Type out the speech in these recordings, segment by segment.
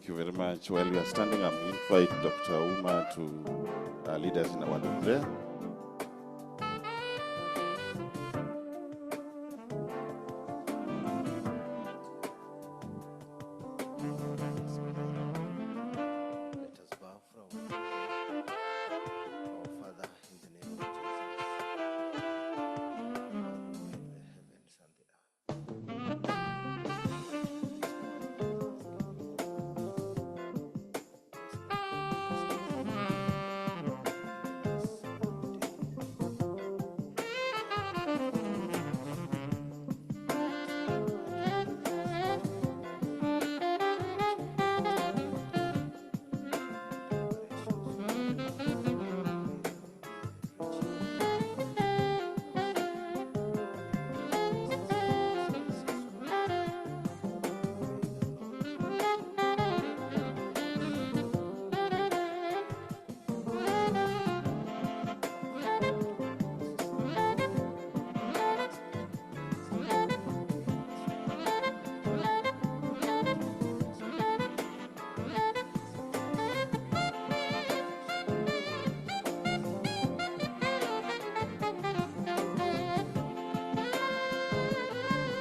Thank you very much. While we are standing, I'm going to invite Dr. Uma to lead us in our word of prayer.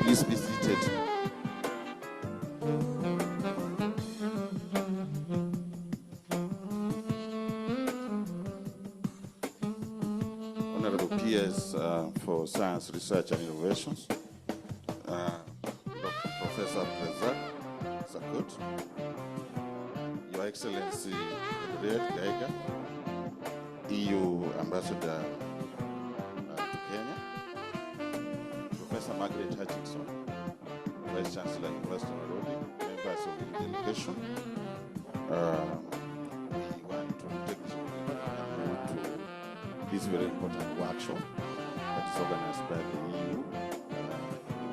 Please be seated. Honorable peers for Science, Research and Innovations, Professor Abdulrazak Shaukat, Your Excellency Henriette Geiger, EU Ambassador to Kenya, Professor Margaret Hutchinson, Vice Chancellor of University of Nairobi, members of the EU Delegation. We want to take this opportunity to this very important workshop that is organized by the EU in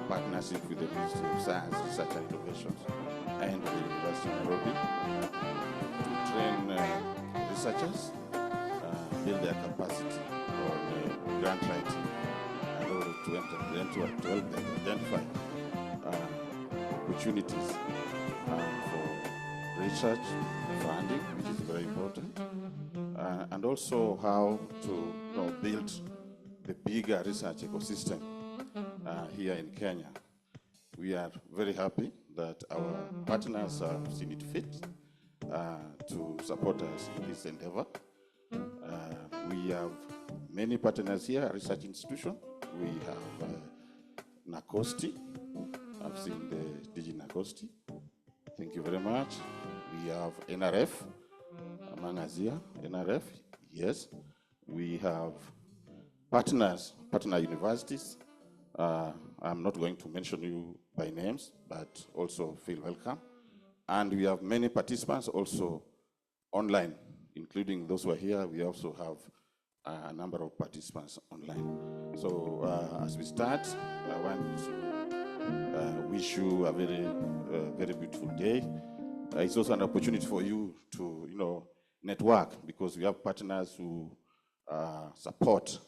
partnership with the Ministry of Science, Research and Innovations and the University of Nairobi to train researchers, build their capacity on grant writing in order to help them identify opportunities for research funding, which is very important, and also how to build the bigger research ecosystem here in Kenya. We are very happy that our partners have seen it fit to support us in this endeavor. We have many partners here, research institutions. We have NACOSTI. I've seen the DG NACOSTI. Thank you very much. We have NRF, among us here. NRF, yes. We have partner universities. I'm not going to mention you by names, but also feel welcome. And we have many participants also online, including those who are here. We also have a number of participants online. So as we start, I want to wish you a very beautiful day. It's also an opportunity for you to, network, because we have partners who support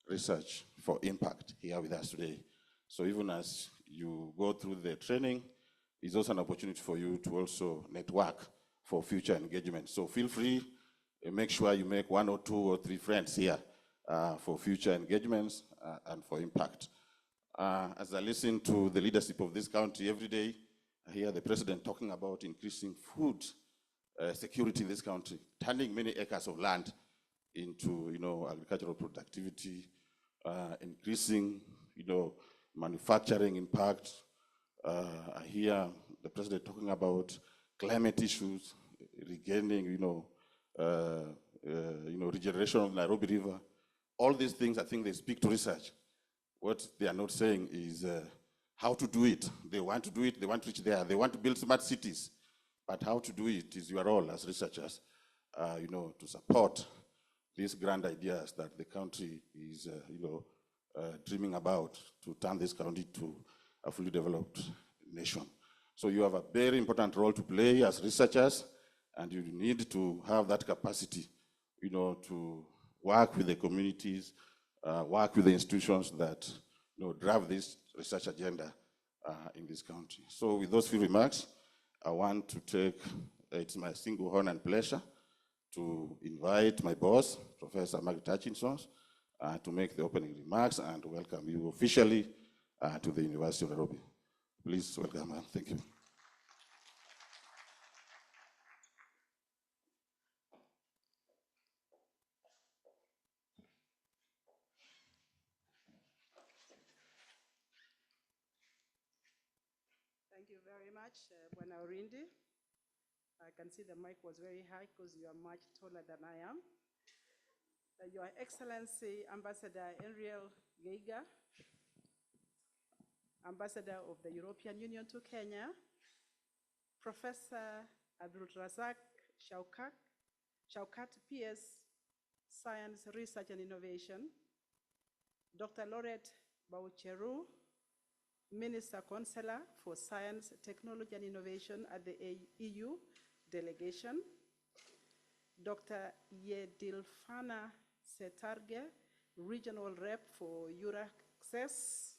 research for impact here with us today. So even as you go through the training, it's also an opportunity for you to also network for future engagement. So feel free, make sure you make 1 or 2 or 3 friends here for future engagements and for impact. As I listen to the leadership of this country every day, I hear the president talking about increasing food security in this country, turning many acres of land into agricultural productivity, increasing manufacturing impact. I hear the president talking about climate issues, regaining regeneration of Nairobi River. All these things, I think they speak to research. What they are not saying is how to do it. They want to do it, they want to reach there, they want to build smart cities. But how to do it is your role as researchers, to support these grand ideas that the country is, dreaming about to turn this country to a fully developed nation. So you have a very important role to play as researchers, and you need to have that capacity, to work with the communities, work with the institutions that drive this research agenda in this country. So with those few remarks, I want to take, it's my single honor and pleasure to invite my boss, Professor Margaret Hutchinson, to make the opening remarks and welcome you officially to the University of Nairobi. Please welcome her. Thank you. Thank you very much, Bwana Orindi. I can see the mic was very high because you are much taller than I am. Your Excellency, Ambassador Henriette Geiger, Ambassador of the European Union to Kenya, Professor Abdulrazak Shaukat, PS, Science, Research and Innovation, Dr. Laurent Bochereau, Minister-Counsellor for Science, Technology and Innovation at the EU Delegation, Dr. Yedilfana Setarge, Regional Rep for EURAXESS,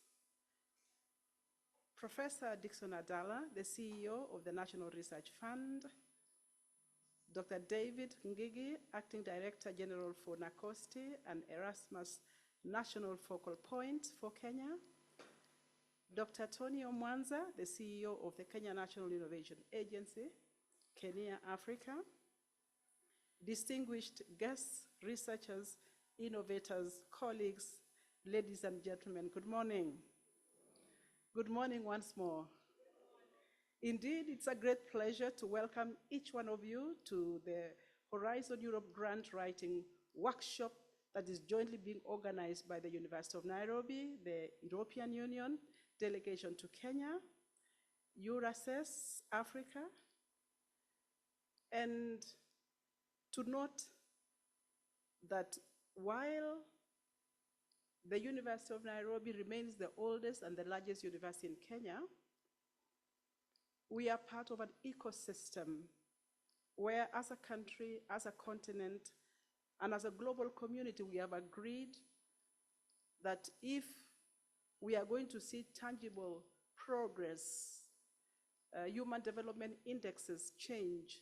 Professor Dickson Andala, the CEO of the National Research Fund, Dr. David Ngigi, Acting Director General for NACOSTI and Erasmus National Focal Point for Kenya, Dr. Tony Mwanza, the CEO of the Kenya National Innovation Agency, Kenya, Africa, distinguished guests, researchers, innovators, colleagues, ladies and gentlemen, good morning. Good morning once more. Indeed, it's a great pleasure to welcome each one of you to the Horizon Europe Grant Writing Workshop that is jointly being organized by the University of Nairobi, the European Union Delegation to Kenya, EURAXESS Africa, and to note that while the University of Nairobi remains the oldest and the largest university in Kenya, we are part of an ecosystem where as a country, as a continent, and as a global community, we have agreed that if we are going to see tangible progress, human development indexes change,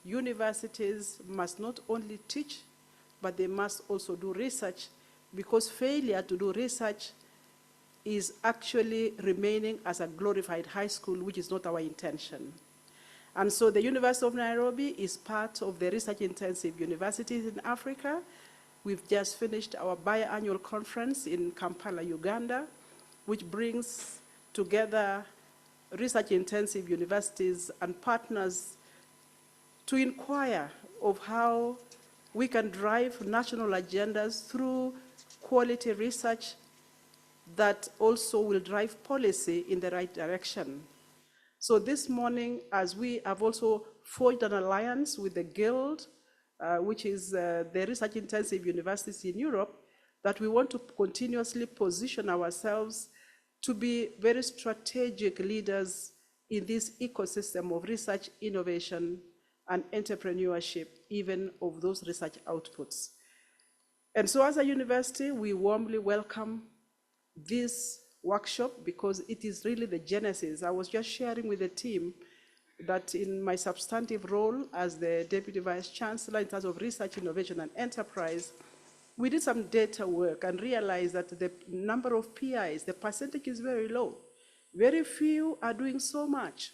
universities must not only teach, but they must also do research, because failure to do research is actually remaining as a glorified high school, which is not our intention. And so the University of Nairobi is part of the research-intensive universities in Africa. We've just finished our biannual conference in Kampala, Uganda, which brings together research-intensive universities and partners to inquire of how we can drive national agendas through quality research that also will drive policy in the right direction. So this morning, as we have also forged an alliance with the Guild, which is the research-intensive universities in Europe, that we want to continuously position ourselves to be very strategic leaders in this ecosystem of research, innovation, and entrepreneurship, even of those research outputs. And so as a university, we warmly welcome this workshop because it is really the genesis. I was just sharing with the team that in my substantive role as the Deputy Vice Chancellor in terms of research, innovation, and enterprise, we did some data work and realized that the number of PIs, the percentage is very low. Very few are doing so much.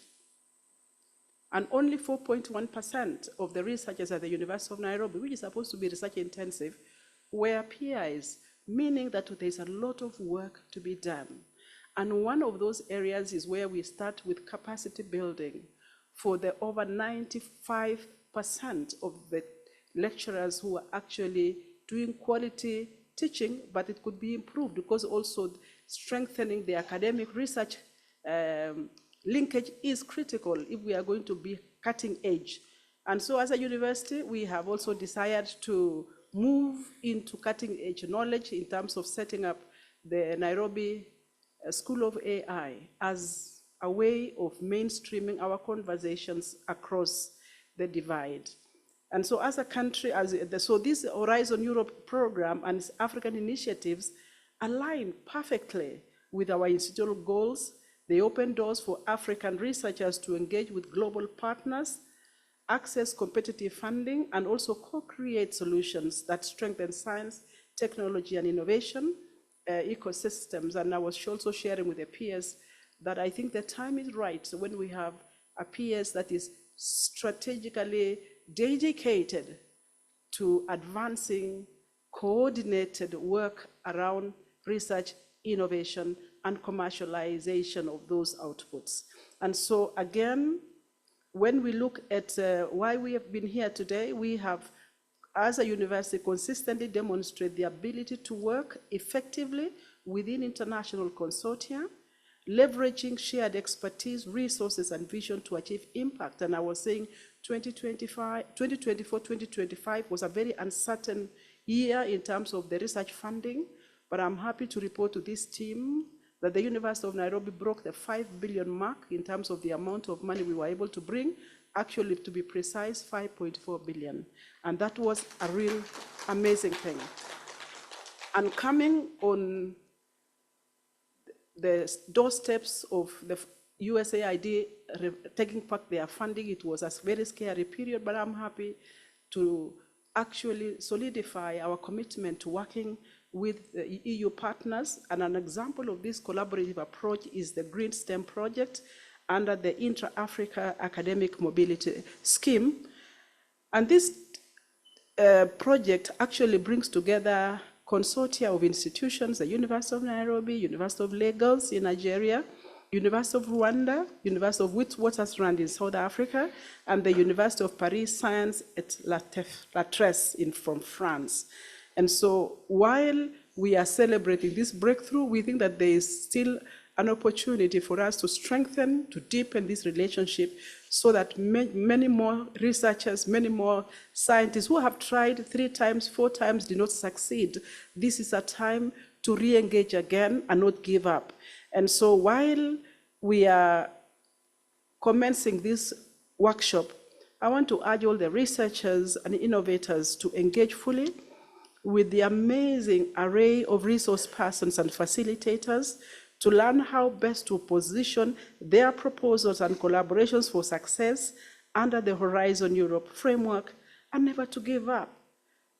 And only 4.1% of the researchers at the University of Nairobi, which is supposed to be research intensive, were PIs, meaning that there's a lot of work to be done. And one of those areas is where we start with capacity building for the over 95% of the lecturers who are actually doing quality teaching, but it could be improved because also strengthening the academic research linkage is critical if we are going to be cutting edge. And so as a university, we have also desired to move into cutting edge knowledge in terms of setting up the Nairobi School of AI as a way of mainstreaming our conversations across the divide. And so as a country, so this Horizon Europe program and its African initiatives align perfectly with our institutional goals They open doors for African researchers to engage with global partners, access competitive funding, and also co-create solutions that strengthen science, technology, and innovation ecosystems. And I was also sharing with the peers that I think the time is right. So when we have a peers that is strategically dedicated to advancing coordinated work around research, innovation, and commercialization of those outputs. And so again, when we look at why we have been here today, we have, as a university, consistently demonstrate the ability to work effectively within international consortia, leveraging shared expertise, resources, and vision to achieve impact. And I was saying 2024-2025 was a very uncertain year in terms of the research funding, but I'm happy to report to this team that the University of Nairobi broke the 5 billion mark in terms of the amount of money we were able to bring, actually to be precise, 5.4 billion. And that was a real amazing thing. And coming on the doorsteps of the USAID taking back their funding, it was a very scary period, but I'm happy to actually solidify our commitment to working with the EU partners. And an example of this collaborative approach is the Green STEM project under the Intra-Africa Academic Mobility Scheme. And this project actually brings together consortia of institutions, the University of Nairobi, University of Lagos in Nigeria, University of Rwanda, University of Witwatersrand in South Africa, and the University of Paris Science at La Tresse from France. And so while we are celebrating this breakthrough, we think that there is still an opportunity for us to strengthen, to deepen this relationship so that many more researchers, many more scientists who have tried 3 times, 4 times, did not succeed. This is a time to re-engage again and not give up. And so while we are commencing this workshop, I want to urge all the researchers and innovators to engage fully with the amazing array of resource persons and facilitators to learn how best to position their proposals and collaborations for success under the Horizon Europe framework, and never to give up.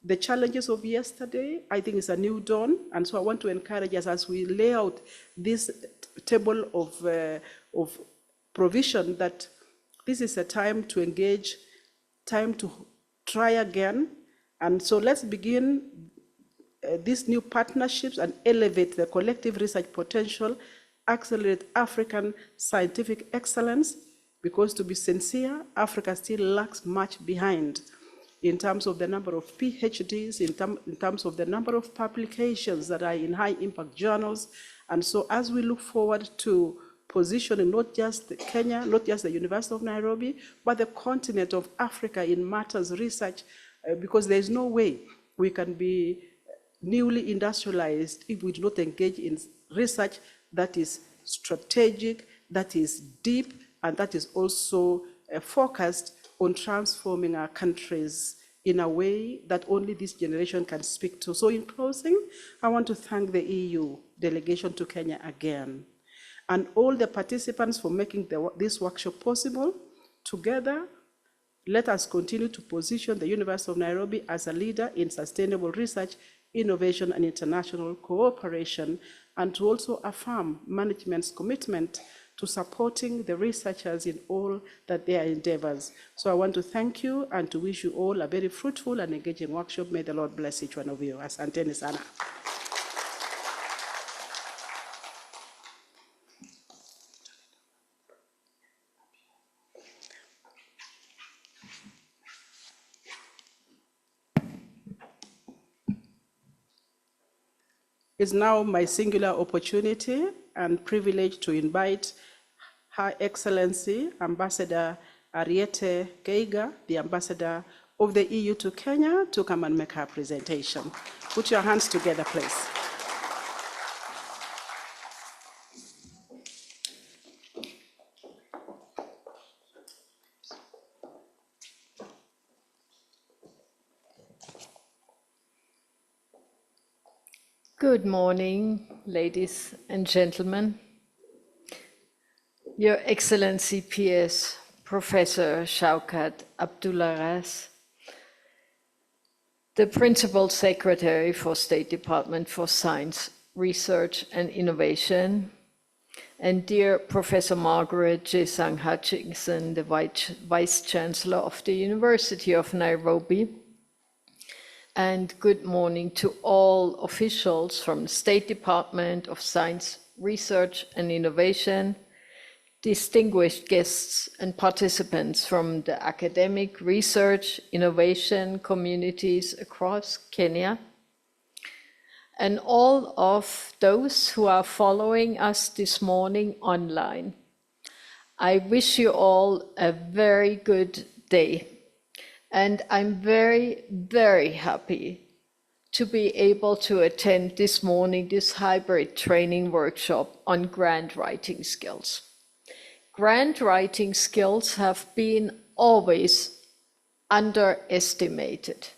The challenges of yesterday, I think, is a new dawn, and so I want to encourage us as we lay out this table of provision that this is a time to engage, time to try again. And so let's begin these new partnerships and elevate the collective research potential, accelerate African scientific excellence, because to be sincere, Africa still lags much behind in terms of the number of PhDs, in terms of the number of publications that are in high impact journals. And so as we look forward to positioning not just Kenya, not just the University of Nairobi, but the continent of Africa in matters research, because there's no way we can be newly industrialized if we do not engage in research that is strategic, that is deep, and that is also focused on transforming our countries in a way that only this generation can speak to. So in closing, I want to thank the EU delegation to Kenya again, and all the participants for making this workshop possible. Together, let us continue to position the University of Nairobi as a leader in sustainable research, innovation, and international cooperation, and to also affirm management's commitment to supporting the researchers in all that their endeavors. So I want to thank you and to wish you all a very fruitful and engaging workshop. May the Lord bless each one of you. Asanteni sana. It's now my singular opportunity and privilege to invite Her Excellency Ambassador Henriette Geiger, the Ambassador of the EU to Kenya, to come and make her presentation. Put your hands together, please. Good morning, ladies and gentlemen. Your Excellency PS, Professor Shaukat Abdulrazak, the Principal Secretary for State Department for Science, Research and Innovation, and dear Professor Margaret Hutchinson, the Vice Chancellor of the University of Nairobi, and good morning to all officials from the State Department of Science, Research and Innovation, distinguished guests and participants from the academic, research, innovation communities across Kenya, and all of those who are following us this morning online. I wish you all a very good day, and I'm very, very happy to be able to attend this morning this hybrid training workshop on grant writing skills. Grant writing skills have been always underestimated.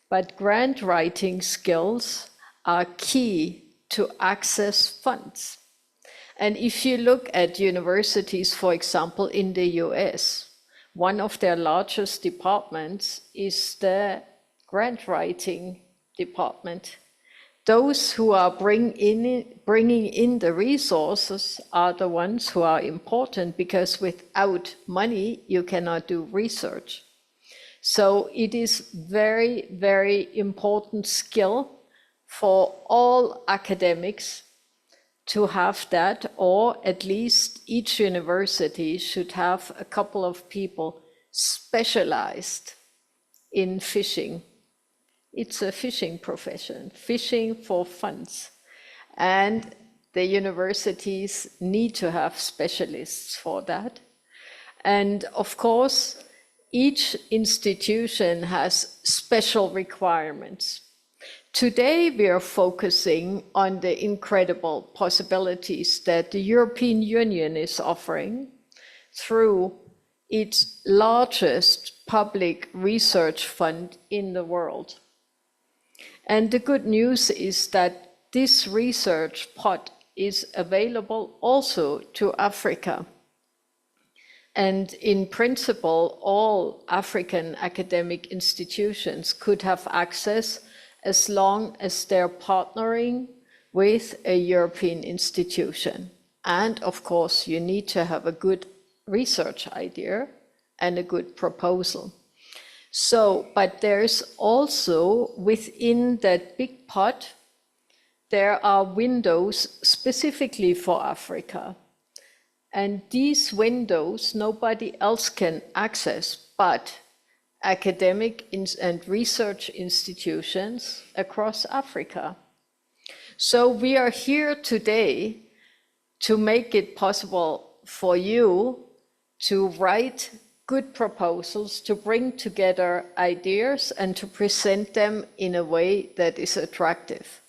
But grant writing skills are key to access funds. And if you look at universities, for example, in the US, one of their largest departments is the grant writing department. Those who are bringing in the resources are the ones who are important, because without money, you cannot do research. So it is very, very important skill for all academics to have that, or at least each university should have a couple of people specialized in fishing. It's a fishing profession, fishing for funds. And the universities need to have specialists for that. And of course, each institution has special requirements. Today, we are focusing on the incredible possibilities that the European Union is offering through its largest public research fund in the world. And the good news is that this research pot is available also to Africa. And in principle, all African academic institutions could have access as long as they're partnering with a European institution. And of course, you need to have a good research idea and a good proposal. So, but there's also within that big pot, there are windows specifically for Africa. And these windows, nobody else can access but academic and research institutions across Africa. So we are here today to make it possible for you to write good proposals, to bring together ideas and to present them in a way that is attractive.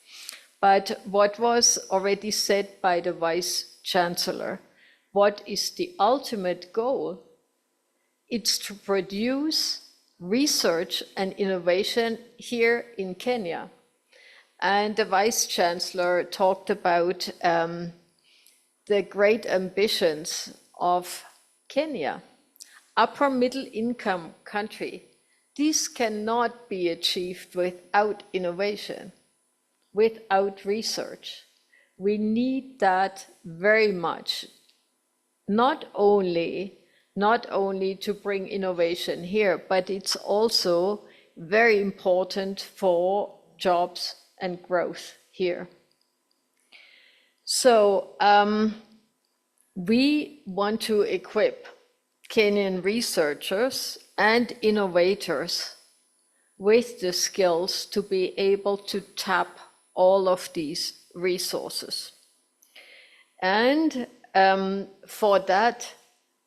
But what was already said by the Vice Chancellor, what is the ultimate goal? It's to produce research and innovation here in Kenya. And the Vice Chancellor talked about the great ambitions of Kenya. Upper middle income country. These cannot be achieved without innovation, without research. We need that very much. Not only to bring innovation here, but it's also very important for jobs and growth here. So we want to equip Kenyan researchers and innovators with the skills to be able to tap all of these resources. And for that,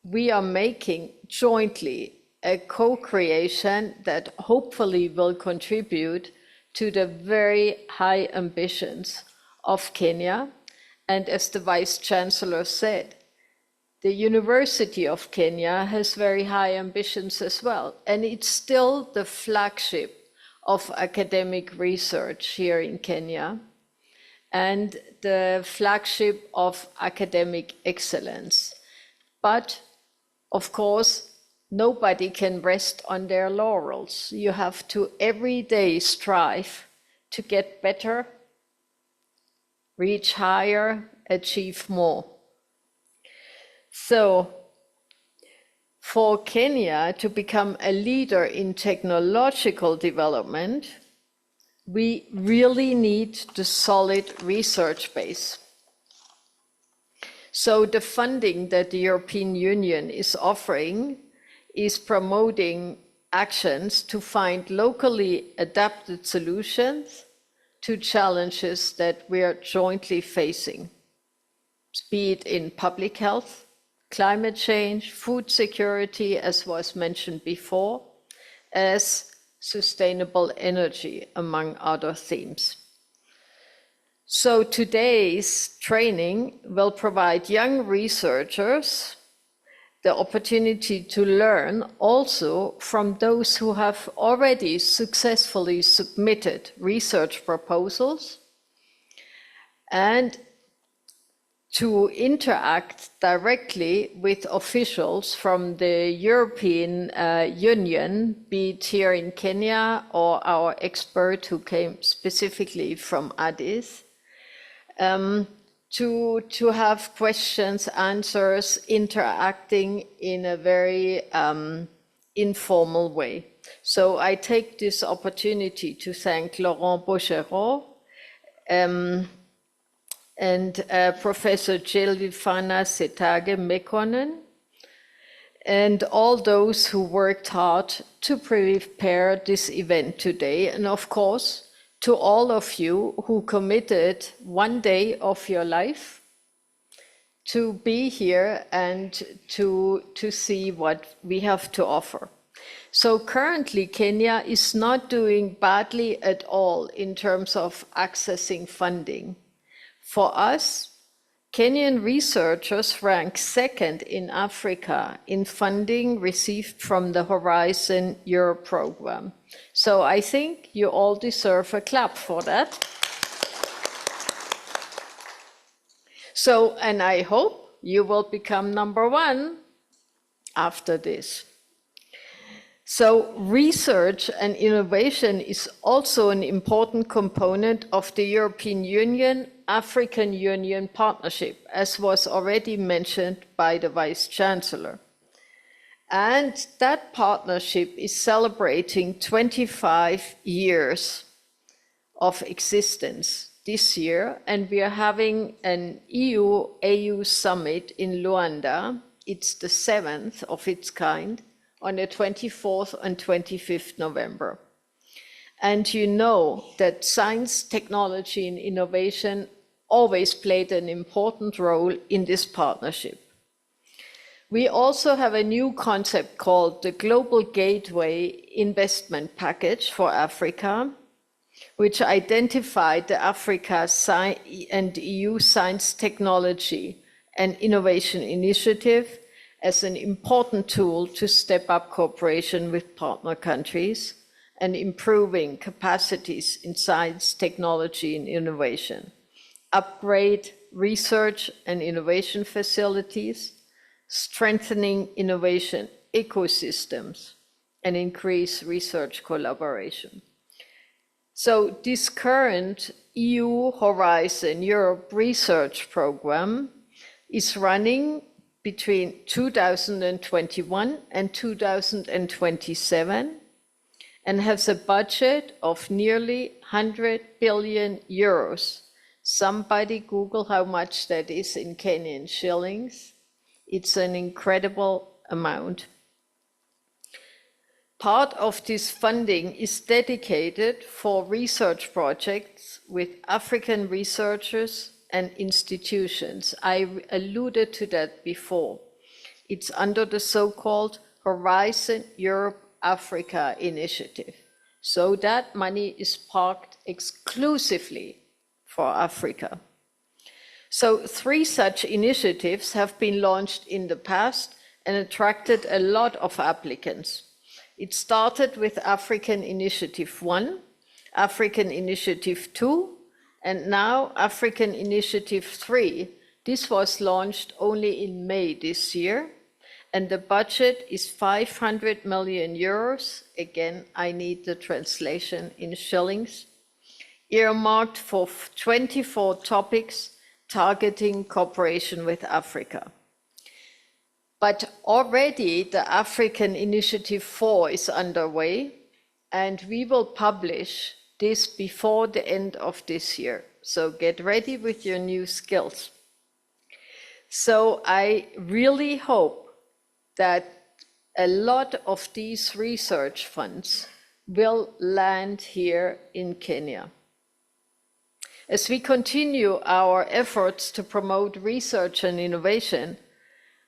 we are making jointly a co-creation that hopefully will contribute to the very high ambitions of Kenya. And as the Vice Chancellor said, the University of Kenya has very high ambitions as well. And it's still the flagship of academic research here in Kenya. and the flagship of academic excellence. But of course, nobody can rest on their laurels. You have to every day strive to get better, reach higher, achieve more. So, for Kenya to become a leader in technological development, we really need the solid research base. So the funding that the European Union is offering is promoting actions to find locally adapted solutions to challenges that we are jointly facing, be it in public health, climate change, food security, as was mentioned before, as sustainable energy, among other themes. So today's training will provide young researchers the opportunity to learn also from those who have already successfully submitted research proposals and to interact directly with officials from the European Union, be it here in Kenya or our expert who came specifically from Addis, to have questions, answers, interacting in a very informal way. So I take this opportunity to thank Laurent Bochereau and Professor Yedilfana Setarge Mekonnen, and all those who worked hard to prepare this event today, and of course, to all of you who committed one day of your life to be here and to see what we have to offer. So currently, Kenya is not doing badly at all in terms of accessing funding. For us, Kenyan researchers rank second in Africa in funding received from the Horizon Europe program. So I think you all deserve a clap for that. So, and I hope you will become number one after this. So research and innovation is also an important component of the European Union African Union partnership, as was already mentioned by the Vice Chancellor. And that partnership is celebrating 25 years of existence this year, and we are having an EU-AU summit in Luanda. It's the 7th of its kind, on the 24th and 25th November. And you know that science, technology, and innovation always played an important role in this partnership. We also have a new concept called the Global Gateway Investment Package for Africa, which identified the Africa and EU Science, Technology, and Innovation Initiative as an important tool to step up cooperation with partner countries and improving capacities in science, technology, and innovation, upgrade research and innovation facilities, strengthening innovation ecosystems, and increase research collaboration. So this current EU Horizon Europe research program is running between 2021 and 2027 and has a budget of nearly 100 billion euros. Somebody Google how much that is in Kenyan shillings. It's an incredible amount. Part of this funding is dedicated for research projects with African researchers and institutions. I alluded to that before. It's under the so-called Horizon Europe Africa initiative. So that money is parked exclusively for Africa. So 3 such initiatives have been launched in the past and attracted a lot of applicants. It started with African Initiative 1, African Initiative 2, And now African Initiative 3, this was launched only in May this year, and the budget is 500 million euros. Again, I need the translation in shillings, earmarked for 24 topics targeting cooperation with Africa. But already the African Initiative 4 is underway, and we will publish this before the end of this year. So get ready with your new skills. So I really hope that a lot of these research funds will land here in Kenya. As we continue our efforts to promote research and innovation,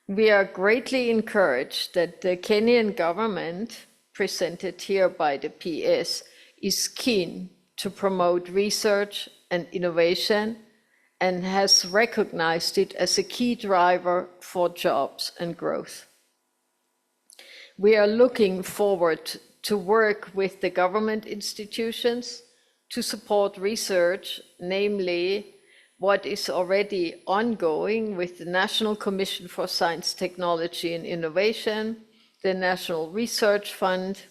we are greatly encouraged that the Kenyan government, presented here by the PS, is keen to promote research and innovation and has recognized it as a key driver for jobs and growth. We are looking forward to work with the government institutions to support research, namely what is already ongoing with the National Commission for Science, Technology and Innovation, the National Research Fund,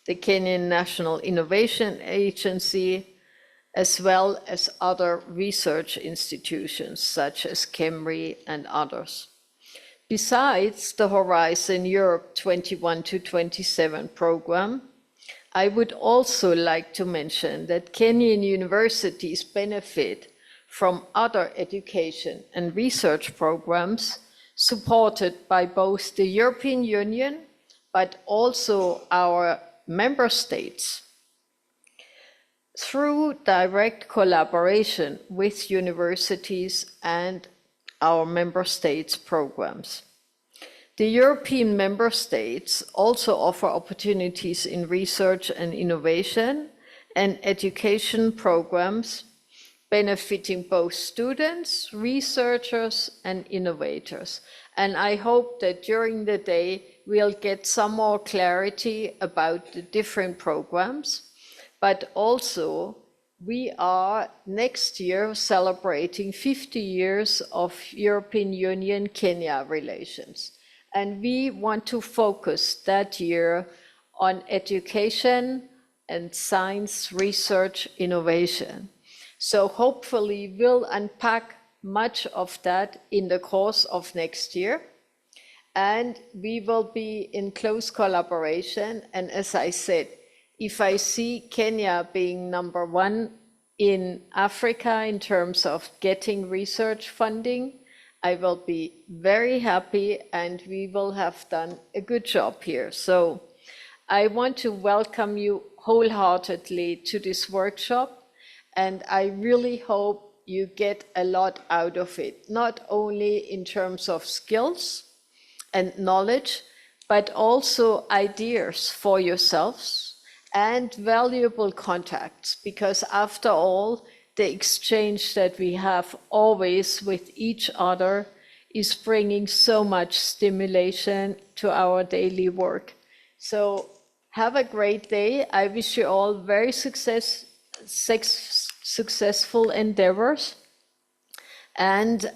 the Kenyan National Innovation Agency, as well as other research institutions such as KEMRI and others. Besides the Horizon Europe 21 to 27 program, I would also like to mention that Kenyan universities benefit from other education and research programs supported by both the European Union, but also our member states, through direct collaboration with universities and our member states' programs. The European member states also offer opportunities in research and innovation and education programs benefiting both students, researchers, and innovators. And I hope that during the day we'll get some more clarity about the different programs, but also we are next year celebrating 50 years of European Union-Kenya relations. And we want to focus that year on education and science, research, innovation. So hopefully we'll unpack much of that in the course of next year. And we will be in close collaboration. And as I said, if I see Kenya being #1 in Africa in terms of getting research funding, I will be very happy and we will have done a good job here. So I want to welcome you wholeheartedly to this workshop, and I really hope you get a lot out of it, not only in terms of skills and knowledge, but also ideas for yourselves and valuable contacts, because after all, the exchange that we have always with each other is bringing so much stimulation to our daily work. So have a great day. I wish you all very successful endeavors, and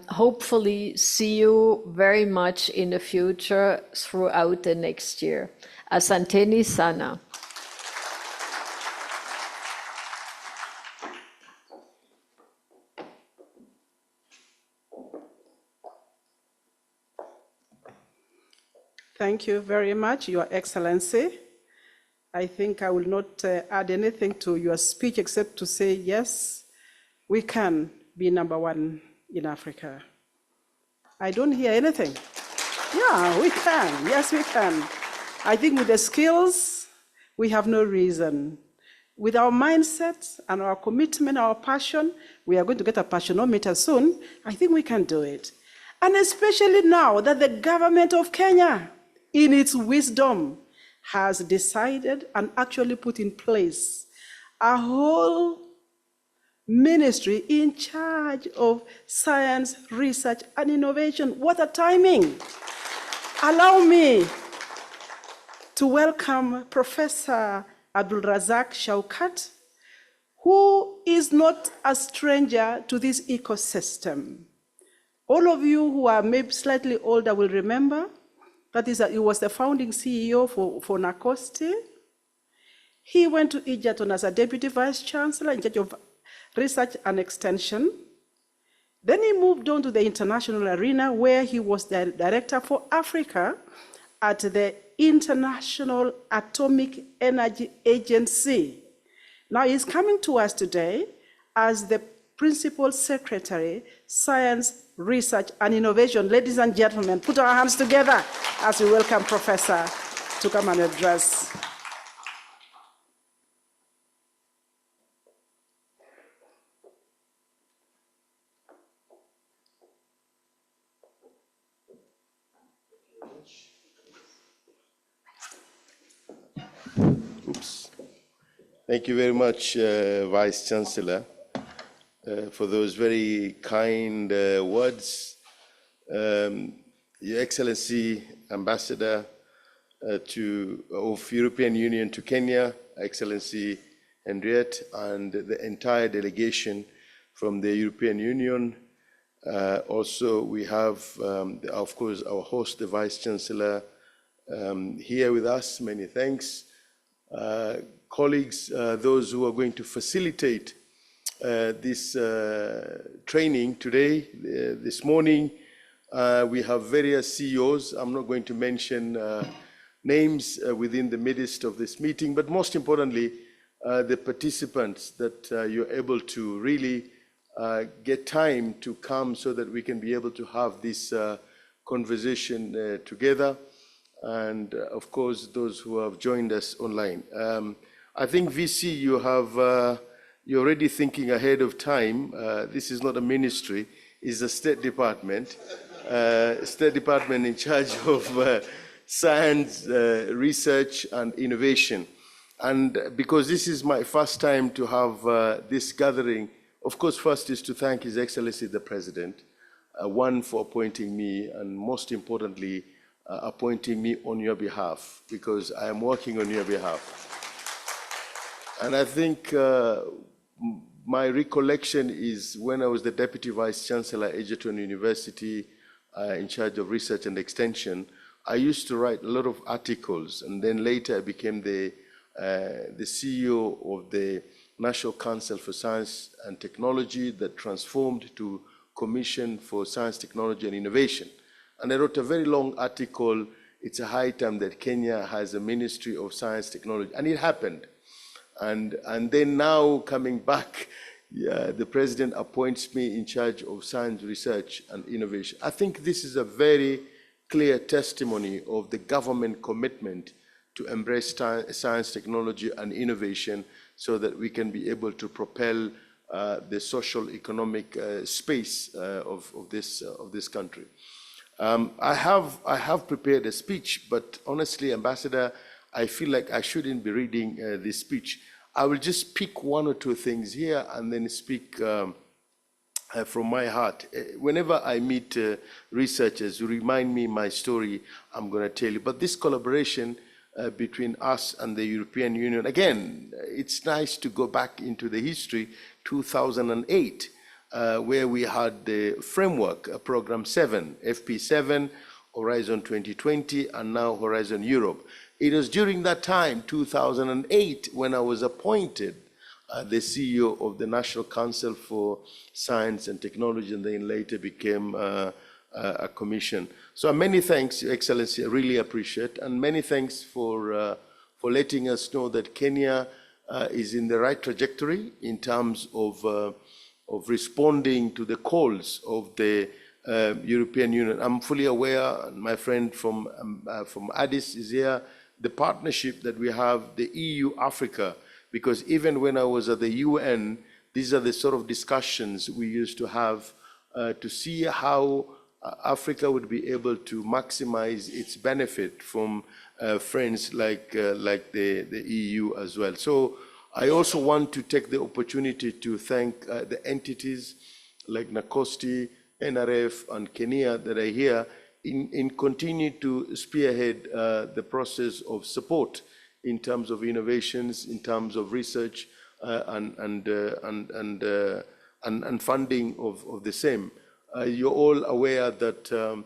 hopefully see you very much in the future throughout the next year. Asanteni sana. Thank you very much, Your Excellency. I think I will not add anything to your speech except to say, yes, we can be #1 in Africa. I don't hear anything. Yeah, we can. Yes, we can. I think with the skills, we have no reason. With our mindset and our commitment, our passion, we are going to get a passionometer soon. I think we can do it. And especially now that the government of Kenya, in its wisdom, has decided and actually put in place a whole ministry in charge of science, research, and innovation. What a timing! Allow me to welcome Professor Abdulrazak Shaukat, Who is not a stranger to this ecosystem? All of you who are maybe slightly older will remember that he was the founding CEO for NACOSTI. He went to Egypt as a deputy vice chancellor in charge of research and extension. Then he moved on to the international arena where he was the director for Africa at the International Atomic Energy Agency. Now he's coming to us today as the Principal Secretary, Science, Research and Innovation. Ladies and gentlemen, put our hands together as we welcome Professor to come and address. Thank you very much, Vice Chancellor, for those very kind words. Your Excellency, Ambassador of European Union to Kenya, Excellency Henriette, and the entire delegation from the European Union. Also, we have, of course, our host, the Vice Chancellor, here with us. Many thanks. Colleagues, those who are going to facilitate this training today, this morning, we have various CEOs. I'm not going to mention names within the midst of this meeting, but most importantly, the participants that you're able to really get time to come so that we can be able to have this conversation together. And of course, those who have joined us online. I think VC, you're already thinking ahead of time. This is not a ministry, it's a State Department. State Department in charge of science, research and innovation. And because this is my first time to have this gathering, of course, first is to thank His Excellency the President, one for appointing me, and most importantly, appointing me on your behalf, because I am working on your behalf. And I think my recollection is when I was the Deputy Vice Chancellor at Egerton University in charge of research and extension, I used to write a lot of articles, and then later I became the CEO of the National Council for Science and Technology that transformed to Commission for Science, Technology and Innovation. And I wrote a very long article. It's a high time that Kenya has a Ministry of Science, Technology, and it happened. And then now coming back, the President appoints me in charge of science, research and innovation. I think this is a very clear testimony of the government commitment to embrace science, technology and innovation so that we can be able to propel the social economic space of this country. I have prepared a speech, but honestly, Ambassador, I feel like I shouldn't be reading this speech. I will just pick one or two things here and then speak from my heart. Whenever I meet researchers who remind me my story, I'm going to tell you. But this collaboration between us and the European Union, again, it's nice to go back into the history, 2008. Where we had the framework, Program 7, FP7, Horizon 2020, and now Horizon Europe. It was during that time, 2008, when I was appointed the CEO of the National Council for Science and Technology, and then later became a commission. So many thanks, Your Excellency, I really appreciate, and many thanks for letting us know that Kenya is in the right trajectory in terms of responding to the calls of the European Union. I'm fully aware, my friend from Addis is here, the partnership that we have, the EU Africa, because even when I was at the UN, these are the sort of discussions we used to have to see how Africa would be able to maximize its benefit from friends like the EU as well. So I also want to take the opportunity to thank the entities like NACOSTI, NRF, and Kenya that are here in continuing to spearhead the process of support in terms of innovations, in terms of research, and funding of the same. You're all aware that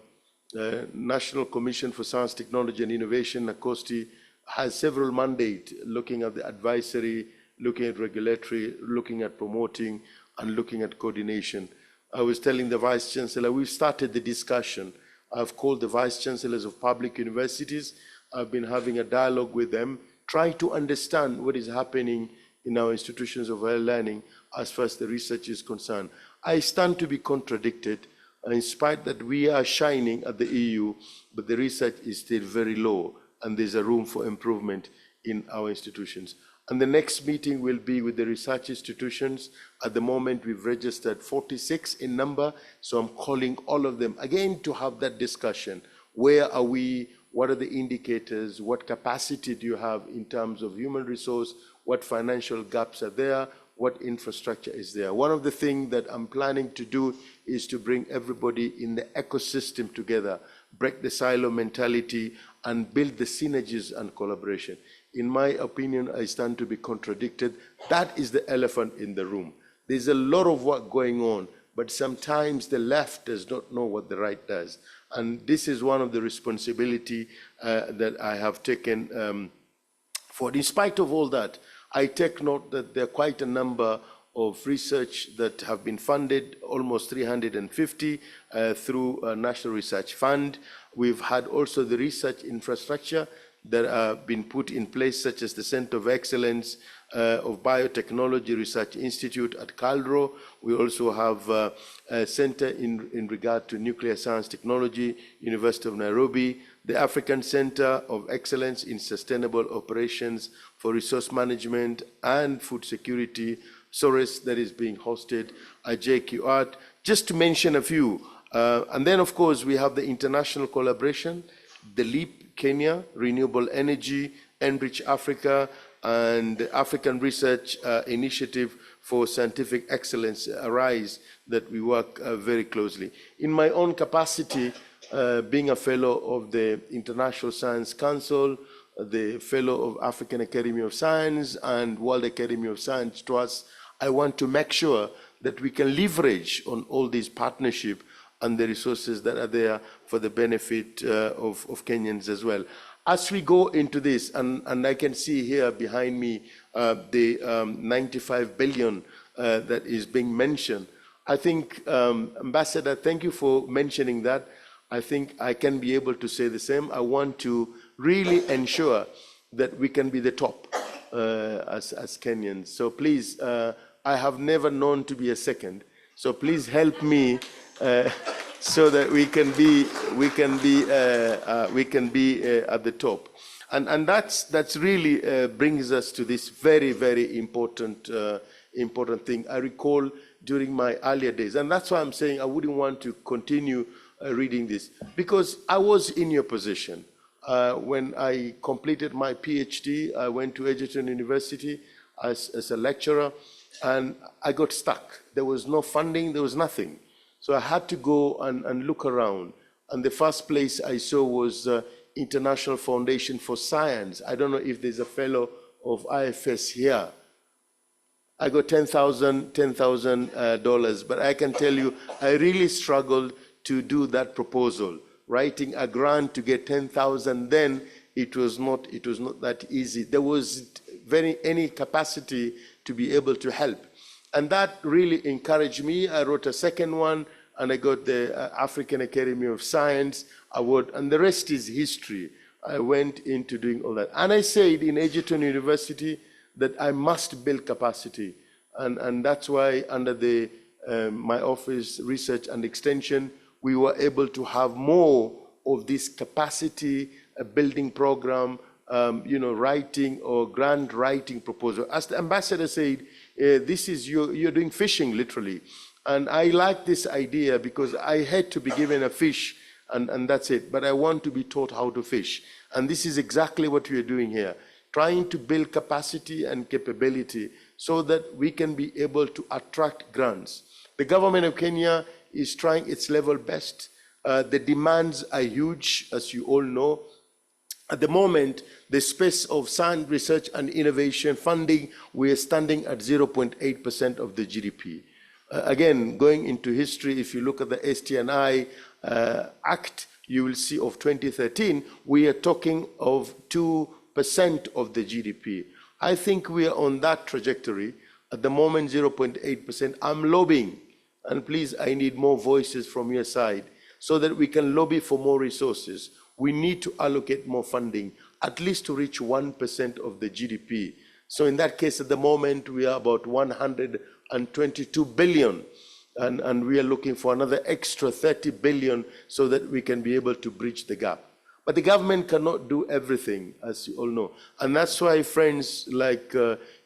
National Commission for Science, Technology and Innovation, NACOSTI, has several mandates looking at the advisory, looking at regulatory, looking at promoting, and looking at coordination. I was telling the Vice Chancellor, we've started the discussion. I've called the Vice Chancellors of public universities. I've been having a dialogue with them, trying to understand what is happening in our institutions of higher learning as far as the research is concerned. I stand to be contradicted, in spite that we are shining at the EU, but the research is still very low, and there's a room for improvement in our institutions. And the next meeting will be with the research institutions. At the moment, we've registered 46 in number, so I'm calling all of them again to have that discussion. Where are we? What are the indicators? What capacity do you have in terms of human resource? What financial gaps are there? What infrastructure is there? One of the things that I'm planning to do is to bring everybody in the ecosystem together, break the silo mentality, and build the synergies and collaboration. In my opinion, I stand to be contradicted. That is the elephant in the room. There's a lot of work going on, but sometimes the left does not know what the right does. And this is one of the responsibility that I have taken for. In spite of all that, I take note that there are quite a number of research that have been funded, almost 350 through a National Research Fund. We've had also the research infrastructure that have been put in place, such as the Center of Excellence of Biotechnology Research Institute at Cairo. We also have a center in regard to nuclear science technology, University of Nairobi, the African Center of Excellence in Sustainable Operations for Resource Management and Food Security, SORES, that is being hosted at JQAT, just to mention a few. And then, of course, we have the international collaboration, the LEAP Kenya, Renewable Energy, Enrich Africa, and the African Research Initiative for Scientific Excellence, ARISE, that we work very closely. In my own capacity, being a fellow of the International Science Council, the fellow of African Academy of Science and World Academy of Science Trust, I want to make sure that we can leverage on all these partnerships and the resources that are there for the benefit of Kenyans as well. As we go into this, and I can see here behind me the 95 billion that is being mentioned, I think, Ambassador, thank you for mentioning that. I think I can be able to say the same. I want to really ensure that we can be the top as Kenyans. So please, I have never known to be a second. So please help me so that we can be at the top. And that's really brings us to this very, very important thing. I recall during my earlier days, and that's why I'm saying I wouldn't want to continue reading this, because I was in your position. When I completed my PhD, I went to Egerton University as a lecturer, and I got stuck. There was no funding, there was nothing. So I had to go and look around. And the first place I saw was International Foundation for Science. I don't know if there's a fellow of IFS here. I got $10,000, but I can tell you, I really struggled to do that proposal. Writing a grant to get 10,000, then it was not that easy. There was any capacity to be able to help. And that really encouraged me. I wrote a second one, and I got the African Academy of Science award, and the rest is history. I went into doing all that. And I said in Egerton University that I must build capacity. And that's why under the my office, Research and Extension, we were able to have more of this capacity building program, writing or grant writing proposal. As the ambassador said, this is you're doing fishing literally. And I like this idea because I had to be given a fish and that's it. But I want to be taught how to fish. And this is exactly what we are doing here, trying to build capacity and capability so that we can be able to attract grants. The government of Kenya is trying its level best. The demands are huge, as you all know. At the moment, the space of science, research and innovation funding, we are standing at 0.8% of the GDP. Again, going into history, if you look at the STNI Act, you will see of 2013, we are talking of 2% of the GDP. I think we are on that trajectory. At the moment, 0.8%. I'm lobbying, and please, I need more voices from your side so that we can lobby for more resources. We need to allocate more funding, at least to reach 1% of the GDP. So in that case, at the moment, we are about 122 billion. And we are looking for another extra 30 billion so that we can be able to bridge the gap. But the government cannot do everything, as you all know. And that's why friends like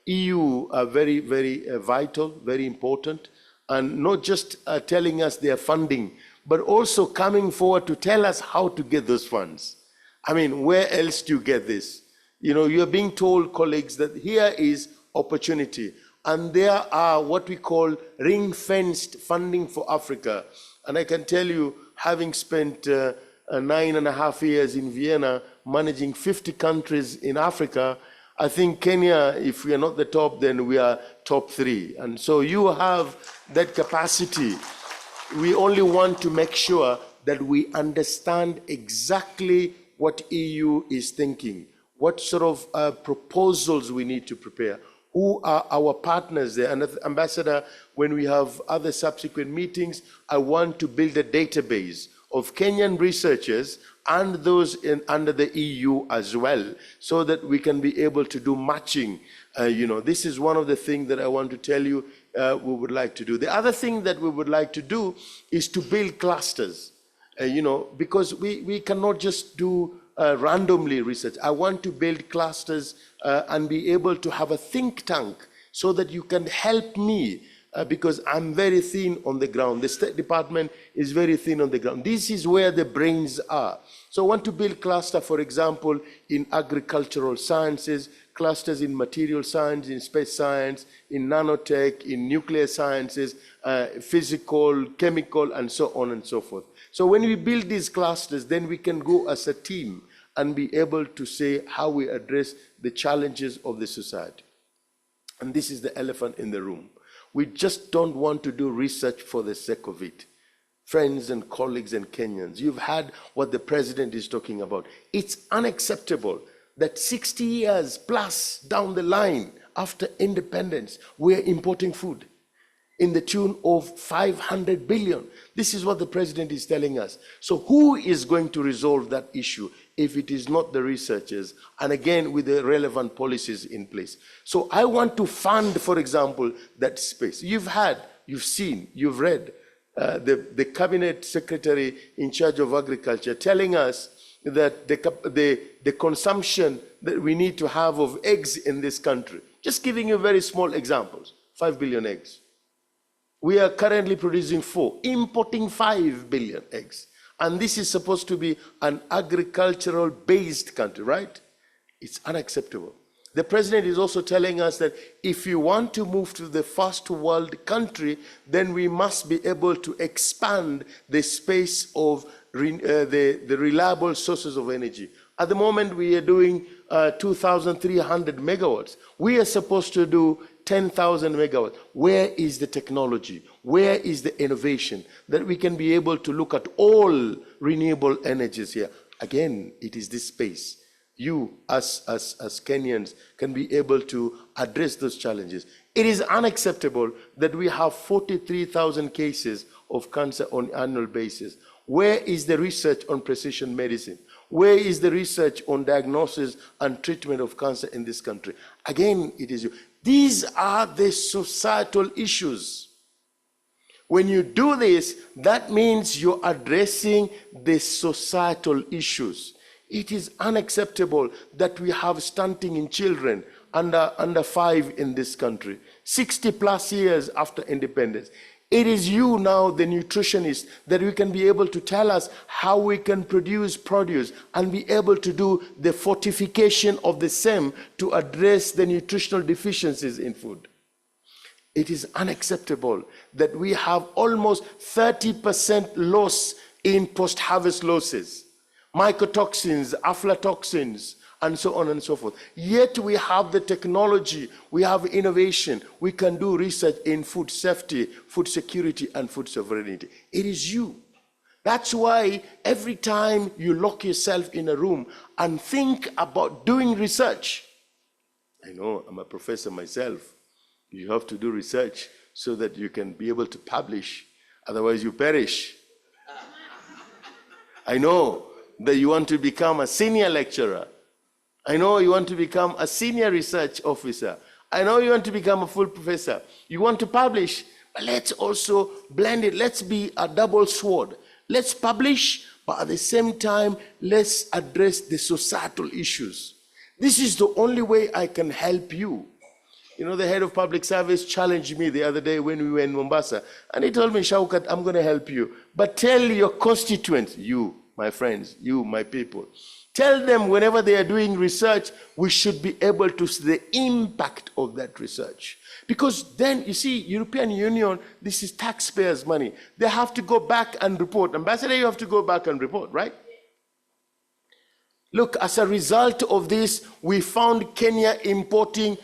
EU are very, very vital, very important, and not just telling us their funding, but also coming forward to tell us how to get those funds. I mean, where else do you get this? You know, you're being told, colleagues, that here is opportunity. And there are what we call ring-fenced funding for Africa. And I can tell you, having spent 9.5 years in Vienna, managing 50 countries in Africa, I think Kenya, if we are not the top, then we are top 3. And so you have that capacity. We only want to make sure that we understand exactly what EU is thinking, what sort of proposals we need to prepare, who are our partners there. And Ambassador, when we have other subsequent meetings, I want to build a database of Kenyan researchers and those under the EU as well, so that we can be able to do matching. This is one of the things that I want to tell you we would like to do. The other thing that we would like to do is to build clusters, because we cannot just do randomly research. I want to build clusters and be able to have a think tank so that you can help me, because I'm very thin on the ground. The State Department is very thin on the ground. This is where the brains are. So I want to build cluster, for example, in agricultural sciences, clusters in material science, in space science, in nanotech, in nuclear sciences, physical, chemical, and so on and so forth. So when we build these clusters, then we can go as a team and be able to say how we address the challenges of the society. And this is the elephant in the room. We just don't want to do research for the sake of it. Friends and colleagues and Kenyans, you've heard what the president is talking about. It's unacceptable that 60 years plus down the line after independence, we're importing food in the tune of 500 billion. This is what the president is telling us. So who is going to resolve that issue if it is not the researchers, and again with the relevant policies in place? So I want to fund, for example, that space. You've heard, you've seen, you've read the cabinet secretary in charge of agriculture telling us that the consumption that we need to have of eggs in this country, just giving you very small examples, 5 billion eggs. We are currently producing 4, importing 5 billion eggs. And this is supposed to be an agricultural-based country, right? It's unacceptable. The president is also telling us that if you want to move to the first world country, then we must be able to expand the space of the reliable sources of energy. At the moment, we are doing 2,300 megawatts. We are supposed to do 10,000 megawatts. Where is the technology? Where is the innovation that we can be able to look at all renewable energies here? Again, it is this space. You, as Kenyans, can be able to address those challenges. It is unacceptable that we have 43,000 cases of cancer on an annual basis. Where is the research on precision medicine? Where is the research on diagnosis and treatment of cancer in this country? Again, it is you. These are the societal issues. When you do this, that means you're addressing the societal issues. It is unacceptable that we have stunting in children under 5 in this country, 60 plus years after independence. It is you now, the nutritionist, that we can be able to tell us how we can produce produce and be able to do the fortification of the same to address the nutritional deficiencies in food. It is unacceptable that we have almost 30% loss in post-harvest losses. mycotoxins, aflatoxins, and so on and so forth. Yet we have the technology, we have innovation, we can do research in food safety, food security, and food sovereignty. It is you. That's why every time you lock yourself in a room and think about doing research, I know I'm a professor myself, you have to do research so that you can be able to publish, otherwise you perish. I know that you want to become a senior lecturer. I know you want to become a senior research officer. I know you want to become a full professor. You want to publish, but let's also blend it. Let's be a double sword. Let's publish, but at the same time, let's address the societal issues. This is the only way I can help you. You know, the head of public service challenged me the other day when we were in Mombasa, and he told me, Shaukat, I'm going to help you, but tell your constituents, you, my friends, you, my people, tell them whenever they are doing research, we should be able to see the impact of that research. Because then, you see, European Union, this is taxpayers' money. They have to go back and report. Ambassador, you have to go back and report, right? Look, as a result of this, we found Kenya importing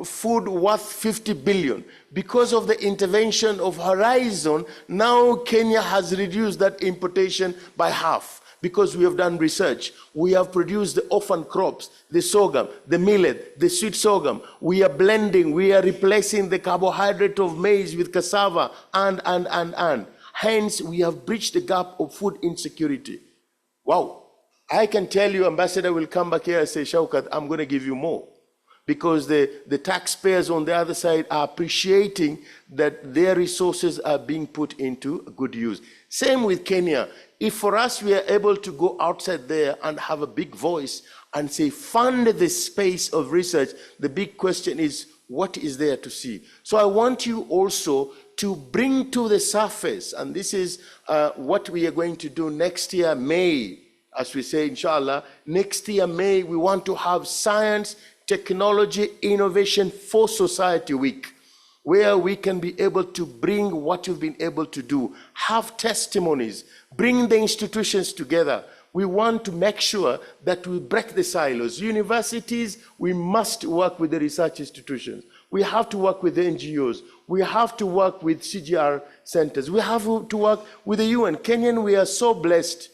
food worth 50 billion. Because of the intervention of Horizon, now Kenya has reduced that importation by half. Because we have done research. We have produced the orphan crops, the sorghum, the millet, the sweet sorghum. We are blending, we are replacing the carbohydrate of maize with cassava, and. Hence, we have breached the gap of food insecurity. Wow. I can tell you, Ambassador will come back here and say, Shaukat, I'm going to give you more. Because the taxpayers on the other side are appreciating that their resources are being put into good use. Same with Kenya. If for us we are able to go outside there and have a big voice and say, fund the space of research, the big question is, what is there to see? So I want you also to bring to the surface, and this is what we are going to do next year, May, as we say, inshallah, next year, May, we want to have Science, Technology, Innovation for Society Week, where we can be able to bring what you've been able to do, have testimonies, bring the institutions together. We want to make sure that we break the silos. Universities, we must work with the research institutions. We have to work with the NGOs. We have to work with CGR centers. We have to work with the UN. Kenyan, we are so blessed.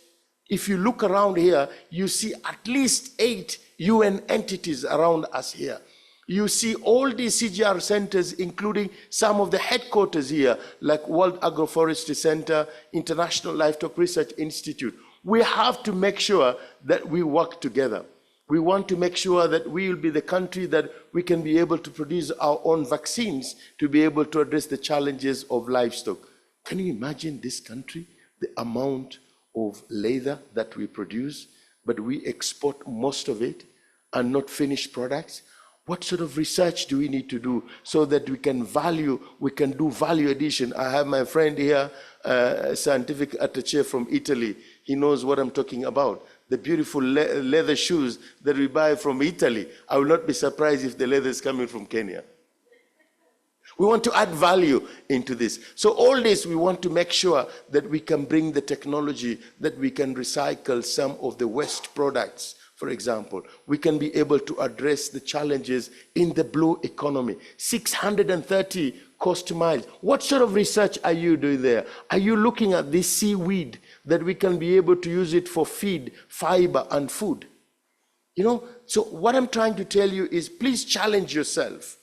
If you look around here, you see at least 8 UN entities around us here. You see all these CGR centers, including some of the headquarters here, like World Agroforestry Center, International Livestock Research Institute. We have to make sure that we work together. We want to make sure that we will be the country that we can be able to produce our own vaccines to be able to address the challenges of livestock. Can you imagine this country, the amount of leather that we produce, but we export most of it and not finished products? What sort of research do we need to do so that we can do value addition? I have my friend here, scientific attaché from Italy. He knows what I'm talking about. The beautiful leather shoes that we buy from Italy. I will not be surprised if the leather is coming from Kenya. We want to add value into this. So all this, we want to make sure that we can bring the technology, that we can recycle some of the waste products. For example, we can be able to address the challenges in the blue economy. 630 coast miles. What sort of research are you doing there? Are you looking at this seaweed that we can be able to use it for feed, fiber, and food? You know, so what I'm trying to tell you is please challenge yourself.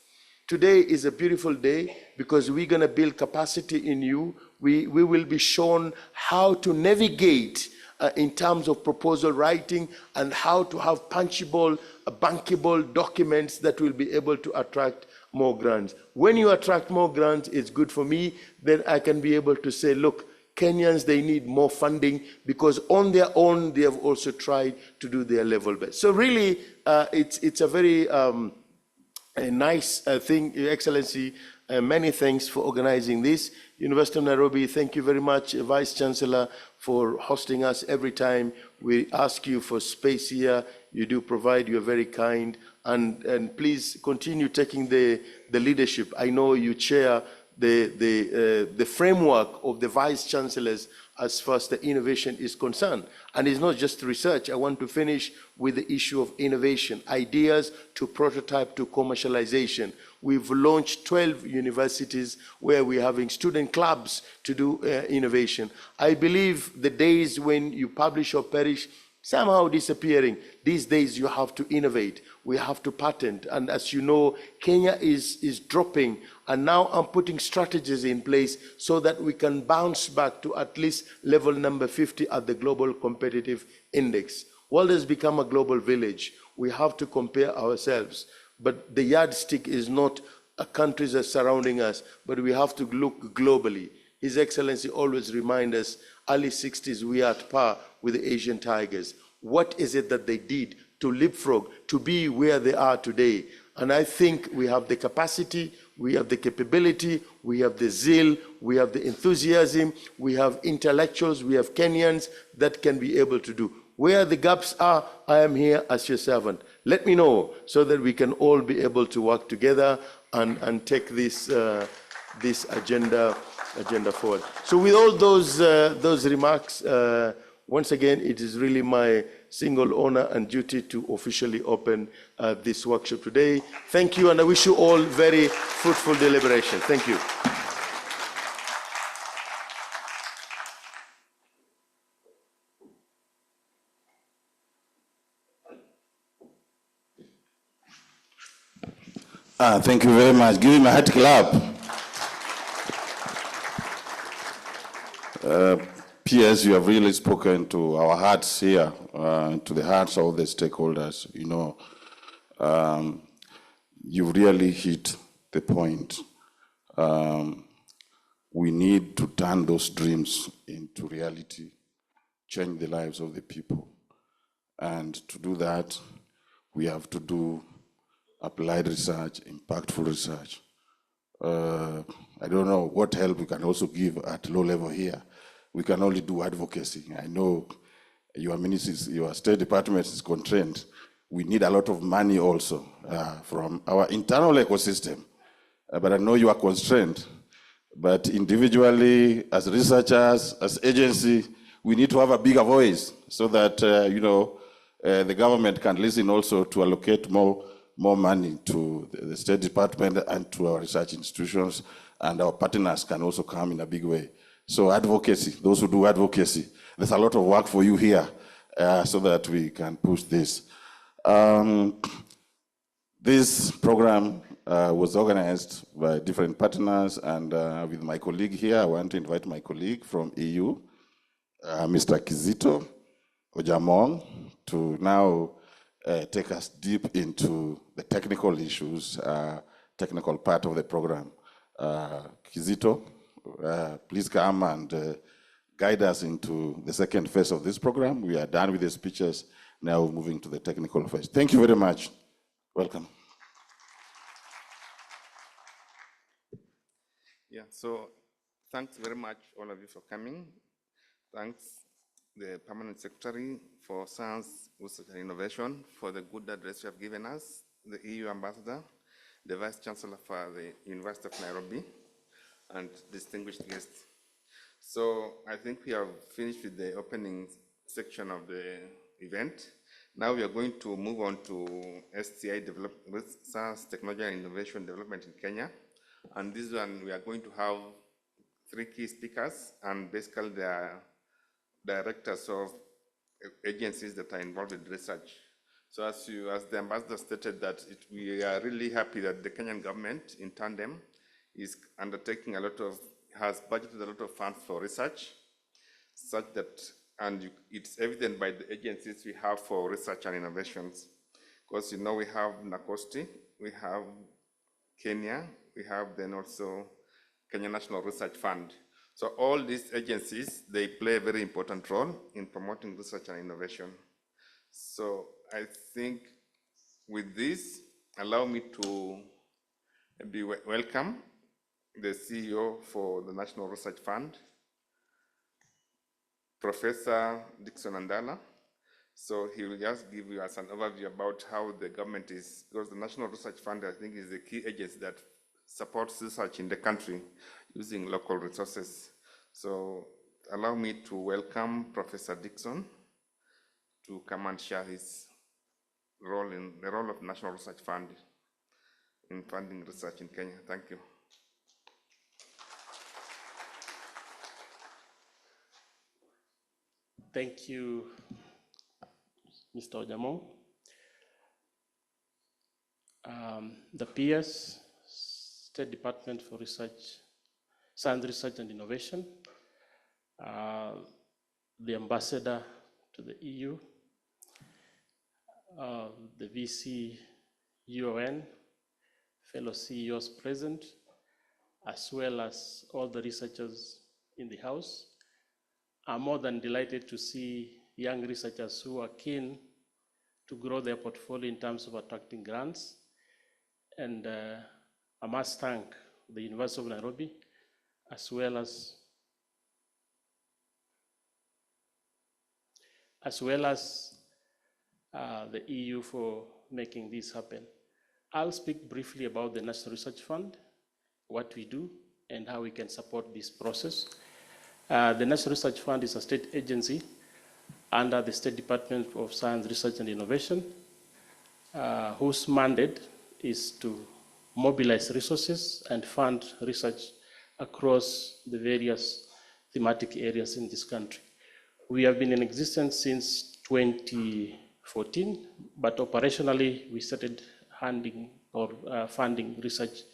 Today is a beautiful day because we're going to build capacity in you. We will be shown how to navigate in terms of proposal writing and how to have punchable, bankable documents that will be able to attract more grants. When you attract more grants, it's good for me. Then I can be able to say, look, Kenyans, they need more funding because on their own, they have also tried to do their level best. So really, it's a very a nice thing, Your Excellency. Many thanks for organizing this. University of Nairobi, thank you very much, Vice Chancellor, for hosting us every time we ask you for space here. You do provide, you're very kind, and please continue taking the leadership. I know you chair the framework of the vice chancellors as far as the innovation is concerned. And it's not just research. I want to finish with the issue of innovation, ideas to prototype to commercialization. We've launched 12 universities where we're having student clubs to do innovation. I believe the days when you publish or perish somehow disappearing. These days you have to innovate, we have to patent, and as you know, Kenya is dropping, and now I'm putting strategies in place so that we can bounce back to at least level number 50 at the global competitive index. World has become a global village. We have to compare ourselves, but the yardstick is not countries that are surrounding us, but we have to look globally. His Excellency always reminds us, early 60s, we are at par with the Asian tigers. What is it that they did to leapfrog, to be where they are today? And I think we have the capacity, we have the capability, we have the zeal, we have the enthusiasm, we have intellectuals, we have Kenyans that can be able to do. Where the gaps are, I am here as your servant. Let me know so that we can all be able to work together and take this, this agenda forward. So with all those remarks, once again, it is really my single honor and duty to officially open this workshop today. Thank you, and I wish you all very fruitful deliberation. Thank you. Thank you very much. Give him a hearty clap. PS, you have really spoken to our hearts here, to the hearts of the stakeholders. You know, you really hit the point. We need to turn those dreams into reality, change the lives of the people. And to do that, we have to do applied research, impactful research. I don't know what help we can also give at low level here. We can only do advocacy. I know your ministries, your State Department is constrained. We need a lot of money also from our internal ecosystem. But I know you are constrained. But individually, as researchers, as agency, we need to have a bigger voice so that you know, the government can listen also to allocate more money to the State Department and to our research institutions, and our partners can also come in a big way. So advocacy, those who do advocacy, there's a lot of work for you here so that we can push this. This program was organized by different partners, and with my colleague here, I want to invite my colleague from EU, Mr. Kizito Ojamong, to now take us deep into the technical issues, technical part of the program. Kizito, please come and guide us into the second phase of this program. We are done with the speeches, now moving to the technical phase. Thank you very much. Welcome. Yeah, so thanks very much, all of you, for coming. Thanks, the Permanent Secretary for Science, Research and Innovation, for the good address you have given us, the EU Ambassador, the Vice Chancellor for the University of Nairobi, and distinguished guests. So I think we have finished with the opening section of the event. Now we are going to move on to STI Science, Technology and Innovation Development in Kenya. And this one, we are going to have 3 key speakers, and basically they are directors of agencies that are involved in research. So as the ambassador stated, that we are really happy that the Kenyan government in tandem is undertaking has budgeted a lot of funds for research, such that, and it's evident by the agencies we have for research and innovations. Because you know we have NACOSTI, we have Kenya, we have then also Kenya National Research Fund. So all these agencies, they play a very important role in promoting research and innovation. So I think with this, allow me to welcome the CEO for the National Research Fund, Professor Dickson Andala. So he will just give you us an overview about how the government is, because the National Research Fund, I think, is the key agency that supports research in the country using local resources. So allow me to welcome Professor Dickson to come and share his role in the role of National Research Fund in funding research in Kenya. Thank you. Thank you, Mr. Ojamong. The PS, State Department for Research, Science Research and Innovation, the Ambassador to the EU, the VC UON, fellow CEOs present, as well as all the researchers in the House. I'm more than delighted to see young researchers who are keen to grow their portfolio in terms of attracting grants. And I must thank the University of Nairobi, as well as the EU for making this happen. I'll speak briefly about the National Research Fund, what we do, and how we can support this process. The National Research Fund is a state agency under the State Department of Science, Research and Innovation, whose mandate is to mobilize resources and fund research across the various thematic areas in this country. We have been in existence since 2014, but operationally we started handing or funding research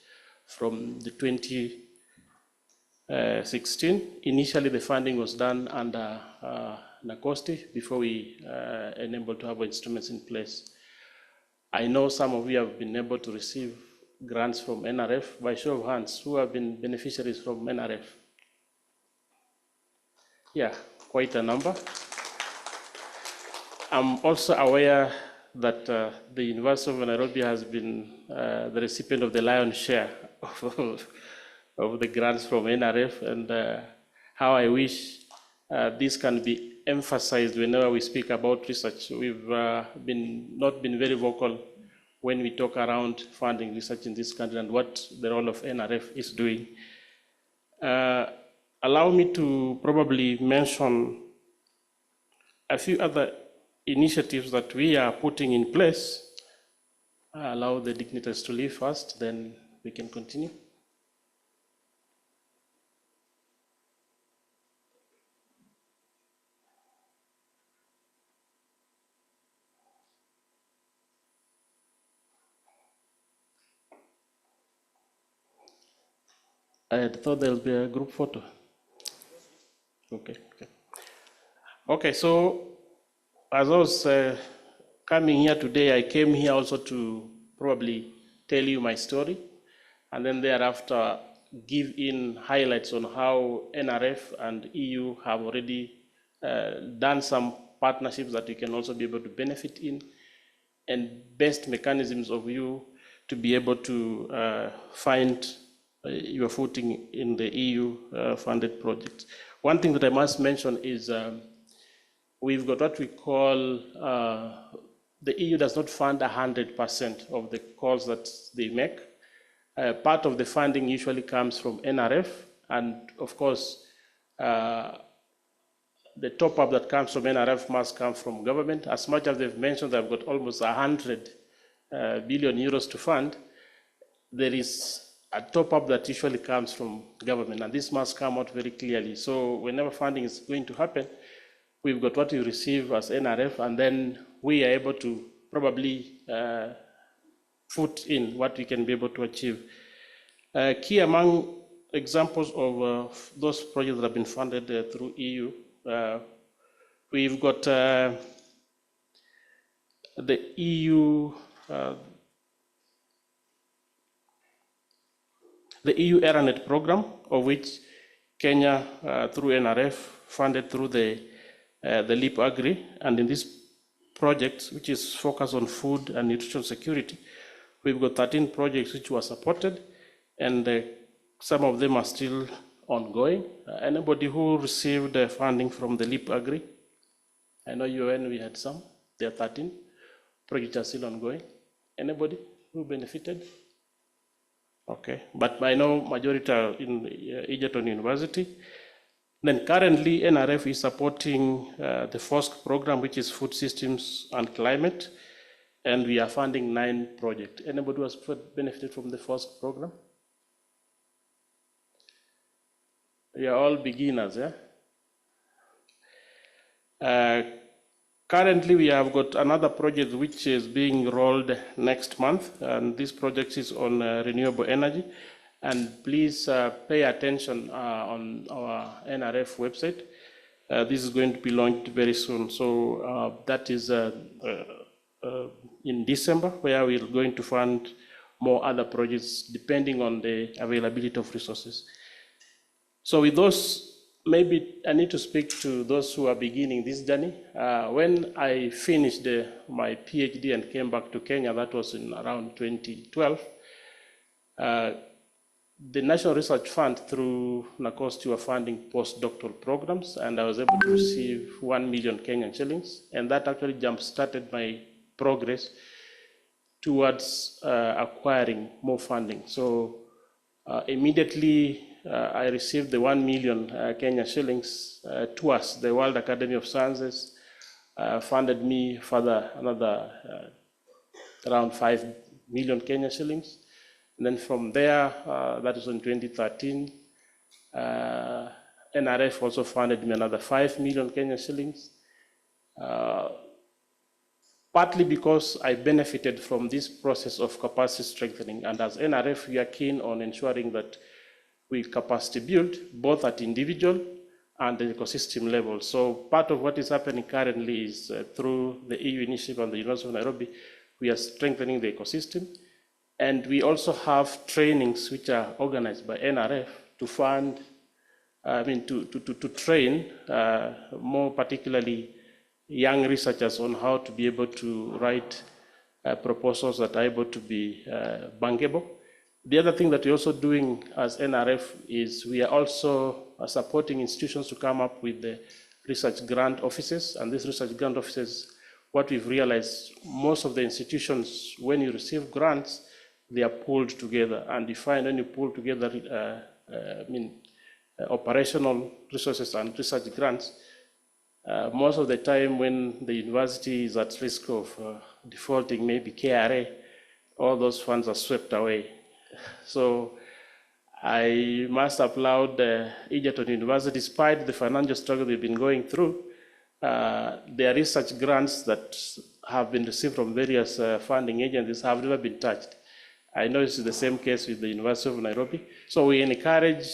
from the 2016. Initially, the funding was done under NACOSTI before we enabled to have instruments in place. I know some of you have been able to receive grants from NRF. By show of hands, who have been beneficiaries from NRF? Yeah, quite a number. I'm also aware that the University of Nairobi has been the recipient of the lion's share of the grants from NRF, and how I wish this can be emphasized whenever we speak about research. We've not been very vocal when we talk around funding research in this country and what the role of NRF is doing. Allow me to probably mention a few other initiatives that we are putting in place. Allow the dignitaries to leave first, then we can continue. I thought there'll be a group photo. Okay, so as I was coming here today, I came here also to probably tell you my story, and then thereafter give in highlights on how NRF and EU have already done some partnerships that you can also be able to benefit in, and best mechanisms of you to be able to find your footing in the EU funded projects. One thing that I must mention is we've got what we call, the EU does not fund 100% of the calls that they make. Part of the funding usually comes from NRF, and of course, the top up that comes from NRF must come from government. As much as they've mentioned they've got almost 100 billion euros to fund, there is a top up that usually comes from government, and this must come out very clearly. So whenever funding is going to happen, we've got what we receive as NRF, and then we are able to probably put in what we can be able to achieve. Key among examples of those projects that have been funded through EU, we've got the EU ERANET program, of which Kenya through NRF funded through the LEAP Agri, and in this project, which is focused on food and nutrition security, we've got 13 projects which were supported, and some of them are still ongoing. Anybody who received funding from the LEAP Agri? I know UN, we had some. There are 13 projects are still ongoing. Anybody who benefited? Okay, but I know majority are in Egerton University. Then currently NRF is supporting the FOSC program, which is Food Systems and Climate, and we are funding 9 projects. Anybody who has benefited from the FOSC program? We are all beginners, yeah? Currently, we have got another project which is being rolled next month, and this project is on renewable energy. And please pay attention on our NRF website. This is going to be launched very soon. So that is in December, where we're going to fund more other projects depending on the availability of resources. So with those, maybe I need to speak to those who are beginning this journey. When I finished my PhD and came back to Kenya, that was in around 2012, the National Research Fund through NACOSTI were funding postdoctoral programs, and I was able to receive 1 million Kenyan shillings, and that actually jump-started my progress towards acquiring more funding. So immediately I received the 1 million Kenyan shillings. TWAS, the World Academy of Sciences, funded me further another around 5 million Kenyan shillings. And then from there, that was in 2013, NRF also funded me another 5 million Kenyan shillings, partly because I benefited from this process of capacity strengthening. And as NRF, we are keen on ensuring that we capacity build both at individual and the ecosystem level. So part of what is happening currently is through the EU initiative and the University of Nairobi, we are strengthening the ecosystem. And we also have trainings which are organized by NRF to fund, to train more particularly young researchers on how to be able to write proposals that are able to be bankable. The other thing that we're also doing as NRF is we are also supporting institutions to come up with the research grant offices. And these research grant offices, what we've realized, most of the institutions, when you receive grants, they are pulled together. And you find when you pull together operational resources and research grants, most of the time when the university is at risk of defaulting, maybe KRA, all those funds are swept away. So I must applaud Egerton University, despite the financial struggle they've been going through. There are research grants that have been received from various funding agencies have never been touched. I know it's the same case with the University of Nairobi. So we encourage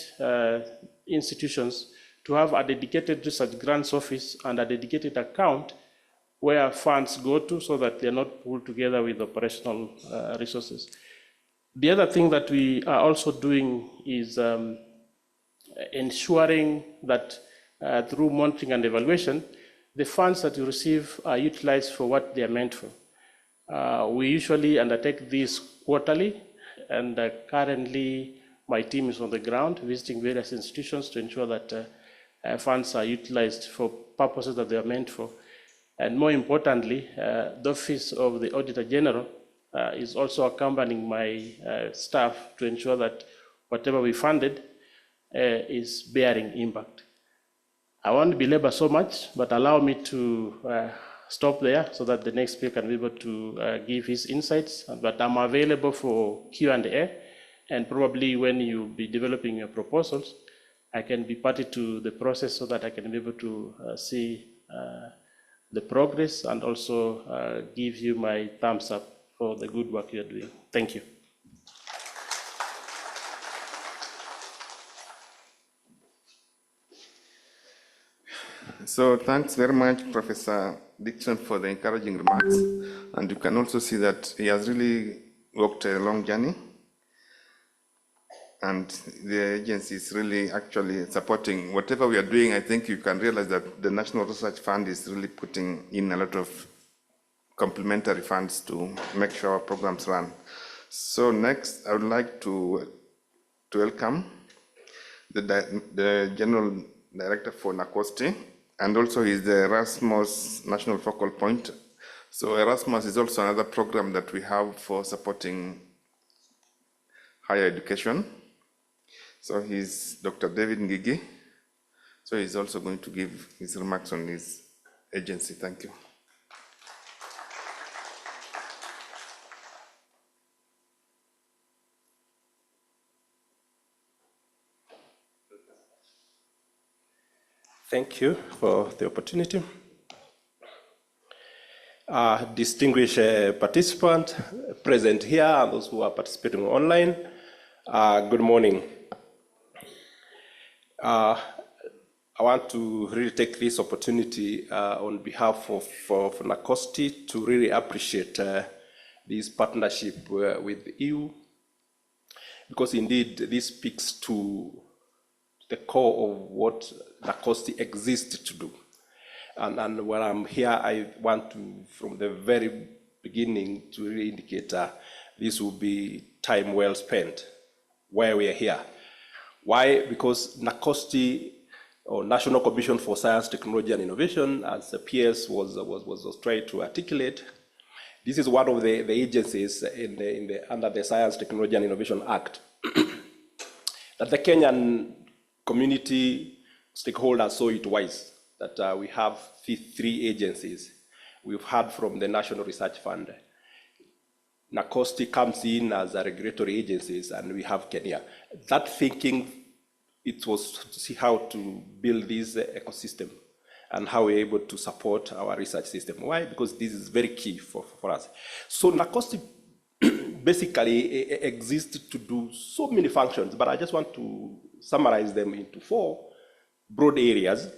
institutions to have a dedicated research grants office and a dedicated account where funds go to so that they're not pulled together with operational resources. The other thing that we are also doing is ensuring that through monitoring and evaluation, the funds that you receive are utilized for what they are meant for. We usually undertake this quarterly, and currently my team is on the ground visiting various institutions to ensure that funds are utilized for purposes that they are meant for. And more importantly, the Office of the Auditor General is also accompanying my staff to ensure that whatever we funded is bearing impact. I won't belabor so much, but allow me to stop there so that the next speaker can be able to give his insights. But I'm available for Q&A, and probably when you be developing your proposals, I can be party to the process so that I can be able to see the progress and also give you my thumbs up for the good work you're doing. Thank you. So thanks very much, Professor Dickson, for the encouraging remarks. And you can also see that he has really walked a long journey. And the agency is really actually supporting whatever we are doing. I think you can realize that the National Research Fund is really putting in a lot of complementary funds to make sure our programs run. So next, I would like to welcome the General Director for NACOSTI, and also he's the Erasmus National Focal Point. So Erasmus is also another program that we have for supporting higher education. So he's Dr. David Ngigi. So he's also going to give his remarks on his agency. Thank you. Thank you for the opportunity. Distinguished participants present here and those who are participating online, good morning. I want to really take this opportunity on behalf of NACOSTI to really appreciate this partnership with the EU, because indeed this speaks to the core of what NACOSTI exists to do. And when I'm here, I want to, from the very beginning, to really indicate this will be time well spent where we are here. Why? Because NACOSTI, or National Commission for Science, Technology and Innovation, as the PS was trying to articulate, this is one of the agencies under the Science, Technology and Innovation Act that the Kenyan community stakeholders saw it wise that we have three agencies. We've heard from the National Research Fund. NACOSTI comes in as a regulatory agencies, and we have Kenya. That thinking, it was to see how to build this ecosystem and how we're able to support our research system. Why? Because this is very key for us. So NACOSTI basically exists to do so many functions, but I just want to summarize them into 4 broad areas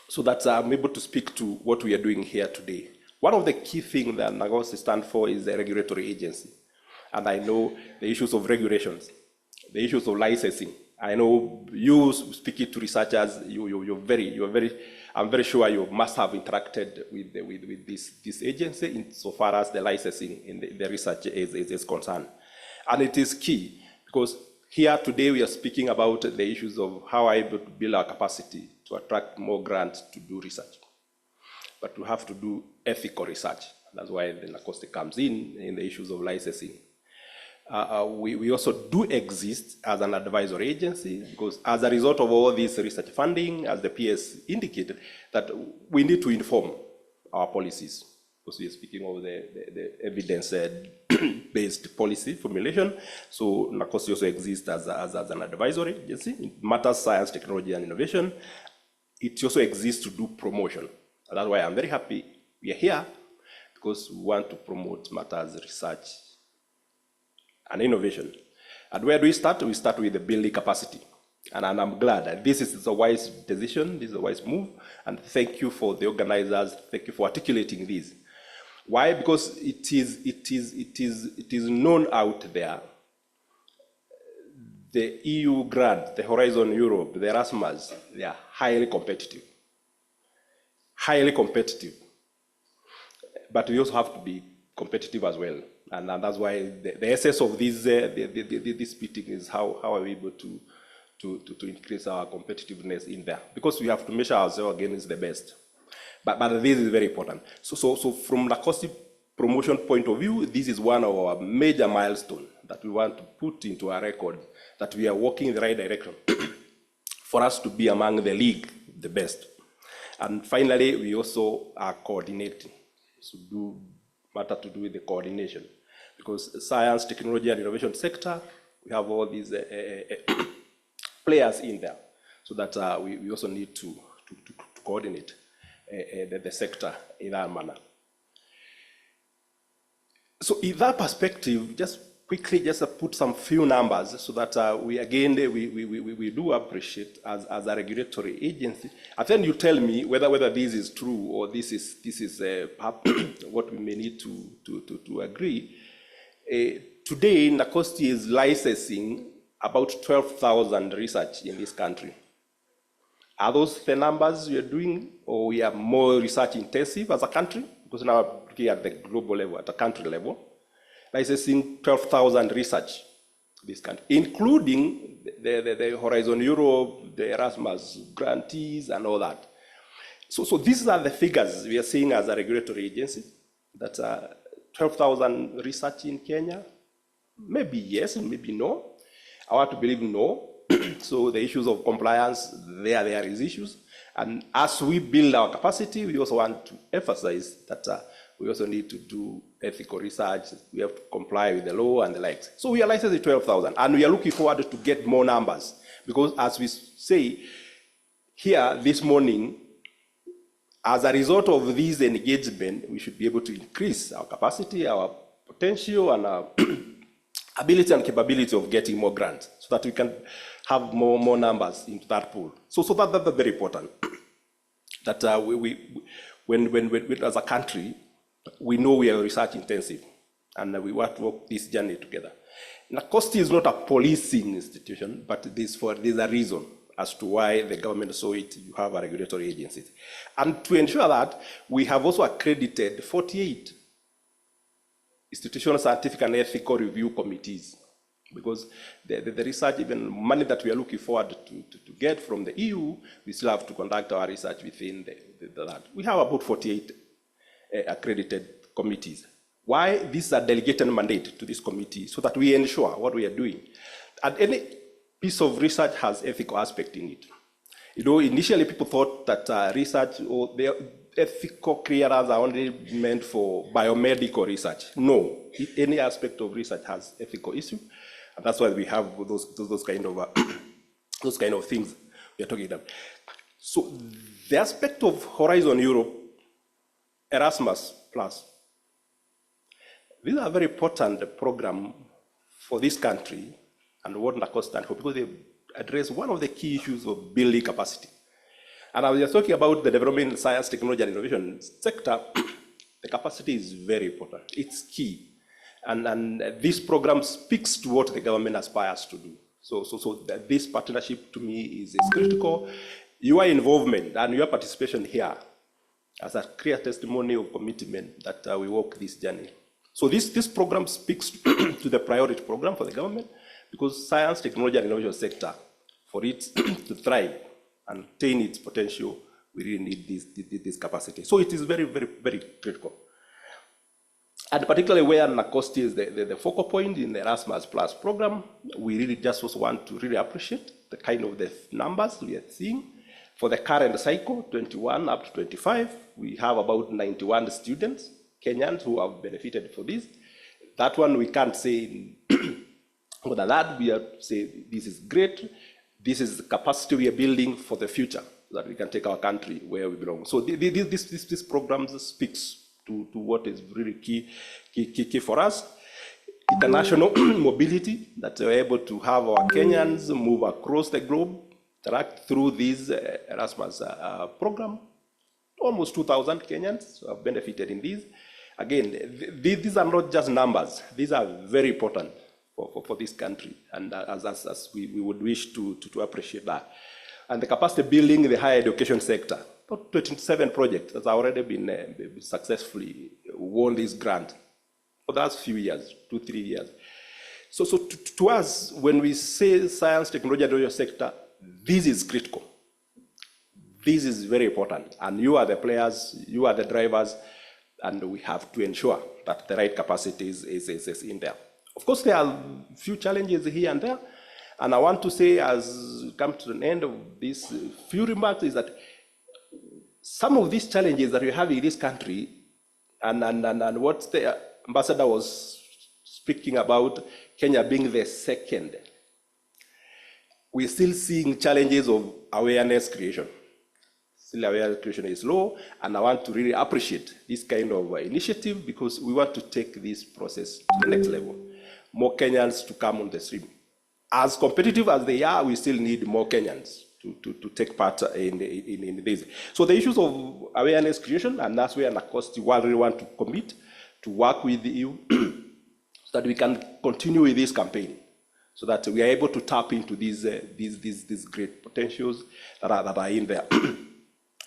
so that I'm able to speak to what we are doing here today. One of the key things that NACOSTI stands for is a regulatory agency. And I know the issues of regulations, the issues of licensing. I know you speaking to researchers, I'm very sure you must have interacted with this agency insofar as the licensing in the research is concerned. And it is key because here today we are speaking about the issues of how I able to build our capacity to attract more grants to do research. But we have to do ethical research. That's why the NACOSTI comes in the issues of licensing. We also do exist as an advisory agency because as a result of all this research funding, as the PS indicated, that we need to inform our policies. Because we are speaking of the evidence-based policy formulation. So NACOSTI also exists as an advisory agency. It matters science, technology, and innovation. It also exists to do promotion. And that's why I'm very happy we are here, because we want to promote matters research and innovation. And where do we start? We start with the building capacity. And I'm glad that this is a wise decision, this is a wise move, and thank you for the organizers, thank you for articulating this. Why? Because it is known out there. The EU grant, the Horizon Europe, the Erasmus, they are highly competitive. Highly competitive. But we also have to be competitive as well. And that's why the essence of this meeting is how are we able to increase our competitiveness in there. Because we have to measure ourselves against the best. But this is very important. So from the NACOSTI promotion point of view, this is one of our major milestones that we want to put into our record, that we are working in the right direction for us to be among the league, the best. And finally, we also are coordinating. So matter to do with the coordination. Because science, technology, and innovation sector, we have all these players in there. So that we also need to coordinate the sector in that manner. So in that perspective, just quickly put some few numbers so that we do appreciate as a regulatory agency. And then you tell me whether this is true or this is what we may need to agree. Today, NACOSTI is licensing about 12,000 research in this country. Are those the numbers we are doing, or we are more research intensive as a country? Because now we're looking at the global level, at the country level, licensing 12,000 research in this country, including the Horizon Europe, the Erasmus grantees, and all that. So these are the figures we are seeing as a regulatory agency. That's 12,000 research in Kenya, Maybe yes and maybe no. I want to believe no. So the issues of compliance, there is issues. And as we build our capacity, we also want to emphasize that we also need to do ethical research. We have to comply with the law and the likes. So we are licensed at 12,000, and we are looking forward to get more numbers. Because as we say here this morning, as a result of this engagement, we should be able to increase our capacity, our potential, and our ability and capability of getting more grants so that we can have more numbers into that pool. So that's very important. That when as a country, we know we are research intensive and we want to walk this journey together. NACOSTI is not a policing institution, but there's a reason as to why the government saw it, you have a regulatory agency. And to ensure that, we have also accredited 48 institutional scientific and ethical review committees, because the research, even money that we are looking forward to get from the EU, we still have to conduct our research within that. We have about 48 accredited committees. Why? This is a delegated mandate to this committee so that we ensure what we are doing. And any piece of research has ethical aspect in it. You know, initially people thought that research or the ethical clearance are only meant for biomedical research. No, any aspect of research has ethical issue, and that's why we have those kind of things we are talking about. So the aspect of Horizon Europe, Erasmus Plus, these are a very important program for this country and what NACOSTI stands for, because they address one of the key issues of building capacity. And I was just talking about the development in science, technology, and innovation sector. The capacity is very important. It's key. And this program speaks to what the government aspires to do. So this partnership to me is critical. Your involvement and your participation here as a clear testimony of commitment that we walk this journey. So this program speaks to the priority program for the government, because science, technology, and innovation sector, for it to thrive and attain its potential, we really need this capacity. So it is very, very, very critical. And particularly where NACOSTI is the focal point in the Erasmus Plus program, we really just also want to really appreciate the kind of the numbers we are seeing. For the current cycle, 21 up to 25, we have about 91 students, Kenyans, who have benefited for this. That one we can't say more than that. We are say this is great. This is the capacity we are building for the future, so that we can take our country where we belong. So this program speaks to what is really key for us. International mobility, that we're able to have our Kenyans move across the globe, interact through this Erasmus program. Almost 2,000 Kenyans have benefited in these. Again, these are not just numbers. These are very important for this country, and as we would wish to appreciate that. And the capacity building in the higher education sector, about 27 projects that have already been successfully won this grant for the last few years, 2-3 years. So to us, when we say science, technology, and innovation sector, this is critical. This is very important, and you are the players, you are the drivers, and we have to ensure that the right capacity is in there. Of course, there are a few challenges here and there, and I want to say, as we come to the end of these few remarks, is that some of these challenges that we have in this country, and what the ambassador was speaking about, Kenya being the second, we're still seeing challenges of awareness creation. Still awareness creation is low, and I want to really appreciate this kind of initiative, because we want to take this process to the next level. More Kenyans to come on the stream. As competitive as they are, we still need more Kenyans to take part in this. So the issues of awareness creation, and that's where NACOSTI really want to commit to work with the EU so that we can continue with this campaign, so that we are able to tap into these great potentials that are in there.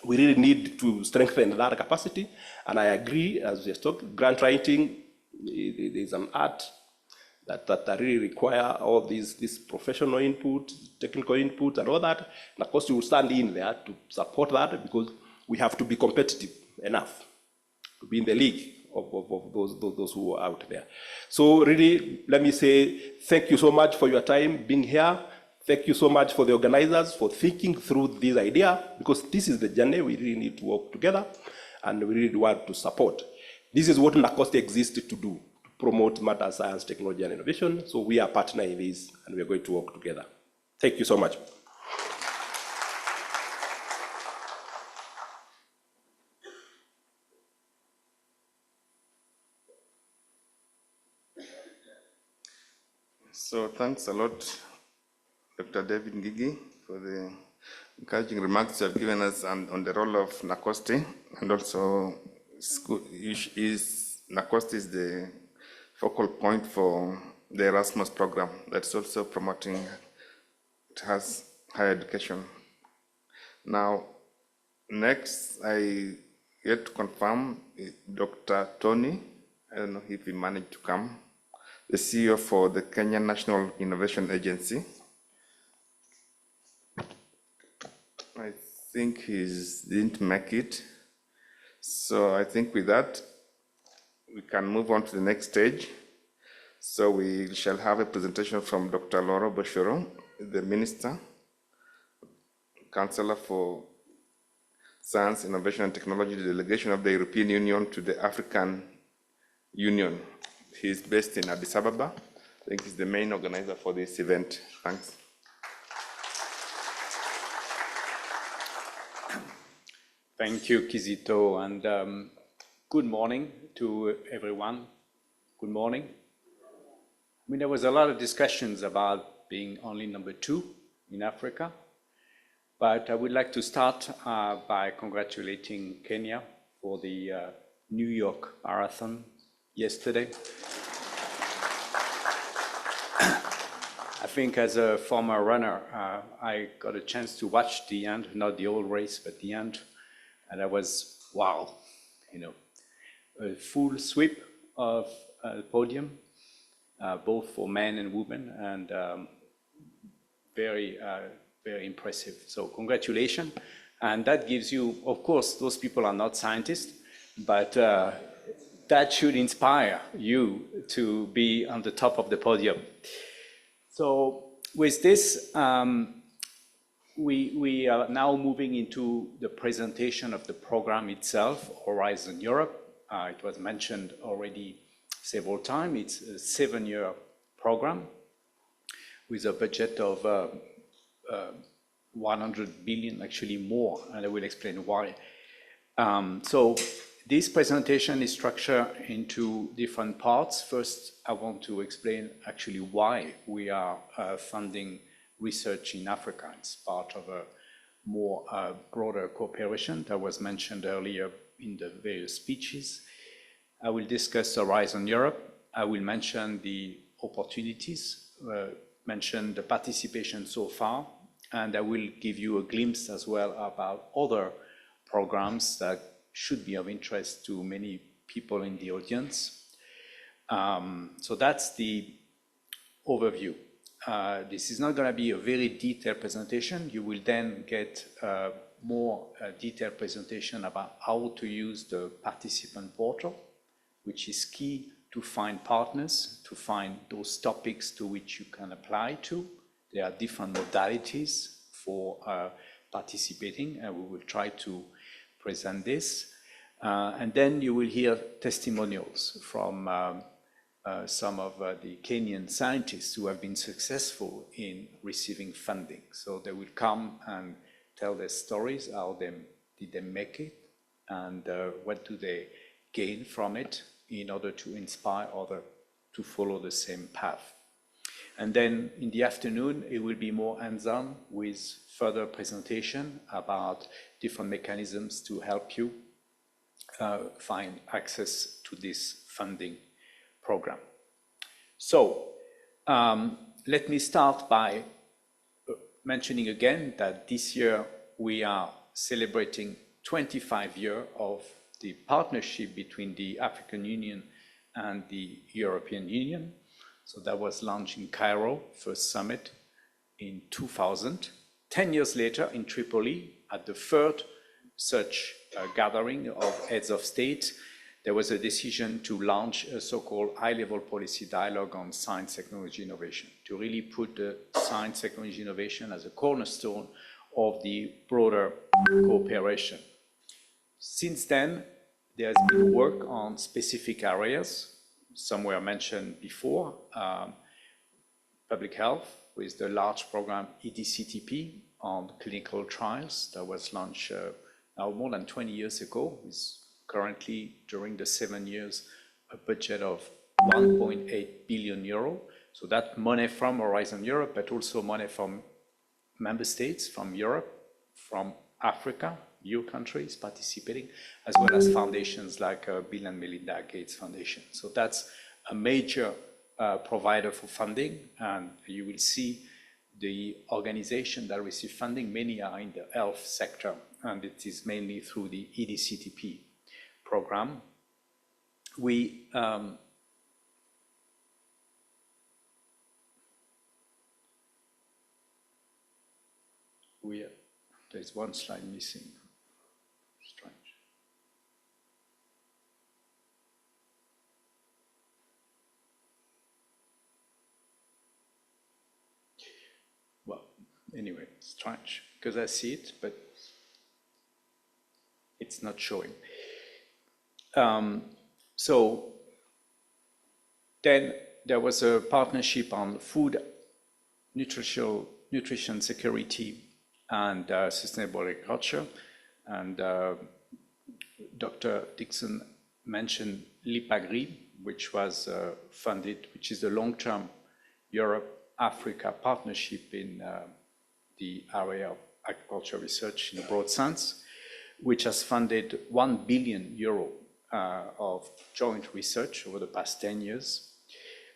We really need to strengthen that capacity, and I agree, as we talked, grant writing is an art that really require all this professional input, technical input, and all that. And of course, we will stand in there to support that, because we have to be competitive enough to be in the league those who are out there. So really, let me say thank you so much for your time being here. Thank you so much for the organizers for thinking through this idea, because this is the journey we really need to work together and we really want to support. This is what NACOSTI exists to do, to promote matter science, technology, and innovation. So we are partners in this and we are going to work together. Thank you so much. So thanks a lot, Dr. David Ngigi, for the encouraging remarks you have given us on the role of NACOSTI, and also NACOSTI is the focal point for the Erasmus program that's also promoting, it has higher education. Now, next, I yet to confirm Dr. Tony, I don't know if he managed to come, the CEO for the Kenya National Innovation Agency. I think he didn't make it. So I think with that, we can move on to the next stage. So we shall have a presentation from Dr. Laurent Bochereau, the Minister-Counsellor for Science, Innovation and Technology, the delegation of the European Union to the African Union. He's based in Addis Ababa. I think he's the main organizer for this event. Thanks. Thank you, Kizito, and good morning to everyone. Good morning. I mean, there was a lot of discussions about being only number 2 in Africa, but I would like to start by congratulating Kenya for the New York Marathon yesterday. I think as a former runner, I got a chance to watch the end, not the whole race, but the end. And I was, wow, you know, a full sweep of the podium, both for men and women, and very, very impressive. So congratulations. And that gives you, of course, those people are not scientists, but that should inspire you to be on the top of the podium. So with this, we are now moving into the presentation of the program itself, Horizon Europe. It was mentioned already several times. It's a 7-year program with a budget of 100 billion, actually more, and I will explain why. So this presentation is structured into different parts. First, I want to explain actually why we are funding research in Africa. It's part of a more broader cooperation that was mentioned earlier in the various speeches. I will discuss Horizon Europe. I will mention the opportunities, mention the participation so far, and I will give you a glimpse as well about other programs that should be of interest to many people in the audience. So that's the overview. This is not going to be a very detailed presentation. You will then get more detailed presentation about how to use the participant portal, which is key to find partners, to find those topics to which you can apply to. There are different modalities for participating, and we will try to present this. And then you will hear testimonials from some of the Kenyan scientists who have been successful in receiving funding. So they will come and tell their stories, how did they make it, and what do they gain from it in order to inspire others to follow the same path. And then in the afternoon, it will be more hands-on with further presentation about different mechanisms to help you find access to this funding program. So let me start by mentioning again that this year we are celebrating 25 years of the partnership between the African Union and the European Union. So that was launched in Cairo, first summit in 2000. 10 years later in Tripoli, at the third such gathering of heads of state, there was a decision to launch a so-called high-level policy dialogue on science, technology, innovation, to really put the science, technology, innovation as a cornerstone of the broader cooperation. Since then, there has been work on specific areas. Some were mentioned before. Public health, with the large program EDCTP on clinical trials that was launched now more than 20 years ago, with currently, during the 7 years, a budget of 1.8 billion euro. So that money from Horizon Europe, but also money from member states, from Europe, from Africa, EU countries participating, as well as foundations like Bill and Melinda Gates Foundation. So that's a major provider for funding, and you will see the organization that receive funding, many are in the health sector, and it is mainly through the EDCTP program. There's one slide missing. Strange. Well, anyway, strange, because I see it, but it's not showing. So then there was a partnership on food, nutrition security, and sustainable agriculture. And Dr. Dickson mentioned LIPAGRI, which was funded, which is the long-term Europe-Africa partnership in the area of agriculture research in a broad sense, which has funded 1 billion euro of joint research over the past 10 years.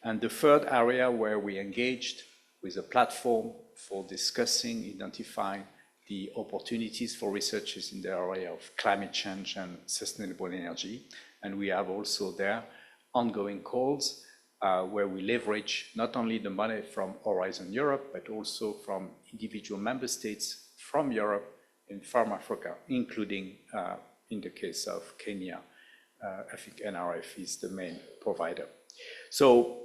And the third area where we engaged with a platform for discussing, identifying the opportunities for researchers in the area of climate change and sustainable energy. And we have also there ongoing calls where we leverage not only the money from Horizon Europe, but also from individual member states from Europe and from Africa, including in the case of Kenya, I think NRF is the main provider. So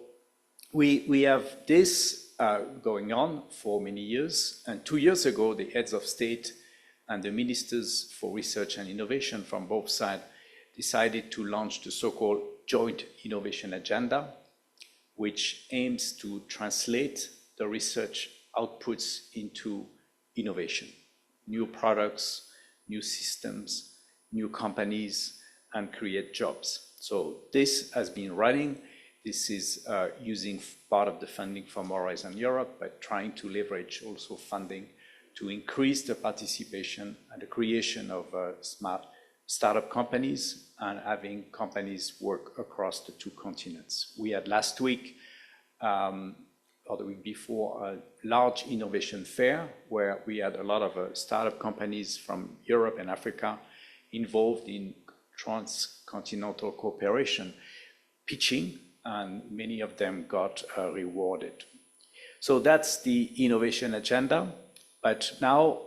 we have this going on for many years. And 2 years ago, the heads of state and the ministers for research and innovation from both sides decided to launch the so-called joint innovation agenda, which aims to translate the research outputs into innovation, new products, new systems, new companies, and create jobs. So this has been running. This is using part of the funding from Horizon Europe, but trying to leverage also funding to increase the participation and the creation of smart startup companies and having companies work across the 2 continents. We had last week, or the week before, a large innovation fair where we had a lot of startup companies from Europe and Africa involved in transcontinental cooperation, pitching, and many of them got rewarded. So that's the innovation agenda. But now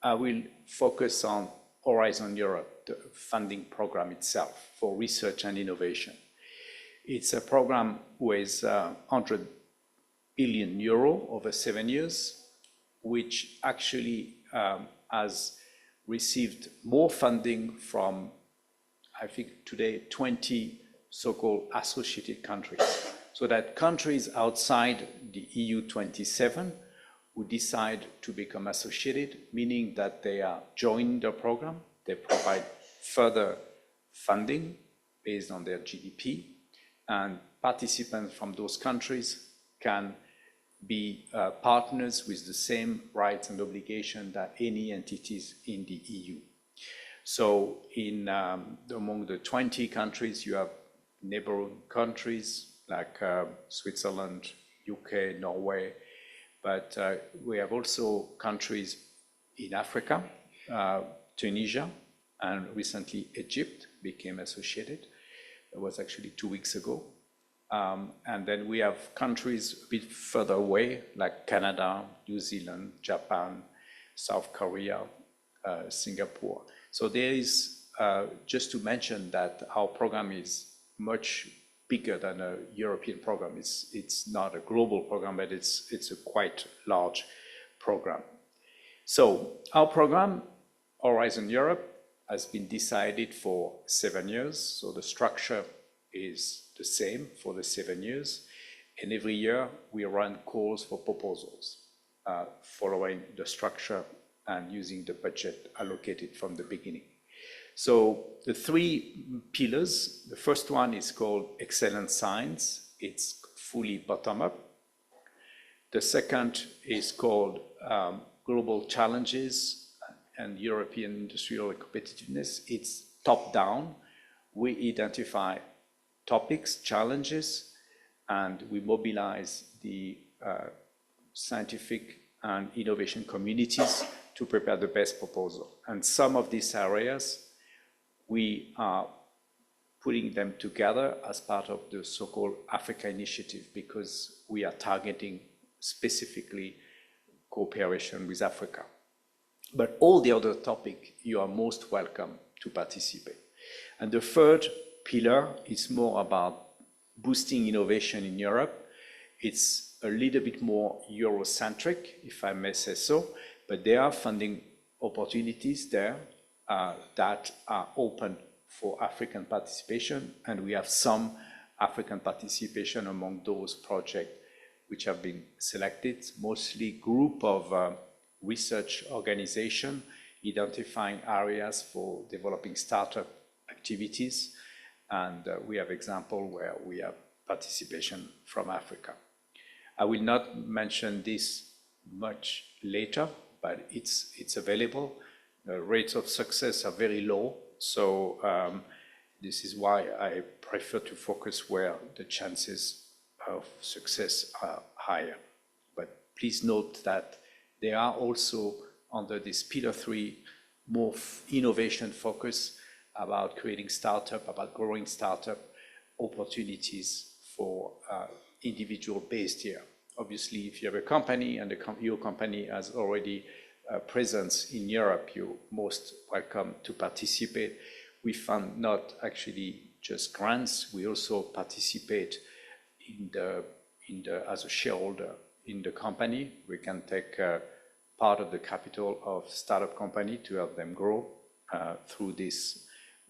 I will focus on Horizon Europe, the funding program itself for research and innovation. It's a program with 100 billion euro over 7 years, which actually has received more funding from, I think today, 20 so-called associated countries. So that countries outside the EU 27 who decide to become associated, meaning that they are joining the program, they provide further funding based on their GDP, and participants from those countries can be partners with the same rights and obligations that any entities in the EU. So among the 20 countries, you have neighboring countries like Switzerland, UK, Norway, but we have also countries in Africa, Tunisia, and recently Egypt became associated. It was actually 2 weeks ago. And then we have countries a bit further away, like Canada, New Zealand, Japan, South Korea, Singapore. So there is just to mention that our program is much bigger than a European program. It's not a global program, but it's a quite large program. So our program, Horizon Europe, has been decided for 7 years. So the structure is the same for the 7 years. And every year we run calls for proposals, following the structure and using the budget allocated from the beginning. So the 3 pillars, the first one is called Excellent Science. It's fully bottom-up. The second is called Global Challenges and European Industrial Competitiveness. It's top-down. We identify topics, challenges, and we mobilize the scientific and innovation communities to prepare the best proposal. And some of these areas, we are putting them together as part of the so-called Africa Initiative, because we are targeting specifically cooperation with Africa. But all the other topics, you are most welcome to participate. And the third pillar is more about boosting innovation in Europe. It's a little bit more Eurocentric, if I may say so, but there are funding opportunities there that are open for African participation, and we have some African participation among those projects which have been selected, mostly group of research organization identifying areas for developing startup activities, and we have example where we have participation from Africa. I will not mention this much later, but it's available. The rates of success are very low, so this is why I prefer to focus where the chances of success are higher. But please note that there are also, under this Pillar 3, more innovation focus about creating startup, about growing startup opportunities for individual based here. Obviously, if you have a company and your company has already presence in Europe, you're most welcome to participate. We fund not actually just grants, we also participate as a shareholder in the company. We can take part of the capital of startup company to help them grow through this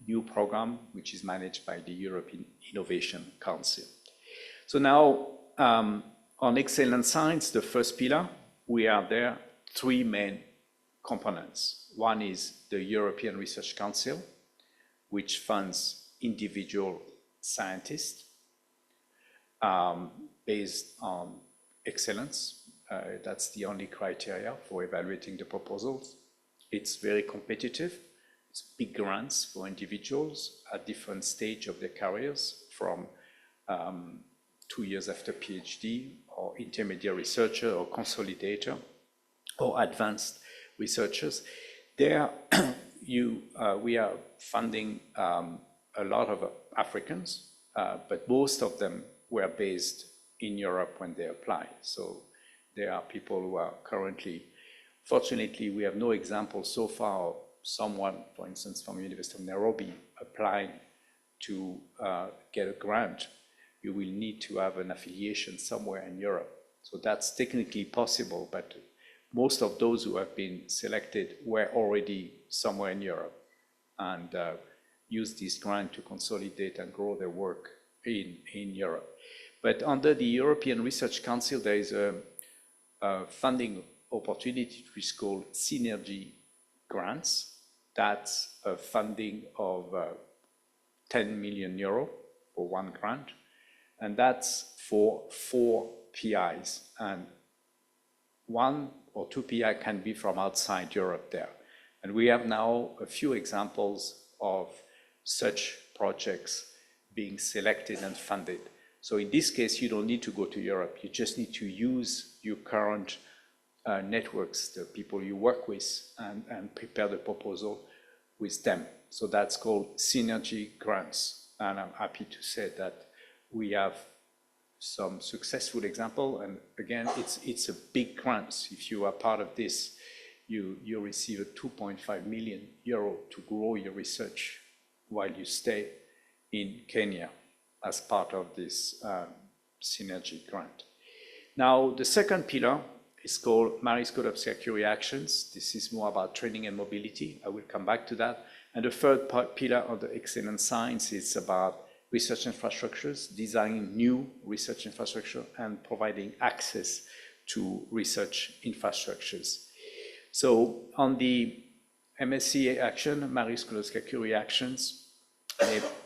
new program, which is managed by the European Innovation Council. So now, on excellent science, the first pillar, we are there 3 main components. One is the European Research Council, which funds individual scientists based on excellence. That's the only criteria for evaluating the proposals. It's very competitive. It's big grants for individuals at different stage of their careers, from 2 years after PhD, or intermediate researcher, or consolidator, or advanced researchers. There, we are funding a lot of Africans, but most of them were based in Europe when they apply. So there are people who are currently, fortunately, we have no example so far of someone, for instance, from University of Nairobi applying to get a grant. You will need to have an affiliation somewhere in Europe. So that's technically possible, but most of those who have been selected were already somewhere in Europe and use this grant to consolidate and grow their work in Europe. But under the European Research Council, there is a funding opportunity which is called Synergy Grants. That's a funding of 10 million euro for one grant, and that's for 4 PIs, and 1 or 2 PI can be from outside Europe there. And we have now a few examples of such projects being selected and funded. So in this case, you don't need to go to Europe. You just need to use your current networks, the people you work with, and prepare the proposal with them. So that's called Synergy Grants. And I'm happy to say that we have some successful example. And again, it's a big grant. If you are part of this, you receive a 2.5 million euro to grow your research while you stay in Kenya as part of this synergy grant. Now, the second pillar is called Marie School of Security Actions. This is more about training and mobility. I will come back to that. And the third pillar of the excellent science is about research infrastructures, designing new research infrastructure and providing access to research infrastructures. So on the MSc action, Marie School of Security Actions,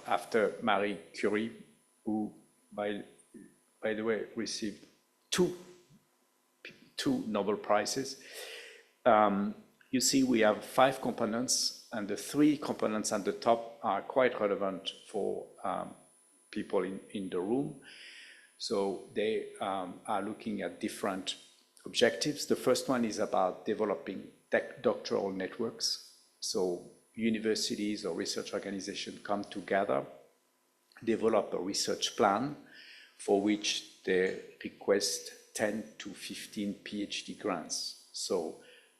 after Marie Curie, who by the way received two Nobel Prizes. You see we have 5 components, and the 3 components at the top are quite relevant for people in the room. So they are looking at different objectives. The first one is about developing doctoral networks. So universities or research organizations come together, develop a research plan for which they request 10 to 15 PhD grants. So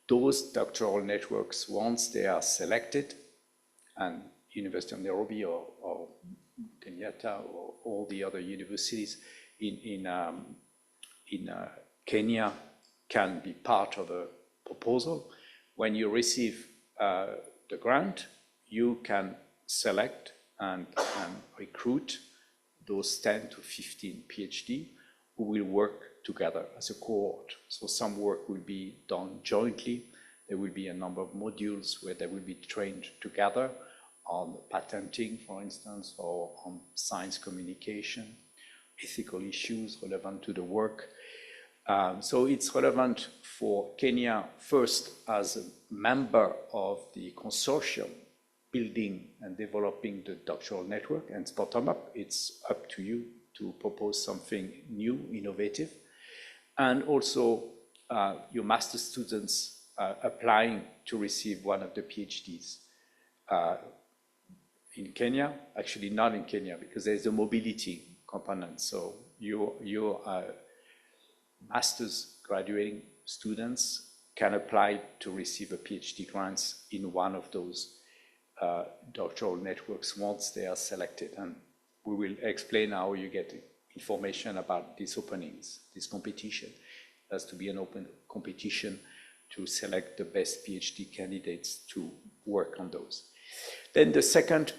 those doctoral networks, once they are selected, and University of Nairobi or Kenyatta or all the other universities in Kenya can be part of a proposal. When you receive the grant, you can select and recruit those 10 to 15 PhD who will work together as a cohort. So some work will be done jointly. There will be a number of modules where they will be trained together on patenting, for instance, or on science communication, ethical issues relevant to the work. So it's relevant for Kenya first as a member of the consortium building and developing the doctoral network, and bottom up, it's up to you to propose something new, innovative. And also your master students applying to receive one of the PhDs. In Kenya, actually not in Kenya, because there's a mobility component. So your master's graduating students can apply to receive a PhD grants in one of those doctoral networks once they are selected. And we will explain how you get information about these openings, this competition. It has to be an open competition to select the best PhD candidates to work on those. Then the second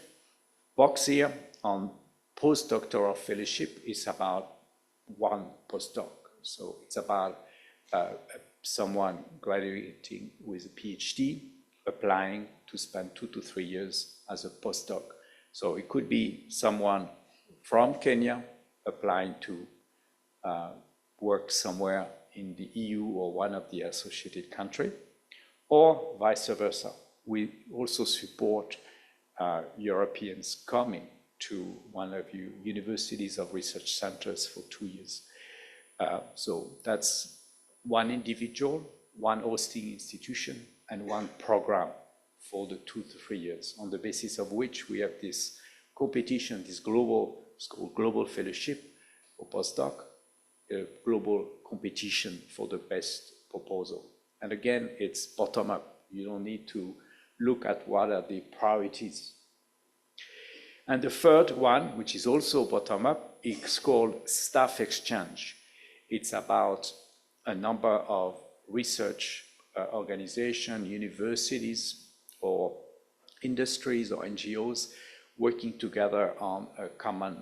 box here on postdoctoral fellowship is about one postdoc. So it's about someone graduating with a PhD, applying to spend 2 to 3 years as a postdoc. So it could be someone from Kenya applying to work somewhere in the EU or one of the associated countries, or vice versa. We also support Europeans coming to one of your universities of research centers for 2 years. So that's one individual, one hosting institution, and one program for the 2 to 3 years, on the basis of which we have this competition, this global, it's called global fellowship for postdoc, a global competition for the best proposal. And again, it's bottom up. You don't need to look at what are the priorities. And the third one, which is also bottom up, is called staff exchange. It's about a number of research organizations, universities, or industries or NGOs working together on a common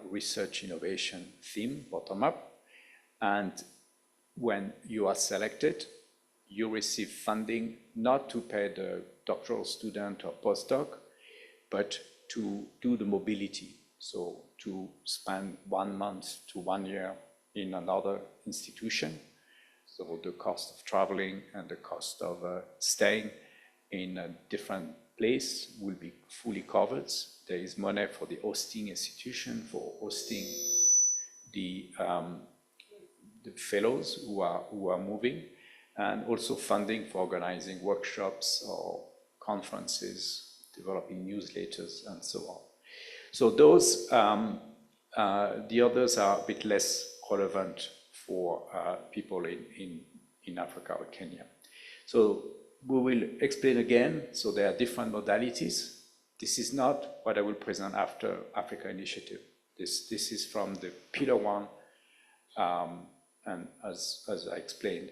research innovation theme, bottom up. And when you are selected, you receive funding not to pay the doctoral student or postdoc, but to do the mobility. So to spend 1 month to 1 year in another institution. So the cost of traveling and the cost of staying in a different place will be fully covered. There is money for the hosting institution, for hosting the fellows who are moving, and also funding for organizing workshops or conferences, developing newsletters, and so on. So those, the others are a bit less relevant for people in Africa or Kenya. So we will explain again, so there are different modalities. This is not what I will present after Africa Initiative. This is from the Pillar 1, and as I explained,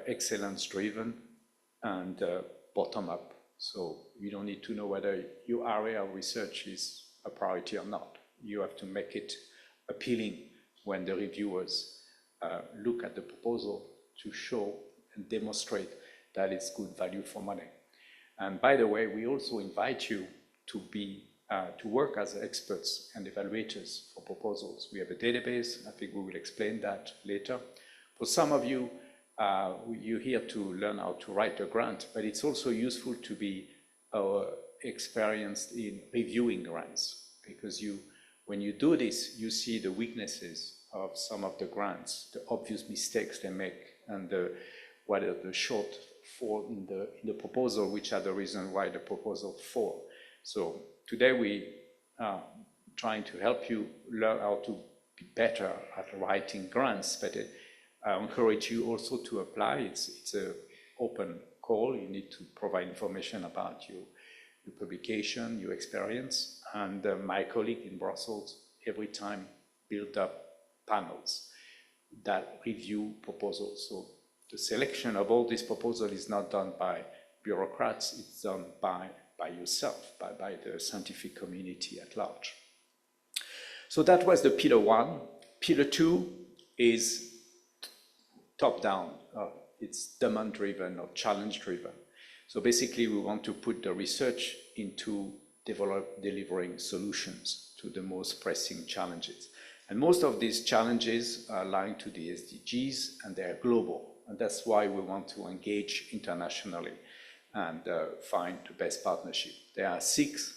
excellence-driven and bottom-up. So you don't need to know whether your area of research is a priority or not. You have to make it appealing when the reviewers look at the proposal to show and demonstrate that it's good value for money. And by the way, we also invite you to work as experts and evaluators for proposals. We have a database. I think we will explain that later. For some of you, you're here to learn how to write a grant, but it's also useful to be experienced in reviewing grants, because when you do this, you see the weaknesses of some of the grants, the obvious mistakes they make, and what are the shortfall in the proposal, which are the reason why the proposal fall. So today we are trying to help you learn how to be better at writing grants, but I encourage you also to apply. It's an open call. You need to provide information about your publication, your experience, and my colleague in Brussels every time build up panels that review proposals. So the selection of all these proposals is not done by bureaucrats, it's done by yourself, by the scientific community at large. So that was the Pillar 1. Pillar 2 is top-down. It's demand-driven or challenge-driven. So basically, we want to put the research into delivering solutions to the most pressing challenges. And most of these challenges are aligned to the SDGs, and they're global. And that's why we want to engage internationally and find the best partnership. There are 6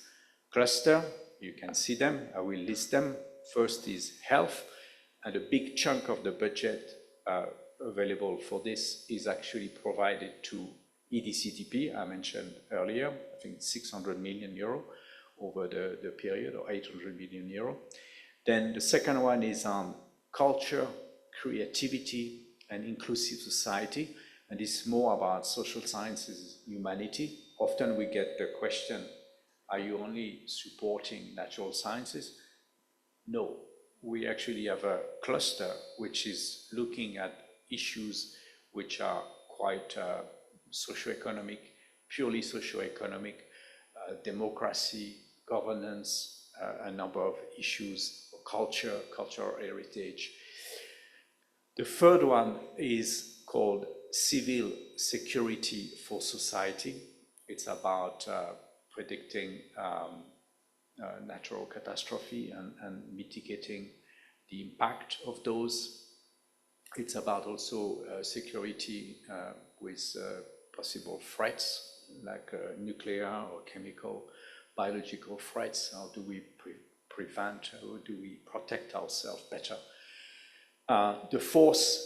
clusters. You can see them. I will list them. First is health, and a big chunk of the budget available for this is actually provided to EDCTP, I mentioned earlier. I think 600 million euro over the period, or 800 million euro. Then the second one is on culture, creativity, and inclusive society. And it's more about social sciences, humanity. Often we get the question, are you only supporting natural sciences? No, we actually have a cluster which is looking at issues which are quite socioeconomic, purely socioeconomic, democracy, governance, a number of issues, culture, cultural heritage. The third one is called civil security for society. It's about predicting natural catastrophe and mitigating the impact of those. It's about also security with possible threats like nuclear or chemical, biological threats. How do we prevent, how do we protect ourselves better? The fourth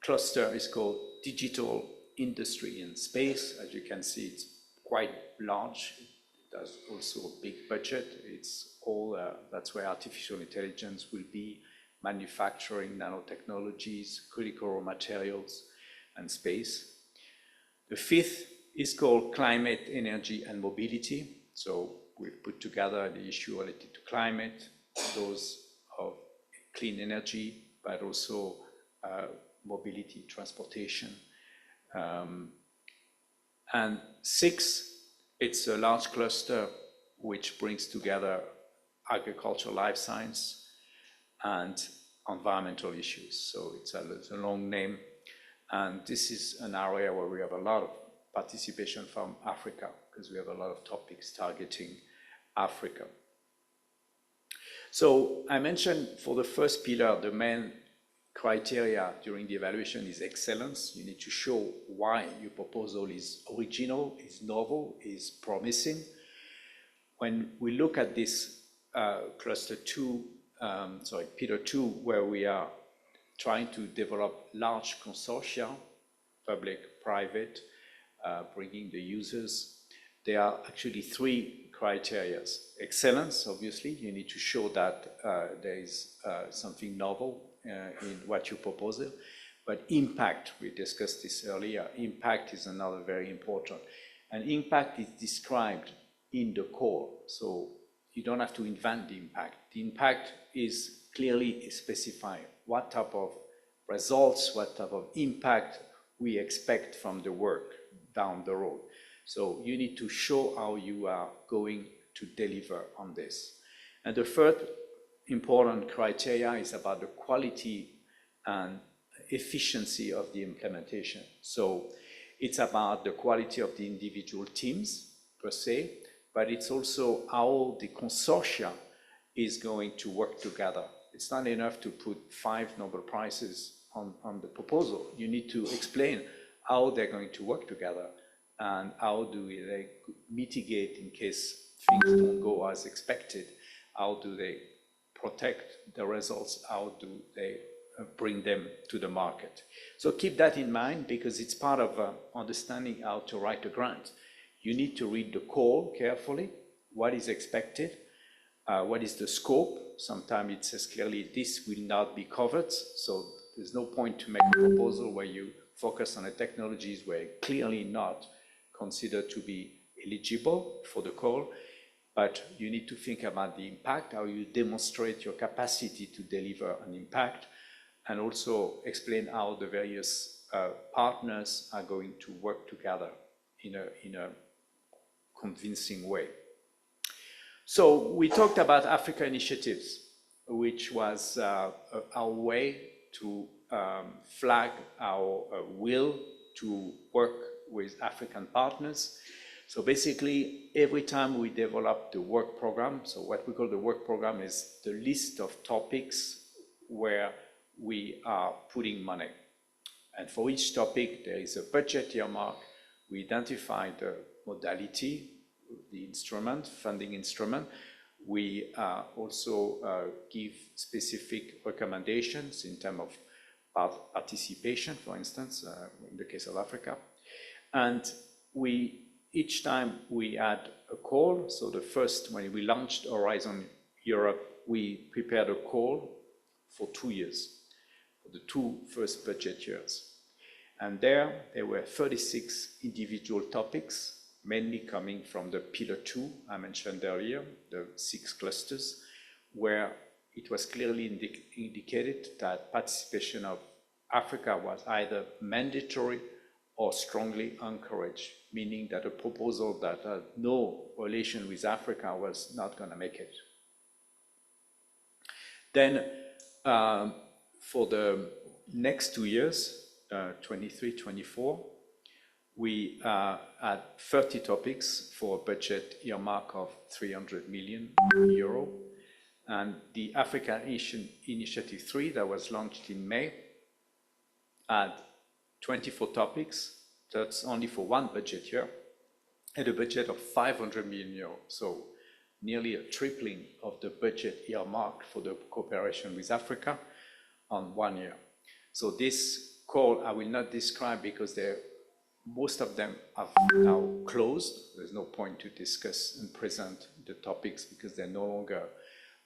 cluster is called digital industry and space. As you can see, it's quite large. It has also a big budget. It's all, that's where artificial intelligence will be, manufacturing, nanotechnologies, critical raw materials, and space. The fifth is called climate, energy, and mobility. So we've put together the issue related to climate, those of clean energy, but also mobility, transportation. And six, it's a large cluster which brings together agriculture, life science, and environmental issues. So it's a long name. And this is an area where we have a lot of participation from Africa, because we have a lot of topics targeting Africa. So I mentioned for the first pillar, the main criteria during the evaluation is excellence. You need to show why your proposal is original, is novel, is promising. When we look at this pillar 2, where we are trying to develop large consortia, public, private, bringing the users, there are actually three criteria. Excellence, obviously, you need to show that there is something novel in what you propose, But impact, we discussed this earlier, impact is another very important. And impact is described in the call, so you don't have to invent the impact. The impact is clearly specified what type of results, what type of impact we expect from the work down the road. So you need to show how you are going to deliver on this. And the third important criteria is about the quality and efficiency of the implementation. So it's about the quality of the individual teams per se, but it's also how the consortia is going to work together. It's not enough to put 5 Nobel Prizes on the proposal. You need to explain how they're going to work together and how do they mitigate in case things don't go as expected. How do they protect the results? How do they bring them to the market? So keep that in mind, because it's part of understanding how to write a grant. You need to read the call carefully, what is expected, what is the scope. Sometimes it says clearly this will not be covered, so there's no point to make a proposal where you focus on the technologies where clearly not considered to be eligible for the call. But you need to think about the impact, how you demonstrate your capacity to deliver an impact, and also explain how the various partners are going to work together in a convincing way. So we talked about Africa initiatives, which was our way to flag our will to work with African partners. So basically, every time we develop the work program, so what we call the work program is the list of topics where we are putting money. And for each topic, there is a budget earmark. We identify the modality, the instrument, funding instrument. We also give specific recommendations in terms of participation, for instance, in the case of Africa. And each time we add a call, so the first, when we launched Horizon Europe, we prepared a call for 2 years, for the 2 first budget years. And there were 36 individual topics, mainly coming from the Pillar 2 I mentioned earlier, the 6 clusters, where it was clearly indicated that participation of Africa was either mandatory or strongly encouraged, meaning that a proposal that had no relation with Africa was not going to make it. Then for the next 2 years, 23-24, we had 30 topics for a budget earmark of 300 million euro. And the Africa Initiative 3 that was launched in May had 24 topics. That's only for 1 budget year, at a budget of 500 million euros. So nearly a tripling of the budget earmarked for the cooperation with Africa on 1 year. So this call I will not describe because most of them are now closed. There's no point to discuss and present the topics because they're no longer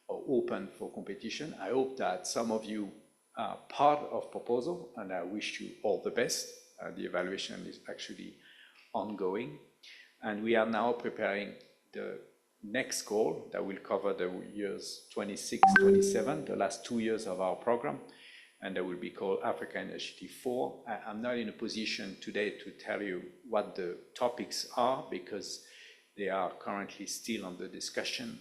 open for competition. I hope that some of you are part of proposal, and I wish you all the best. The evaluation is actually ongoing. And we are now preparing the next call that will cover the years 26, 27, the last 2 years of our program. And that will be called Africa Initiative 4. I'm not in a position today to tell you what the topics are because they are currently still under discussion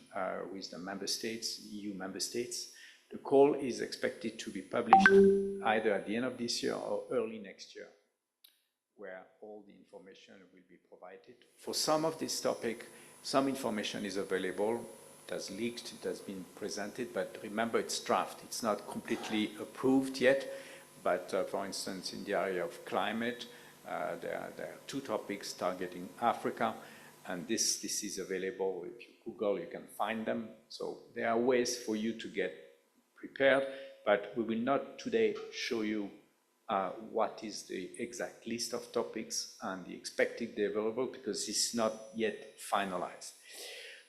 with the member states, EU member states. The call is expected to be published either at the end of this year or early next year, where all the information will be provided. For some of this topic, some information is available. It has leaked, it has been presented, but remember it's draft. It's not completely approved yet, but for instance, in the area of climate, there are 2 topics targeting Africa, and this is available. If you Google, you can find them. So there are ways for you to get prepared, but we will not today show you what is the exact list of topics and the expected deliverable because it's not yet finalized.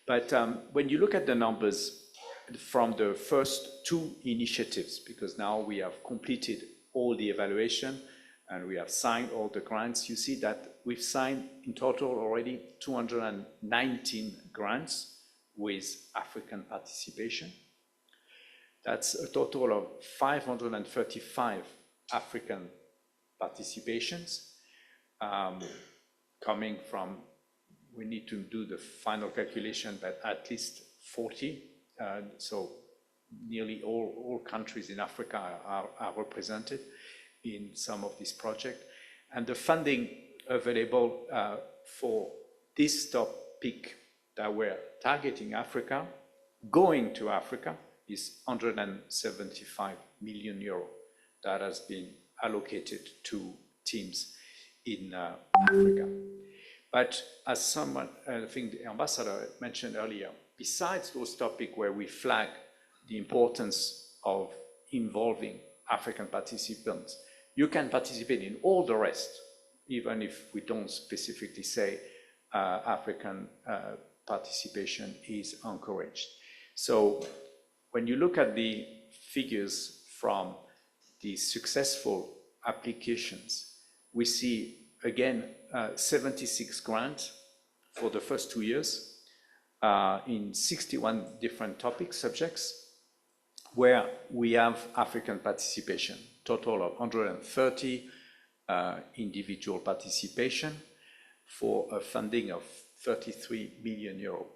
But when you look at the numbers from the first 2 initiatives, because now we have completed all the evaluation, and we have signed all the grants. You see that we've signed in total already 219 grants with African participation. That's a total of 535 African participations coming from, we need to do the final calculation, but at least 40. So nearly all countries in Africa are represented in some of these projects. And the funding available for this topic that we're targeting Africa, going to Africa, is 175 million euro that has been allocated to teams in Africa. But as someone, I think the ambassador mentioned earlier, besides those topics where we flag the importance of involving African participants, you can participate in all the rest, even if we don't specifically say African participation is encouraged. So when you look at the figures from the successful applications, we see again 76 grants for the first 2 years in 61 different topic subjects where we have African participation, total of 130 individual participation for a funding of 33 million euro.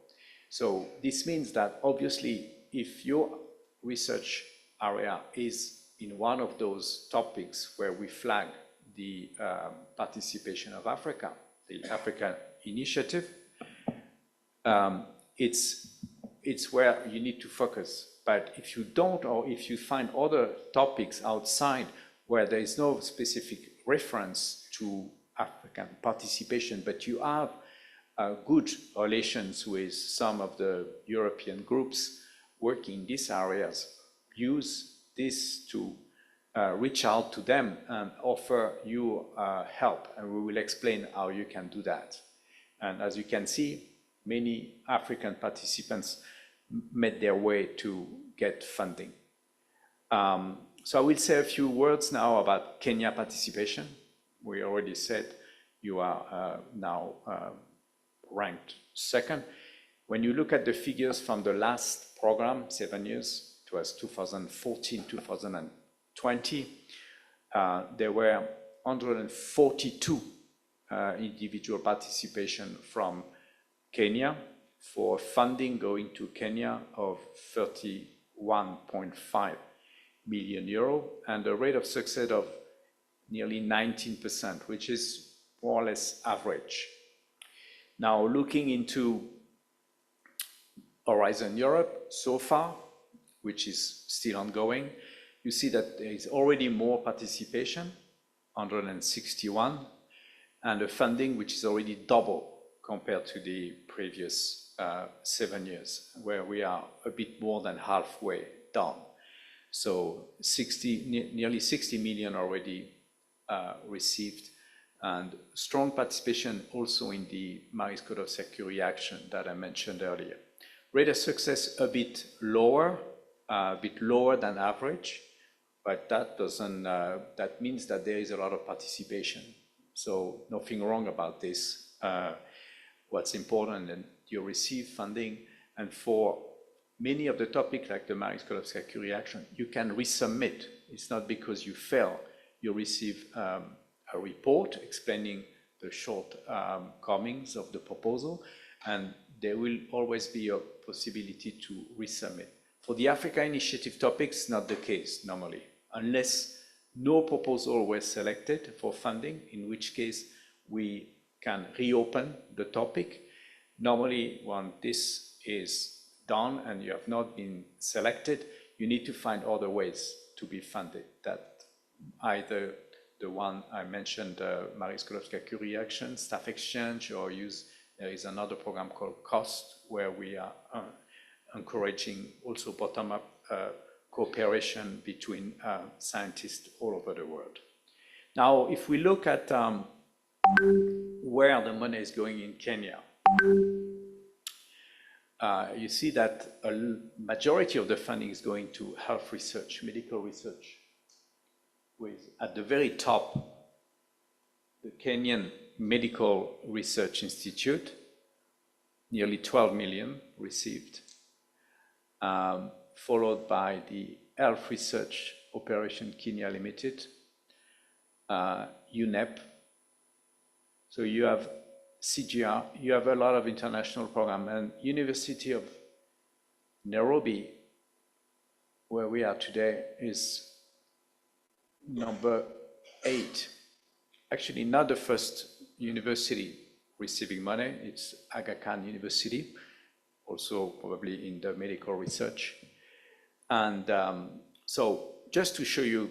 So this means that obviously if your research area is in one of those topics where we flag the participation of Africa, the Africa Initiative, it's where you need to focus. But if you don't, or if you find other topics outside where there is no specific reference to African participation, but you have good relations with some of the European groups working in these areas, use this to reach out to them and offer you help, and we will explain how you can do that. And as you can see, many African participants made their way to get funding. So I will say a few words now about Kenya participation. We already said you are now ranked second. When you look at the figures from the last program, 7 years, it was 2014-2020, there were 142 individual participation from Kenya for funding going to Kenya of 31.5 million euro and a rate of success of nearly 19%, which is more or less average. Now, looking into Horizon Europe so far, which is still ongoing, you see that there is already more participation, 161, and a funding which is already double compared to the previous 7 years, where we are a bit more than halfway down. So nearly 60 million already received, and strong participation also in the Maris Code of Security Action that I mentioned earlier. Rate of success a bit lower than average, but that doesn't. That means that there is a lot of participation. So nothing wrong about this. What's important, and you receive funding, and for many of the topics like the Maris Code of Security Action, you can resubmit. It's not because you fail. You receive a report explaining the shortcomings of the proposal, and there will always be a possibility to resubmit. For the Africa Initiative topics, not the case normally, unless no proposal was selected for funding, in which case we can reopen the topic. Normally, when this is done and you have not been selected, you need to find other ways to be funded. That either the one I mentioned, Maris Code of Security Action, staff exchange, or there is another program called COST, where we are encouraging also bottom-up cooperation between scientists all over the world. Now, if we look at where the money is going in Kenya, you see that a majority of the funding is going to health research, medical research. with, at the very top, the Kenyan Medical Research Institute, nearly 12 million received, followed by the Health Research Operation Kenya Limited, UNEP. So you have CGR, you have a lot of international program, and University of Nairobi, where we are today, is number 8. Actually, not the first university receiving money, it's Aga Khan University, also probably in the medical research. And so just to show you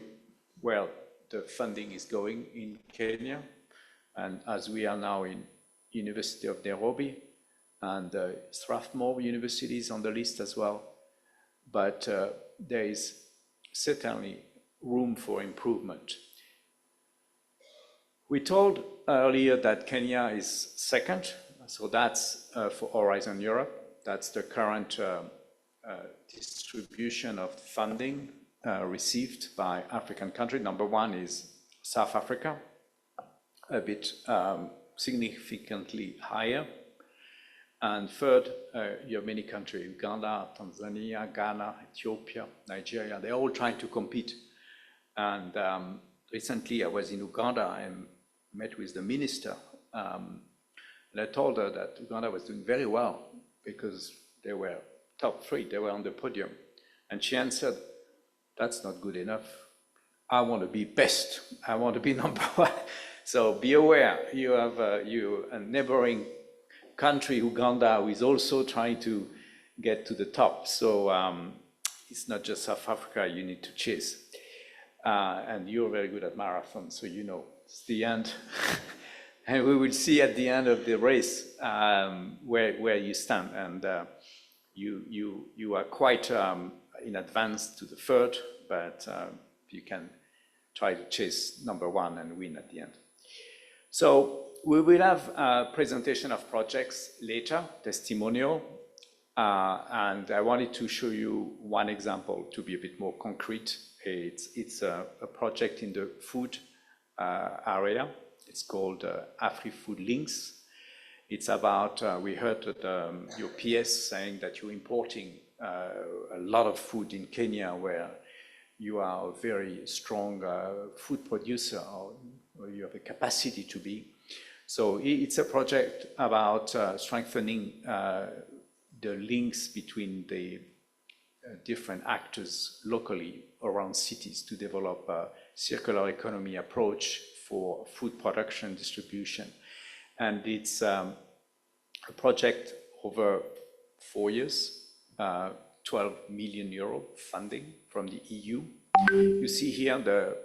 where the funding is going in Kenya, and as we are now in University of Nairobi, and Strathmore University is on the list as well, but there is certainly room for improvement. We told earlier that Kenya is second, so that's for Horizon Europe. That's the current distribution of funding received by African countries. Number 1 is South Africa, a bit significantly higher. And third, you have many countries, Uganda, Tanzania, Ghana, Ethiopia, Nigeria. They're all trying to compete. And recently I was in Uganda and met with the minister. And I told her that Uganda was doing very well because they were top 3, they were on the podium. And she answered, that's not good enough. I want to be best. I want to be number 1. So be aware, you have a neighboring country, Uganda, who is also trying to get to the top. So it's not just South Africa you need to chase. And you're very good at marathon, so you know it's the end. And we will see at the end of the race where you stand. And you are quite in advance to the third, but you can try to chase number 1 and win at the end. So we will have a presentation of projects later, testimonial, and I wanted to show you one example to be a bit more concrete. It's a project in the food area. It's called Afri-Food Links. It's about, we heard your PS saying that you're importing a lot of food in Kenya, where you are a very strong food producer, or you have a capacity to be. So it's a project about strengthening the links between the different actors locally around cities to develop a circular economy approach for food production distribution. And it's a project over 4 years, 12 million euro funding from the EU. You see here the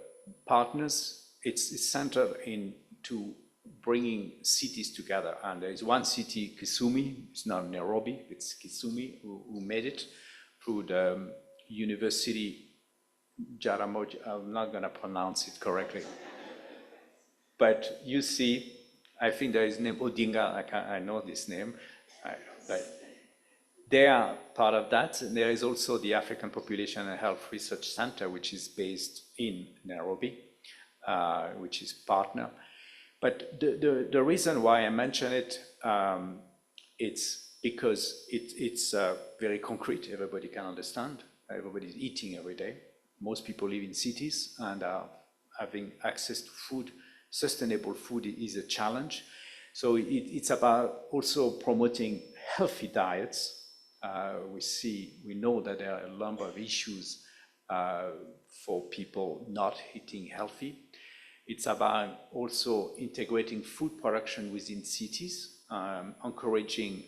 partners. It's centered into bringing cities together. And there is one city, Kisumu, it's not Nairobi, it's Kisumu, who made it through the University Jaramogi. I'm not going to pronounce it correctly. But you see, I think there is name Odinga, I know this name. They are part of that. And there is also the African Population and Health Research Center, which is based in Nairobi, which is partner. But the reason why I mention it, it's because it's very concrete. Everybody can understand. Everybody's eating every day. Most people live in cities, and having access to food, sustainable food, is a challenge. So it's about also promoting healthy diets. We know that there are a number of issues for people not eating healthy. It's about also integrating food production within cities, encouraging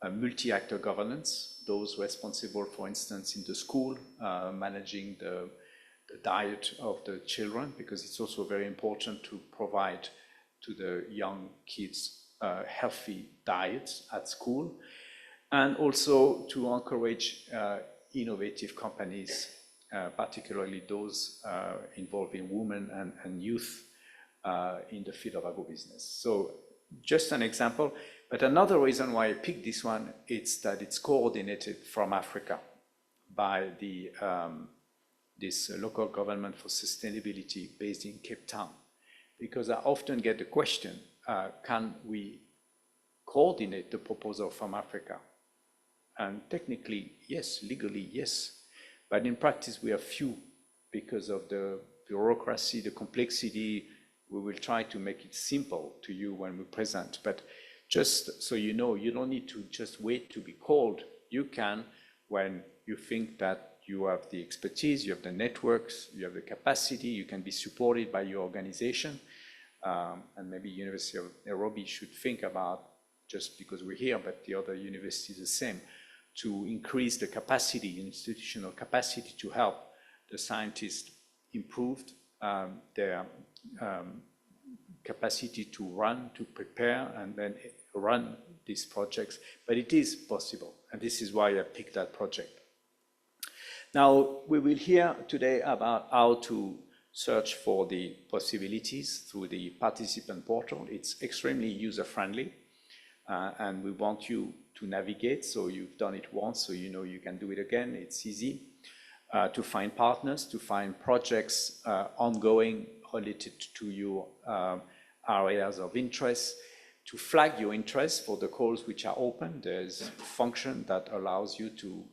multi-actor governance, those responsible, for instance, in the school, managing the diet of the children, because it's also very important to provide to the young kids healthy diets at school, and also to encourage innovative companies, particularly those involving women and youth in the field of agribusiness. So just an example, but another reason why I picked this one is that it's coordinated from Africa by the this local government for sustainability based in Cape Town. Because I often get the question, can we coordinate the proposal from Africa? And technically, yes, legally, yes. But in practice, we are few because of the bureaucracy, the complexity. We will try to make it simple to you when we present. But just so you know, you don't need to just wait to be called. You can, when you think that you have the expertise, you have the networks, you have the capacity, you can be supported by your organization. And maybe University of Nairobi should think about, just because we're here, but the other universities the same, to increase the capacity, institutional capacity to help the scientists improve their capacity to run, to prepare, and then run these projects. But it is possible, and this is why I picked that project. Now, we will hear today about how to search for the possibilities through the participant portal. It's extremely user-friendly, and we want you to navigate, so you've done it once, so you know you can do it again. It's easy to find partners, to find projects ongoing related to your areas of interest, to flag your interest for the calls which are open. There's a function that allows you to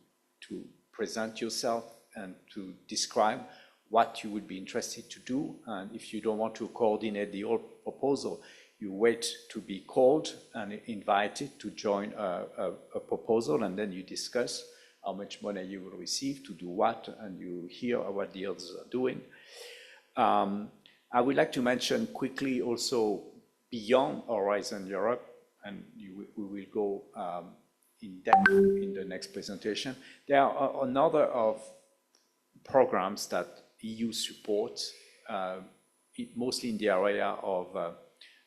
present yourself and to describe what you would be interested to do. And if you don't want to coordinate the whole proposal, you wait to be called and invited to join a proposal, and then you discuss how much money you will receive to do what, and you hear what the others are doing. I would like to mention quickly also beyond Horizon Europe, and we will go in depth in the next presentation. There are another of programs that EU supports, mostly in the area of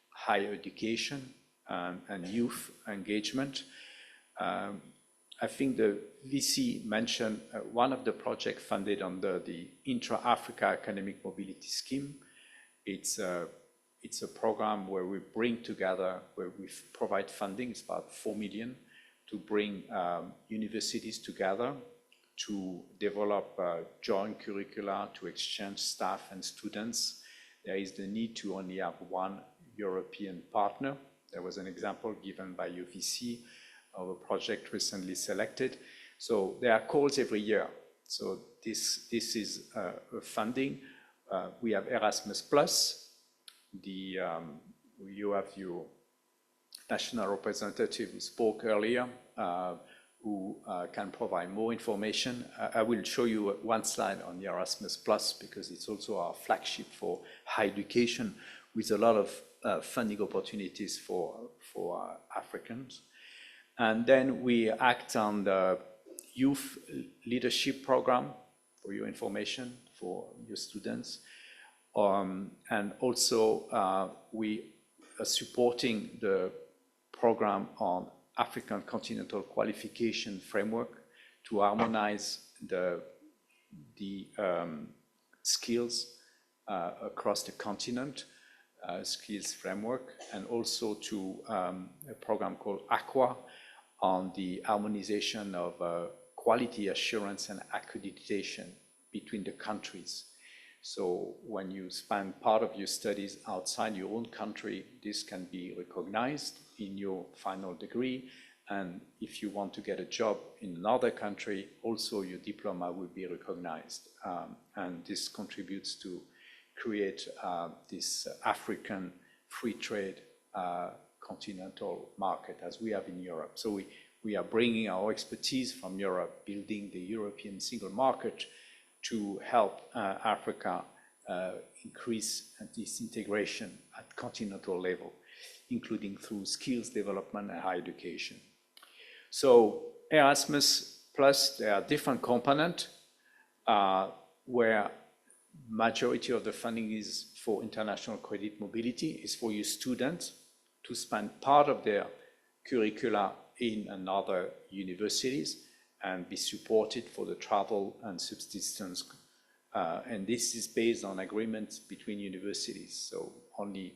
higher education and youth engagement. I think the VC mentioned one of the projects funded under the Intra-Africa Academic Mobility Scheme. It's a program where we bring together, where we provide funding, it's about 4 million, to bring universities together to develop joint curricula, to exchange staff and students. There is the need to only have one European partner. There was an example given by UVC of a project recently selected. So there are calls every year. So this is funding. We have Erasmus Plus. You have your national representative who spoke earlier, who can provide more information. I will show you one slide on the Erasmus Plus because it's also our flagship for higher education with a lot of funding opportunities for Africans. And then we act on the youth leadership program for your information, for your students. And also we are supporting the program on African Continental Qualification Framework to harmonize the skills across the continent, skills framework, and also to a program called AQUA on the harmonization of quality assurance and accreditation between the countries. So when you spend part of your studies outside your own country, this can be recognized in your final degree. And if you want to get a job in another country, also your diploma will be recognized. And this contributes to create this African free trade continental market as we have in Europe. So we are bringing our expertise from Europe, building the European single market to help Africa increase this integration at continental level, including through skills development and higher education. So Erasmus Plus, there are different components where majority of the funding is for international credit mobility, is for your students to spend part of their curricula in another universities and be supported for the travel and subsistence. And this is based on agreements between universities. So only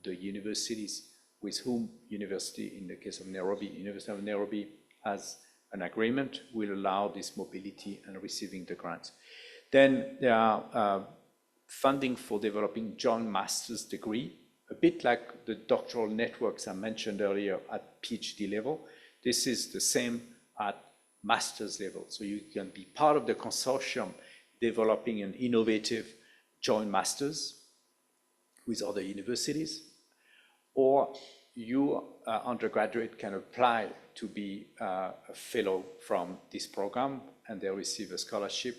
the universities with whom university, in the case of Nairobi, University of Nairobi has an agreement will allow this mobility and receiving the grants. Then there are funding for developing joint master's degree, a bit like the doctoral networks I mentioned earlier at PhD level. This is the same at master's level. So you can be part of the consortium developing an innovative joint master's with other universities, or you, undergraduate, can apply to be a fellow from this program, and they receive a scholarship,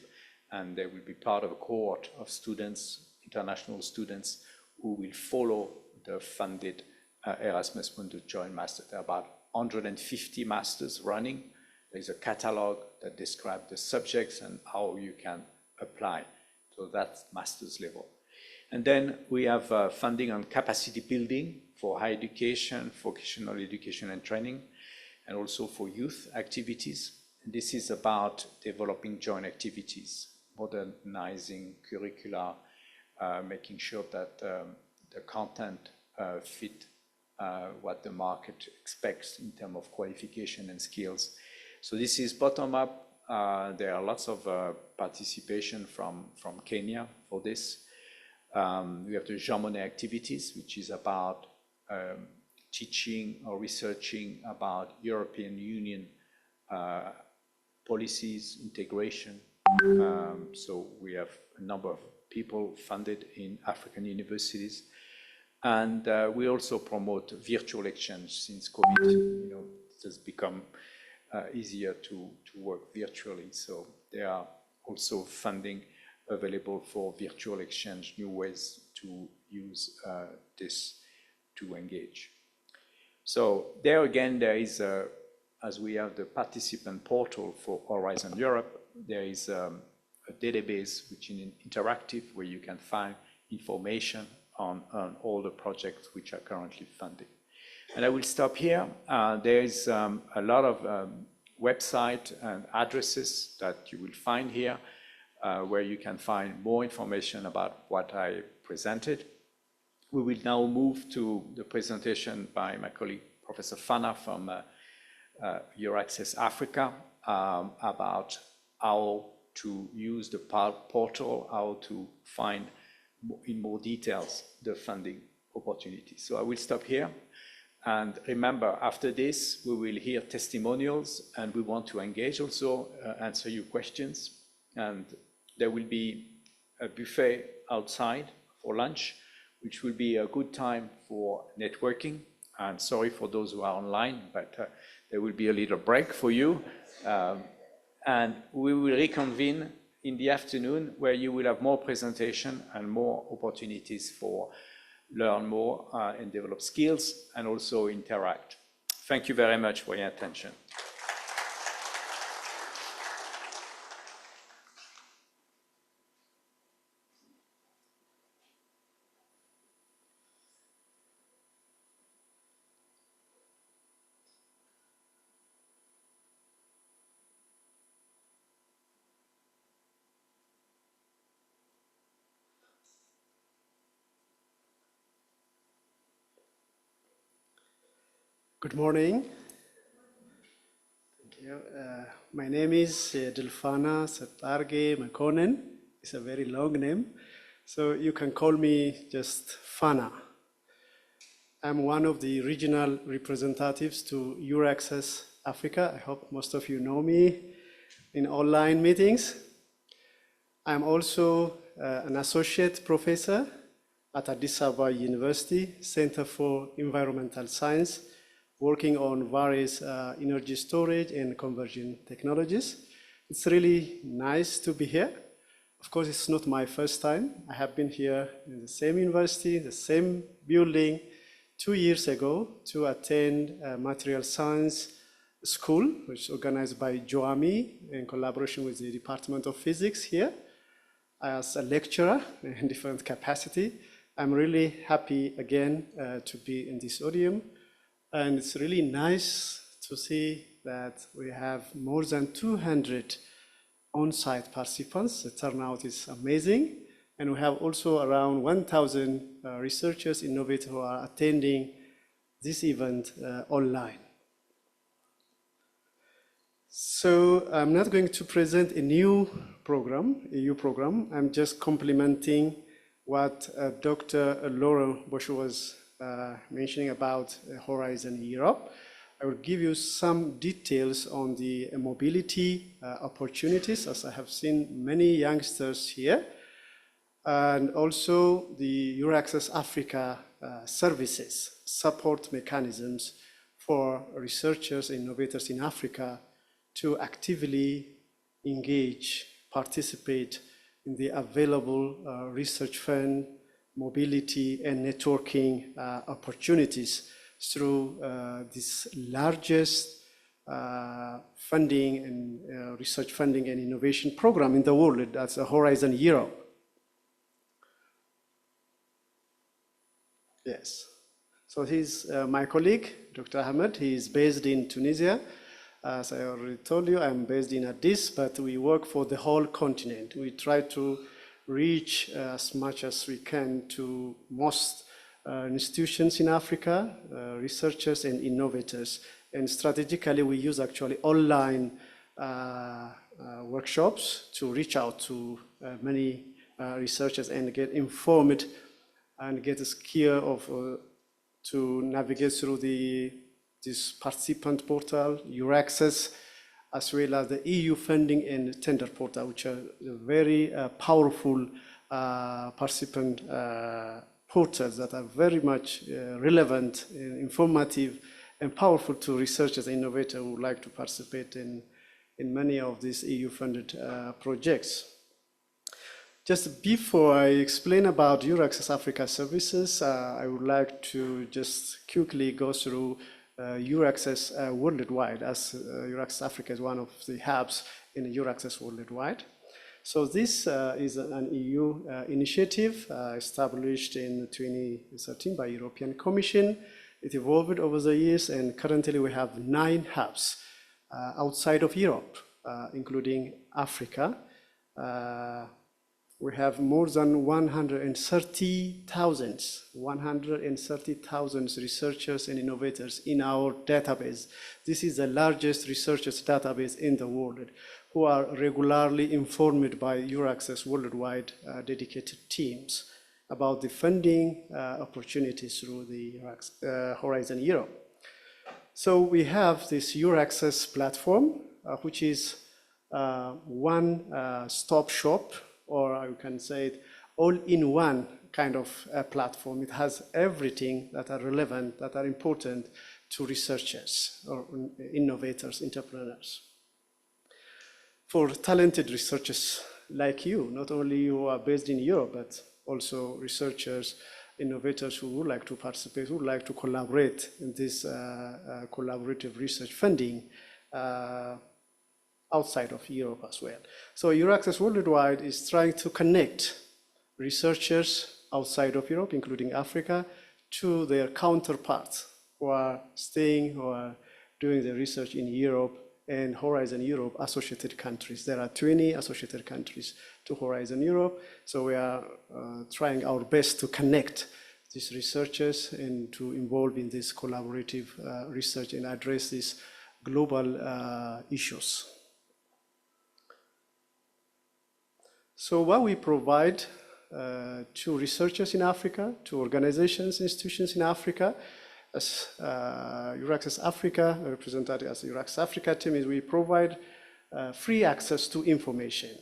and they will be part of a cohort of students, international students, who will follow the funded Erasmus Mundus Joint Master. There are about 150 masters running. There's a catalog that describes the subjects and how you can apply. So that's master's level. And then we have funding on capacity building for higher education, vocational education and training, and also for youth activities. And this is about developing joint activities, modernizing curricula, making sure that the content fit what the market expects in terms of qualification and skills. So this is bottom up. There are lots of participation from Kenya for this. We have the Jean Monnet activities, which is about teaching or researching about European Union policies, integration. So we have a number of people funded in African universities. And we also promote virtual exchange since COVID. It has become easier to work virtually. So there are also funding available for virtual exchange, new ways to use this to engage. So there again, there is, as we have the participant portal for Horizon Europe, there is a database which is interactive where you can find information on all the projects which are currently funded. And I will stop here. There is a lot of website and addresses that you will find here where you can find more information about what I presented. We will now move to the presentation by my colleague, Professor Fana from EURAXESS Africa about how to use the portal, how to find in more details the funding opportunities. So I will stop here. And remember, after this, we will hear testimonials, and we want to engage also, answer your questions. And there will be a buffet outside for lunch, which will be a good time for networking. And sorry for those who are online, but there will be a little break for you. And we will reconvene in the afternoon, where you will have more presentation and more opportunities for learn more and develop skills and also interact. Thank you very much for your attention. Good morning. Thank you. My name is Yedilfana Setarge Mekonnen. It's a very long name, so you can call me just Fana. I'm one of the regional representatives to EURAXESS Africa. I hope most of you know me in online meetings. I'm also an associate professor at Addis Ababa University Center for Environmental Science, working on various energy storage and conversion technologies. It's really nice to be here. Of course, it's not my first time. I have been here in the same university, the same building 2 years ago to attend a material science school, which is organized by JOAMI in collaboration with the Department of Physics here as a lecturer in different capacity. I'm really happy again to be in this auditorium. And it's really nice to see that we have more than 200 on-site participants. The turnout is amazing. And we have also around 1,000 researchers, innovators who are attending this event online. So I'm not going to present a new program, EU program. I'm just complementing what Dr. Laurent Bochereau was mentioning about Horizon Europe. I will give you some details on the mobility opportunities, as I have seen many youngsters here, and also the EURAXESS Africa services, support mechanisms for researchers and innovators in Africa to actively engage, participate in the available research fund, mobility, and networking opportunities through this largest funding and research funding and innovation program in the world, that's Horizon Europe. Yes. So he's my colleague, Dr. Ahmed. He is based in Tunisia. As I already told you, I'm based in Addis, but we work for the whole continent. We try to reach as much as we can to most institutions in Africa, researchers and innovators. And strategically, we use actually online workshops to reach out to many researchers and get informed and get a skill of to navigate through this participant portal, EURAXESS, as well as the EU funding and tender portal, which are very powerful participant portals that are very much relevant, informative, and powerful to researchers and innovators who would like to participate in many of these EU-funded projects. Just before I explain about EURAXESS Africa services, I would like to just quickly go through EURAXESS worldwide, as EURAXESS Africa is one of the hubs in EURAXESS worldwide. So this is an EU initiative established in 2013 by European Commission. It evolved over the years, and currently we have 9 hubs outside of Europe, including Africa. We have more than 130,000 researchers and innovators in our database. This is the largest researchers database in the world, who are regularly informed by EURAXESS worldwide dedicated teams about the funding opportunities through the Horizon Europe. So we have this EURAXESS platform, which is one-stop shop, or I can say it, all-in-one kind of platform. It has everything that are relevant, that are important to researchers or innovators, entrepreneurs. For talented researchers like you, not only who are based in Europe, but also researchers, innovators who would like to participate, who would like to collaborate in this collaborative research funding outside of Europe as well. So EURAXESS Worldwide is trying to connect researchers outside of Europe, including Africa, to their counterparts who are staying, who are doing the research in Europe and Horizon Europe associated countries. There are 20 associated countries to Horizon Europe. So we are trying our best to connect these researchers and to involve in this collaborative research and address these global issues. So what we provide to researchers in Africa, to organizations, institutions in Africa, as EURAXESS Africa, represented as the EURAXESS Africa team, is we provide free access to information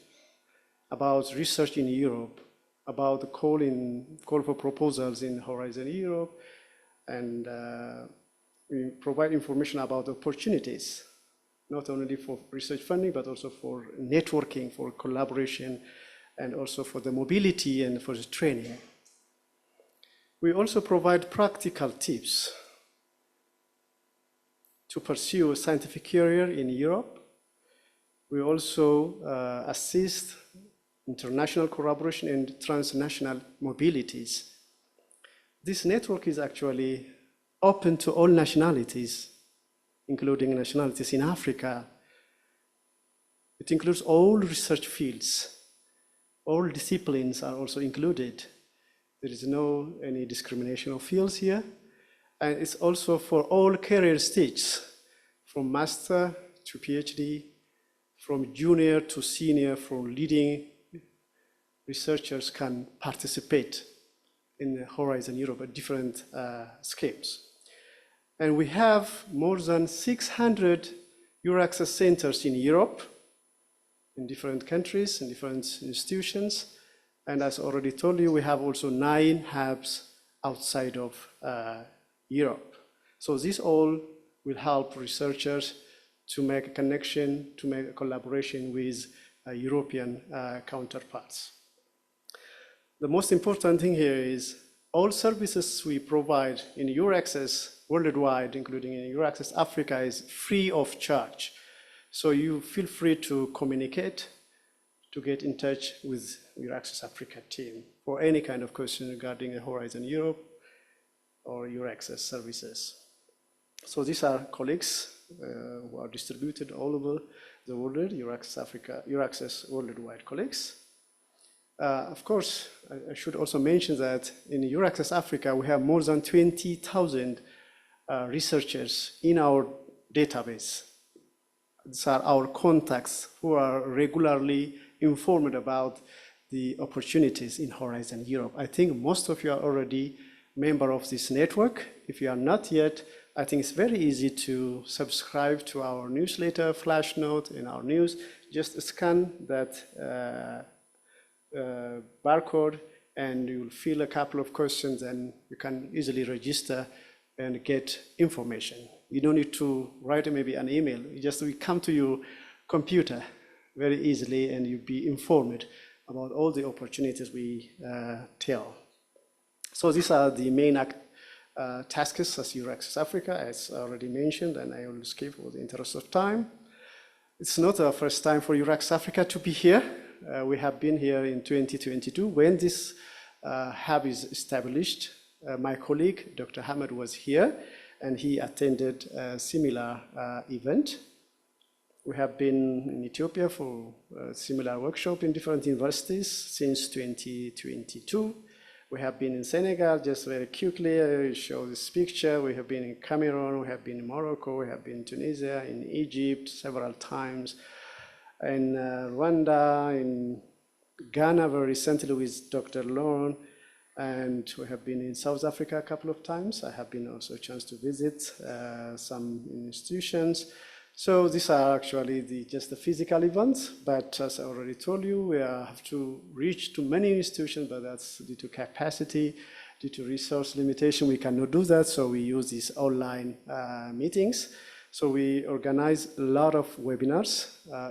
about research in Europe, about the call for proposals in Horizon Europe, and we provide information about opportunities, not only for research funding, but also for networking, for collaboration, and also for the mobility and for the training. We also provide practical tips to pursue a scientific career in Europe. We also assist international collaboration and transnational mobilities. This network is actually open to all nationalities, including nationalities in Africa. It includes all research fields. All disciplines are also included. There is no any discrimination of fields here. And it's also for all career stages, from master to PhD, from junior to senior, from leading researchers can participate in the Horizon Europe at different schemes. And we have more than 600 EURAXESS centers in Europe, in different countries, in different institutions. And as already told you, we have also 9 hubs outside of Europe. So this all will help researchers to make a connection, to make a collaboration with European counterparts. The most important thing here is all services we provide in EURAXESS worldwide, including in EURAXESS Africa, is free of charge. So you feel free to communicate, to get in touch with EURAXESS Africa team for any kind of question regarding Horizon Europe or EURAXESS services. So these are colleagues who are distributed all over the world, EURAXESS Africa, EURAXESS worldwide colleagues. Of course, I should also mention that in EURAXESS Africa, we have more than 20,000 researchers in our database. These are our contacts who are regularly informed about the opportunities in Horizon Europe. I think most of you are already member of this network. If you are not yet, I think it's very easy to subscribe to our newsletter, flash note in our news. Just scan that barcode and you'll fill a couple of questions and you can easily register and get information. You don't need to write maybe an email. You just will come to your computer very easily and you'll be informed about all the opportunities we tell. So these are the main tasks as EURAXESS Africa, as already mentioned, and I will skip for the interest of time. It's not our first time for EURAXESS Africa to be here. We have been here in 2022 when this hub is established. My colleague, Dr. Hamad, was here and he attended a similar event. We have been in Ethiopia for a similar workshop in different universities since 2022. We have been in Senegal, just very quickly, I show this picture. We have been in Cameroon, we have been in Morocco, we have been in Tunisia, in Egypt several times, in Rwanda, in Ghana very recently with Dr. Laurent, and we have been in South Africa a couple of times. I have been also a chance to visit some institutions. So these are actually just the physical events, but as I already told you, we have to reach to many institutions, but that's due to capacity, due to resource limitation, we cannot do that, so we use these online meetings. So we organize a lot of webinars.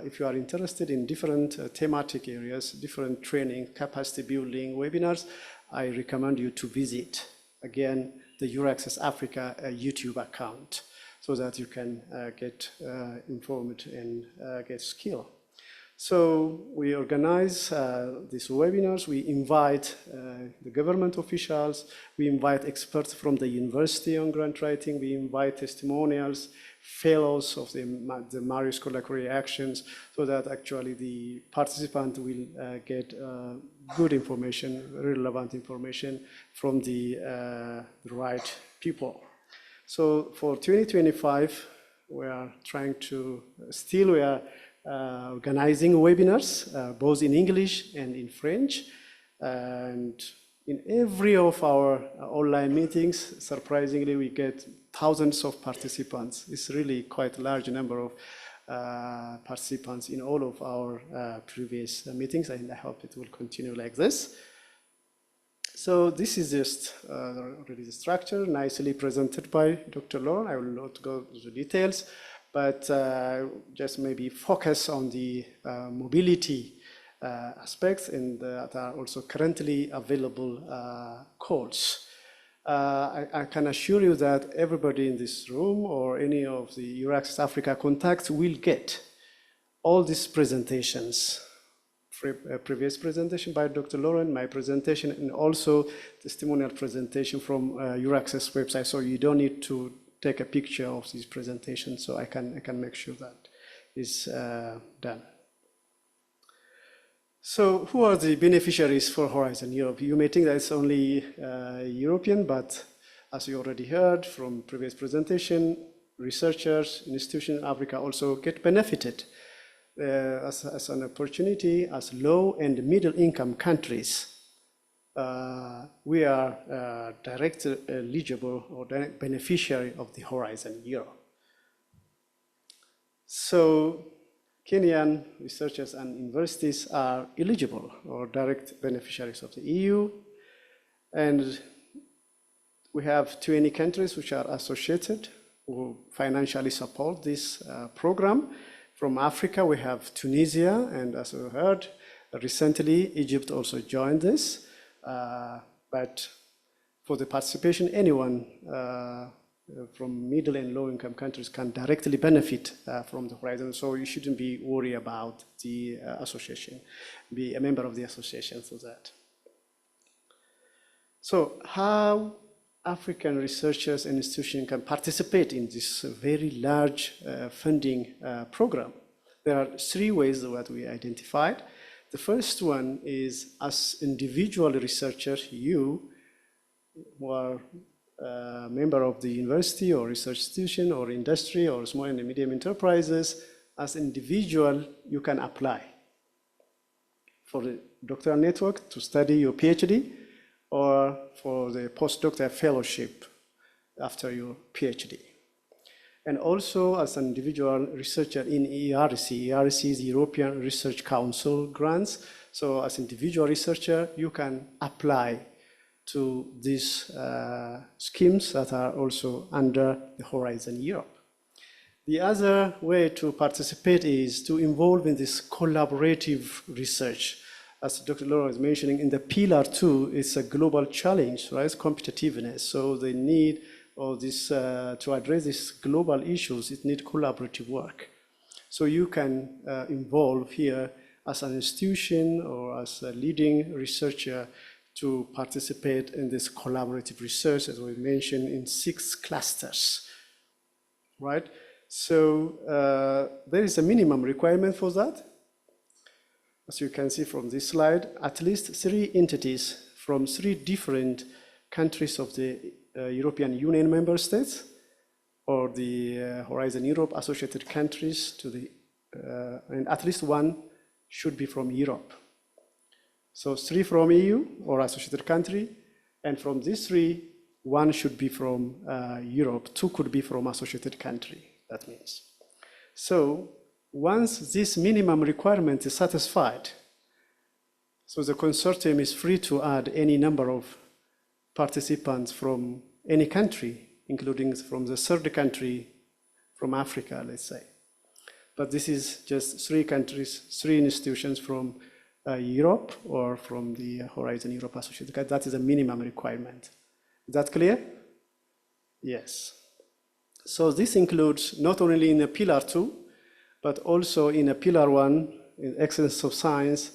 If you are interested in different thematic areas, different training, capacity building webinars, I recommend you to visit, again, the EURAXESS Africa YouTube account, so that you can get informed and get skill. So we organize these webinars, we invite the government officials, we invite experts from the university on grant writing, we invite testimonials, fellows of the Marius Collaborative Actions, so that actually the participant will get good information, relevant information from the right people. So for 2025, we are trying to, we are organizing webinars, both in English and in French. And in every of our online meetings, surprisingly, we get thousands of participants. It's really quite a large number of participants in all of our previous meetings, and I hope it will continue like this. So this is just already the structure, nicely presented by Dr. Laurent. I will not go into the details, but just maybe focus on the mobility aspects and that are also currently available calls. I can assure you that everybody in this room or any of the EURAXESS Africa contacts will get all these presentations. Previous presentation by Dr. Laurent, my presentation, and also testimonial presentation from EURAXESS website. So you don't need to take a picture of this presentation. So I can make sure that is done. So who are the beneficiaries for Horizon Europe? You may think that it's only European, but as you already heard from previous presentation, researchers, institutions in Africa also get benefited as an opportunity, as low and middle income countries, we are direct eligible or direct beneficiary of the Horizon Europe. So Kenyan researchers and universities are eligible or direct beneficiaries of the EU. And we have 20 countries which are associated who financially support this program. From Africa, we have Tunisia, and as we heard, recently Egypt also joined this. But for the participation, anyone from middle and low income countries can directly benefit from the Horizon. So you shouldn't be worried about the association, be a member of the association for that. So how African researchers and institutions can participate in this very large funding program? There are three ways that we identified. The first one is as individual researchers, you who are a member of the university or research institution or industry or small and medium enterprises, as individual, you can apply for the doctoral network to study your PhD or for the postdoctoral fellowship after your PhD. And also as an individual researcher in ERC. ERC is the European Research Council grants. So as individual researcher, you can apply to these schemes that are also under the Horizon Europe. The other way to participate is to involve in this collaborative research. As Dr. Laurent was mentioning, in the Pillar 2, it's a global challenge, right? It's competitiveness. So they need all this, to address these global issues, it needs collaborative work. So you can involve here as an institution or as a leading researcher to participate in this collaborative research, as we mentioned, in 6 clusters, right? So there is a minimum requirement for that. As you can see from this slide, at least 3 entities from 3 different countries of the European Union member states or the Horizon Europe associated countries to the, and at least 1 should be from Europe. So 3 from EU or associated country, and from these 3, 1 should be from Europe, 2 could be from associated country, that means. So once this minimum requirement is satisfied, so the consortium is free to add any number of participants from any country, including from the 3rd country, from Africa, let's say. But this is just 3 countries, 3 institutions from Europe or from the Horizon Europe Associated. That is a minimum requirement. Is that clear? Yes. So this includes not only in the Pillar 2, but also in a Pillar 1, in Excellence of Science,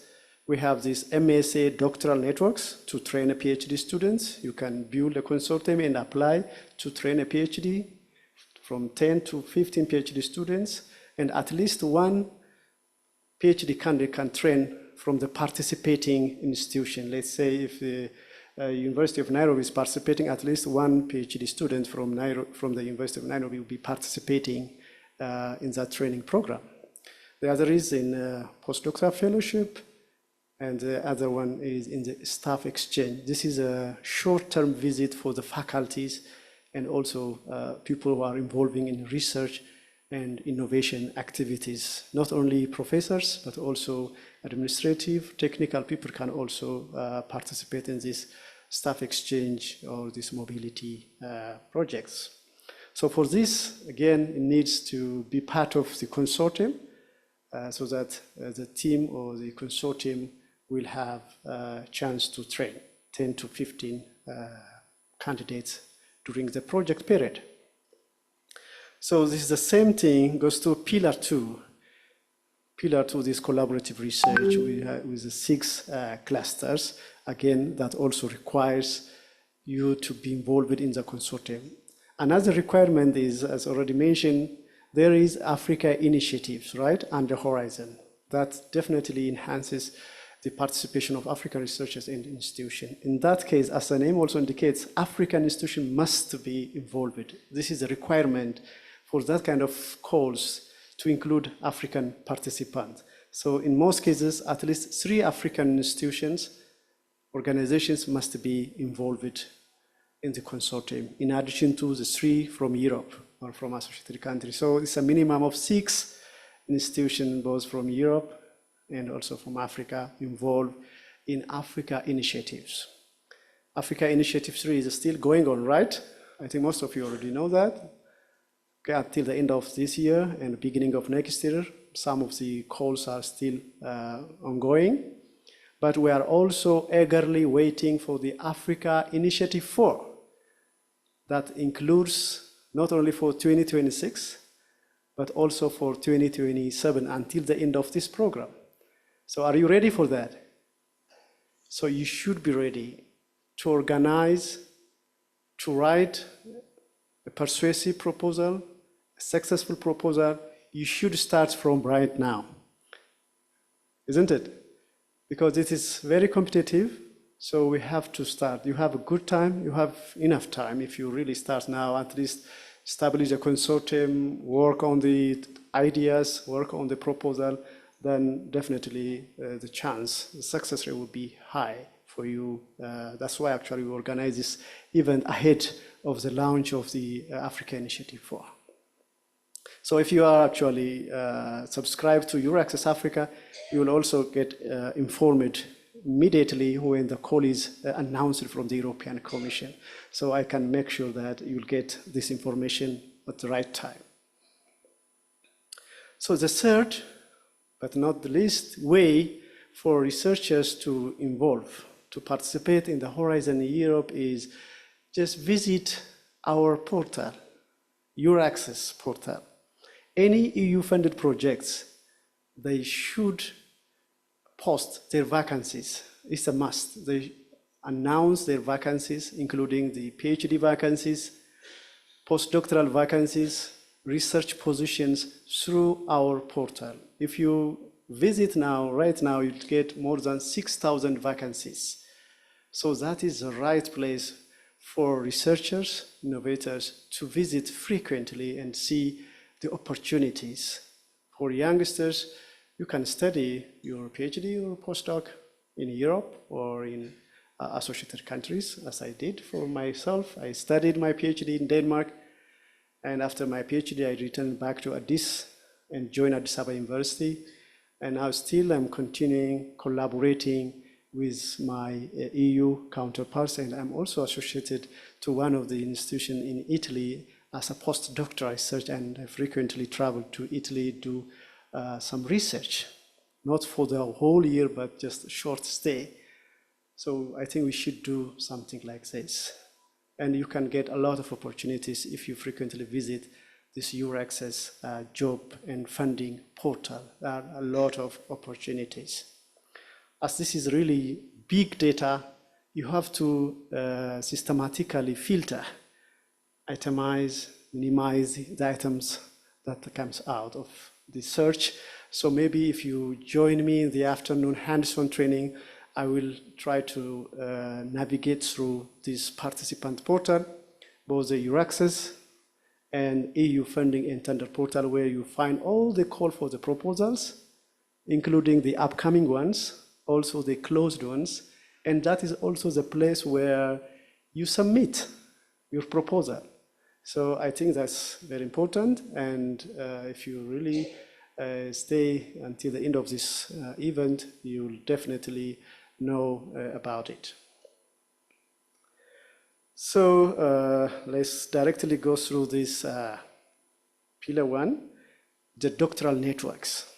we have these MSA doctoral networks to train a PhD students. You can build a consortium and apply to train a PhD from 10 to 15 PhD students, and at least 1 PhD candidate can train from the participating institution. Let's say if the University of Nairobi is participating, at least 1 PhD student from the University of Nairobi will be participating in that training program. The other is in postdoctoral fellowship, and the other one is in the staff exchange. This is a short-term visit for the faculties and also people who are involving in research and innovation activities. Not only professors, but also administrative, technical people can also participate in this staff exchange or these mobility projects. So for this, again, it needs to be part of the consortium so that the team or the consortium will have a chance to train 10 to 15 candidates during the project period. So this is the same thing, goes to Pillar 2. Pillar 2, this collaborative research with the 6 clusters. Again, that also requires you to be involved in the consortium. Another requirement is, as already mentioned, there is Africa initiatives, right, under Horizon. That definitely enhances the participation of African researchers in the institution. In that case, as the name also indicates, African institution must be involved. This is a requirement for that kind of calls to include African participants. So in most cases, at least 3 African institutions, organizations must be involved in the consortium, in addition to the 3 from Europe or from associated countries. So it's a minimum of 6 institutions, both from Europe and also from Africa, involved in Africa initiatives. Africa Initiative 3 is still going on, right? I think most of you already know that. Okay, until the end of this year and the beginning of next year, some of the calls are still ongoing. But we are also eagerly waiting for the Africa Initiative 4. That includes not only for 2026, but also for 2027 until the end of this program. So are you ready for that? So you should be ready to organize, to write a persuasive proposal, a successful proposal. You should start from right now, isn't it? Because it is very competitive, so we have to start. You have a good time, you have enough time if you really start now, at least establish a consortium, work on the ideas, work on the proposal, then definitely the success rate will be high for you. That's why actually we organize this event ahead of the launch of the Africa Initiative 4. So if you are actually subscribed to EURAXESS Africa, you will also get informed immediately when the call is announced from the European Commission. So I can make sure that you will get this information at the right time. So the third, but not the least, way for researchers to involve, to participate in the Horizon Europe is just visit our portal, EURAXESS portal. Any EU-funded projects, they should post their vacancies. It's a must. They announce their vacancies, including the PhD vacancies, postdoctoral vacancies, research positions through our portal. If you visit now, right now, you get more than 6,000 vacancies. So that is the right place for researchers, innovators to visit frequently and see the opportunities. For youngsters, you can study your PhD or postdoc in Europe or in associated countries, as I did for myself. I studied my PhD in Denmark, and after my PhD, I returned back to Addis and joined Addis Ababa University. And now still I'm continuing collaborating with my EU counterparts, and I'm also associated to one of the institutions in Italy as a postdoctoral research, and I frequently travel to Italy to do some research, not for the whole year, but just a short stay. So I think we should do something like this. And you can get a lot of opportunities if you frequently visit this EURAXESS job and funding portal. There are a lot of opportunities. As this is really big data, you have to systematically filter, itemize, minimize the items that comes out of the search. So maybe if you join me in the afternoon hands-on training, I will try to navigate through this participant portal, both the EURAXESS and EU funding and tender portal, where you find all the call for the proposals, including the upcoming ones, also the closed ones. And that is also the place where you submit your proposal. So I think that's very important. And if you really stay until the end of this event, you'll definitely know about it. So let's directly go through this pillar 1, the doctoral networks.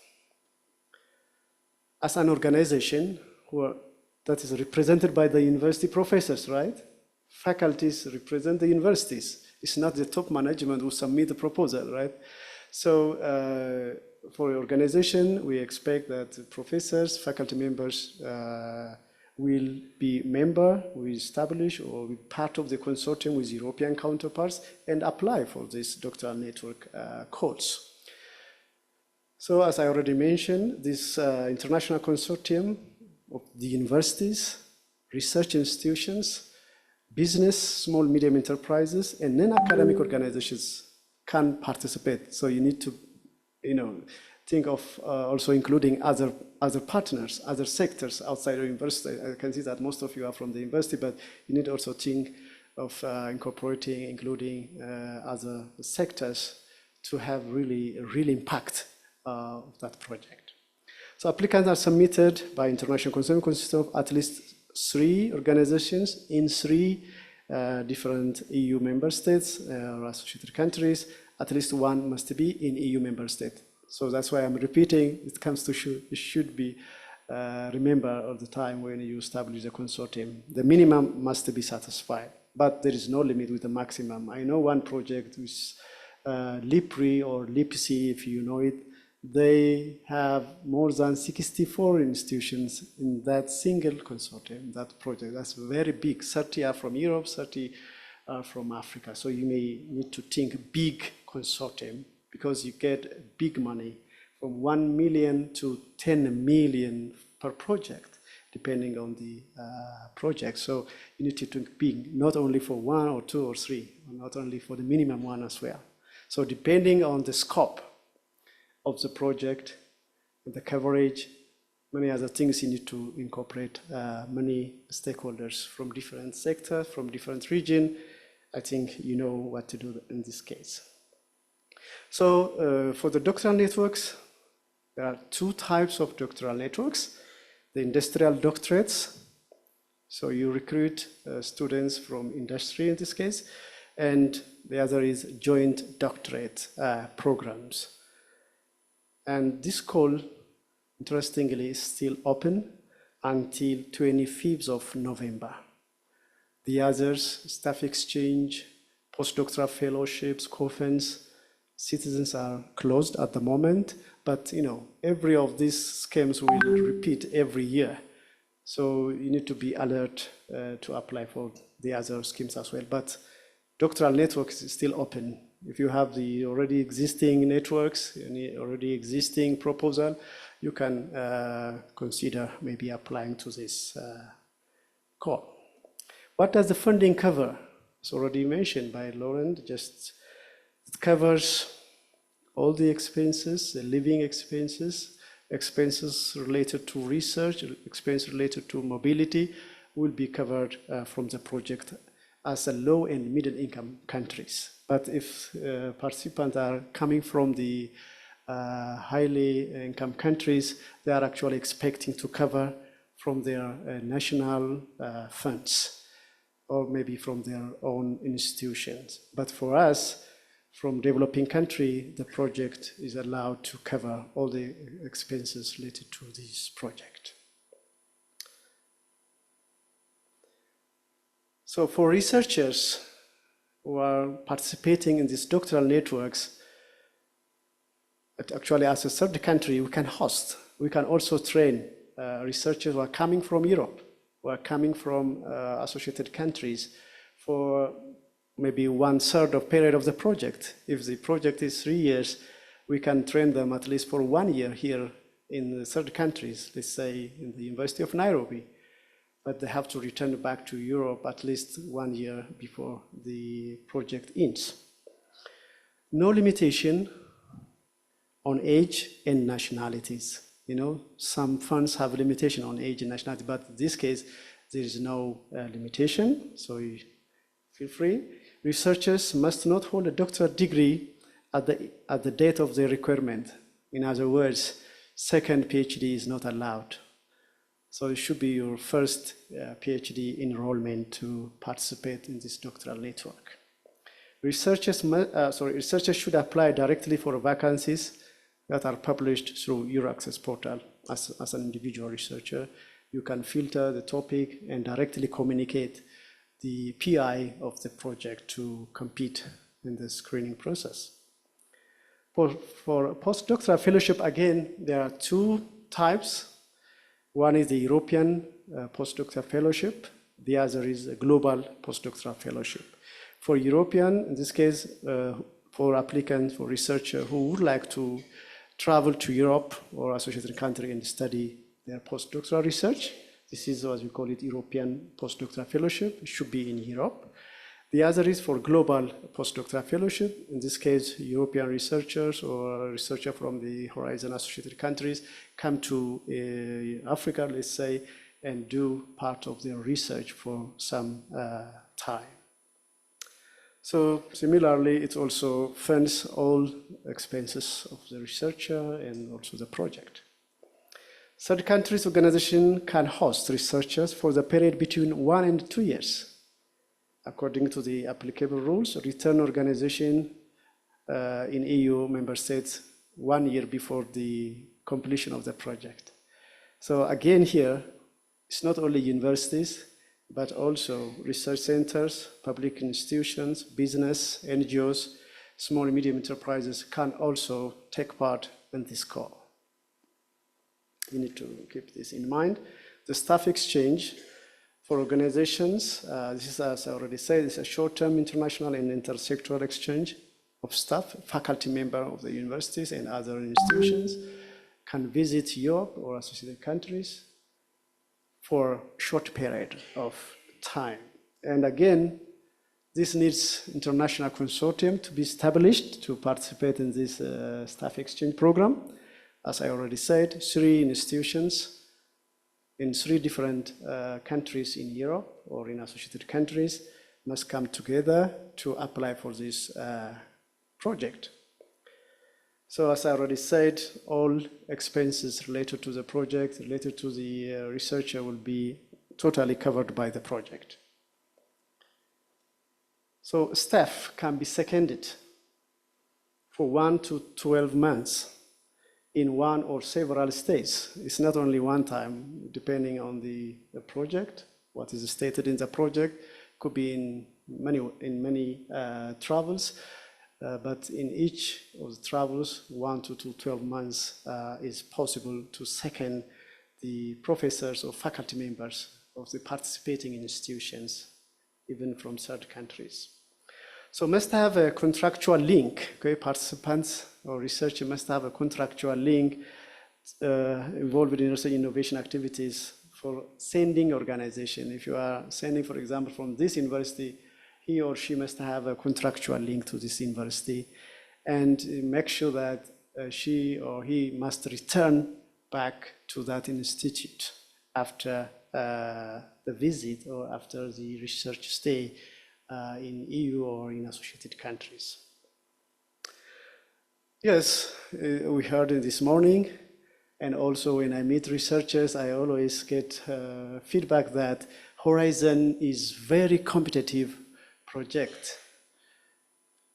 As an organization that is represented by the university professors, right? Faculties represent the universities. It's not the top management who submit the proposal, right? So for the organization, we expect that professors, faculty members will be will establish or be part of the consortium with European counterparts and apply for this doctoral network codes. So as I already mentioned, this international consortium of the universities, research institutions, business, small, medium enterprises, and non-academic organizations can participate. So you need to think of also including other partners, other sectors outside of university. I can see that most of you are from the university, but you need also think of incorporating, including other sectors to have really real impact of that project. So applicants are submitted by international consortium consisting of at least 3 organizations in 3 different EU member states or associated countries. At least 1 must be in EU member state. So that's why I'm repeating, it comes to it should be remember all the time when you establish a consortium. The minimum must be satisfied, but there is no limit with the maximum. I know one project with LIPRI or LIPC, if you know it, they have more than 64 institutions in that single consortium, that project. That's very big. 30 are from Europe, 30 are from Africa. So you may need to think big consortium because you get big money from 1 million to 10 million per project, depending on the project. So you need to think big, not only for 1 or 2 or 3, not only for the minimum 1 as well. So depending on the scope of the project, the coverage, many other things, you need to incorporate many stakeholders from different sectors, from different regions. I think you know what to do in this case. So for the doctoral networks, there are 2 types of doctoral networks. The industrial doctorates, so you recruit students from industry in this case, and the other is joint doctorate programs. And this call, interestingly, is still open until 25th of November. The others, staff exchange, postdoctoral fellowships, COFENs, citizens are closed at the moment, but every of these schemes will repeat every year. So you need to be alert to apply for the other schemes as well. But doctoral networks is still open. If you have the already existing networks, any already existing proposal, you can consider maybe applying to this call. What does the funding cover? It's already mentioned by Laurent. Just it covers all the expenses, the living expenses, expenses related to research, expenses related to mobility will be covered from the project as a low and middle income countries. But if participants are coming from the highly income countries, they are actually expecting to cover from their national funds or maybe from their own institutions. But for us, from developing country, the project is allowed to cover all the expenses related to this project. So for researchers who are participating in these doctoral networks, actually as a third country, we can host. We can also train researchers who are coming from Europe, who are coming from associated countries for maybe 1/3 of period of the project. If the project is 3 years, we can train them at least for 1 year here in the third countries, let's say in the University of Nairobi. But they have to return back to Europe at least 1 year before the project ends. No limitation on age and nationalities. Some funds have a limitation on age and nationality, but in this case, there is no limitation, so you feel free. Researchers must not hold a doctorate degree at the date of their requirement. In other words, second PhD is not allowed. So it should be your first PhD enrollment to participate in this doctoral network. Researchers should apply directly for vacancies that are published through EURAXESS portal. As an individual researcher, you can filter the topic and directly communicate the PI of the project to compete in the screening process. For postdoctoral fellowship, again, there are 2 types. One is the European postdoctoral fellowship. The other is a global postdoctoral fellowship. For European, in this case, for applicants, for researchers who would like to travel to Europe or associated country and study their postdoctoral research, this is what we call it European postdoctoral fellowship. It should be in Europe. The other is for global postdoctoral fellowship. In this case, European researchers or researchers from the Horizon associated countries come to Africa, let's say, and do part of their research for some time. So similarly, it also funds all expenses of the researcher and also the project. Third countries organization can host researchers for the period between 1 and 2 years. According to the applicable rules, return organization in EU member states 1 year before the completion of the project. So again here, it's not only universities, but also research centers, public institutions, business, NGOs, small and medium enterprises can also take part in this call. You need to keep this in mind. The staff exchange for organizations, this is, as I already said, it's a short-term international and intersectoral exchange of staff, faculty member of the universities and other institutions can visit Europe or associated countries for a short period of time. And again, this needs international consortium to be established to participate in this staff exchange program. As I already said, 3 institutions in 3 different countries in Europe or in associated countries must come together to apply for this project. So as I already said, all expenses related to the project, related to the researcher will be totally covered by the project. So staff can be seconded for 1 to 12 months in one or several states. It's not only one time, depending on the project, what is stated in the project, could be in many travels, but in each of the travels, 1 to 12 months is possible to second the professors or faculty members of the participating institutions, even from third countries. So must have a contractual link, okay? Participants or researchers must have a contractual link involved in research innovation activities for sending organization. If you are sending, for example, from this university, he or she must have a contractual link to this university and make sure that she or he must return back to that institute after the visit or after the research stay in EU or in associated countries. Yes, we heard it this morning, and also when I meet researchers, I always get feedback that Horizon is very competitive project.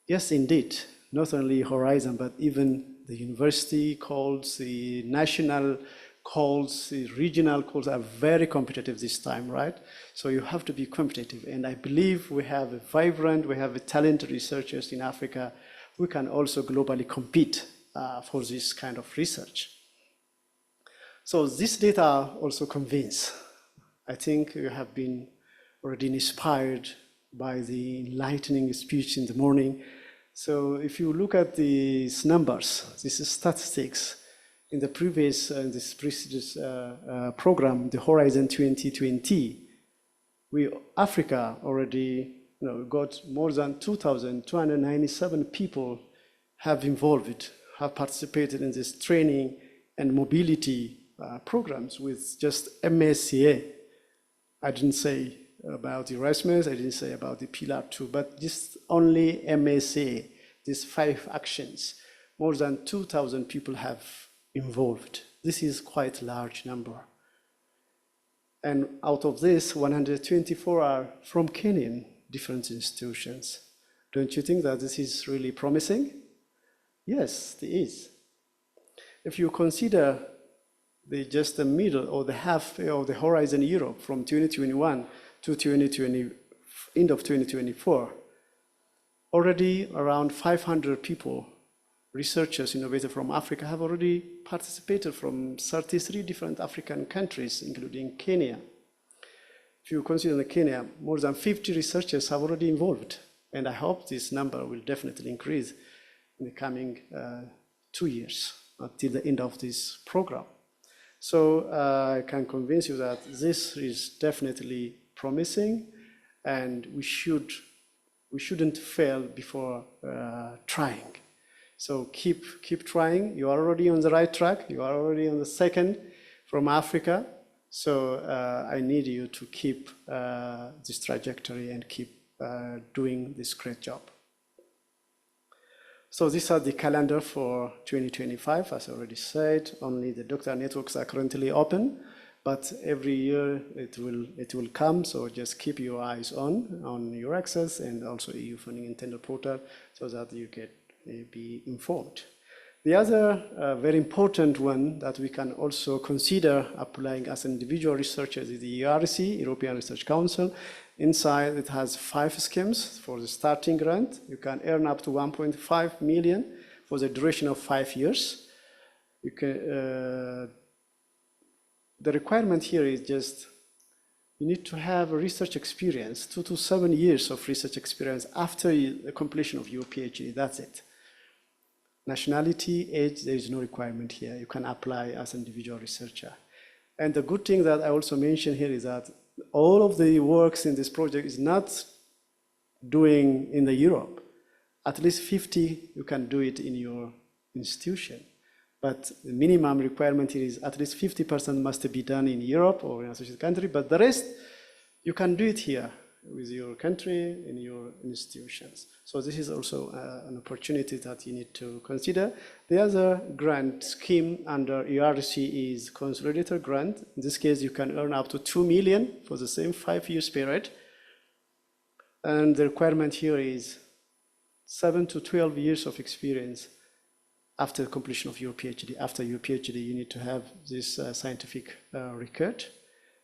Yes, indeed, not only Horizon, but even the university calls, the national calls, the regional calls are very competitive this time, right? So you have to be competitive. And I believe we have a vibrant, we have a talented researchers in Africa who can also globally compete for this kind of research. So this data also convince. I think you have been already inspired by the enlightening speech in the morning. So if you look at these numbers, this is statistics, in the previous, this previous program, the Horizon 2020, Africa already got more than 2,297 people have involved, have participated in this training and mobility programs with just MSCA. I didn't say about Erasmus, I didn't say about the Pillar 2, but just only MSCA, these 5 actions, more than 2,000 people have involved. This is quite a large number. And out of this, 124 are from Kenyan different institutions. Don't you think that this is really promising? Yes, it is. If you consider just the middle or the half of the Horizon Europe from 2021 to end of 2024, already around 500 people, researchers, innovators from Africa have already participated from 33 different African countries, including Kenya. If you consider Kenya, more than 50 researchers have already involved, and I hope this number will definitely increase in the coming 2 years until the end of this program. So I can convince you that this is definitely promising, and we should we shouldn't fail before trying. So keep trying. You are already on the right track. You are already on the second from Africa. So I need you to keep this trajectory and keep doing this great job. So these are the calendar for 2025. As I already said, only the doctor networks are currently open, but every year it will come. So just keep your eyes on EURAXESS and also EU Funding and Tender Portal so that you can be informed. The other very important one that we can also consider applying as individual researchers is the ERC, European Research Council. Inside, it has 5 schemes for the starting grant. You can earn up to 1.5 million for the duration of 5 years. You can, the requirement here is just you need to have a research experience, 2 to 7 years of research experience after the completion of your PhD. That's it. Nationality, age, there is no requirement here. You can apply as an individual researcher. And the good thing that I also mentioned here is that all of the works in this project is not doing in the Europe. At least 50, you can do it in your institution. But the minimum requirement here is at least 50% must be done in Europe or in an associated country, but the rest, you can do it here with your country, in your institutions. So this is also an opportunity that you need to consider. The other grant scheme under ERC is consolidated grant. In this case, you can earn up to 2 million for the same 5 years period. And the requirement here is 7 to 12 years of experience after the completion of your PhD. After your PhD, you need to have this scientific record.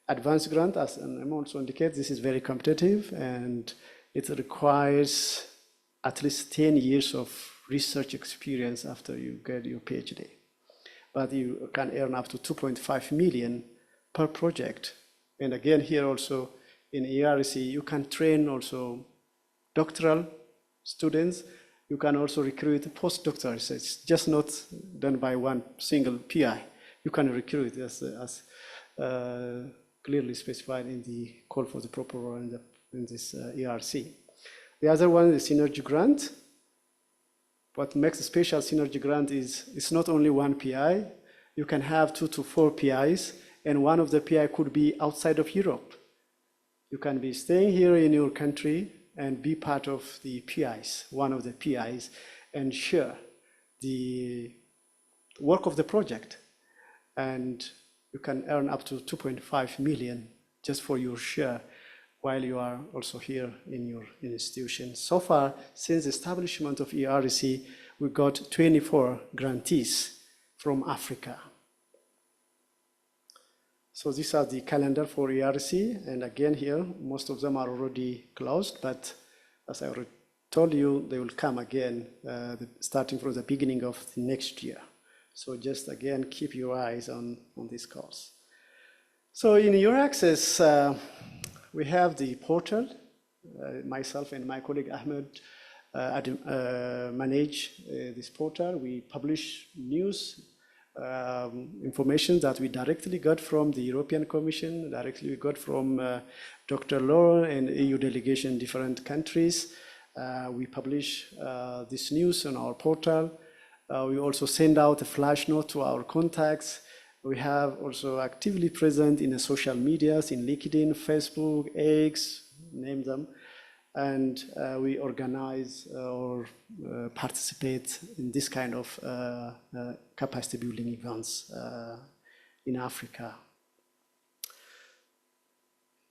Advanced grant, as the name also indicates, this is very competitive and it requires at least 10 years of research experience after you get your PhD. But you can earn up to 2.5 million per project. And again, here also in ERC, you can train also doctoral students. You can also recruit postdoctorals. It's just not done by one single PI. You can recruit as clearly specified in the call for the proposal in this ERC. The other one is synergy grant. What makes a special synergy grant is it's not only one PI. You can have 2 to 4 PIs, and one of the PI could be outside of Europe. You can be staying here in your country and be part of the PIs, one of the PIs, and share the work of the project. And you can earn up to 2.5 million just for your share while you are also here in your institution. So far, since the establishment of ERC, we got 24 grantees from Africa. So these are the calendar for ERC, and again here, most of them are already closed, but as I already told you, they will come again starting from the beginning of the next year. So just again, keep your eyes on this course. So in EURAXESS, we have the portal. Myself and my colleague Ahmed manage this portal. We publish news, information that we directly got from the European Commission, directly we got from Dr. Laurent and EU Delegation in different countries. We publish this news on our portal. We also send out a flash note to our contacts. We have also actively present in the social medias, in LinkedIn, Facebook, X, name them. And we organize or participate in this kind of capacity building events in Africa.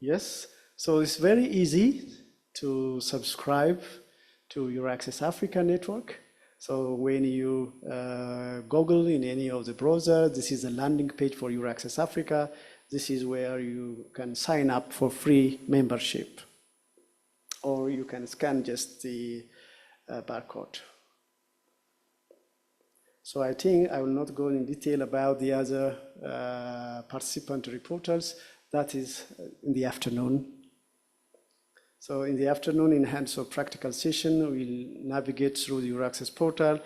Yes, so it's very easy to subscribe to EURAXESS Africa network. So when you Google in any of the browsers, this is a landing page for EURAXESS Africa. This is where you can sign up for free membership. Or you can scan just the barcode. So I think I will not go in detail about the other participant reporters. That is in the afternoon. So in the afternoon, in hands-on practical session, we'll navigate through the EURAXESS portal.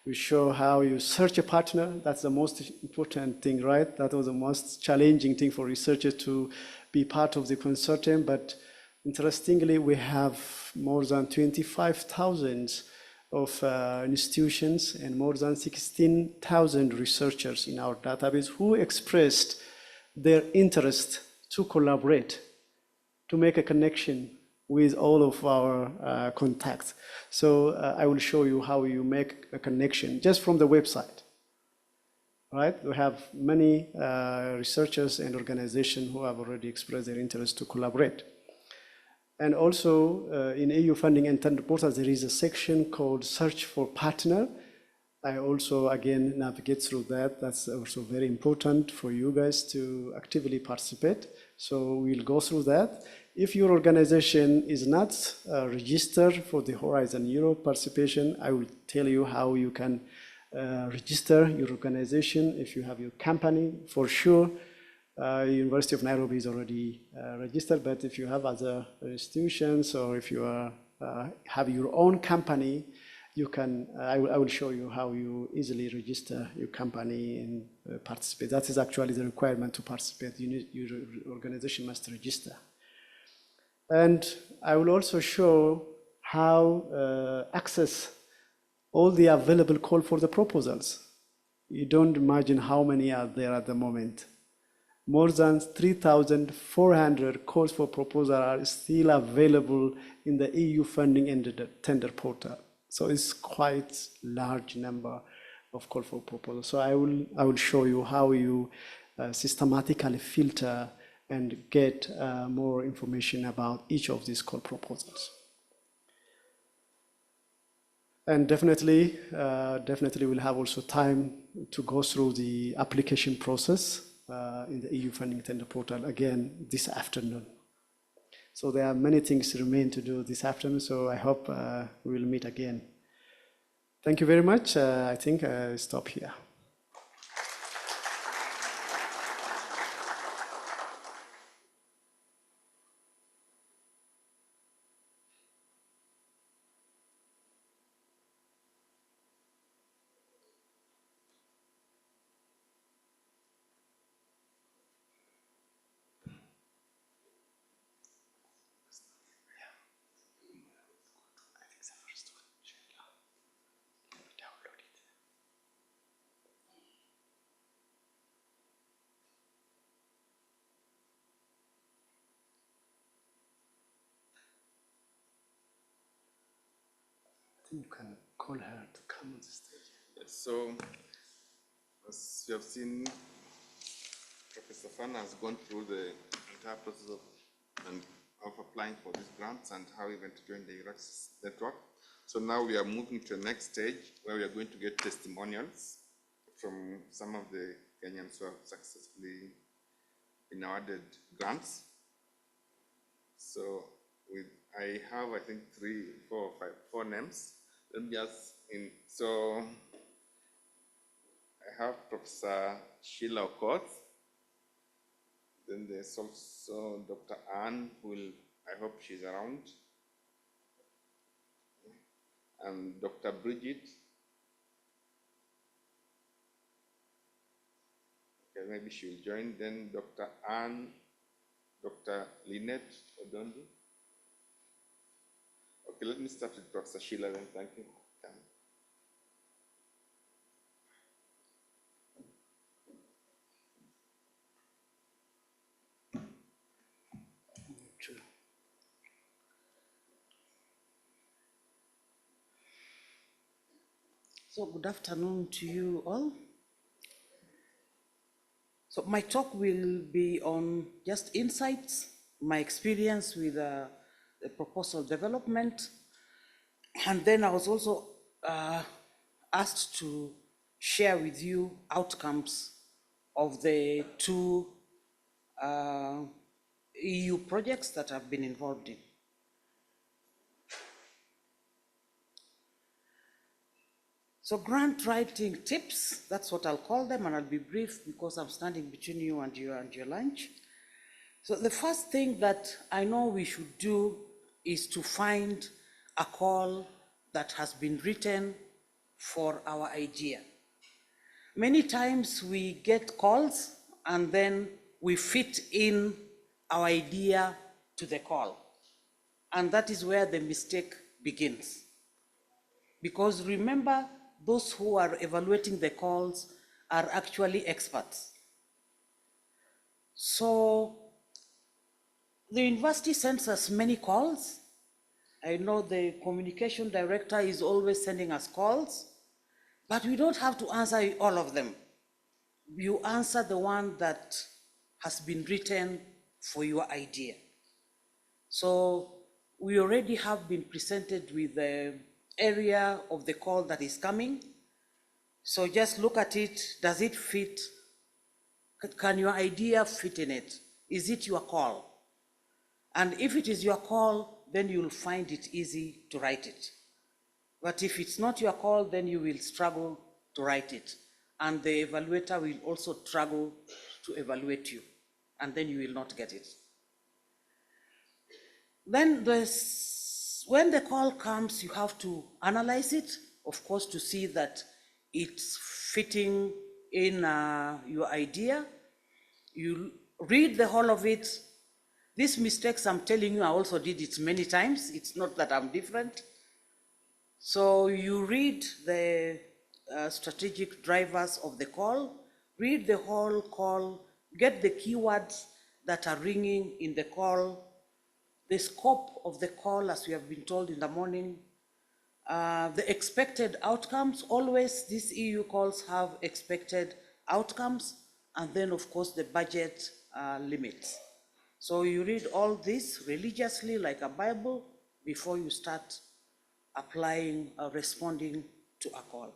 We show how you search a partner. That's the most important thing, right? That was the most challenging thing for researchers to be part of the consortium, but Interestingly, we have more than 25,000 of institutions and more than 16,000 researchers in our database who expressed their interest to collaborate, to make a connection with all of our contacts. So I will show you how you make a connection just from the website. Right? We have many researchers and organizations who have already expressed their interest to collaborate. And also in EU funding and tender portal, there is a section called Search for Partner. I also, again, navigate through that. That's also very important for you guys to actively participate. So we'll go through that. If your organization is not registered for the Horizon Europe participation, I will tell you how you can register your organization. If you have your company, for sure, University of Nairobi is already registered, but if you have other institutions or if you have your own company, you can, I will show you how you easily register your company and participate. That is actually the requirement to participate. Your organization must register. And I will also show how access all the available call for the proposals. You don't imagine how many are there at the moment. More than 3,400 calls for proposal are still available in the EU funding and the tender portal. So it's quite large number of call for proposals. So I will show you how you systematically filter and get more information about each of these call proposals. And definitely we'll have also time to go through the application process in the EU funding tender portal again this afternoon. So there are many things remain to do this afternoon, so I hope we'll meet again. Thank you very much. I think I'll stop here. You can call her to come on the stage. Yes, so, as you have seen, Professor Fana has gone through the entire process of applying for these grants and how he went to join the EURAXESS network. So now we are moving to the next stage where we are going to get testimonials from some of the Kenyans who have successfully been awarded grants. So I have, I think, 4 names. Let me just so I have Professor Sheila Okoth. Then there's also Dr. Anne, who I hope she's around, and Dr. Bridget. Okay, maybe she will join. Then Dr. Anne, Dr. Lynette Odondi. Okay, let me start with Professor Sheila then. Thank you. So good afternoon to you all. So my talk will be on just insights, my experience with the proposal development, and then I was also asked to share with you outcomes of the 2 EU projects that I've been involved in. So grant writing tips, that's what I'll call them, and I'll be brief because I'm standing between you and your lunch. So the first thing that I know we should do is to find a call that has been written for our idea. Many times we get calls and then we fit in our idea to the call. And that is where the mistake begins. Because remember, those who are evaluating the calls are actually experts. So the university sends us many calls. I know the communication director is always sending us calls, but we don't have to answer all of them. You answer the one that has been written for your idea. So we already have been presented with the area of the call that is coming. So just look at it. Does it fit? Can your idea fit in it? Is it your call? And if it is your call, then you'll find it easy to write it. But if it's not your call, then you will struggle to write it. And the evaluator will also struggle to evaluate you. And then you will not get it. Then when the call comes, you have to analyze it, of course, to see that it's fitting in your idea. You read the whole of it. These mistakes I'm telling you, I also did it many times. It's not that I'm different. So you read the strategic drivers of the call, read the whole call, get the keywords that are ringing in the call, the scope of the call, as we have been told in the morning, the expected outcomes. Always these EU calls have expected outcomes, and then of course the budget limits. So you read all this religiously like a Bible before you start applying or responding to a call.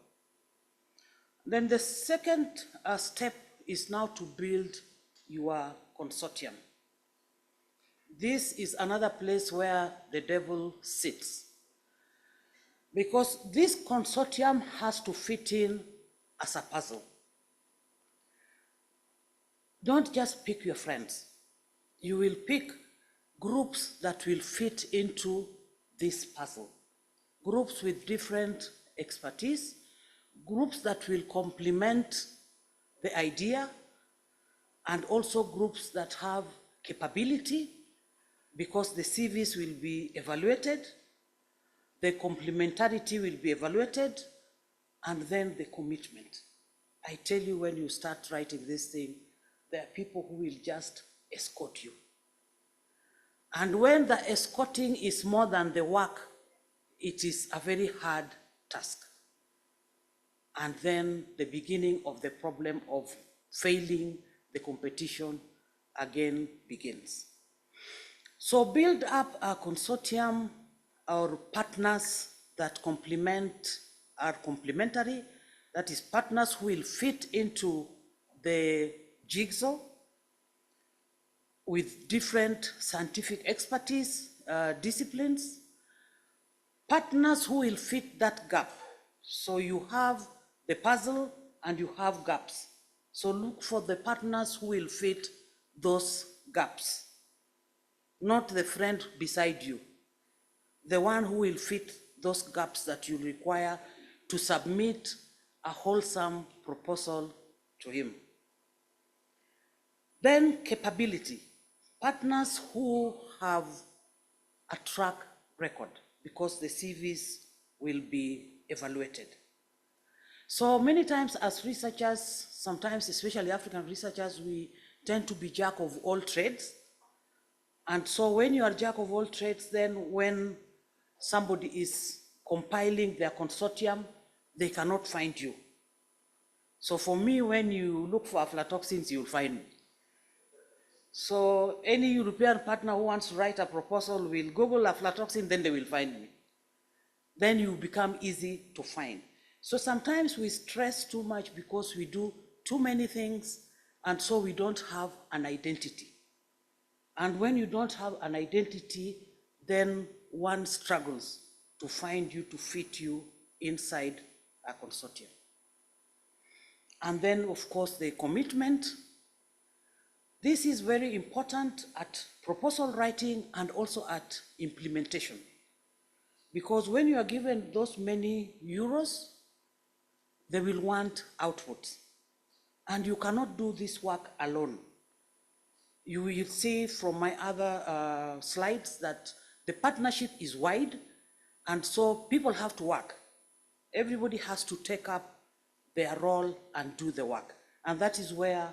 Then the second step is now to build your consortium. This is another place where the devil sits. Because this consortium has to fit in as a puzzle. Don't just pick your friends. You will pick groups that will fit into this puzzle. Groups with different expertise, groups that will complement the idea, and also groups that have capability, because the CVs will be evaluated, the complementarity will be evaluated, and then the commitment. I tell you, when you start writing this thing, there are people who will just escort you. And when the escorting is more than the work, it is a very hard task. And then the beginning of the problem of failing the competition again begins. So build up a consortium or partners that are complementary, that is partners who will fit into the jigsaw with different scientific expertise, disciplines, partners who will fit that gap. So you have the puzzle and you have gaps. So look for the partners who will fit those gaps. Not the friend beside you, the one who will fit those gaps that you require to submit a wholesome proposal to him. Then capability, partners who have a track record, because the CVs will be evaluated. So many times as researchers, sometimes especially African researchers, we tend to be jack of all trades. And so when you are jack of all trades, then when somebody is compiling their consortium, they cannot find you. So for me, when you look for aflatoxins, you'll find me. So any European partner who wants to write a proposal will Google aflatoxin, then they will find me. Then you become easy to find. So sometimes we stress too much because we do too many things, and so we don't have an identity. And when you don't have an identity, then one struggles to find you, to fit you inside a consortium. And then, of course, the commitment. This is very important at proposal writing and also at implementation. Because when you are given those many euros, they will want outputs. And you cannot do this work alone. You will see from my other slides that the partnership is wide, and so people have to work. Everybody has to take up their role and do the work. And that is where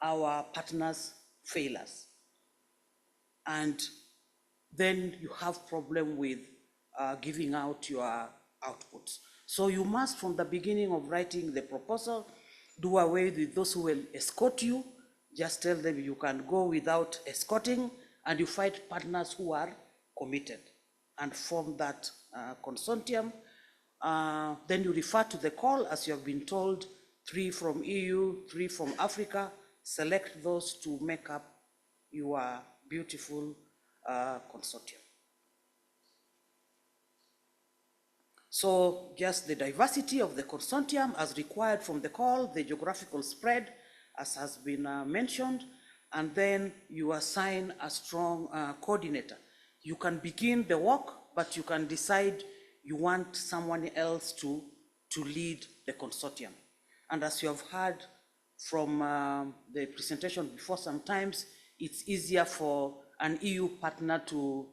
our partners fail us. And then you have problem with giving out your outputs. So you must, from the beginning of writing the proposal, do away with those who will escort you. Just tell them you can go without escorting, and you find partners who are committed and form that consortium. Then you refer to the call, as you have been told, 3 from EU, 3 from Africa. Select those to make up your beautiful consortium. So just the diversity of the consortium as required from the call, the geographical spread, as has been mentioned, and then you assign a strong coordinator. You can begin the work, but you can decide you want someone else to lead the consortium. And as you have heard from the presentation before, sometimes it's easier for an EU partner to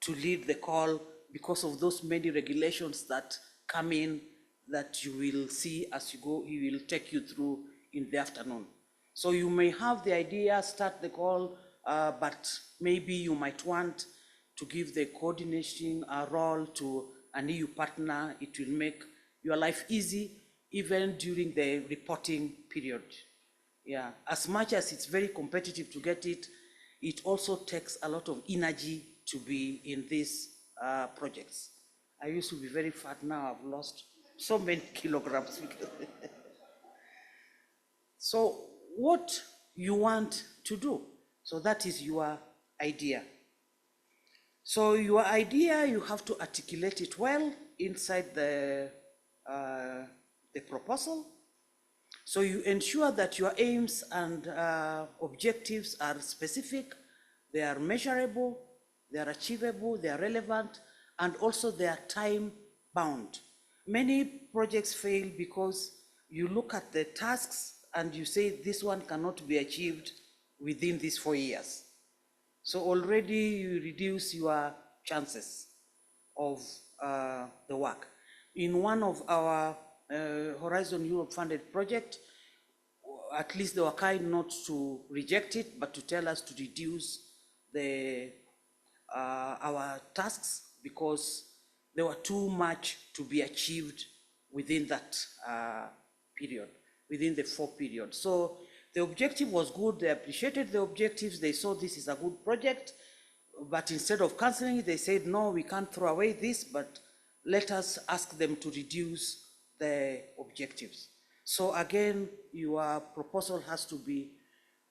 lead the call because of those many regulations that come in that you will see as you go. He will take you through in the afternoon. So you may have the idea, start the call, but maybe you might want to give the coordination role to an EU partner. It will make your life easy, even during the reporting period. Yeah, as much as it's very competitive to get it, it also takes a lot of energy to be in these projects. I used to be very fat, now I've lost so many kilograms. So what you want to do, so that is your idea. So your idea, you have to articulate it well inside the proposal. So you ensure that your aims and objectives are specific, they are measurable, they are achievable, they are relevant, and also they are time bound. Many projects fail because you look at the tasks and you say this one cannot be achieved within these 4 years. So already you reduce your chances of the work. In one of our Horizon Europe funded project, at least they were kind not to reject it, but to tell us to reduce our tasks because there were too much to be achieved within that period, within the 4 period. So the objective was good, they appreciated the objectives, they saw this is a good project, but instead of canceling it, they said, no, we can't throw away this, but let us ask them to reduce the objectives. So again, your proposal has to be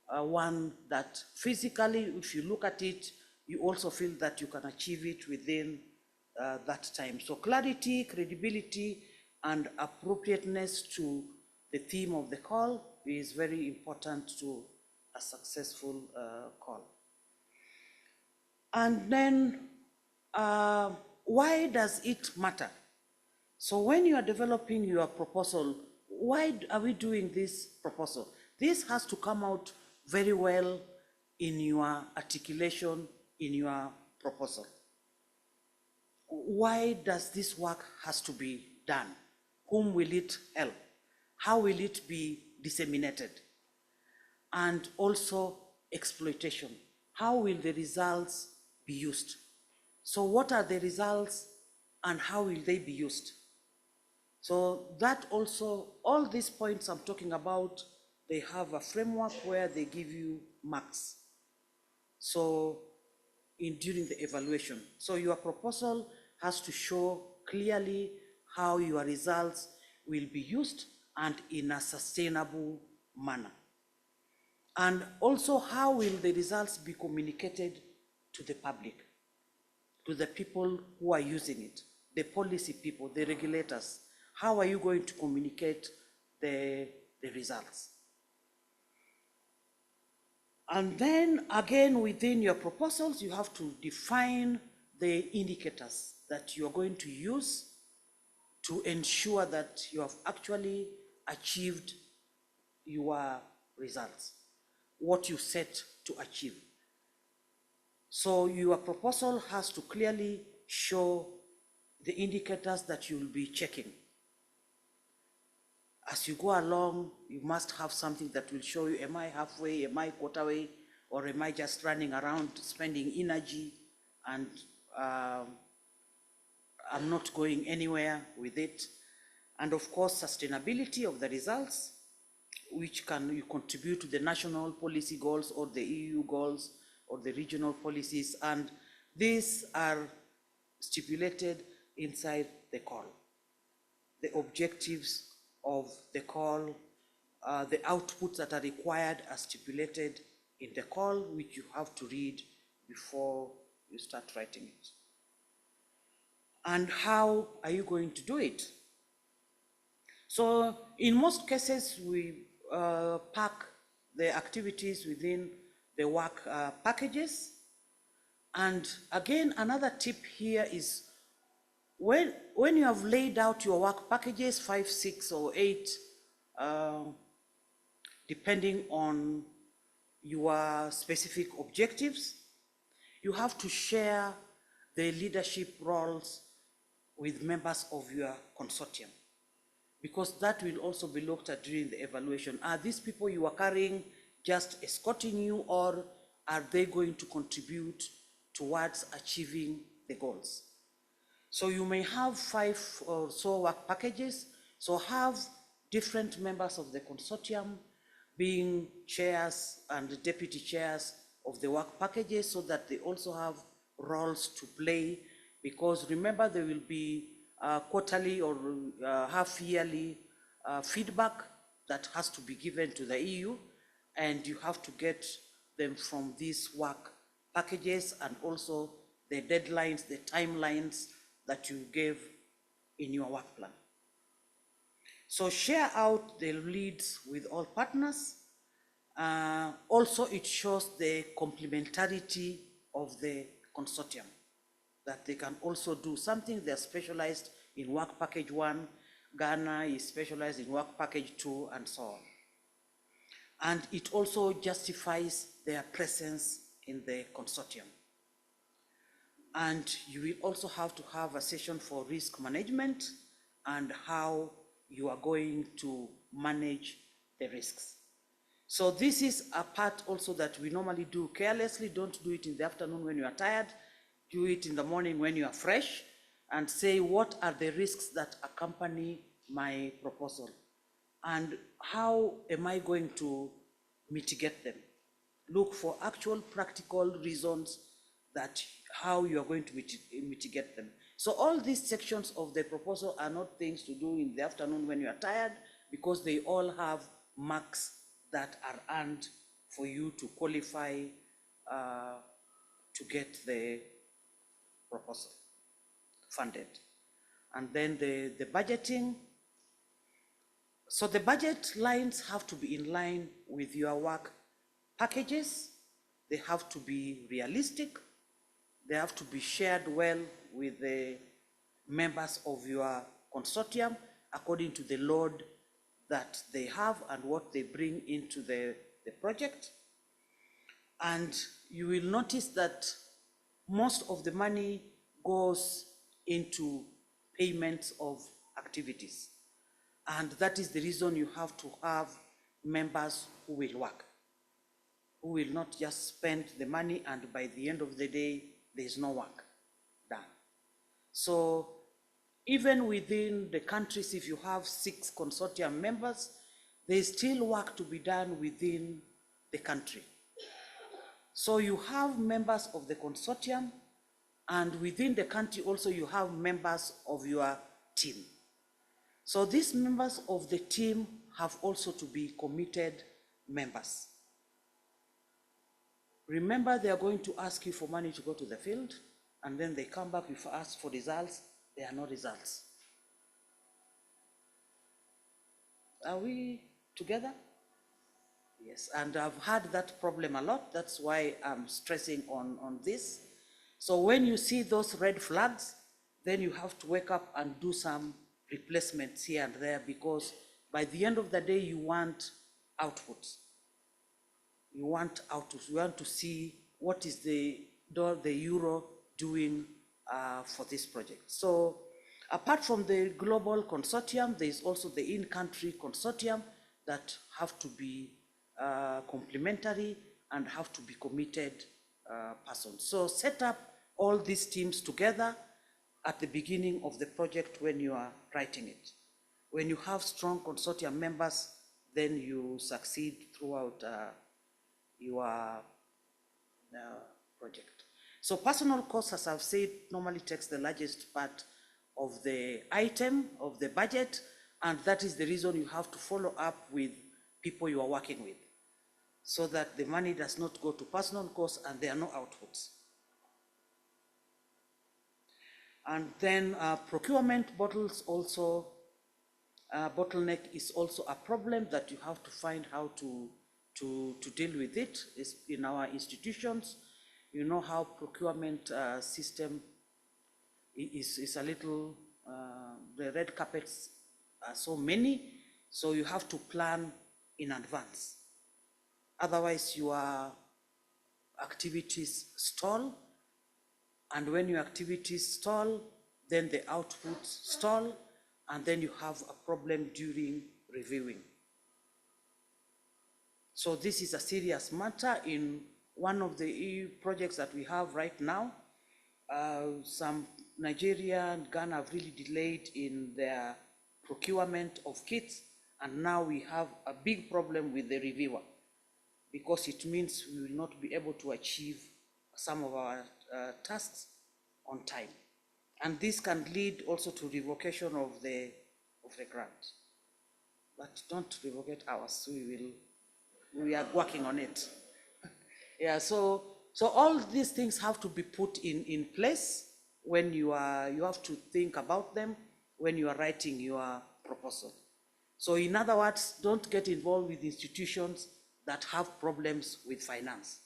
one that physically, if you look at it, you also feel that you can achieve it within that time. So clarity, credibility, and appropriateness to the theme of the call is very important to a successful call. And then, why does it matter? So when you are developing your proposal, why are we doing this proposal? This has to come out very well in your articulation, in your proposal. Why does this work has to be done? Whom will it help? How will it be disseminated? And also exploitation. How will the results be used? So what are the results and how will they be used? So that also, all these points I'm talking about, they have a framework where they give you marks. So during the evaluation. So your proposal has to show clearly how your results will be used and in a sustainable manner. And also, how will the results be communicated to the public, to the people who are using it, the policy people, the regulators? How are you going to communicate the results? And then again, within your proposals, you have to define the indicators that you are going to use to ensure that you have actually achieved your results, what you set to achieve. So your proposal has to clearly show the indicators that you'll be checking. As you go along, you must have something that will show you, am I halfway, am I quarter way, or am I just running around spending energy and I'm not going anywhere with it. And of course, sustainability of the results, which can you contribute to the national policy goals or the EU goals or the regional policies, and these are stipulated inside the call. The objectives of the call, the outputs that are required are stipulated in the call, which you have to read before you start writing it. And how are you going to do it? So in most cases, we pack the activities within the work packages. And again, another tip here is when you have laid out your work packages, 5, 6, or 8, depending on your specific objectives, you have to share the leadership roles with members of your consortium, because that will also be looked at during the evaluation. Are these people you are carrying just escorting you, or are they going to contribute towards achieving the goals? So you may have 5 or so work packages, so have different members of the consortium being chairs and deputy chairs of the work packages, so that they also have roles to play, because remember there will be quarterly or half-yearly feedback that has to be given to the EU, and you have to get them from these work packages and also the deadlines, the timelines that you gave in your work plan. So share out the leads with all partners. Also, it shows the complementarity of the consortium, that they can also do something. They're specialized in work package 1, Ghana is specialized in work package 2, and so on. And it also justifies their presence in the consortium. And you will also have to have a session for risk management and how you are going to manage the risks. So this is a part also that we normally do carelessly. Don't do it in the afternoon when you are tired. Do it in the morning when you are fresh, and say, what are the risks that accompany my proposal? And how am I going to mitigate them? Look for actual practical reasons that how you are going to mitigate them. So all these sections of the proposal are not things to do in the afternoon when you are tired, because they all have marks that are earned for you to qualify to get the proposal funded. And then the budgeting. So the budget lines have to be in line with your work packages. They have to be realistic. They have to be shared well with the members of your consortium according to the load that they have and what they bring into the project. And you will notice that most of the money goes into payments of activities. And that is the reason you have to have members who will work, who will not just spend the money and by the end of the day, there is no work done. So even within the countries, if you have 6 consortium members, there is still work to be done within the country. So you have members of the consortium, and within the country also you have members of your team. So these members of the team have also to be committed members. Remember, they are going to ask you for money to go to the field, and then they come back, you ask for results, there are no results. Are we together? Yes, and I've had that problem a lot. That's why I'm stressing on this. So when you see those red flags, then you have to wake up and do some replacements here and there, because by the end of the day, you want outputs. You want outputs. You want to see what is the the Euro doing for this project. So apart from the global consortium, there is also the in-country consortium that have to be complementary and have to be committed persons. So set up all these teams together at the beginning of the project when you are writing it. When you have strong consortium members, then you succeed throughout your project. So personal costs, as I've said, normally takes the largest part of the item of the budget, and that is the reason you have to follow up with people you are working with, so that the money does not go to personal costs and there are no outputs. And then procurement bottleneck is also a problem that you have to find how to deal with it. It's in our institutions. You know how procurement system is a little, the red carpets are so many, so you have to plan in advance. Otherwise, your activities stall, and when your activities stall, then the outputs stall, and then you have a problem during reviewing. So this is a serious matter. In one of the EU projects that we have right now, some Nigeria and Ghana have really delayed in their procurement of kits, and now we have a big problem with the reviewer, because it means we will not be able to achieve some of our tasks on time. And this can lead also to revocation of the grant. But don't revocate ours, we are working on it. Yeah, so all these things have to be put in place when you have to think about them when you are writing your proposal. So in other words, don't get involved with institutions that have problems with finance,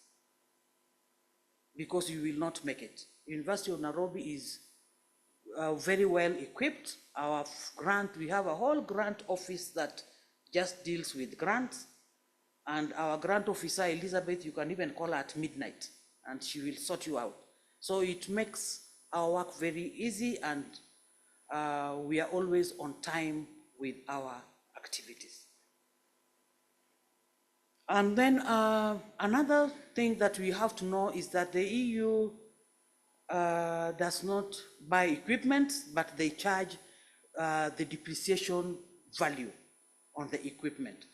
because you will not make it. University of Nairobi is very well equipped. Our grant, we have a whole grant office that just deals with grants, and our grant officer, Elizabeth, you can even call her at midnight and she will sort you out. So it makes our work very easy, and we are always on time with our activities. And then another thing that we have to know is that the EU does not buy equipment, but they charge the depreciation value on the equipment.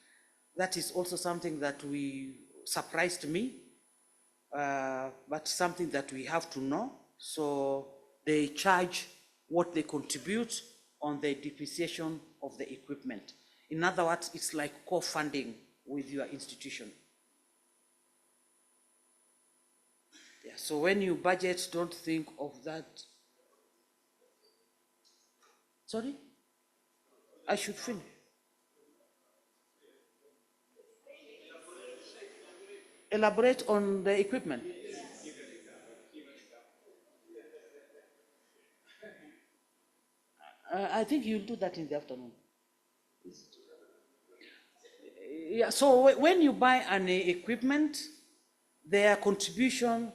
That is also something that surprised me, but something that we have to know. So they charge what they contribute on the depreciation of the equipment. In other words, it's like co-funding with your institution. Yeah, so when you budget, don't think of that. Sorry? I should finish. Elaborate on the equipment. I think you'll do that in the afternoon. Yeah, so when you buy an equipment, their contribution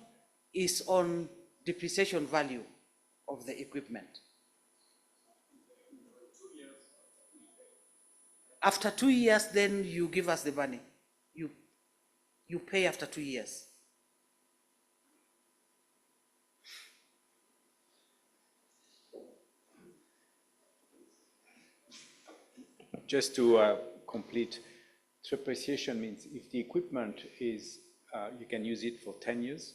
is on depreciation value of the equipment. After 2 years, then you give us the money. You pay after 2 years. Just to complete, depreciation means if the equipment is, you can use it for 10 years,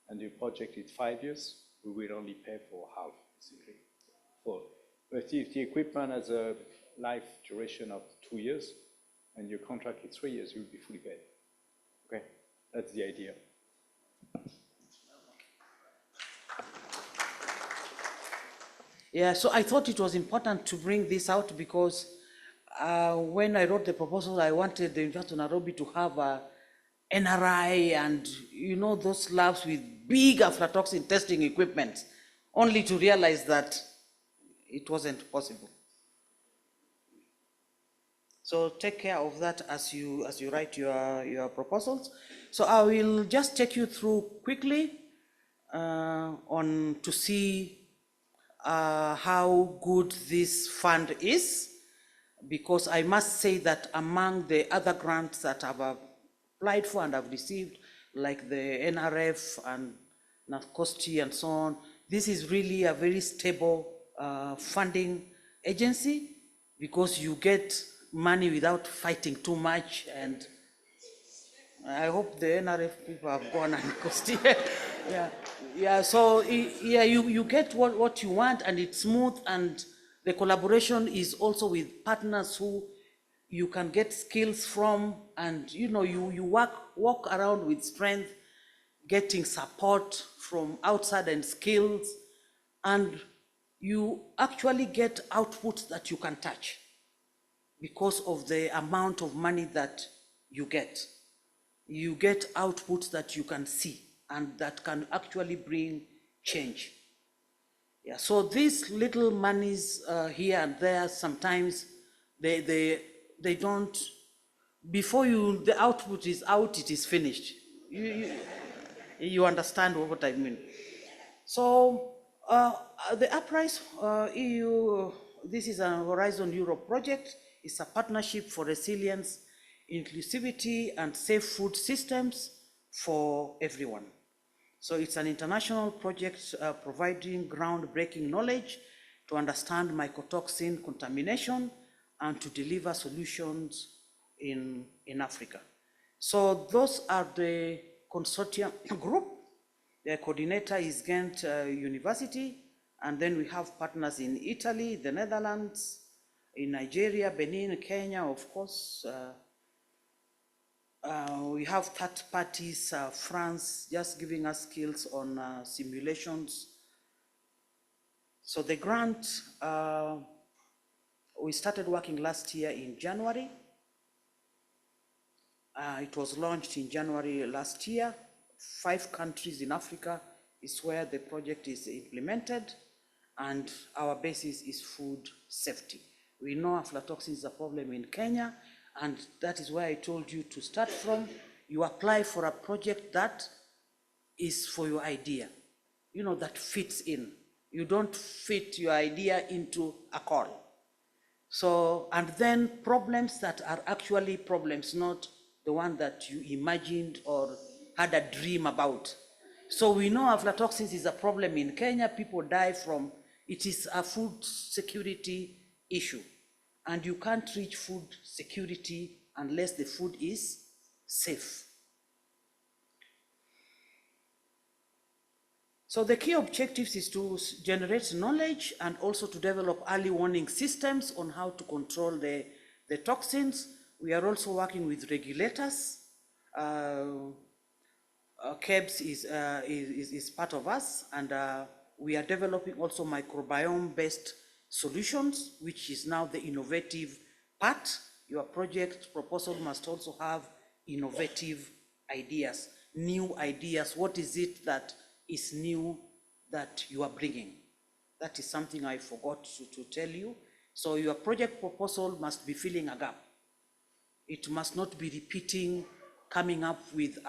and the project is 5 years, we will only pay for half, basically. But if the equipment has a life duration of 2 years, and your contract is 3 years, you'll be fully paid. Okay, that's the idea. Yeah, so I thought it was important to bring this out because when I wrote the proposal, I wanted the University of Nairobi to have a NRI and, you know, those labs with big aflatoxin testing equipment, only to realize that it wasn't possible. So take care of that as you write your proposals. So I will just take you through quickly to see how good this fund is, because I must say that among the other grants that I've applied for and I've received, like the NRF and NACOSTI and so on, this is really a very stable funding agency, because you get money without fighting too much. And I hope the NRF people have gone and NACOSTI. Yeah. So yeah, you get what you want, and it's smooth, and the collaboration is also with partners who you can get skills from, and you walk around with strength, getting support from outside and skills, and you actually get outputs that you can touch because of the amount of money that you get. You get outputs that you can see and that can actually bring change. Yeah, so these little monies here and there, sometimes they don't, before the output is out, it is finished. You understand what I mean. So the Uprise EU, this is a Horizon Europe project. It's a partnership for resilience, inclusivity, and safe food systems for everyone. So it's an international project providing groundbreaking knowledge to understand mycotoxin contamination and to deliver solutions in Africa. So those are the consortium group. The coordinator is Ghent University, and then we have partners in Italy, the Netherlands, in Nigeria, Benin, Kenya, of course. We have third parties, France, just giving us skills on simulations. So the grant, we started working last year in January. It was launched in January last year. 5 countries in Africa is where the project is implemented, and our basis is food safety. We know aflatoxin is a problem in Kenya, and that is where I told you to start from. You apply for a project that is for your idea, that fits in. You don't fit your idea into a call. So, and then problems that are actually problems, not the one that you imagined or had a dream about. So we know aflatoxins is a problem in Kenya. People die from, it is a food security issue. And you can't reach food security unless the food is safe. So the key objectives is to generate knowledge and also to develop early warning systems on how to control the toxins. We are also working with regulators. KEBS is part of us, and we are developing also microbiome-based solutions, which is now the innovative part. Your project proposal must also have innovative ideas, new ideas. What is it that is new that you are bringing? That is something I forgot to tell you. So your project proposal must be filling a gap. It must not be repeating, coming up with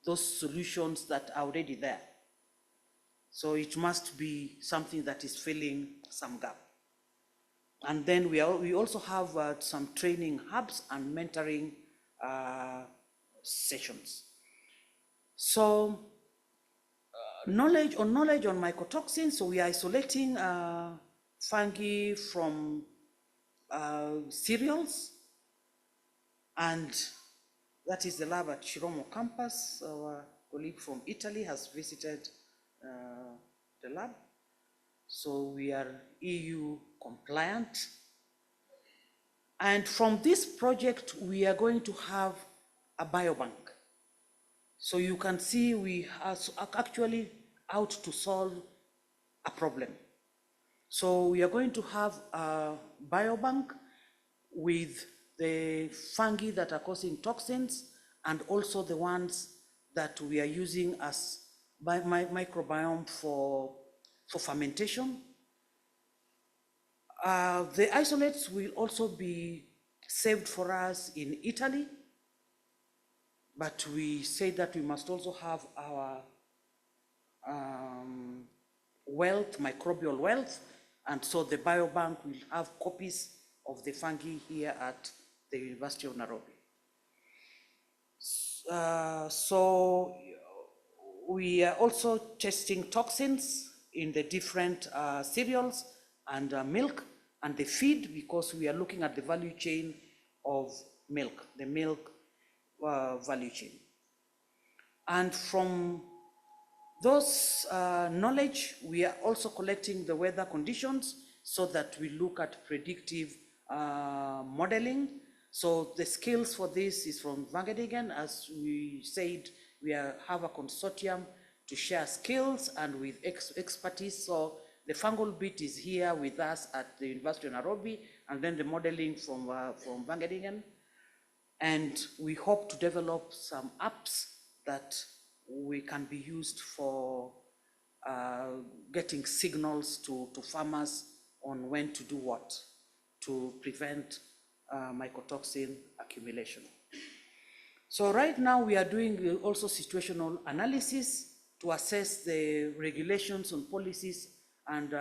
those solutions that are already there. So it must be something that is filling some gap. And then we also have some training hubs and mentoring sessions. So knowledge on mycotoxins. So we are isolating fungi from cereals, and that is the lab at Chiromo campus. Our colleague from Italy has visited the lab. So we are EU compliant. And from this project, we are going to have a biobank. So you can see we are actually out to solve a problem. So we are going to have a biobank with the fungi that are causing toxins and also the ones that we are using as microbiome for fermentation. The isolates will also be saved for us in Italy, but we say that we must also have our wealth, microbial wealth, and so the biobank will have copies of the fungi here at the University of Nairobi. So we are also testing toxins in the different cereals and milk and the feed, because we are looking at the value chain of milk, the milk value chain. And from those knowledge, we are also collecting the weather conditions so that we look at predictive modeling. So the skills for this is from Wageningen. As we said, we have a consortium to share skills and with expertise. So the fungal bit is here with us at the University of Nairobi, and then the modeling from Wageningen. And we hope to develop some apps that we can be used for getting signals to farmers on when to do what to prevent mycotoxin accumulation. So right now we are doing also situational analysis to assess the regulations and policies and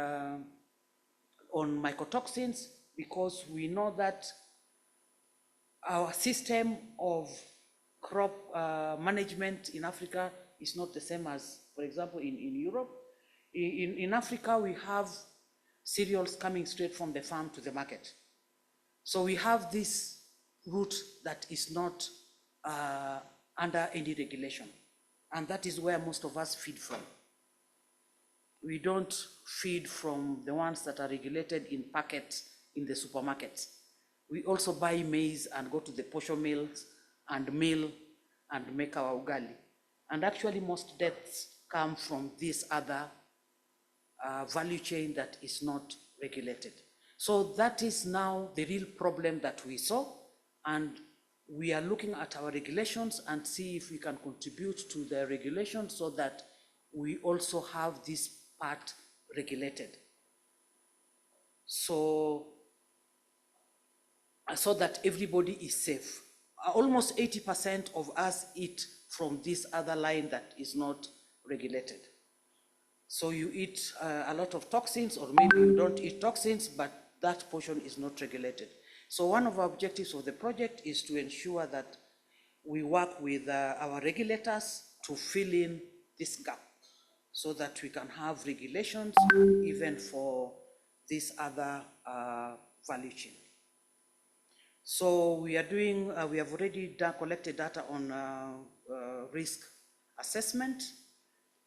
on mycotoxins, because we know that our system of crop management in Africa is not the same as, for example, in Europe. In Africa, we have cereals coming straight from the farm to the market. So we have this route that is not under any regulation. And that is where most of us feed from. We don't feed from the ones that are regulated in packets in the supermarkets. We also buy maize and go to the posho mills and mill and make our ugali. And actually most deaths come from this other value chain that is not regulated. So that is now the real problem that we saw, and we are looking at our regulations and see if we can contribute to the regulations so that we also have this part regulated. So that everybody is safe. Almost 80% of us eat from this other line that is not regulated. So you eat a lot of toxins, or maybe you don't eat toxins, but that portion is not regulated. So one of our objectives of the project is to ensure that we work with our regulators to fill in this gap so that we can have regulations even for this other value chain. So we are doing, we have already collected data on risk assessment,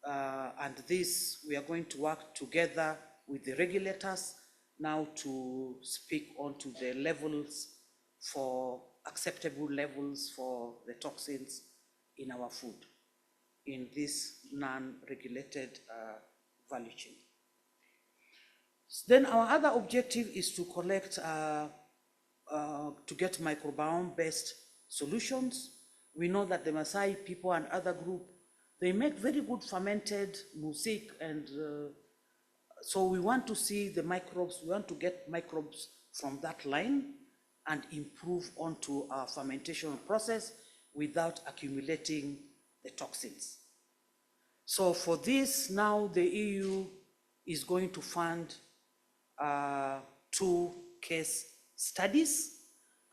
and this we are going to work together with the regulators now to speak onto the levels for acceptable levels for the toxins in our food in this non-regulated value chain. Then our other objective is to collect, to get microbiome-based solutions. We know that the Maasai people and other groups, they make very good fermented music, and so we want to see the microbes, we want to get microbes from that line and improve onto our fermentation process without accumulating the toxins. So for this, now the EU is going to fund 2 case studies,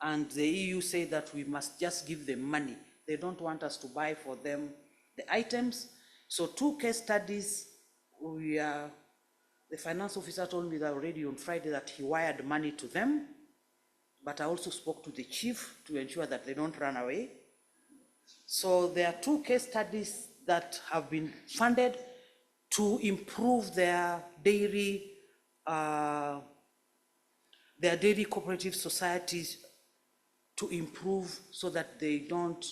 and the EU say that we must just give them money. They don't want us to buy for them the items. So 2 case studies, the finance officer told me that already on Friday that he wired money to them, but I also spoke to the chief to ensure that they don't run away. So there are 2 case studies that have been funded to improve their dairy cooperative societies, to improve so that they don't,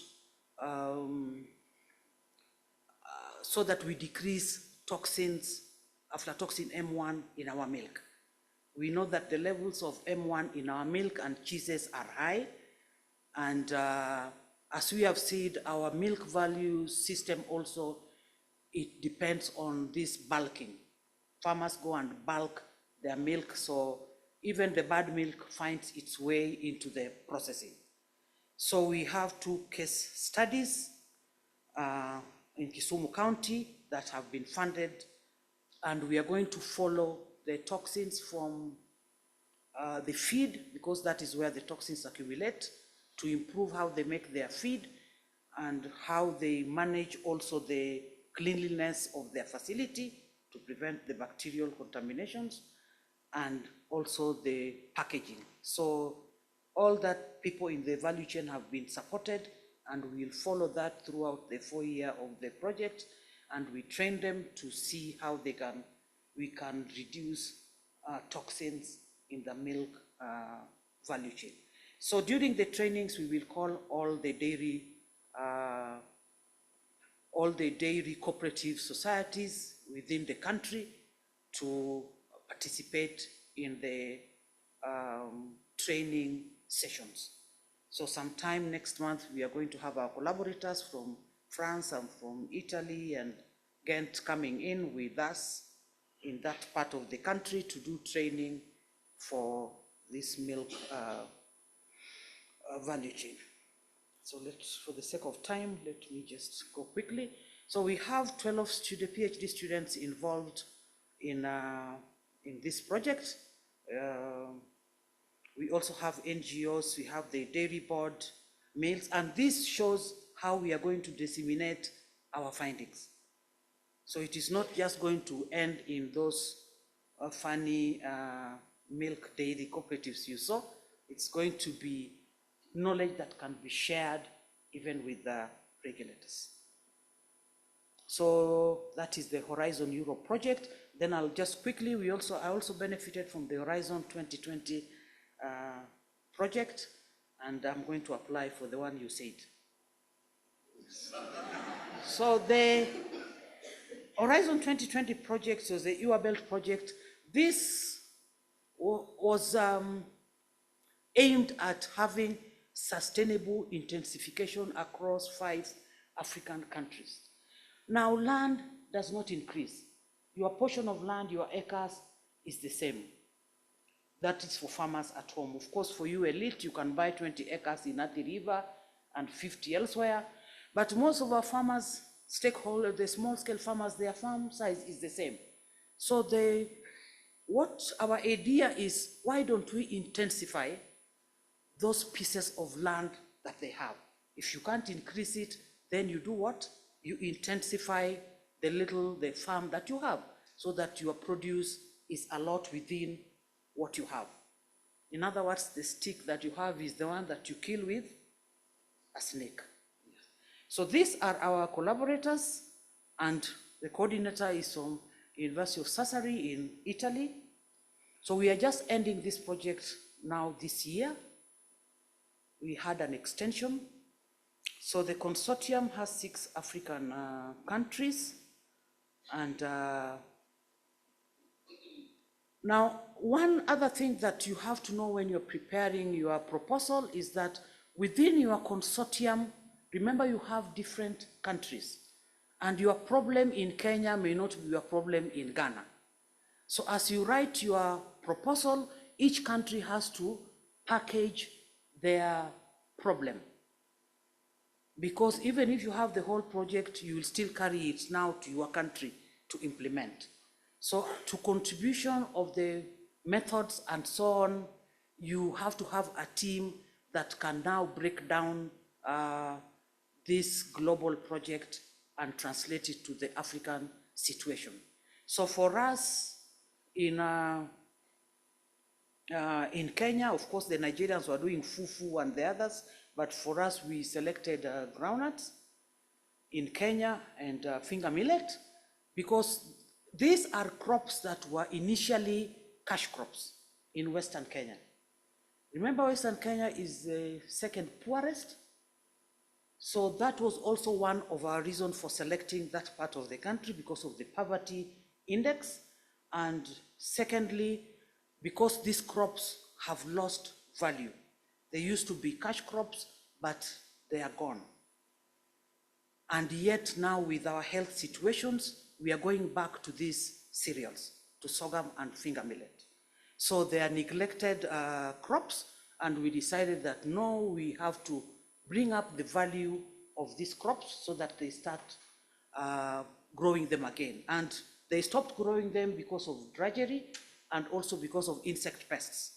so that we decrease toxins, aflatoxin M1 in our milk. We know that the levels of M1 in our milk and cheeses are high, and as we have said, our milk value system also, it depends on this bulking. Farmers go and bulk their milk, so even the bad milk finds its way into the processing. So we have 2 case studies in Kisumu County that have been funded, and we are going to follow the toxins from the feed, because that is where the toxins accumulate, to improve how they make their feed and how they manage also the cleanliness of their facility to prevent the bacterial contaminations, and also the packaging. So all that people in the value chain have been supported, and we'll follow that throughout the 4 years of the project, and we train them to see how we can reduce toxins in the milk value chain. So during the trainings, we will call all the dairy cooperative societies within the country to participate in the training sessions. So sometime next month, we are going to have our collaborators from France and from Italy and Ghent coming in with us in that part of the country to do training for this milk value chain. So for the sake of time, let me just go quickly. So we have 12 PhD students involved in this project. We also have NGOs, we have the dairy board, mills, and this shows how we are going to disseminate our findings. So it is not just going to end in those funny milk dairy cooperatives you saw. It's going to be knowledge that can be shared even with the regulators. So that is the Horizon Europe project. Then I'll just quickly, I also benefited from the Horizon 2020 project, and I'm going to apply for the one you said. So the Horizon 2020 project, so the EURABELT project, this was aimed at having sustainable intensification across 5 African countries. Now, land does not increase. Your portion of land, your acres, is the same. That is for farmers at home. Of course, for you elite, you can buy 20 acres in Athi River and 50 elsewhere. But most of our farmers, stakeholders, the small-scale farmers, their farm size is the same. So what our idea is, why don't we intensify those pieces of land that they have? If you can't increase it, then you do what? You intensify the farm that you have, so that your produce is a lot within what you have. In other words, the stick that you have is the one that you kill with a snake. So these are our collaborators, and the coordinator is from University of Sassari in Italy. So we are just ending this project now this year. We had an extension. So the consortium has 6 African countries. And now, one other thing that you have to know when you're preparing your proposal is that within your consortium, remember you have different countries, and your problem in Kenya may not be your problem in Ghana. So as you write your proposal, each country has to package their problem. Because even if you have the whole project, you will still carry it now to your country to implement. So to contribution of the methods and so on, you have to have a team that can now break down this global project and translate it to the African situation. So for us in Kenya, of course, the Nigerians were doing fufu and the others, but for us, we selected groundnuts in Kenya and finger millet, because these are crops that were initially cash crops in Western Kenya. Remember, Western Kenya is the second poorest. So that was also one of our reasons for selecting that part of the country, because of the poverty index. And secondly, because these crops have lost value. They used to be cash crops, but they are gone. And yet now with our health situations, we are going back to these cereals, to sorghum and finger millet. So they are neglected crops, and we decided that no, we have to bring up the value of these crops so that they start growing them again. And they stopped growing them because of drudgery and also because of insect pests.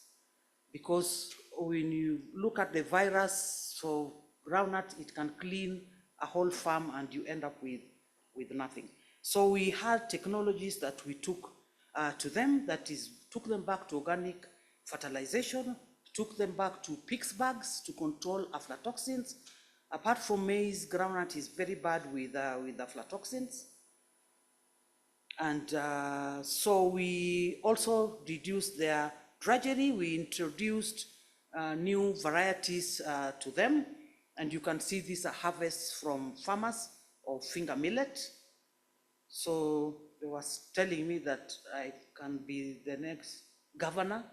Because when you look at the virus for groundnut, it can clean a whole farm and you end up with nothing. So we had technologies that we took to them, that is, took them back to organic fertilization, took them back to PICS bags to control aflatoxins. Apart from maize, groundnut is very bad with aflatoxins. And so we also reduced their drudgery. We introduced new varieties to them. And you can see these are harvests from farmers of finger millet. So they was telling me that I can be the next governor.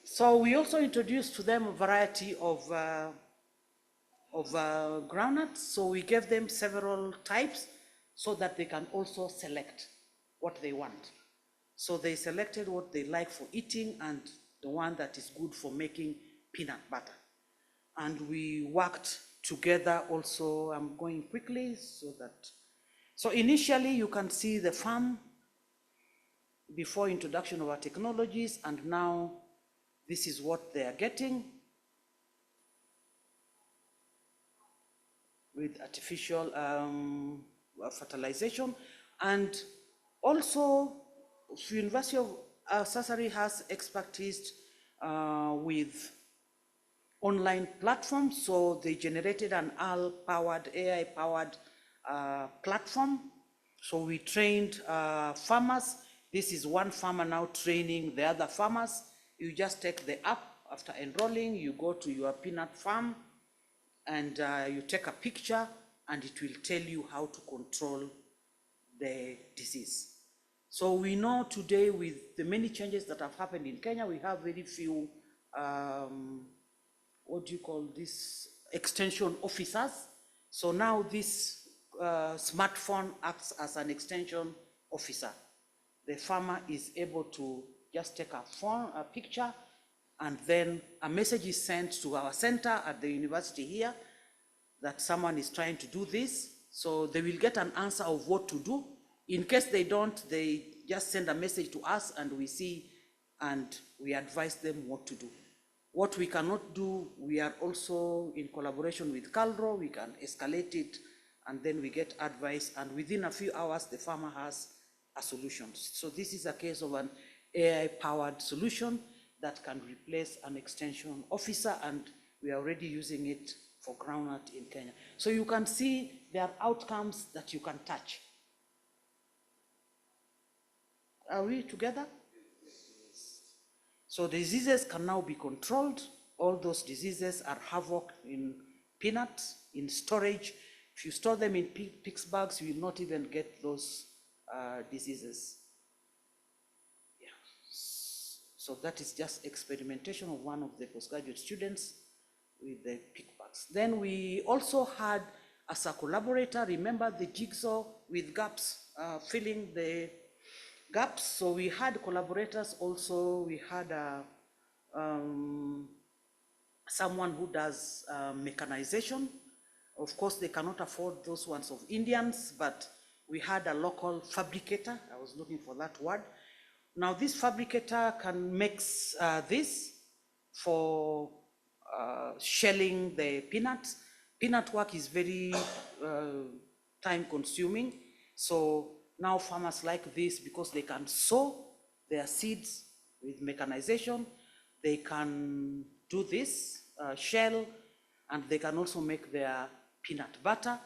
So we also introduced to them a variety of groundnuts. So we gave them several types so that they can also select what they want. So they selected what they like for eating and the one that is good for making peanut butter. And we worked together also. I'm going quickly so initially you can see the farm before introduction of our technologies, and now this is what they are getting with artificial fertilization. And also University of Sassari has expertise with online platforms. So they generated an AI-powered platform. So we trained farmers. This is one farmer now training the other farmers. You just take the app after enrolling, you go to your peanut farm and you take a picture and it will tell you how to control the disease. So we know today with the many changes that have happened in Kenya, we have very few what do you call this, extension officers. So now this smartphone acts as an extension officer. The farmer is able to just take a picture, and then a message is sent to our center at the university here that someone is trying to do this. So they will get an answer of what to do. In case they don't, they just send a message to us and we see and we advise them what to do. What we cannot do, we are also in collaboration with CalRO, we can escalate it and then we get advice, and within a few hours the farmer has a solution. So this is a case of an AI-powered solution that can replace an extension officer, and we are already using it for groundnut in Kenya. So you can see there are outcomes that you can touch. Are we together? So diseases can now be controlled. All those diseases are havoc in peanuts, in storage. If you store them in PICS bags, you will not even get those diseases. Yeah. So that is just experimentation of one of the postgraduate students with the PICS bags. Then we also had, as a collaborator, remember the jigsaw with gaps, filling the gaps. So we had collaborators also. We had someone who does mechanization. Of course, they cannot afford those ones of Indians, but we had a local fabricator. I was looking for that word. Now, this fabricator can mix this for shelling the peanuts. Peanut work is very time-consuming. So now farmers like this because they can sow their seeds with mechanization. They can do this, shell, and they can also make their peanut butter,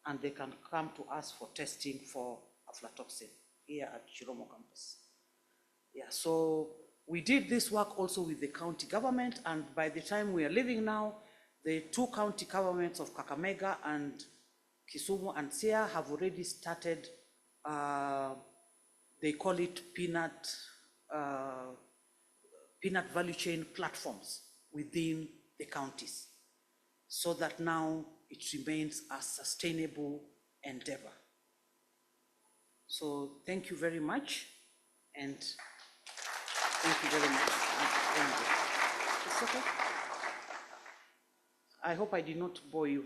and they can come to us for testing for aflatoxin here at Chiromo campus. Yeah, so we did this work also with the county government, and by the time we are living now, the two county governments of Kakamega and Kisumu and Siaya have already started, they call it peanut value chain platforms within the counties, so that now it remains a sustainable endeavor. So thank you very much, and thank you very much. It's okay. I hope I did not bore you.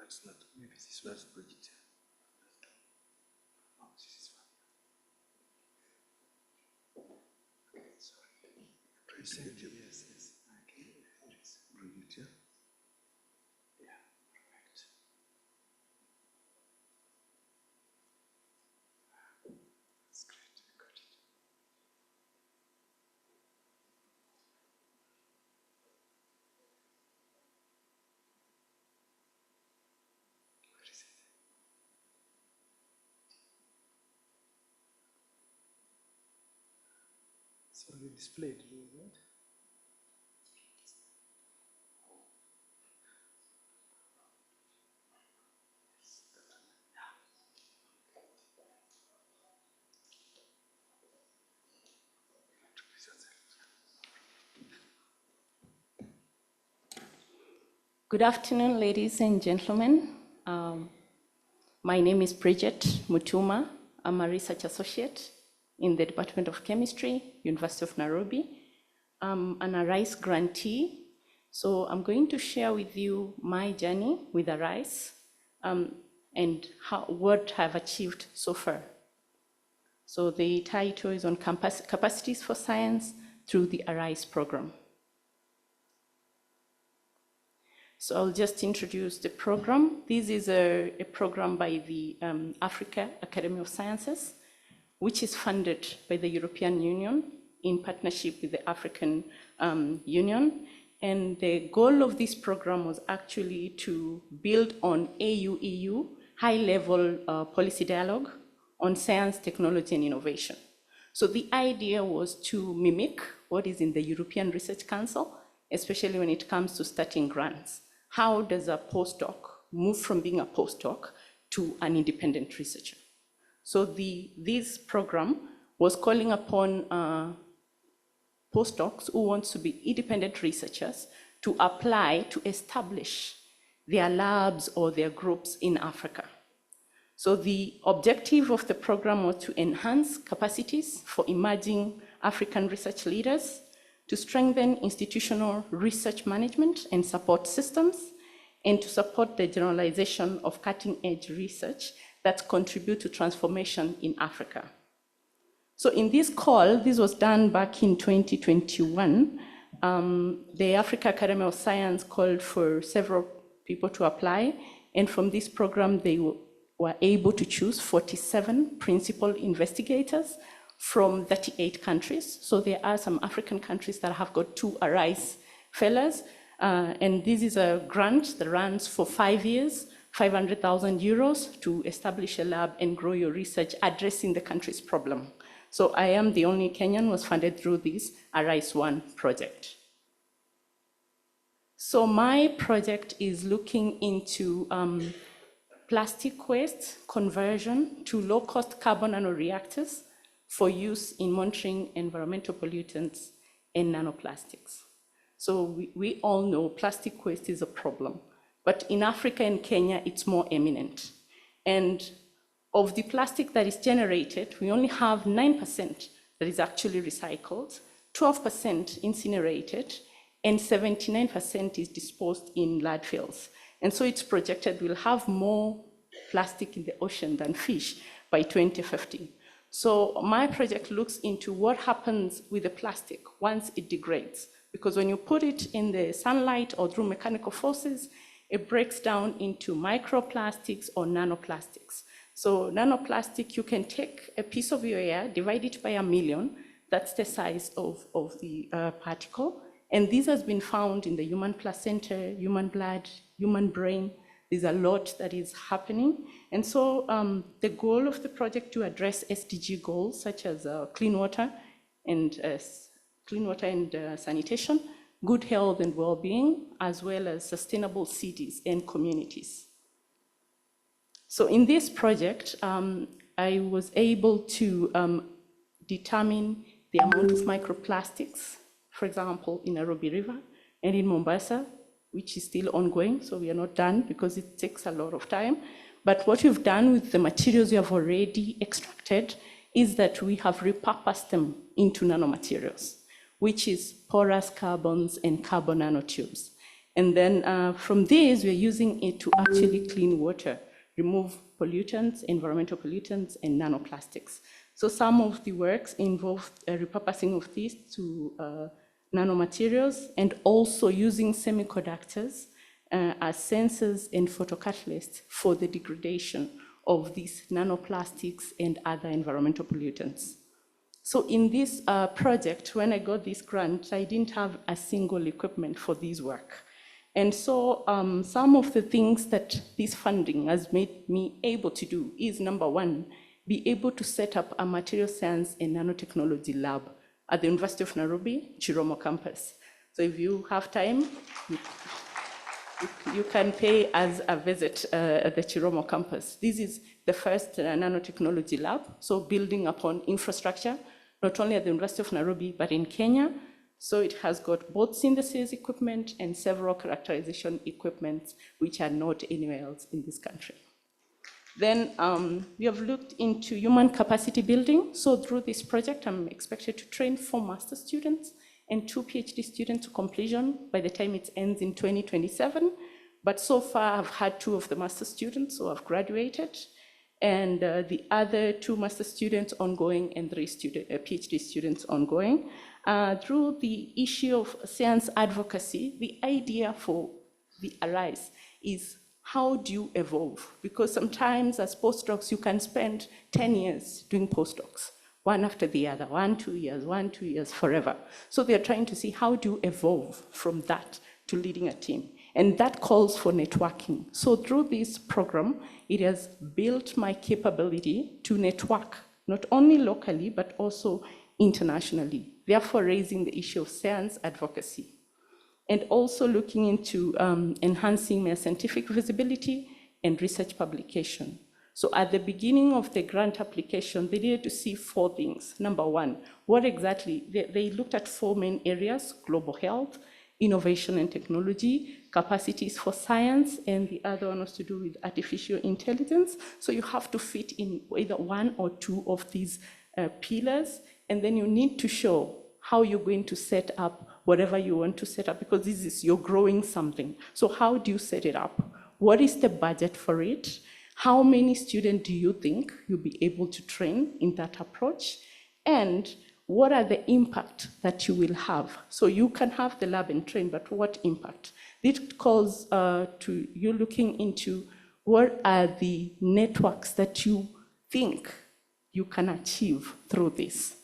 That's not, maybe this was Bridget. Oh, this is fine. Okay, sorry. Present, yes, yes. Okay, Bridget. Yeah, perfect. That's great, I got it. Where is it? It's already displayed, isn't it? Good afternoon, ladies and gentlemen. My name is Bridget Mutuma. I'm a research associate in the Department of Chemistry, University of Nairobi. I'm an ARISE grantee. So I'm going to share with you my journey with ARISE and what I've achieved so far. So the title is on Capacities for Science through the ARISE program. So I'll just introduce the program. This is a program by the Africa Academy of Sciences, which is funded by the European Union in partnership with the African Union. And the goal of this program was actually to build on AU-EU high-level policy dialogue on science, technology, and innovation. So the idea was to mimic what is in the European Research Council, especially when it comes to starting grants. How does a postdoc move from being a postdoc to an independent researcher? So this program was calling upon postdocs who want to be independent researchers to apply to establish their labs or their groups in Africa. So the objective of the program was to enhance capacities for emerging African research leaders, to strengthen institutional research management and support systems, and to support the generalization of cutting-edge research that contribute to transformation in Africa. So in this call, this was done back in 2021, the Africa Academy of Science called for several people to apply, and from this program, they were able to choose 47 principal investigators from 38 countries. So there are some African countries that have got 2 ARISE fellows, and this is a grant that runs for 5 years, 500,000 euros to establish a lab and grow your research addressing the country's problem. So I am the only Kenyan who was funded through this ARISE 1 project. So my project is looking into plastic waste conversion to low-cost carbon nanoreactors for use in monitoring environmental pollutants and nanoplastics. So we all know plastic waste is a problem, but in Africa and Kenya, it's more eminent. And of the plastic that is generated, we only have 9% that is actually recycled, 12% incinerated, and 79% is disposed in landfills. And so it's projected we'll have more plastic in the ocean than fish by 2050. So my project looks into what happens with the plastic once it degrades. Because when you put it in the sunlight or through mechanical forces, it breaks down into microplastics or nanoplastics. So nanoplastic, you can take a piece of your air, divide it by 1,000,000, that's the size of the particle. And this has been found in the human placenta, human blood, human brain. There's a lot that is happening. And so the goal of the project to address SDG goals, such as clean water and sanitation, good health and well-being, as well as sustainable cities and communities. So in this project, I was able to determine the amount of microplastics, for example, in Nairobi River and in Mombasa, which is still ongoing, so we are not done because it takes a lot of time. But what we've done with the materials we have already extracted is that we have repurposed them into nanomaterials, which is porous carbons and carbon nanotubes. And then from these, we're using it to actually clean water, remove pollutants, environmental pollutants, and nanoplastics. So some of the works involve repurposing of these to nanomaterials and also using semiconductors as sensors and photocatalysts for the degradation of these nanoplastics and other environmental pollutants. So in this project, when I got this grant, I didn't have a single equipment for this work. And so some of the things that this funding has made me able to do is, number one, be able to set up a material science and nanotechnology lab at the University of Nairobi, Chiromo campus. So if you have time, you can pay as a visit at the Chiromo campus. This is the first nanotechnology lab, so building upon infrastructure, not only at the University of Nairobi, but in Kenya. So it has got both synthesis equipment and several characterization equipment, which are not anywhere else in this country. Then we have looked into human capacity building. So through this project, I'm expected to train 4 master's students and 2 PhD students to completion by the time it ends in 2027. But so far, I've had 2 of the master's students who have graduated, and the other 2 master's students ongoing and 3 PhD students ongoing. Through the issue of science advocacy, the idea for the ARISE is, how do you evolve? Because sometimes as postdocs, you can spend 10 years doing postdocs, one after the other, 1, 2 years, 1, 2 years, forever. So they're trying to see, how do you evolve from that to leading a team? And that calls for networking. So through this program, it has built my capability to network, not only locally, but also internationally, therefore raising the issue of science advocacy. And also looking into enhancing my scientific visibility and research publication. So at the beginning of the grant application, they needed to see 4 things. Number one, what exactly, they looked at 4 main areas: global health, innovation and technology, capacities for science, and the other one was to do with artificial intelligence. So you have to fit in either 1 or 2 of these pillars, and then you need to show how you're going to set up whatever you want to set up, because this is, you're growing something. So how do you set it up? What is the budget for it? How many students do you think you'll be able to train in that approach? And what are the impact that you will have? So you can have the lab and train, but what impact? This calls to you looking into what are the networks that you think you can achieve through this.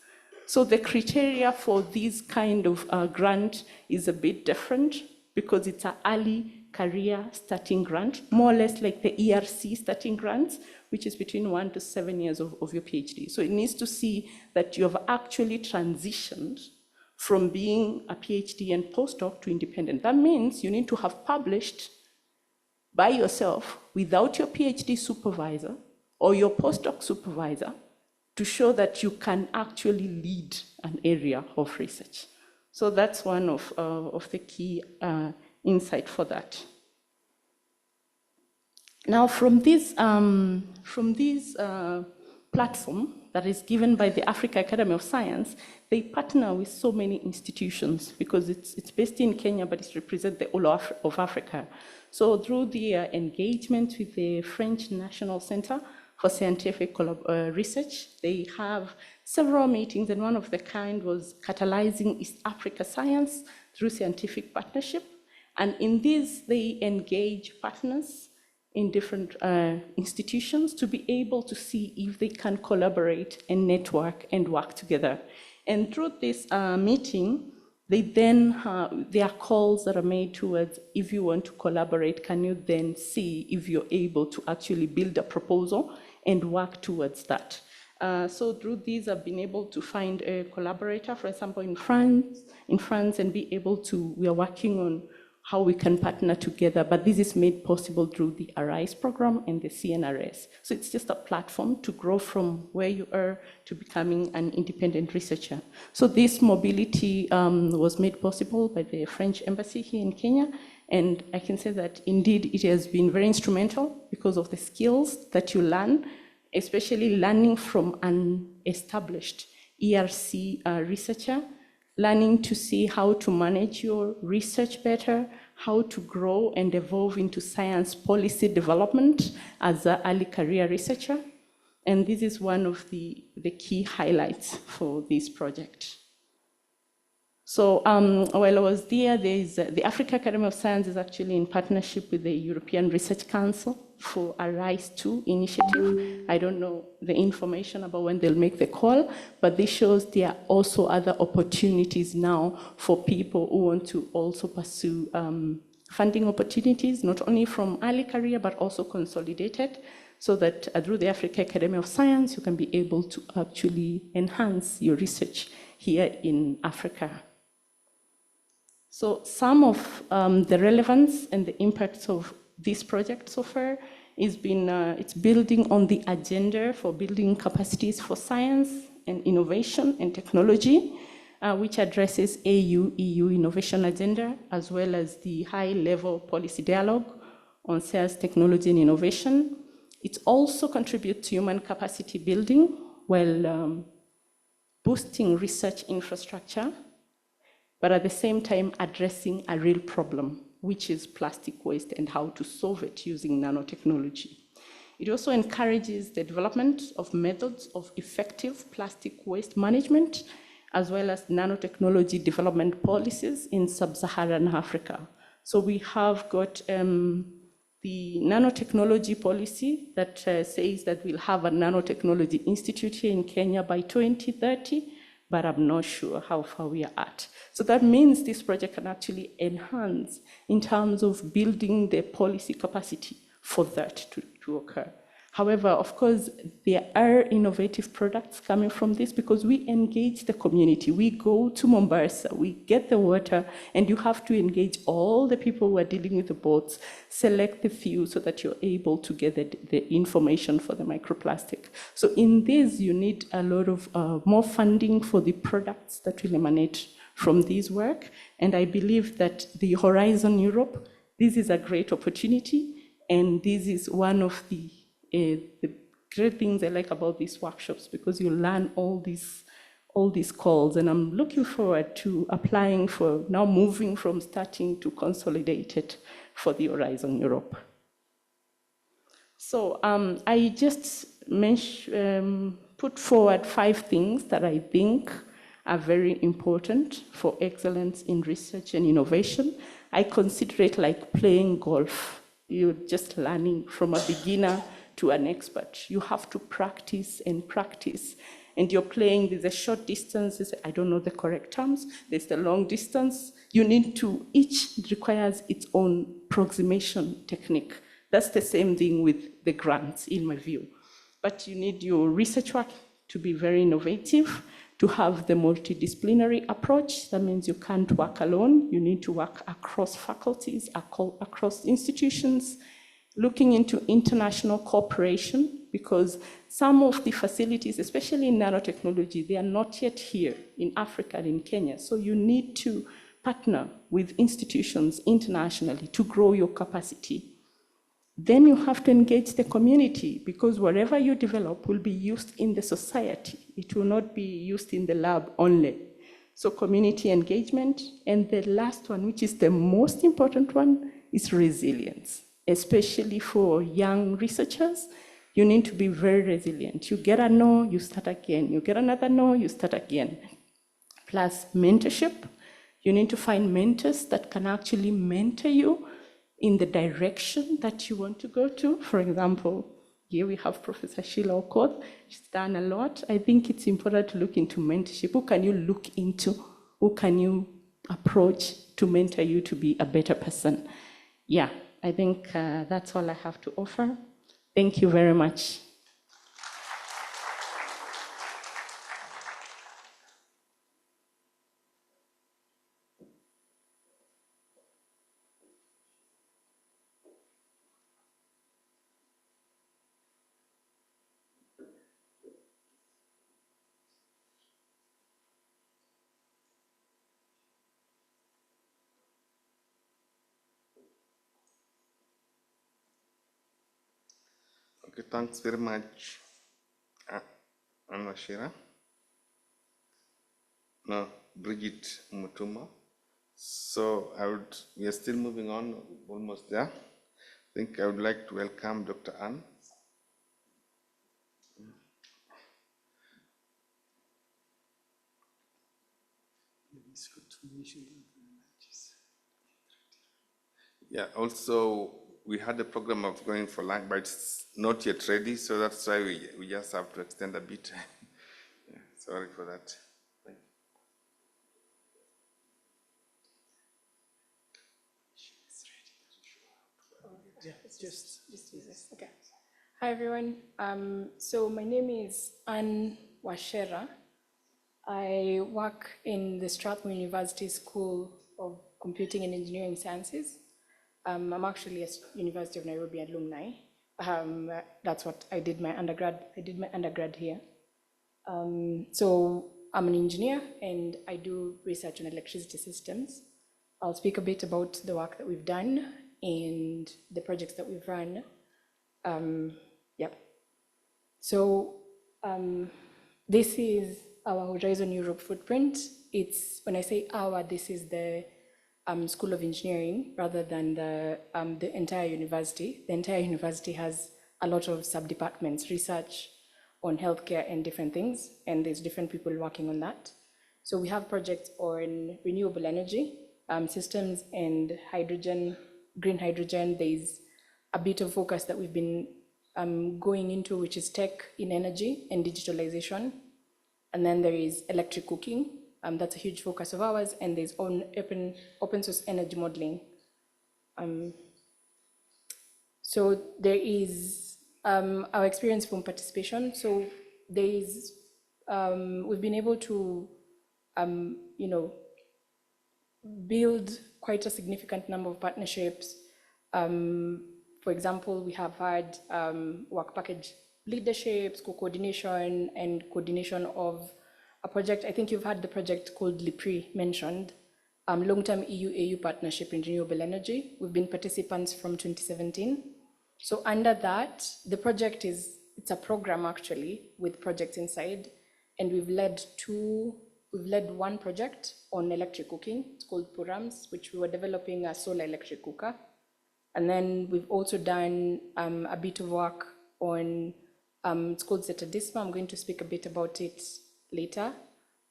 So the criteria for this kind of grant is a bit different, because it's an early career starting grant, more or less like the ERC starting grants, which is between 1 to 7 years of your PhD. So it needs to see that you have actually transitioned from being a PhD and postdoc to independent. That means you need to have published by yourself without your PhD supervisor or your postdoc supervisor to show that you can actually lead an area of research. So that's one of the key insight for that. Now, from this platform that is given by the Africa Academy of Science, they partner with so many institutions, because it's based in Kenya, but it represents the whole of Africa. So through the engagement with the French National Center for Scientific Research, they have several meetings, and one of the kind was catalyzing East Africa science through scientific partnership. And in this, they engage partners in different institutions to be able to see if they can collaborate and network and work together. And through this meeting, they then, there are calls that are made towards, if you want to collaborate, can you then see if you're able to actually build a proposal and work towards that. So through these, I've been able to find a collaborator, for example, in France, and be able to, we are working on how we can partner together, but this is made possible through the ARISE program and the CNRS. So it's just a platform to grow from where you are to becoming an independent researcher. So this mobility was made possible by the French embassy here in Kenya, and I can say that indeed it has been very instrumental because of the skills that you learn, especially learning from an established ERC researcher, learning to see how to manage your research better, how to grow and evolve into science policy development as an early career researcher. And this is one of the key highlights for this project. So while I was there, the Africa Academy of Science is actually in partnership with the European Research Council for a RISE 2 initiative. I don't know the information about when they'll make the call, but this shows there are also other opportunities now for people who want to also pursue funding opportunities, not only from early career, but also consolidated, so that through the Africa Academy of Science, you can be able to actually enhance your research here in Africa. So some of the relevance and the impacts of this project so far is it's building on the agenda for building capacities for science and innovation and technology, which addresses EU innovation agenda, as well as the high-level policy dialogue on science, technology, and innovation. It also contributes to human capacity building while boosting research infrastructure, but at the same time addressing a real problem, which is plastic waste and how to solve it using nanotechnology. It also encourages the development of methods of effective plastic waste management, as well as nanotechnology development policies in sub-Saharan Africa. So we have got the nanotechnology policy that says that we'll have a nanotechnology institute here in Kenya by 2030, but I'm not sure how far we are at. So that means this project can actually enhance in terms of building the policy capacity for that to occur. However, of course, there are innovative products coming from this because we engage the community. We go to Mombasa, we get the water, and you have to engage all the people who are dealing with the boats, select the few so that you're able to get the information for the microplastic. So in this, you need a lot of more funding for the products that will emanate from this work. And I believe that the Horizon Europe, this is a great opportunity, and this is one of the great things I like about these workshops, because you learn all these calls, and I'm looking forward to applying for now moving from starting to consolidated for the Horizon Europe. So I just put forward 5 things that I think are very important for excellence in research and innovation. I consider it like playing golf. You're just learning from a beginner to an expert. You have to practice and practice. And you're playing, there's a short distance, I don't know the correct terms, there's the long distance. You need to, each requires its own approximation technique. That's the same thing with the grants, in my view. But you need your research work to be very innovative, to have the multidisciplinary approach. That means you can't work alone. You need to work across faculties, across institutions, looking into international cooperation, because some of the facilities, especially in nanotechnology, they are not yet here in Africa and in Kenya. So you need to partner with institutions internationally to grow your capacity. Then you have to engage the community, because whatever you develop will be used in the society. It will not be used in the lab only. So community engagement. And the last one, which is the most important one, is resilience. Especially for young researchers, you need to be very resilient. You get a no, you start again. You get another no, you start again. Plus mentorship. You need to find mentors that can actually mentor you in the direction that you want to go to. For example, here we have Professor Sheila Okoth. She's done a lot. I think it's important to look into mentorship. Who can you look into? Who can you approach to mentor you to be a better person? Yeah. I think that's all I have to offer. Thank you very much. Okay, thanks very much, Anna Shira. Now, Bridget Mutuma. So we are still moving on, almost there. I think I would like to welcome Dr. Anne. Yeah, also we had a program of going for lunch, but it's not yet ready, so that's why we just have to extend a bit. Yeah, sorry for that. Thank Yeah, just use this. Okay. Hi everyone. So my name is Anne Washera. I work in the Strathmore University School of Computing and Engineering Sciences. I'm actually a University of Nairobi alumni. That's what I did my undergrad. I did my undergrad here. So I'm an engineer and I do research on electricity systems. I'll speak a bit about the work that we've done and the projects that we've run. Yep. So this is our Horizon Europe footprint. It's, when I say our, this is the School of Engineering rather than the entire university. The entire university has a lot of sub-departments, research on healthcare and different things, and there's different people working on that. So we have projects on renewable energy, systems and hydrogen, green hydrogen. There's a bit of focus that we've been going into, which is tech in energy and digitalization. And then there is electric cooking. That's a huge focus of ours, and there's open source energy modeling. So there is our experience from participation. So there is, we've been able to, build quite a significant number of partnerships. For example, we have had work package leaderships, co-coordination, and coordination of a project. I think you've had the project called LIPRI mentioned, long-term EU-AU partnership in renewable energy. We've been participants from 2017. So under that, the project it's a program actually with projects inside, and we've led one project on electric cooking. It's called Purams, which we were developing a solar electric cooker. And then we've also done a bit of work on, it's called Zetadisma. I'm going to speak a bit about it later.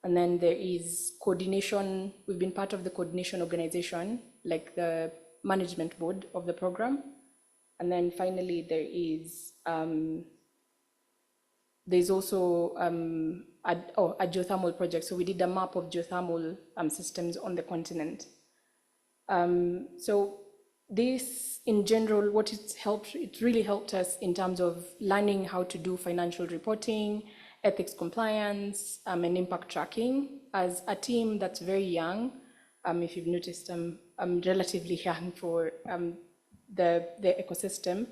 And then there is coordination. We've been part of the coordination organization, like the management board of the program. And then finally, there's also a geothermal project. So we did a map of geothermal systems on the continent. So this, in general, what it really helped us in terms of learning how to do financial reporting, ethics compliance, and impact tracking. As a team that's very young, if you've noticed, I'm relatively young for the ecosystem.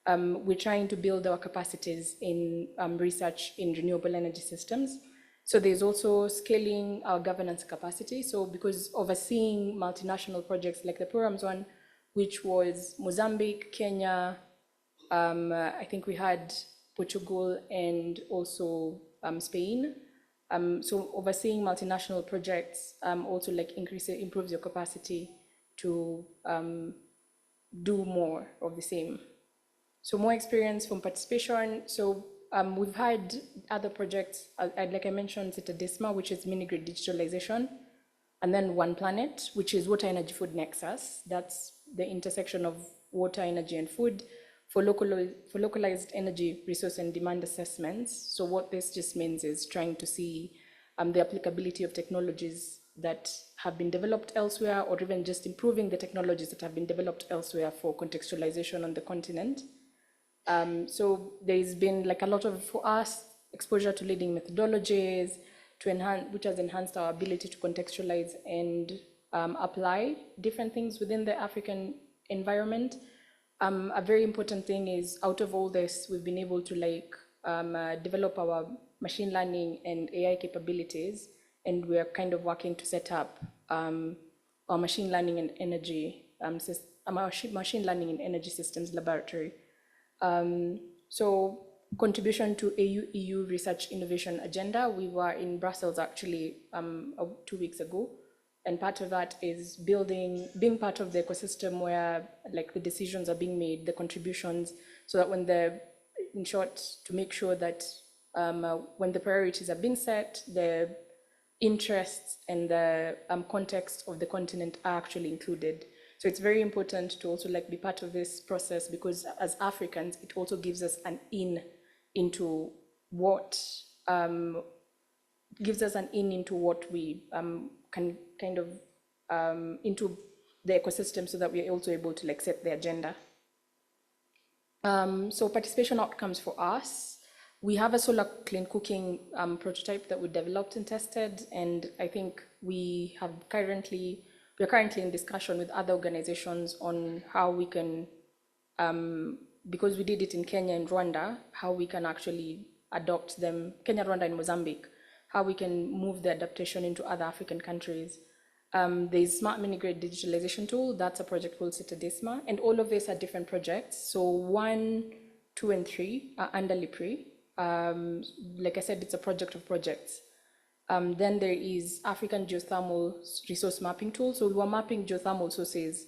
We're trying to build our capacities in research in renewable energy systems. So there's also scaling our governance capacity. So because overseeing multinational projects like the Purams one, which was Mozambique, Kenya, I think we had Portugal and also Spain. So overseeing multinational projects also like improves your capacity to do more of the same. So more experience from participation. So we've had other projects, like I mentioned, Zetadisma, which is mini-grid digitalization, and then One Planet, which is water, energy, food nexus. That's the intersection of water, energy, and food for localized energy resource and demand assessments. So what this just means is trying to see the applicability of technologies that have been developed elsewhere, or even just improving the technologies that have been developed elsewhere for contextualization on the continent. So there's been like a lot of, for us, exposure to leading methodologies to enhance, which has enhanced our ability to contextualize and apply different things within the African environment. A very important thing is, out of all this, we've been able to develop our machine learning and AI capabilities, and we're kind of working to set up our machine learning and energy machine learning and energy systems laboratory. So contribution to EU research innovation agenda. We were in Brussels actually 2 weeks ago And part of that is being part of the ecosystem where like the decisions are being made, the contributions, so that in short, to make sure that when the priorities are being set, the interests and the context of the continent are actually included. So it's very important to also like be part of this process, because as Africans, it also gives us an in into what we can kind of into the ecosystem, so that we are also able to like set the agenda. So participation outcomes for us, we have a solar clean cooking prototype that we developed and tested, and I think we are currently in discussion with other organizations on how we can, because we did it in Kenya and Rwanda, how we can actually adopt them, Kenya, Rwanda, and Mozambique, how we can move the adaptation into other African countries. There's Smart Mini-Grid digitalization tool, that's a project called Citadisma, and all of these are different projects. So 1, 2, and 3 are under LIPRI. Like I said, it's a project of projects. Then there is African Geothermal Resource Mapping Tool. So we were mapping geothermal sources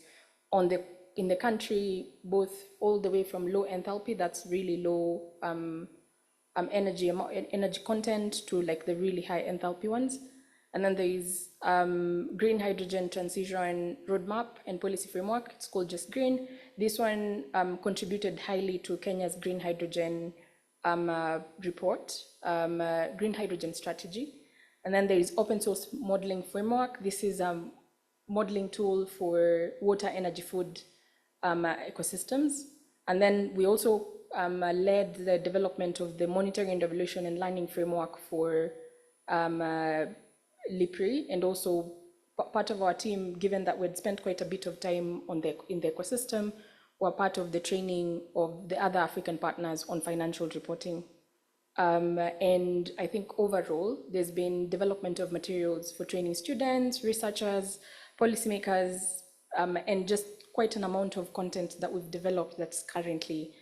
in the country, both all the way from low enthalpy, that's really low energy content, to like the really high enthalpy ones. And then there is Green Hydrogen Transition Roadmap and Policy Framework. It's called Just Green. This one contributed highly to Kenya's green hydrogen report, green hydrogen strategy. And then there is Open Source Modeling Framework. This is a modeling tool for water, energy, food ecosystems. And then we also led the development of the Monitoring, Evaluation, and Learning Framework for LIPRI, and also part of our team, given that we'd spent quite a bit of time in the ecosystem, were part of the training of the other African partners on financial reporting. And I think overall, there's been development of materials for training students, researchers, policymakers, and just quite an amount of content that we've developed that's currently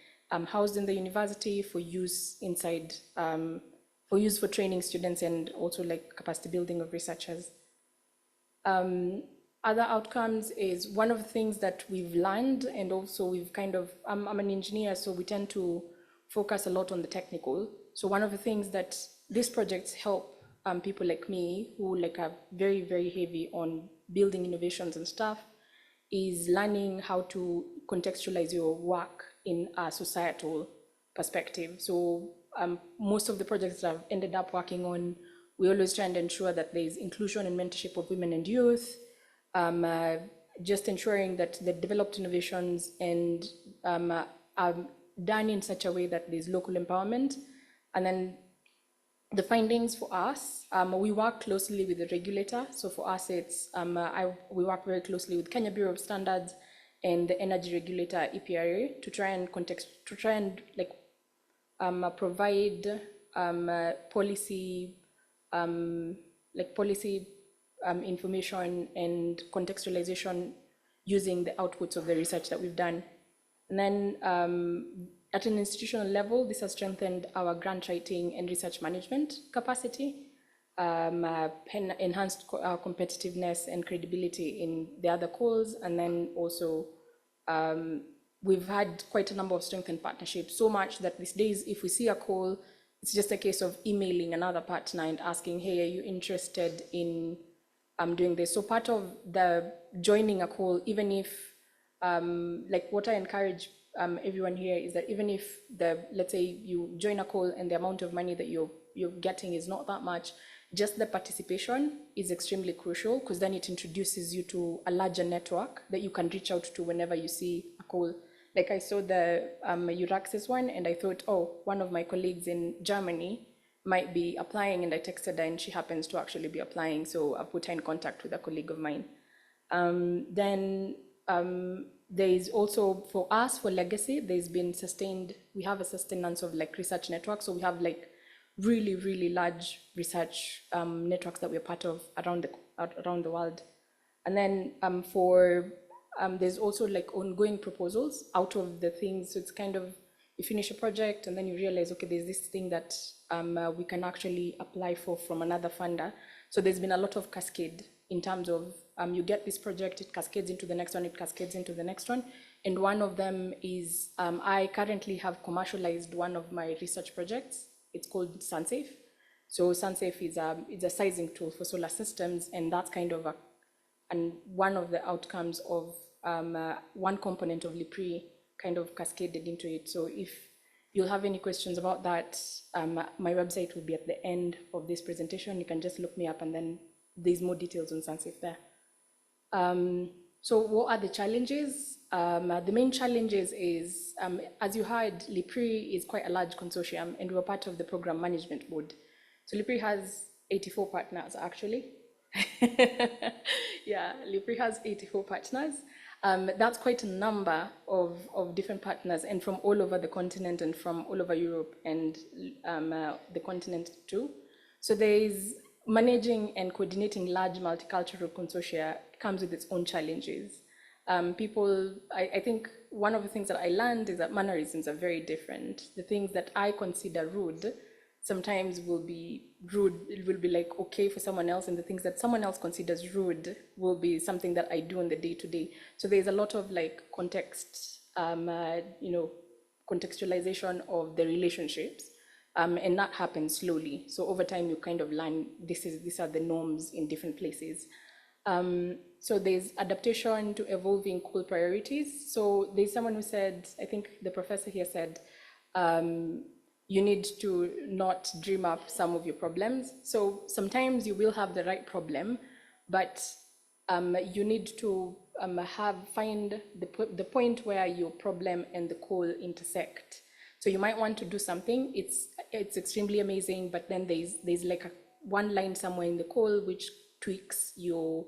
housed in the university for use inside, for training students, and also like capacity building of researchers. Other outcomes is one of the things that we've learned, and also we've kind of, I'm an engineer, so we tend to focus a lot on the technical. So one of the things that these projects help people like me, who like are very, very heavy on building innovations and stuff, is learning how to contextualize your work in a societal perspective. So most of the projects that I've ended up working on, we always try and ensure that there's inclusion and mentorship of women and youth, just ensuring that the developed innovations and are done in such a way that there's local empowerment. And then the findings for us, we work closely with the regulator. So for us, it's we work very closely with Kenya Bureau of Standards and the energy regulator EPRA to try and provide policy information and contextualization using the outputs of the research that we've done. And then at an institutional level, this has strengthened our grant writing and research management capacity, enhanced our competitiveness and credibility in the other calls. And then also we've had quite a number of strengthened partnerships, so much that these days, if we see a call, it's just a case of emailing another partner and asking, hey, are you interested in doing this? So part of the joining a call, even if, like what I encourage everyone here is that even if let's say you join a call and the amount of money that you're getting is not that much, just the participation is extremely crucial, because then it introduces you to a larger network that you can reach out to whenever you see a call. Like I saw the EURAXESS one, and I thought, oh, one of my colleagues in Germany might be applying, and I texted her and she happens to actually be applying. So I put her in contact with a colleague of mine. There is also, for us, for legacy, there's been we have a sustenance of like research networks. So we have like really, really large research networks that we're part of around the world. And then there's also like ongoing proposals out of the things. So it's kind of, you finish a project and then you realize, okay, there's this thing that we can actually apply for from another funder. So there's been a lot of cascade in terms of you get this project, it cascades into the next one, it cascades into the next one. And one of them is, I currently have commercialized one of my research projects. It's called SunSafe. So SunSafe is a sizing tool for solar systems, and that's kind of one of the outcomes of one component of LIPRI kind of cascaded into it. So if you'll have any questions about that, my website will be at the end of this presentation. You can just look me up, and then there's more details on SunSafe there. So what are the challenges? The main challenges is, as you heard, LIPRI is quite a large consortium, and we're part of the program management board. So LIPRI has 84 partners, actually. Yeah, LIPRI has 84 partners. That's quite a number of different partners, and from all over the continent and from all over Europe and the continent too. So there is managing and coordinating large multicultural consortia comes with its own challenges. I think one of the things that I learned is that mannerisms are very different. The things that I consider rude sometimes will be rude, it will be like okay for someone else, and the things that someone else considers rude will be something that I do on the day-to-day. So there's a lot of like context, contextualization of the relationships, and that happens slowly. So over time you kind of learn these are the norms in different places. So there's adaptation to evolving core priorities. So there's someone who said, I think the professor here said, you need to not dream up some of your problems. So sometimes you will have the right problem, but you need to find the point where your problem and the call intersect. So you might want to do something, it's extremely amazing, but then there's like one line somewhere in the call which tweaks your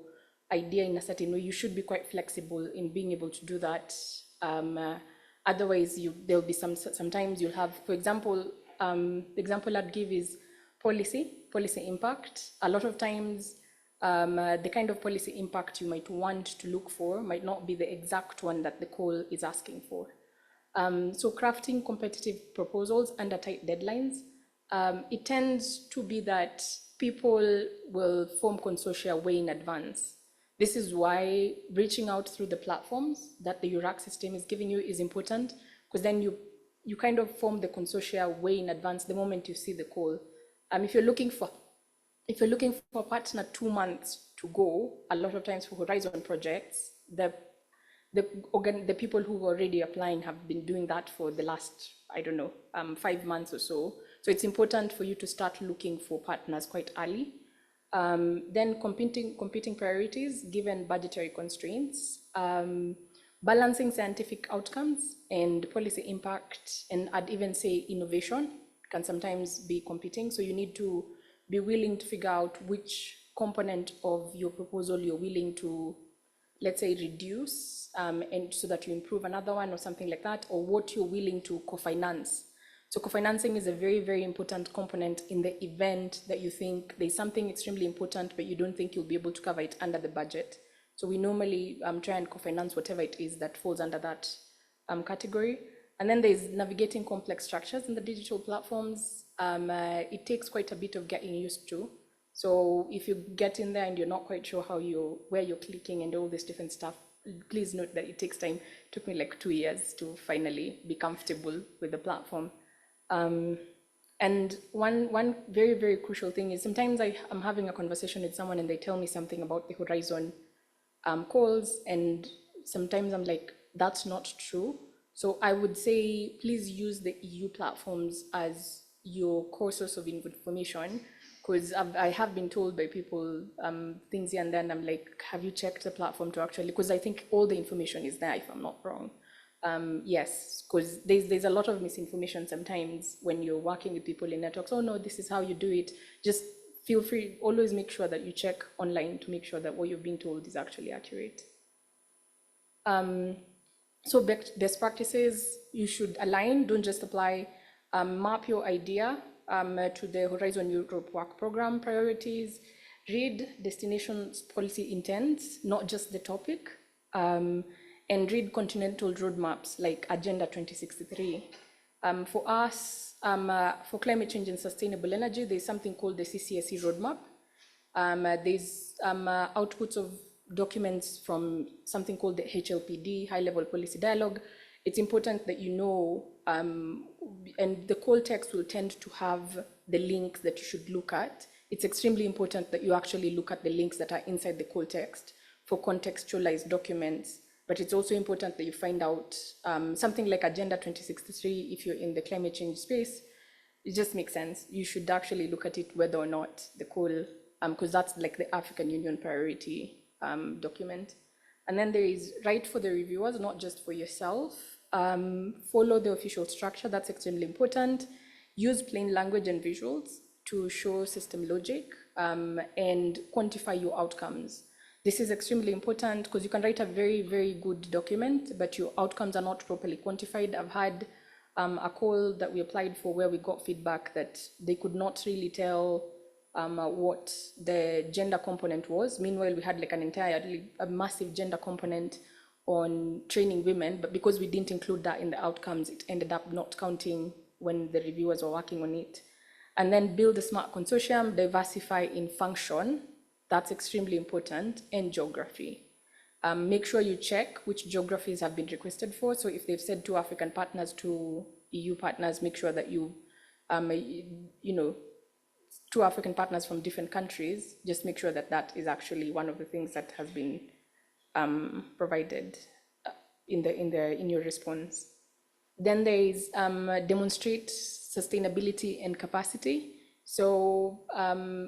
idea in a certain way. You should be quite flexible in being able to do that. Otherwise, there'll be sometimes you'll have, for example, the example I'd give is policy impact. A lot of times, the kind of policy impact you might want to look for might not be the exact one that the call is asking for. So crafting competitive proposals under tight deadlines, it tends to be that people will form consortia way in advance. This is why reaching out through the platforms that the EURAXESS system is giving you is important, because then you kind of form the consortia way in advance the moment you see the call. If you're looking for a partner 2 months to go, a lot of times for Horizon projects, the people who are already applying have been doing that for the last, 5 months or so. So it's important for you to start looking for partners quite early. Then competing priorities given budgetary constraints, balancing scientific outcomes and policy impact, and I'd even say innovation can sometimes be competing. So you need to be willing to figure out which component of your proposal you're willing to, let's say, reduce, and so that you improve another one or something like that, or what you're willing to co-finance. So co-financing is a very, very important component in the event that you think there's something extremely important, but you don't think you'll be able to cover it under the budget. So we normally try and co-finance whatever it is that falls under that category. And then there's navigating complex structures in the digital platforms. It takes quite a bit of getting used to. So if you get in there and you're not quite sure where you're clicking and all this different stuff, please note that it takes time. It took me like 2 years to finally be comfortable with the platform. And one very, very crucial thing is sometimes I'm having a conversation with someone and they tell me something about the Horizon calls, and sometimes I'm like, that's not true. So I would say, please use the EU platforms as your core source of information, because I have been told by people things here and then. I'm like, have you checked the platform to actually, because I think all the information is there, if I'm not wrong. Yes, because there's a lot of misinformation sometimes when you're working with people in networks. Oh no, this is how you do it. Just feel free, always make sure that you check online to make sure that what you're being told is actually accurate. So best practices, you should align, don't just apply. Map your idea to the Horizon Europe Work Program priorities. Read destinations policy intents, not just the topic. And read continental roadmaps like Agenda 2063. For us, for climate change and sustainable energy, there's something called the CCSE roadmap. There's outputs of documents from something called the HLPD, High Level Policy Dialogue, it's important that you know, and the call text will tend to have the links that you should look at. It's extremely important that you actually look at the links that are inside the call text for contextualized documents, but it's also important that you find out something like Agenda 2063, if you're in the climate change space, it just makes sense. You should actually look at it whether or not the call, because that's like the African Union priority document. And then there is right for the reviewers, not just for yourself. Follow the official structure, that's extremely important. Use plain language and visuals to show system logic and quantify your outcomes. This is extremely important because you can write a very, very good document, but your outcomes are not properly quantified. I've had a call that we applied for where we got feedback that they could not really tell what the gender component was. Meanwhile, we had like a massive gender component on training women, but because we didn't include that in the outcomes, it ended up not counting when the reviewers were working on it. And then build a smart consortium, diversify in function, that's extremely important, and geography. Make sure you check which geographies have been requested for. So if they've said 2 African partners, 2 EU partners, make sure that you, 2 African partners from different countries, just make sure that that is actually one of the things that has been provided in your response. Then there is demonstrate sustainability and capacity. So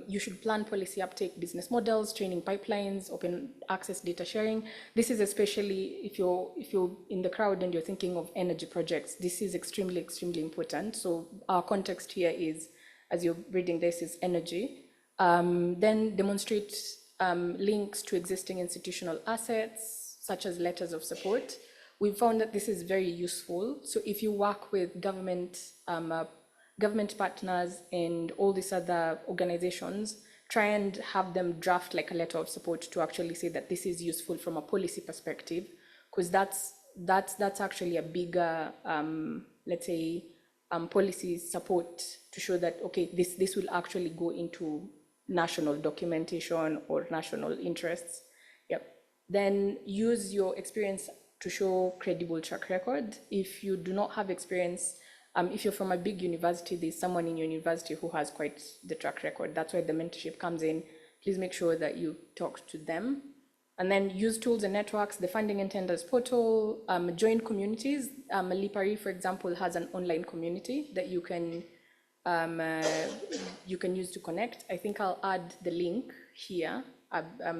you should plan policy uptake, business models, training pipelines, open access data sharing. This is especially if you're in the crowd and you're thinking of energy projects, this is extremely, extremely important. So our context here is, as you're reading this, is energy. Then demonstrate links to existing institutional assets, such as letters of support. We found that this is very useful. So if you work with government partners and all these other organizations, try and have them draft like a letter of support to actually say that this is useful from a policy perspective, because that's actually a bigger, let's say, policy support to show that, okay, this will actually go into national documentation or national interests. Yep. Then use your experience to show credible track record. If you do not have experience, if you're from a big university, there's someone in your university who has quite the track record. That's where the mentorship comes in. Please make sure that you talk to them. And then use tools and networks, the funding and tenders portal, join communities. Lipari, for example, has an online community that you can use to connect. I think I'll add the link here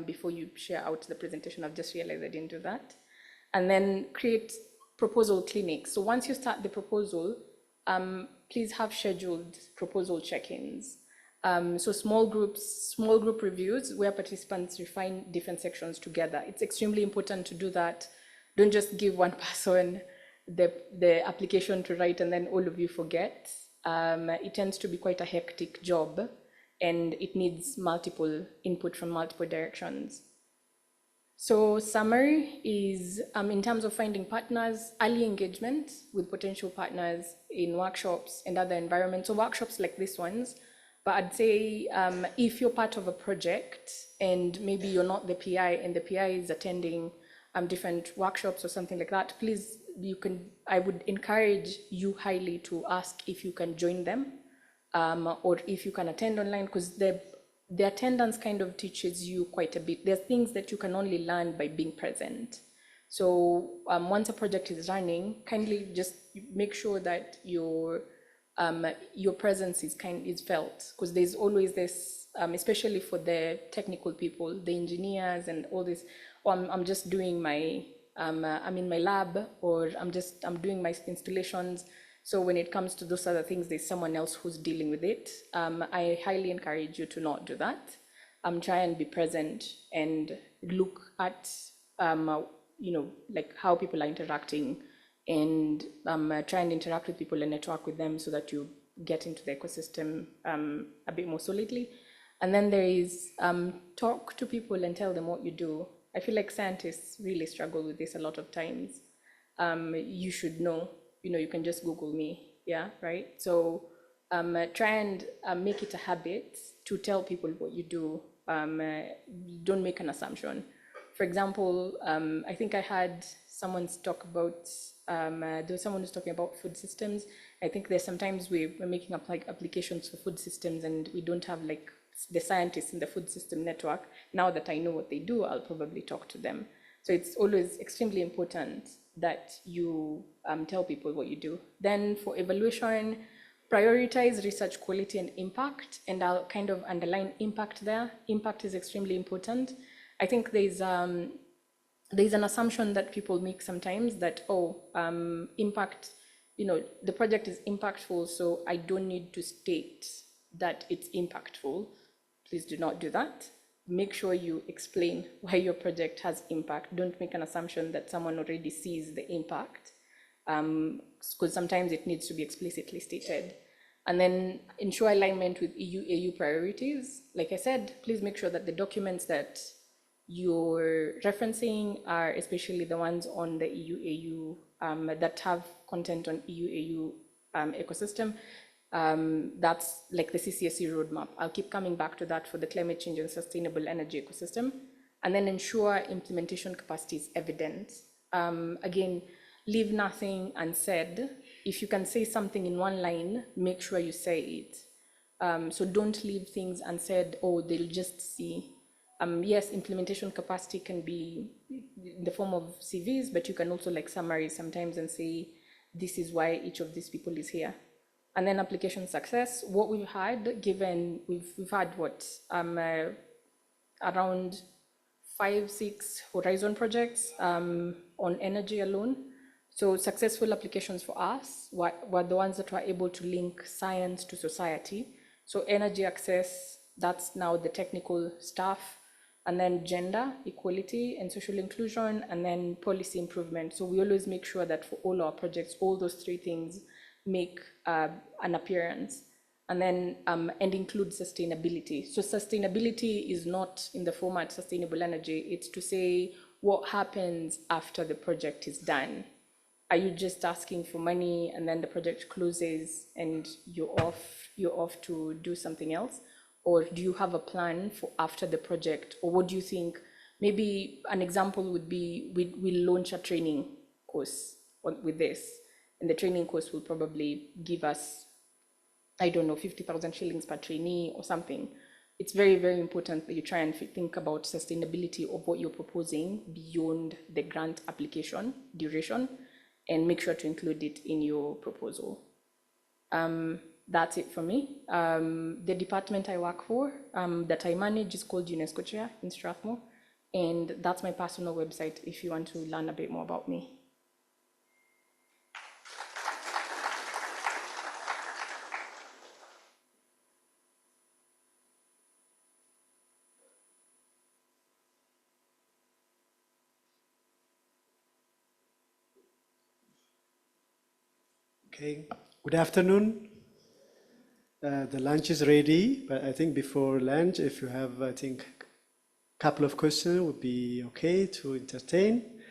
before you share out the presentation. I've just realized I didn't do that. And then create proposal clinics. So once you start the proposal, please have scheduled proposal check-ins. So small group reviews where participants refine different sections together. It's extremely important to do that. Don't just give one person the application to write and then all of you forget. It tends to be quite a hectic job and it needs multiple input from multiple directions. So summary is, in terms of finding partners, early engagement with potential partners in workshops and other environments. So workshops like these ones, but I'd say if you're part of a project and maybe you're not the PI and the PI is attending different workshops or something like that, please, I would encourage you highly to ask if you can join them or if you can attend online, because the attendance kind of teaches you quite a bit. There are things that you can only learn by being present. So once a project is running, kindly just make sure that your presence is felt, because there's always this, especially for the technical people, the engineers and all this, I'm just doing my, I'm in my lab, or I'm doing my installations. So when it comes to those other things, there's someone else who's dealing with it. I highly encourage you to not do that. Try and be present and look at, like how people are interacting, and try and interact with people and network with them so that you get into the ecosystem a bit more solidly. And then there is talk to people and tell them what you do. I feel like scientists really struggle with this a lot of times. You should know. You can just Google me, yeah, right? So try and make it a habit to tell people what you do. Don't make an assumption. For example, I think I had someone talk about, there was someone who's talking about food systems. I think there's sometimes we're making up like applications for food systems and we don't have like the scientists in the food system network. Now that I know what they do, I'll probably talk to them. So it's always extremely important that you tell people what you do. Then for evaluation, prioritize research quality and impact, and I'll kind of underline impact there. Impact is extremely important. I think there's an assumption that people make sometimes that, impact, the project is impactful, so I don't need to state that it's impactful. Please do not do that. Make sure you explain why your project has impact. Don't make an assumption that someone already sees the impact, because sometimes it needs to be explicitly stated. And then ensure alignment with EU priorities. Like I said, please make sure that the documents that you're referencing are especially the ones on the EU that have content on EU ecosystem. That's like the CCSE roadmap. I'll keep coming back to that for the climate change and sustainable energy ecosystem. And then ensure implementation capacity is evident. Again, leave nothing unsaid. If you can say something in one line, make sure you say it. So don't leave things unsaid, they'll just see. Yes, implementation capacity can be in the form of CVs, but you can also like summarize sometimes and say, this is why each of these people is here. And then application success, what we've had, given we've had what, around 5-6 Horizon projects on energy alone. So successful applications for us were the ones that were able to link science to society. So energy access, that's now the technical staff, and then gender equality and social inclusion, and then policy improvement. So we always make sure that for all our projects, all those three things make an appearance. And then and include sustainability. So sustainability is not in the format sustainable energy. It's to say what happens after the project is done. Are you just asking for money and then the project closes and you're off to do something else? Or do you have a plan for after the project? Or what do you think? Maybe an example would be we launch a training course with this, and the training course will probably give us, I don't know, 50,000 shillings per trainee or something. It's very, very important that you try and think about sustainability of what you're proposing beyond the grant application duration, and make sure to include it in your proposal. That's it for me. The department I work for, that I manage, is called UNESCO Chair in Strathmore, and that's my personal website if you want to learn a bit more about me. Okay, good afternoon. The lunch is ready, but I think before lunch, if you have, I think, a couple of questions would be okay to entertain.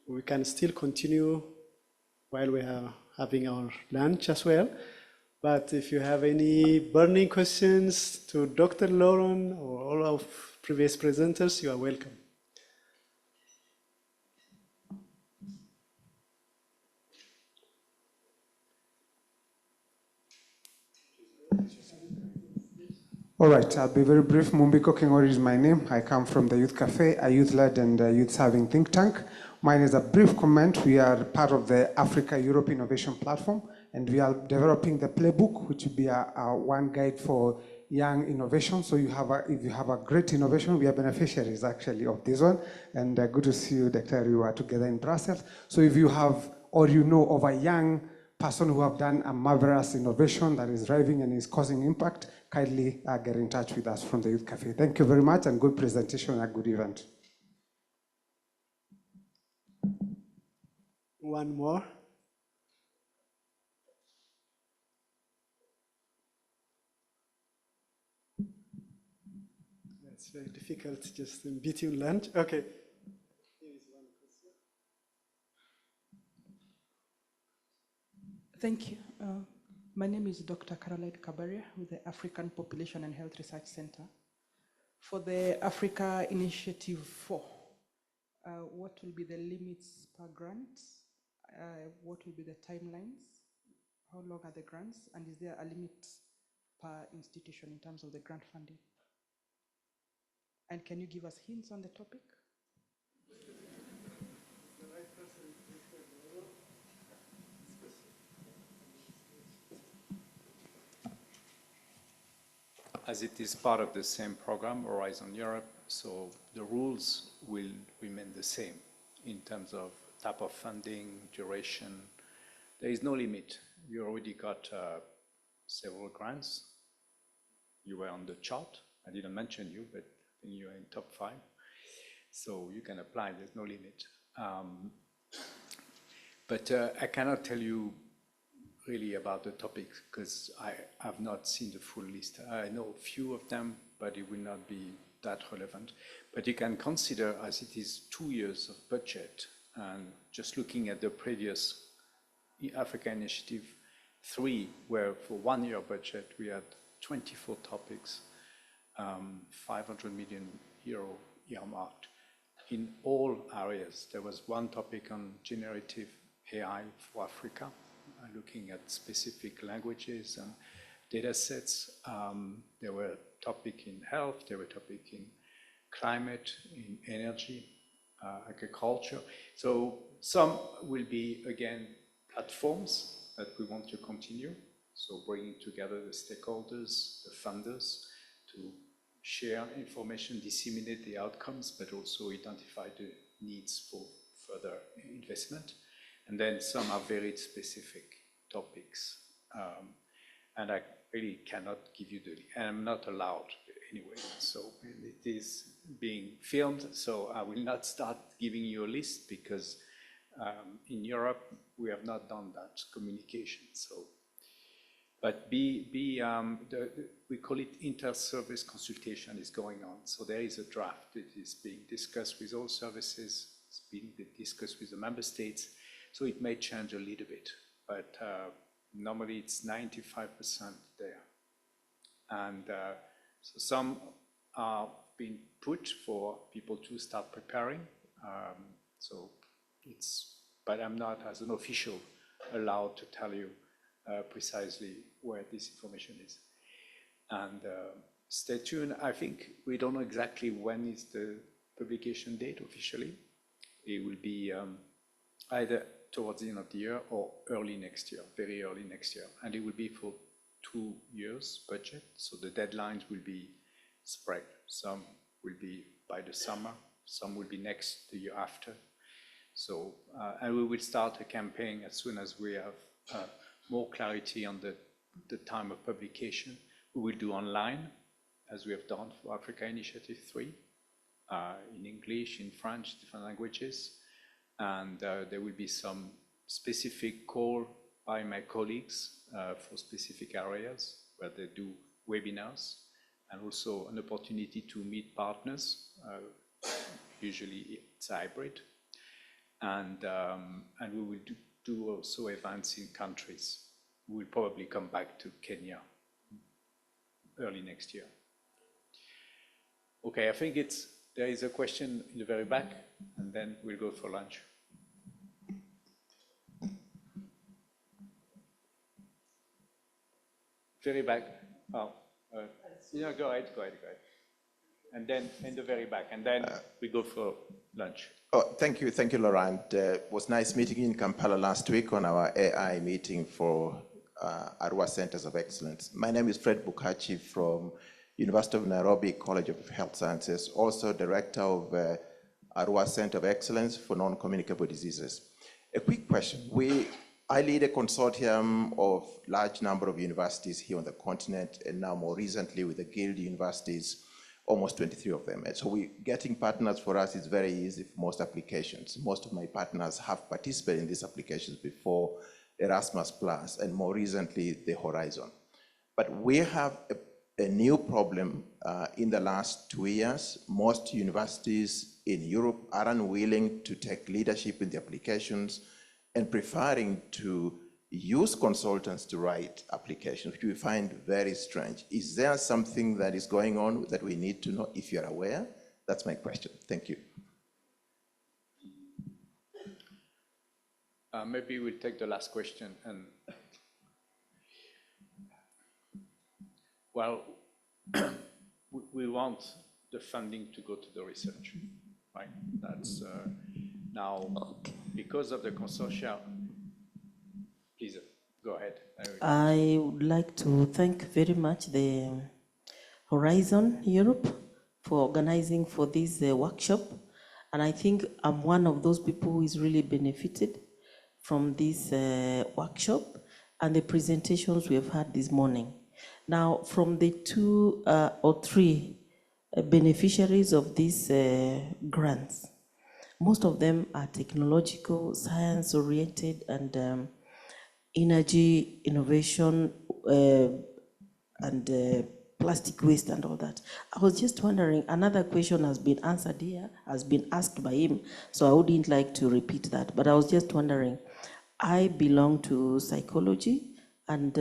We can still continue while we are having our lunch as well. But if you have any burning questions to Dr. Laurent or all of previous presenters, you are welcome. All right, I'll be very brief. Mumbiko Kingori is my name. I come from the Youth Cafe, a youth-led and youth-serving think tank. Mine is a brief comment. We are part of the Africa-Europe Innovation Platform, and we are developing the playbook, which will be a one guide for young innovation. So if you have a great innovation, we are beneficiaries actually of this one. And good to see you, Dr. We were together in Brussels. So if you have, or you know of a young person who have done a marvelous innovation that is driving and is causing impact, kindly get in touch with us from the Youth Cafe. Thank you very much, and good presentation and a good event. One more. It's very difficult just in between lunch. Okay. Here is one question. Thank you. My name is Dr. Caroline Kabaria with the African Population and Health Research Center. For the Africa Initiative 4, what will be the limits per grant? What will be the timelines? How long are the grants? And is there a limit per institution in terms of the grant funding? And can you give us hints on the topic? As it is part of the same program, Horizon Europe, so the rules will remain the same in terms of type of funding, duration. There is no limit. You already got several grants. You were on the chart. I didn't mention you, but I think you're in top 5. So you can apply, there's no limit. But I cannot tell you really about the topics because I have not seen the full list. I know a few of them, but it will not be that relevant. But you can consider, as it is 2 years of budget, and just looking at the previous Africa Initiative 3, where for 1 year budget we had 24 topics, 500 million euro earmarked in all areas. There was one topic on generative AI for Africa, looking at specific languages and data sets. There were topics in health, there were topics in climate, in energy, agriculture. So some will be, again, platforms that we want to continue. So bringing together the stakeholders, the funders, to share information, disseminate the outcomes, but also identify the needs for further investment. And then some are very specific topics. And I really cannot give you and I'm not allowed anyway. So it is being filmed, so I will not start giving you a list because in Europe, we have not done that communication. So, but we call it inter-service consultation is going on. So there is a draft that is being discussed with all services, it's being discussed with the member states. So it may change a little bit, but normally it's 95% there. And so some are being put for people to start preparing. So it's, but I'm not, as an official, allowed to tell you precisely where this information is. And stay tuned. I think we don't know exactly when is the publication date officially. It will be either towards the end of the year or early next year, very early next year. And it will be for 2 years budget. So the deadlines will be spread. Some will be by the summer, some will be the year after. So, and we will start a campaign as soon as we have more clarity on the time of publication. We will do online, as we have done for Africa Initiative 3, in English, in French, different languages. And there will be some specific call by my colleagues for specific areas where they do webinars, and also an opportunity to meet partners. Usually it's hybrid. And we will do also events in countries. We will probably come back to Kenya early next year. Okay, I think there is a question in the very back, and then we'll go for lunch. Very back. Oh, yeah, go ahead. And then in the very back, and then we go for lunch. Oh, thank you, Laurent. It was nice meeting you in Kampala last week on our AI meeting for Arua Centers of Excellence. My name is Fred Bukachi from University of Nairobi College of Health Sciences, also director of Arua Center of Excellence for Non-Communicable Diseases. A quick question. I lead a consortium of large number of universities here on the continent, and now more recently with the Guild universities, almost 23 of them. And so getting partners for us is very easy for most applications. Most of my partners have participated in these applications before, Erasmus Plus, and more recently, the Horizon. But we have a new problem in the last 2 years. Most universities in Europe are unwilling to take leadership in the applications and preferring to use consultants to write applications, which we find very strange. Is there something that is going on that we need to know if you're aware? That's my question. Thank you. Maybe we'll take the last question. And well, we want the funding to go to the research, right? That's now because of the consortia. Please go ahead. I would like to thank very much the Horizon Europe for organizing for this workshop. And I think I'm one of those people who is really benefited from this workshop and the presentations we have had this morning. Now, from the 2 or 3 beneficiaries of these grants, most of them are technological, science-oriented, and energy innovation and plastic waste and all that. I was just wondering, another question has been answered here, has been asked by him, so I wouldn't like to repeat that, but I was just wondering, I belong to psychology, and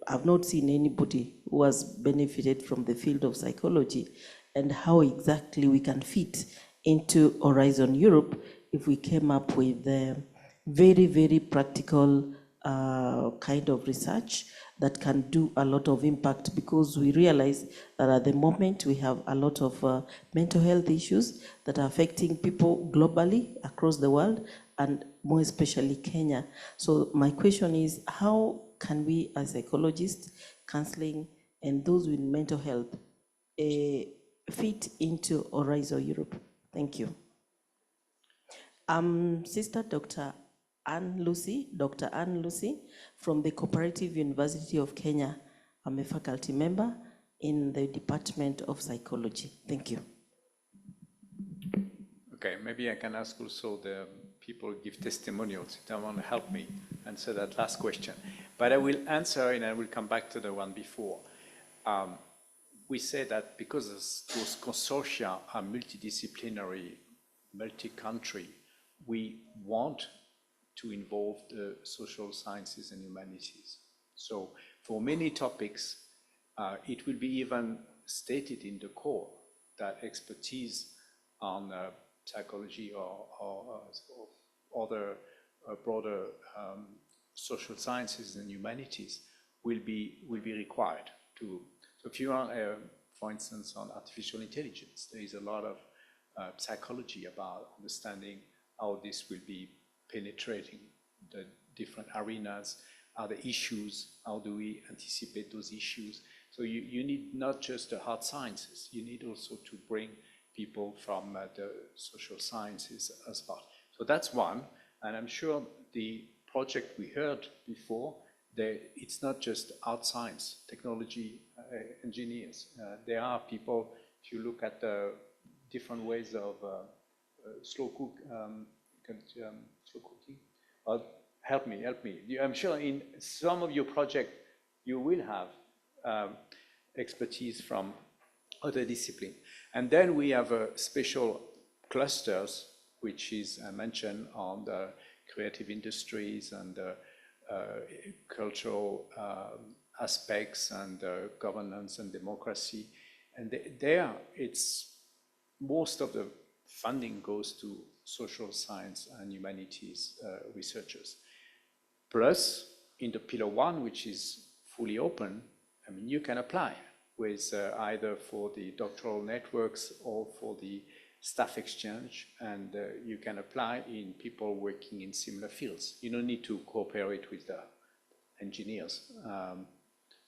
I've not seen anybody who has benefited from the field of psychology, and how exactly we can fit into Horizon Europe if we came up with very, very practical kind of research that can do a lot of impact, because we realize that at the moment we have a lot of mental health issues that are affecting people globally across the world, and more especially Kenya. So my question is, how can we as psychologists, counseling, and those with mental health fit into Horizon Europe? Thank you. Sister Dr. Anne Lucy from the Cooperative University of Kenya. I'm a faculty member in the Department of Psychology. Thank you. Okay, maybe I can ask also the people who give testimonials if they want to help me answer that last question. But I will answer and I will come back to the one before. We say that because those consortia are multidisciplinary, multi-country, we want to involve the social sciences and humanities. So for many topics, it will be even stated in the core that expertise on psychology or other broader social sciences and humanities will be required to. So if you are, for instance, on artificial intelligence, there is a lot of psychology about understanding how this will be penetrating the different arenas, are the issues, how do we anticipate those issues. So you need not just the hard sciences, you need also to bring people from the social sciences as part. So that's one, and I'm sure the project we heard before, it's not just hard science, technology engineers. There are people, if you look at the different ways of slow cooking. Help me. I'm sure in some of your projects you will have expertise from other disciplines. And then we have special clusters, which is mentioned on the creative industries and cultural aspects and governance and democracy. And there, most of the funding goes to social science and humanities researchers. Plus, in the Pillar 1, which is fully open, I mean, you can apply with either for the doctoral networks or for the staff exchange, and you can apply in people working in similar fields. You don't need to cooperate with the engineers.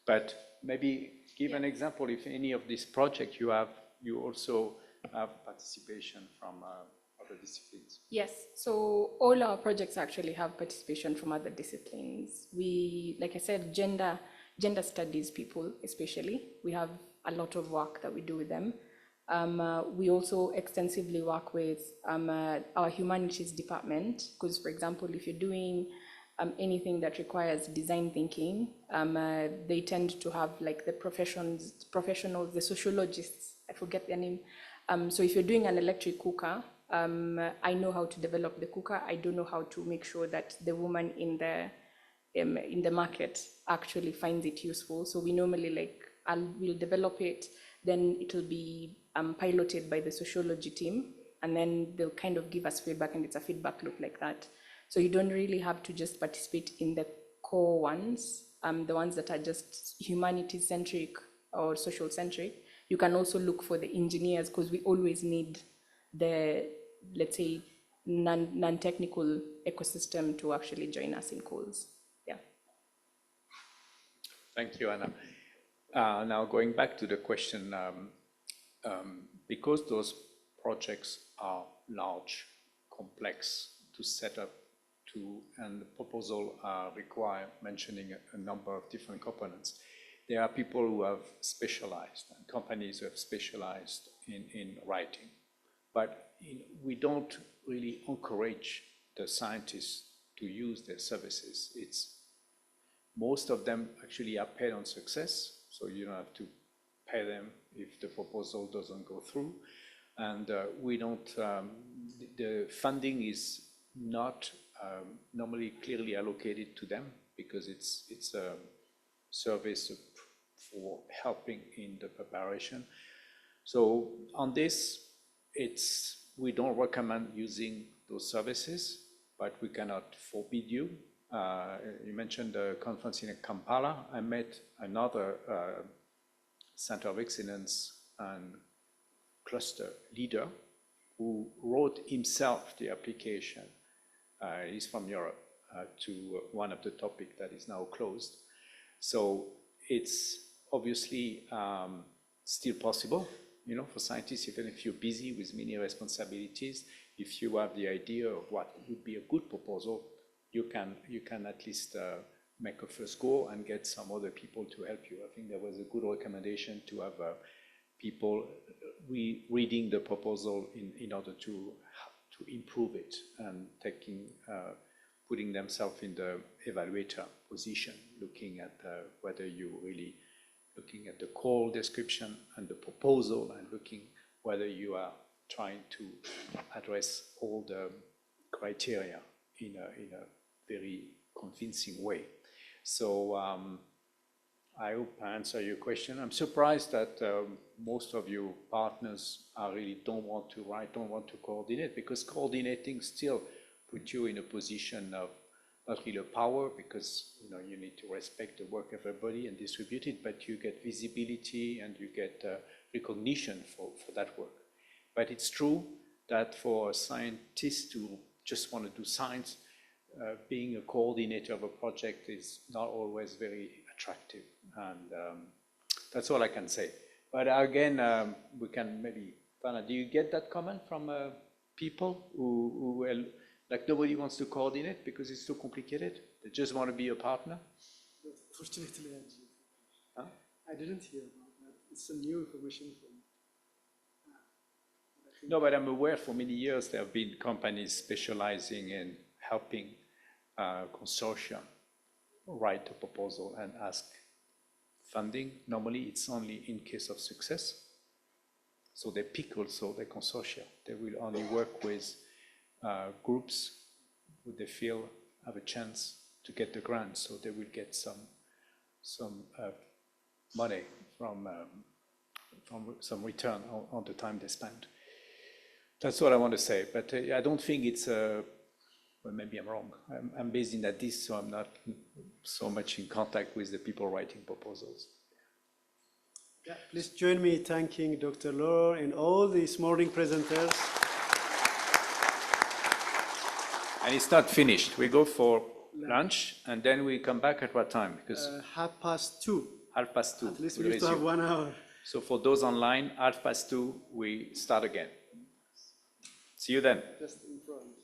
But maybe give an example, if any of this project you also have participation from other disciplines. Yes, so all our projects actually have participation from other disciplines. We, like I said, gender studies people especially, we have a lot of work that we do with them. We also extensively work with our humanities department, because for example, if you're doing anything that requires design thinking, they tend to have like the professionals, the sociologists, I forget their name. So if you're doing an electric cooker, I know how to develop the cooker. I don't know how to make sure that the woman in the in the market actually finds it useful. So we normally we'll develop it, then it will be piloted by the sociology team, and then they'll kind of give us feedback, and it's a feedback loop like that. So you don't really have to just participate in the core ones, the ones that are just humanities-centric or social-centric. You can also look for the engineers, because we always need the, let's say, non-technical ecosystem to actually join us in calls. Yeah. Thank you, Anna. Now going back to the question, because those projects are large, complex to set up, and the proposal require mentioning a number of different components, there are people who have specialized and companies who have specialized in writing. But we don't really encourage the scientists to use their services. Most of them actually are paid on success, so you don't have to pay them if the proposal doesn't go through. And we don't, the funding is not normally clearly allocated to them, because it's a service for helping in the preparation. So on this, we don't recommend using those services, but we cannot forbid you. You mentioned the conference in Kampala. I met another Center of Excellence and cluster leader who wrote himself the application. He's from Europe, to one of the topics that is now closed. So it's obviously still possible, for scientists, even if you're busy with many responsibilities, if you have the idea of what would be a good proposal, you can at least make a first go and get some other people to help you. I think there was a good recommendation to have people reading the proposal in order to improve it, and putting themselves in the evaluator position, looking at whether you really looking at the call description and the proposal, and looking whether you are trying to address all the criteria in a very convincing way. So I hope I answer your question. I'm surprised that most of your partners really don't want to write, don't want to coordinate, because coordinating still puts you in a position of not really power, because you need to respect the work of everybody and distribute it, but you get visibility and you get recognition for that work. But it's true that for scientists who just want to do science, being a coordinator of a project is not always very attractive, and that's all I can say. But again, we can maybe, Fana, do you get that comment from people who like nobody wants to coordinate because it's too complicated? They just want to be a partner? Fortunately, I didn't hear about that. It's a new information for me. No, but I'm aware for many years there have been companies specializing in helping consortia write a proposal and ask funding. Normally it's only in case of success. So they pick also the consortia. They will only work with groups who they feel have a chance to get the grant, so they will get some money from some return on the time they spend. That's what I want to say, but I don't think it's well, maybe I'm wrong. I'm based in Addis, so I'm not so much in contact with the people writing proposals. Yeah, please join me thanking Dr. Laurent and all these morning presenters. And it's not finished. We go for lunch, and then we come back at what time? Because 2:30. 2:30. At least we need to have 1 hour. So for those online, 2:30, we start again. See you then. Just in front.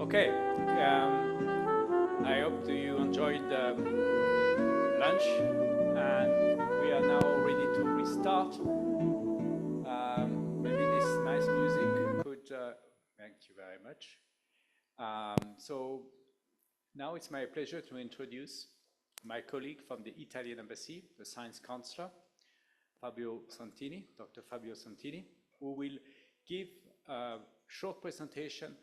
Okay, I hope you enjoyed lunch, and we are now ready to restart. Maybe this nice music could, thank you very much. So now it's my pleasure to introduce my colleague from the Italian Embassy, the Science Councillor, Fabio Santini, Dr. Fabio Santini, who will give a short presentation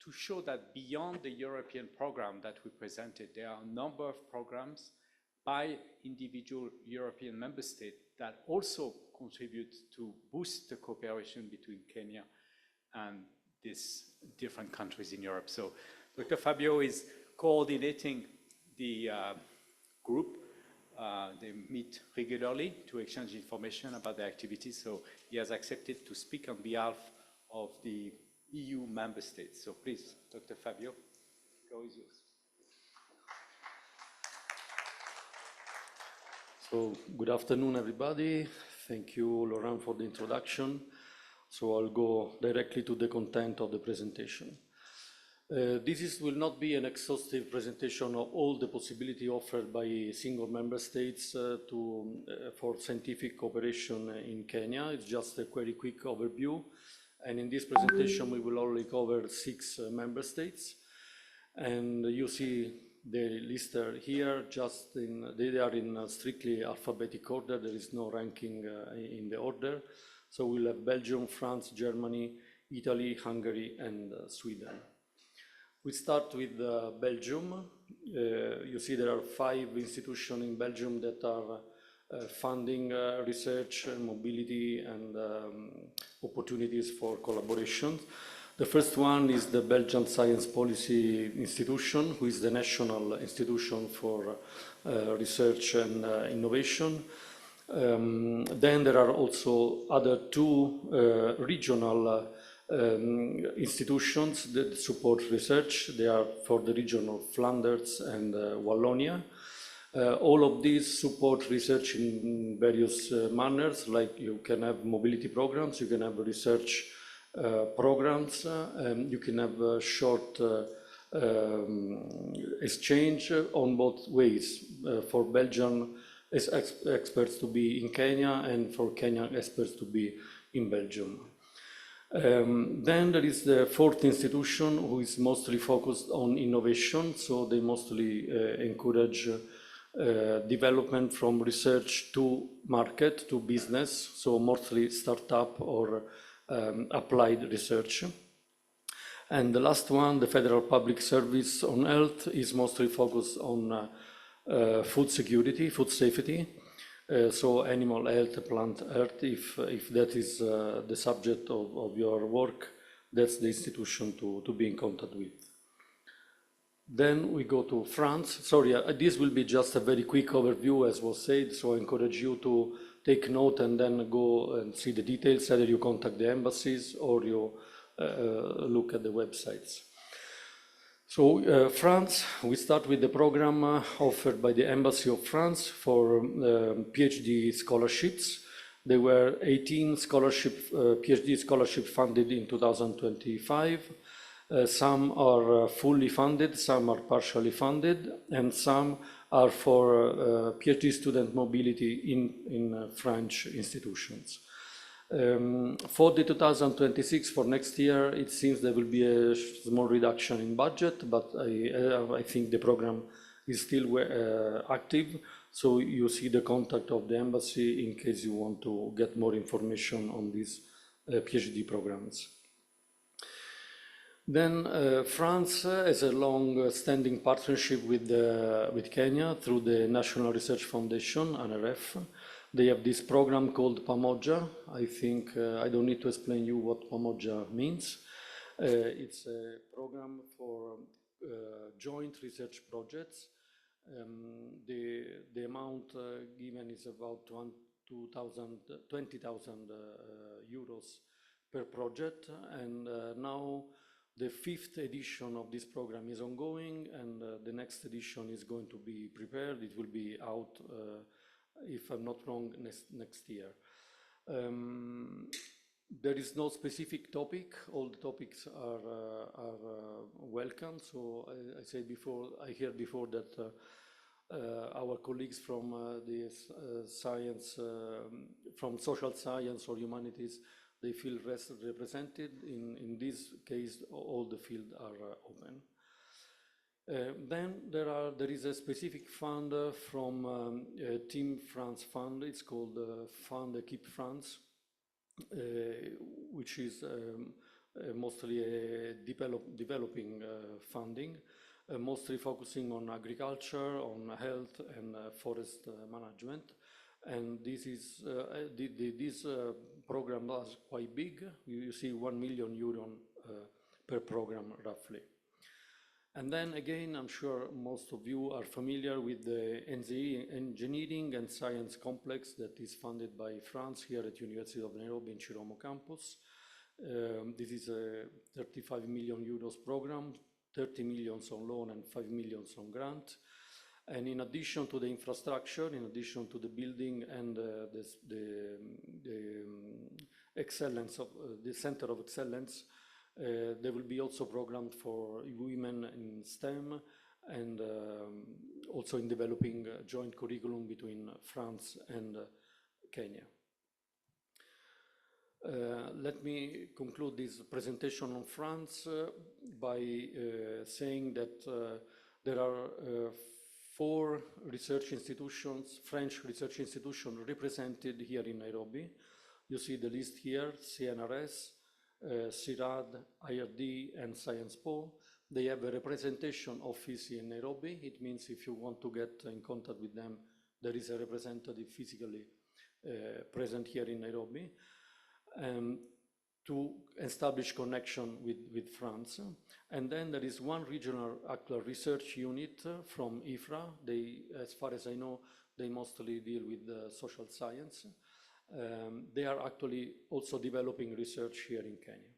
to show that beyond the European program that we presented, there are a number of programs by individual European member states that also contribute to boost the cooperation between Kenya and these different countries in Europe. So Dr. Fabio is coordinating the group. They meet regularly to exchange information about the activities. So he has accepted to speak on behalf of the EU member states. So please, Dr. Fabio, the floor is yours. So good afternoon, everybody. Thank you, Laurent, for the introduction. So I'll go directly to the content of the presentation. This will not be an exhaustive presentation of all the possibility offered by single member states for scientific cooperation in Kenya. It's just a very quick overview. And in this presentation, we will only cover 6 member states. And you see the list here, they are in strictly alphabetic order. There is no ranking in the order. So we'll have Belgium, France, Germany, Italy, Hungary, and Sweden. We start with Belgium. You see there are 5 institutions in Belgium that are funding research, mobility, and opportunities for collaboration. The first one is the Belgian Science Policy Institution, who is the national institution for research and innovation. Then there are also other 2 regional institutions that support research. They are for the region of Flanders and Wallonia. All of these support research in various manners, like you can have mobility programs, you can have research programs, you can have short exchange on both ways, for Belgian experts to be in Kenya and for Kenyan experts to be in Belgium. Then there is the 4th institution, who is mostly focused on innovation, so they mostly encourage development from research to market, to business, so mostly startup or applied research. And the last one, the Federal Public Service on Health, is mostly focused on food security, food safety, so animal health, plant health. If that is the subject of your work, that's the institution to be in contact with. Then we go to France. Sorry, this will be just a very quick overview, as was said, so I encourage you to take note and then go and see the details, either you contact the embassies or you look at the websites. So France, we start with the program offered by the Embassy of France for PhD scholarships. There were 18 PhD scholarships funded in 2025. Some are fully funded, some are partially funded, and some are for PhD student mobility in French institutions. For the 2026, for next year, it seems there will be a small reduction in budget, but I think the program is still active. So you see the contact of the embassy in case you want to get more information on these PhD programs. Then France has a long-standing partnership with Kenya through the National Research Foundation, NRF. They have this program called Pamoja. I think I don't need to explain you what Pamoja means. It's a program for joint research projects. The amount given is about 20,000 euros per project, and now the 5th edition of this program is ongoing, and the next edition is going to be prepared. It will be out, if I'm not wrong, next year. There is no specific topic. All the topics are welcome. So I said before, I heard before that our colleagues from the science, from social science or humanities, they feel represented. In this case, all the fields are open. Then there is a specific fund from Team France Fund. It's called Fund Keep France, which is mostly a developing funding, mostly focusing on agriculture, on health and forest management. And this is this program was quite big. You see 1 million euro per program, roughly. And then again, I'm sure most of you are familiar with the NZE Engineering and Science Complex that is funded by France here at University of Nairobi in Chiromo campus. This is a 35 million euros program, 30 million on loan and 5 million on grant. And in addition to the infrastructure, in addition to the building and the excellence of the Center of Excellence, there will be also programs for women in STEM and also in developing a joint curriculum between France and Kenya. Let me conclude this presentation on France by saying that there are 4 research institutions, French research institutions represented here in Nairobi. You see the list here: CNRS, CIRAD, IRD, and Science Po. They have a representation office in Nairobi. It means if you want to get in contact with them, there is a representative physically present here in Nairobi. To establish connection with France. And then there is one regional actual research unit from IFRA. They, as far as I know, they mostly deal with social science. They are actually also developing research here in Kenya.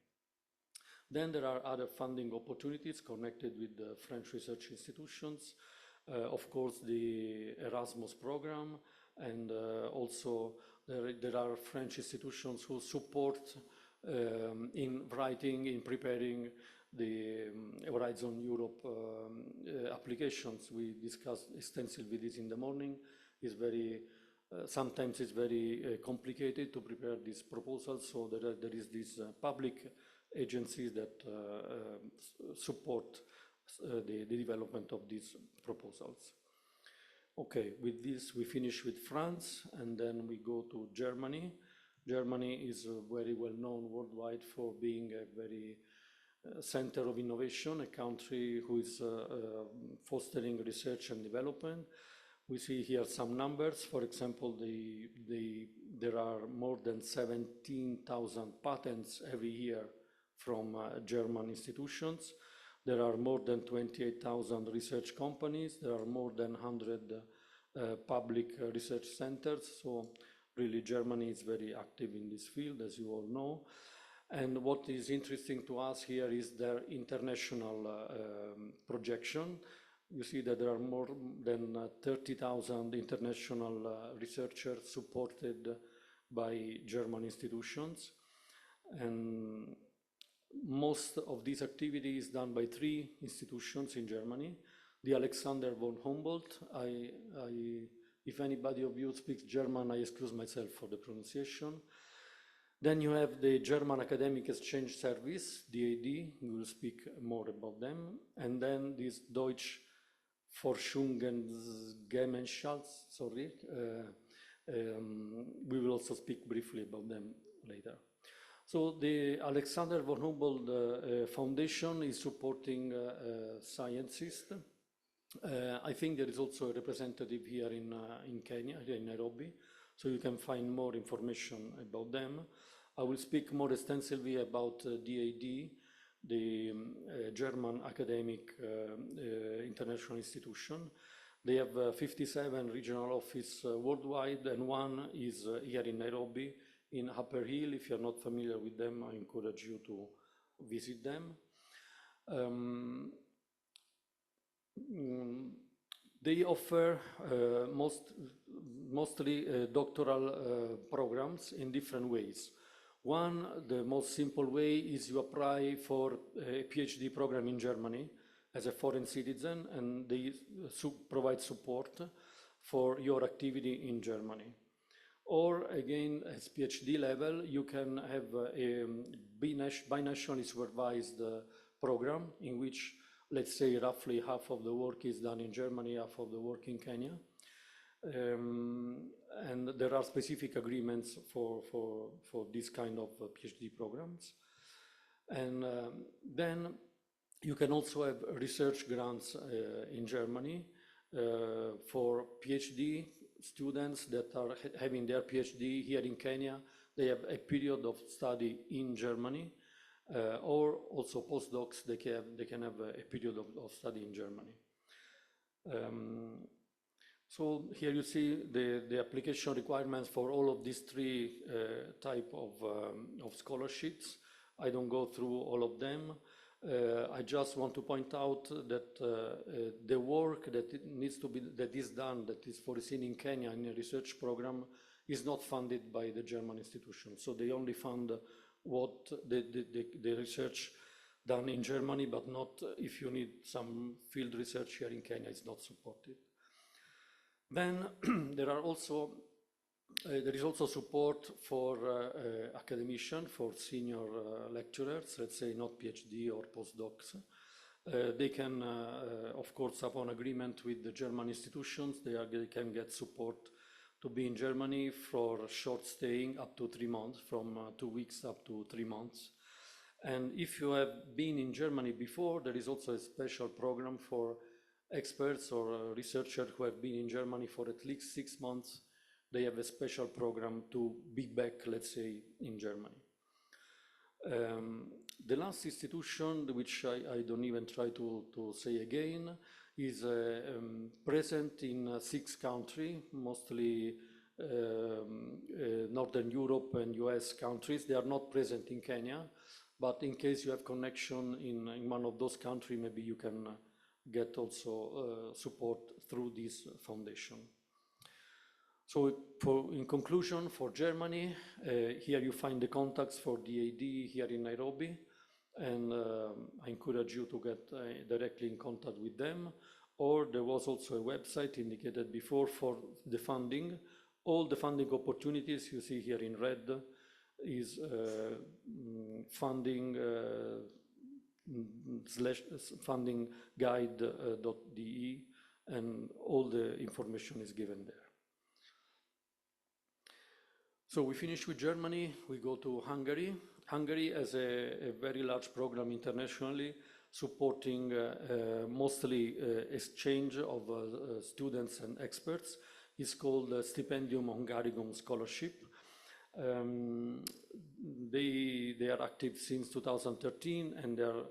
Then there are other funding opportunities connected with the French research institutions. Of course, the Erasmus program, and also there are French institutions who support in writing, in preparing the Horizon Europe applications. We discussed extensively this in the morning. It's very, sometimes it's very complicated to prepare these proposals, so there is these public agencies that support the development of these proposals. Okay, with this we finish with France, and then we go to Germany. Germany is very well known worldwide for being a very center of innovation, a country who is fostering research and development. We see here some numbers. For example, there are more than 17,000 patents every year from German institutions. There are more than 28,000 research companies. There are more than 100 public research centers. So really, Germany is very active in this field, as you all know. And what is interesting to us here is their international projection. You see that there are more than 30,000 international researchers supported by German institutions. And most of this activity is done by 3 institutions in Germany. The Alexander von Humboldt. If anybody of you speaks German, I excuse myself for the pronunciation. Then you have the German Academic Exchange Service, DAD. We will speak more about them. And then this Deutsche Forschungsgemeinschaft, sorry. We will also speak briefly about them later. So the Alexander von Humboldt Foundation is supporting scientists. I think there is also a representative here in Kenya, here in Nairobi, so you can find more information about them. I will speak more extensively about DAD, the German academic international institution. They have 57 regional offices worldwide, and one is here in Nairobi, in Upper Hill. If you're not familiar with them, I encourage you to visit them. They offer mostly doctoral programs in different ways. One, the most simple way is you apply for a PhD program in Germany as a foreign citizen, and they provide support for your activity in Germany. Or again, as PhD level, you can have a binationally supervised program in which, let's say, roughly half of the work is done in Germany, half of the work in Kenya. And there are specific agreements for this kind of PhD programs. And then you can also have research grants in Germany for PhD students that are having their PhD here in Kenya. They have a period of study in Germany, or also postdocs, they can have a period of study in Germany. So here you see the application requirements for all of these three type of scholarships. I don't go through all of them. I just want to point out that the work that is done, that is foreseen in Kenya in a research program, is not funded by the German institution. So they only fund what the research done in Germany, but not if you need some field research here in Kenya, it's not supported. Then there is also support for academicians, for senior lecturers, let's say not PhD or postdocs. They can, of course, upon agreement with the German institutions, they can get support to be in Germany for short staying up to 3 months, from 2 weeks up to 3 months. And if you have been in Germany before, there is also a special program for experts or researchers who have been in Germany for at least 6 months. They have a special program to be back, let's say, in Germany. The last institution, which I don't even try to say again, is present in 6 countries, mostly Northern Europe and US countries. They are not present in Kenya, but in case you have connection in one of those countries, maybe you can get also support through this foundation. So in conclusion, for Germany, here you find the contacts for DAD here in Nairobi, and I encourage you to get directly in contact with them. Or there was also a website indicated before for the funding. All the funding opportunities you see here in red is funding guide.de, and all the information is given there. So we finish with Germany, we go to Hungary. Hungary has a very large program internationally supporting mostly exchange of students and experts. It's called Stipendium Hungarium Scholarship. They are active since 2013, and they are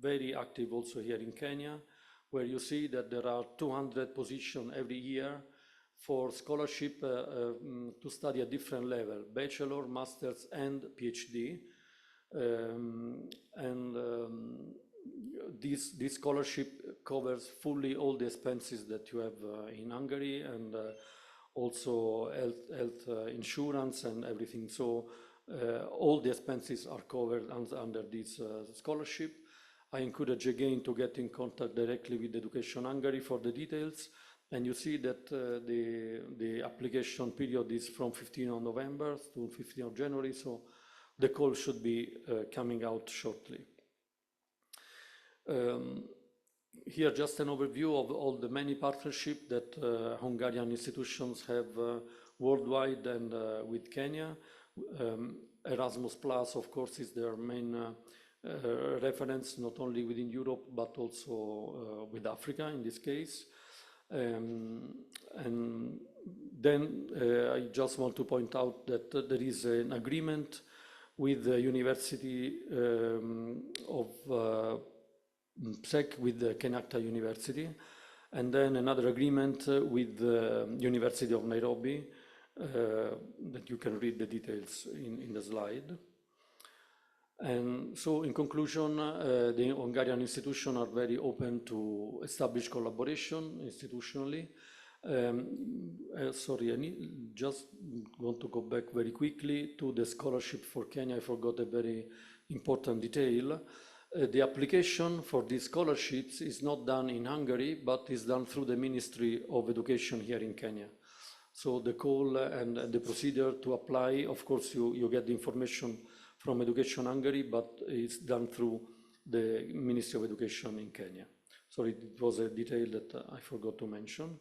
very active also here in Kenya, where you see that there are 200 positions every year for scholarship to study at different level, bachelor, master's, and PhD. This scholarship covers fully all the expenses that you have in Hungary, and also health insurance and everything. So all the expenses are covered under this scholarship. I encourage again to get in contact directly with Education Hungary for the details. And you see that the application period is from 15th of November to 15th of January, so the call should be coming out shortly. Here, just an overview of all the many partnerships that Hungarian institutions have worldwide and with Kenya. Erasmus Plus, of course, is their main reference, not only within Europe, but also with Africa in this case. And then I just want to point out that there is an agreement with the University of SEC, with the Kenyatta University, and then another agreement with the University of Nairobi, that you can read the details in the slide. And so in conclusion, the Hungarian institutions are very open to establish collaboration institutionally. Sorry, I just want to go back very quickly to the scholarship for Kenya. I forgot a very important detail. The application for these scholarships is not done in Hungary, but is done through the Ministry of Education here in Kenya. So the call and the procedure to apply, of course, you get the information from Education Hungary, but it's done through the Ministry of Education in Kenya. Sorry, it was a detail that I forgot to mention.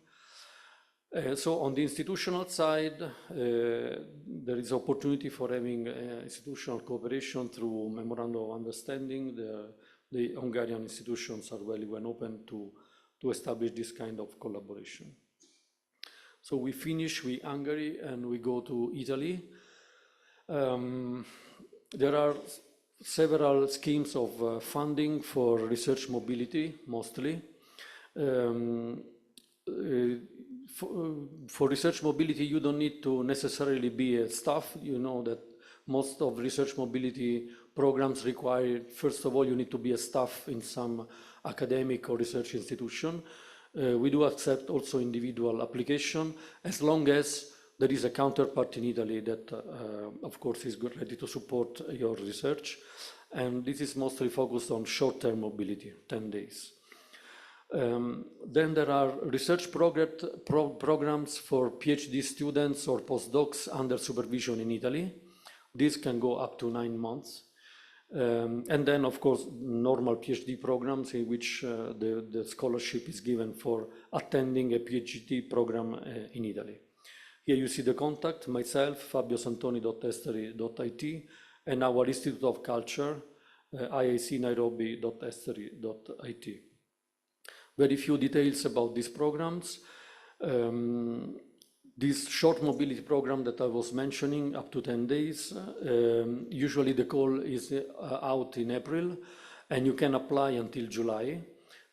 So on the institutional side, there is opportunity for having institutional cooperation through Memorandum of Understanding. The Hungarian institutions are very well open to establish this kind of collaboration. So we finish with Hungary and we go to Italy. There are several schemes of funding for research mobility, mostly. For research mobility, you don't need to necessarily be a staff. You know that most of research mobility programs require, first of all, you need to be a staff in some academic or research institution. We do accept also individual application, as long as there is a counterpart in Italy that, of course, is ready to support your research. And this is mostly focused on short-term mobility, 10 days. Then there are research programs for PhD students or postdocs under supervision in Italy. This can go up to 9 months. And then, of course, normal PhD programs in which the scholarship is given for attending a PhD program in Italy. Here you see the contact, myself, fabiosantoni.esteri.it, and our Institute of Culture, iacnairobi.esteri.it. Very few details about these programs. This short mobility program that I was mentioning, up to 10 days, usually the call is out in April, and you can apply until July,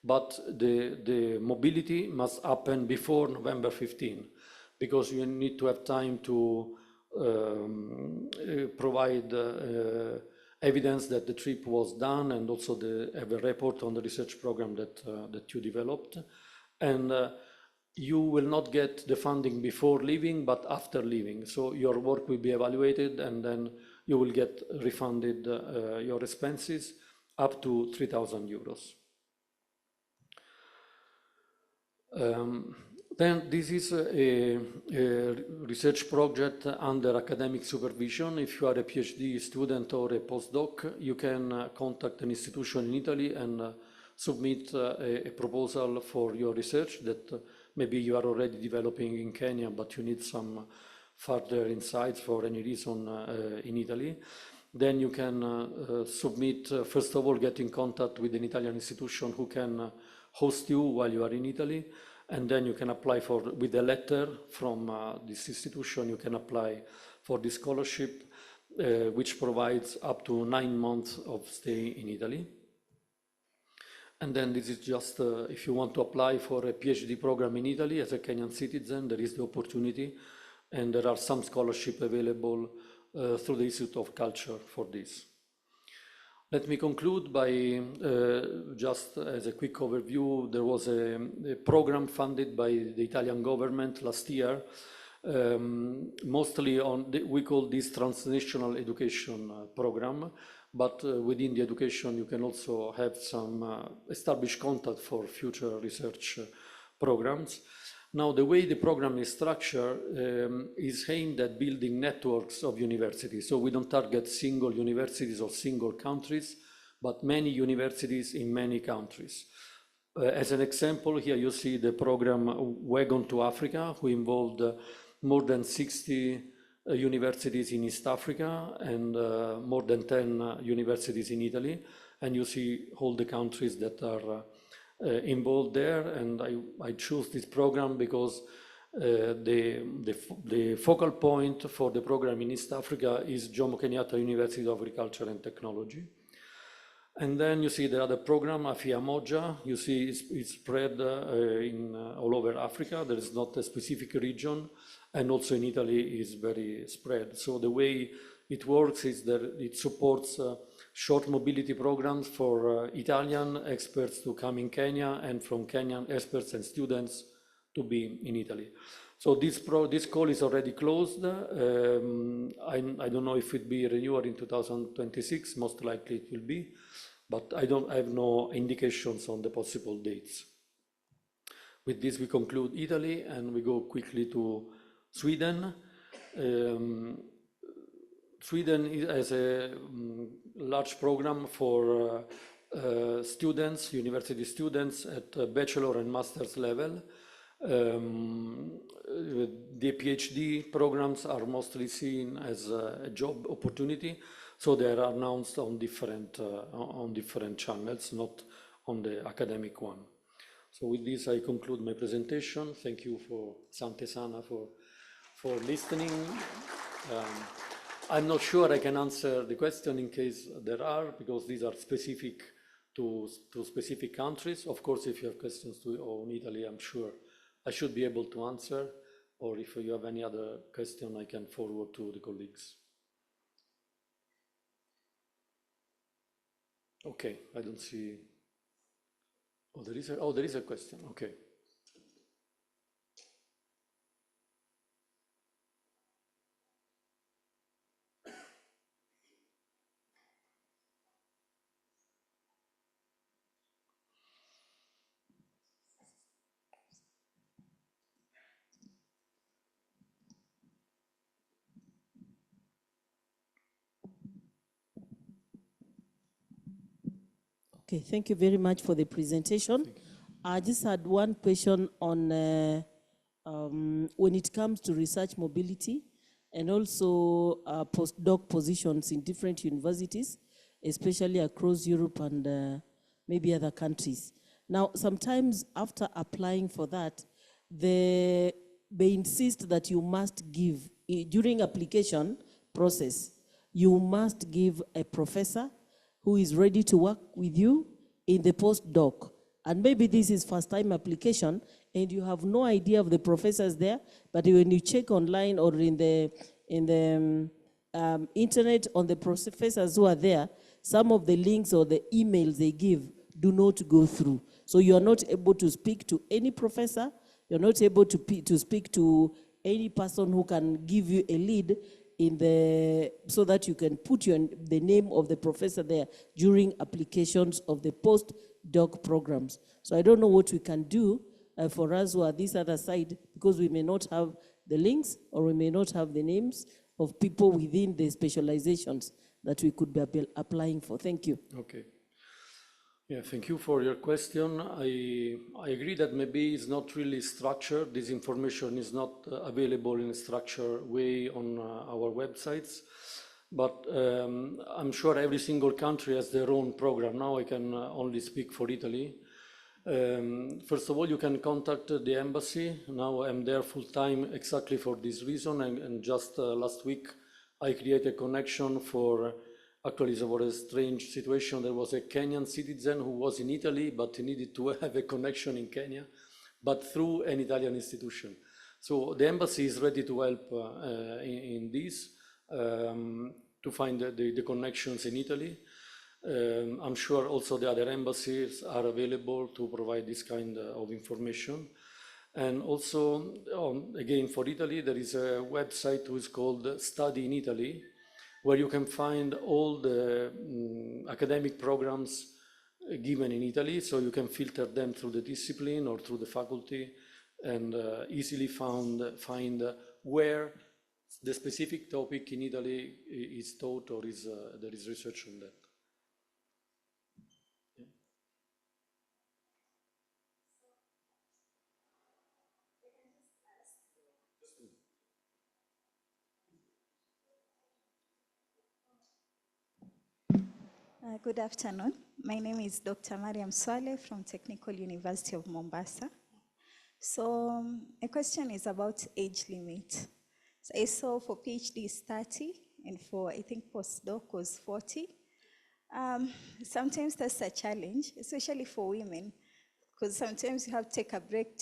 but the mobility must happen before November 15, because you need to have time to provide evidence that the trip was done, and also have a report on the research program that you developed. And you will not get the funding before leaving, but after leaving. So your work will be evaluated, and then you will get refunded your expenses up to 3,000 euros. Then this is a research project under academic supervision. If you are a PhD student or a postdoc, you can contact an institution in Italy and submit a proposal for your research that maybe you are already developing in Kenya, but you need some further insights for any reason in Italy. Then you can submit, first of all, get in contact with an Italian institution who can host you while you are in Italy. And then you can apply for, with a letter from this institution, you can apply for the scholarship, which provides up to 9 months of stay in Italy. And then this is just, if you want to apply for a PhD program in Italy as a Kenyan citizen, there is the opportunity, and there are some scholarships available through the Institute of Culture for this. Let me conclude by, just as a quick overview, there was a program funded by the Italian government last year, mostly on, we call this transnational education program, but within the education you can also have some established contact for future research programs. Now, the way the program is structured is aimed at building networks of universities. So we don't target single universities or single countries, but many universities in many countries. As an example, here you see the program Wagon to Africa, who involved more than 60 universities in East Africa and more than 10 universities in Italy. And you see all the countries that are involved there. And I choose this program because the focal point for the program in East Africa is Jomo Kenyatta University of Agriculture and Technology. And then you see the other program, Afia Moja, you see it's spread all over Africa. There is not a specific region, and also in Italy is very spread. So the way it works is that it supports short mobility programs for Italian experts to come in Kenya and from Kenyan experts and students to be in Italy. So this call is already closed. I don't know if it will be renewed in 2026, most likely it will be, but I have no indications on the possible dates. With this, we conclude Italy and we go quickly to Sweden. Sweden has a large program for students, university students at bachelor and master's level. The PhD programs are mostly seen as a job opportunity, so they are announced on different channels, not on the academic one. So with this, I conclude my presentation. Thank you for Sante Sana for listening. I'm not sure I can answer the question in case there are, because these are specific to specific countries. Of course, if you have questions on Italy, I'm sure I should be able to answer, or if you have any other question, I can forward to the colleagues. Okay, I don't see. Oh, there is a question. Okay. Okay, thank you very much for the presentation. I just had one question on when it comes to research mobility and also postdoc positions in different universities, especially across Europe and maybe other countries. Now, sometimes after applying for that, they insist that you must give, during application process, you must give a professor who is ready to work with you in the postdoc. And maybe this is first-time application, and you have no idea of the professors there, but when you check online or in the internet on the professors who are there, some of the links or the emails they give do not go through. So you are not able to speak to any professor, you're not able to speak to any person who can give you a lead so that you can put the name of the professor there during applications of the postdoc programs. So I don't know what we can do for us who are this other side, because we may not have the links or we may not have the names of people within the specializations that we could be applying for. Thank you. Okay. Yeah, thank you for your question. I agree that maybe it's not really structured. This information is not available in a structured way on our websites. But I'm sure every single country has their own program. Now I can only speak for Italy. First of all, you can contact the embassy. Now I'm there full time exactly for this reason. And just last week, I created a connection for. Actually, it was a strange situation. There was a Kenyan citizen who was in Italy, but he needed to have a connection in Kenya, but through an Italian institution. So the embassy is ready to help in this, to find the connections in Italy. I'm sure also the other embassies are available to provide this kind of information. And also, again, for Italy, there is a website which is called Study in Italy, where you can find all the academic programs given in Italy, so you can filter them through the discipline or through the faculty and easily find where the specific topic in Italy is taught or there is research on that. Good afternoon. My name is Dr. Mariam Swale from Technical University of Mombasa. So a question is about age limit. So I saw for PhD is 30 and for I think postdoc was 40. Sometimes that's a challenge, especially for women, because sometimes you have to take a break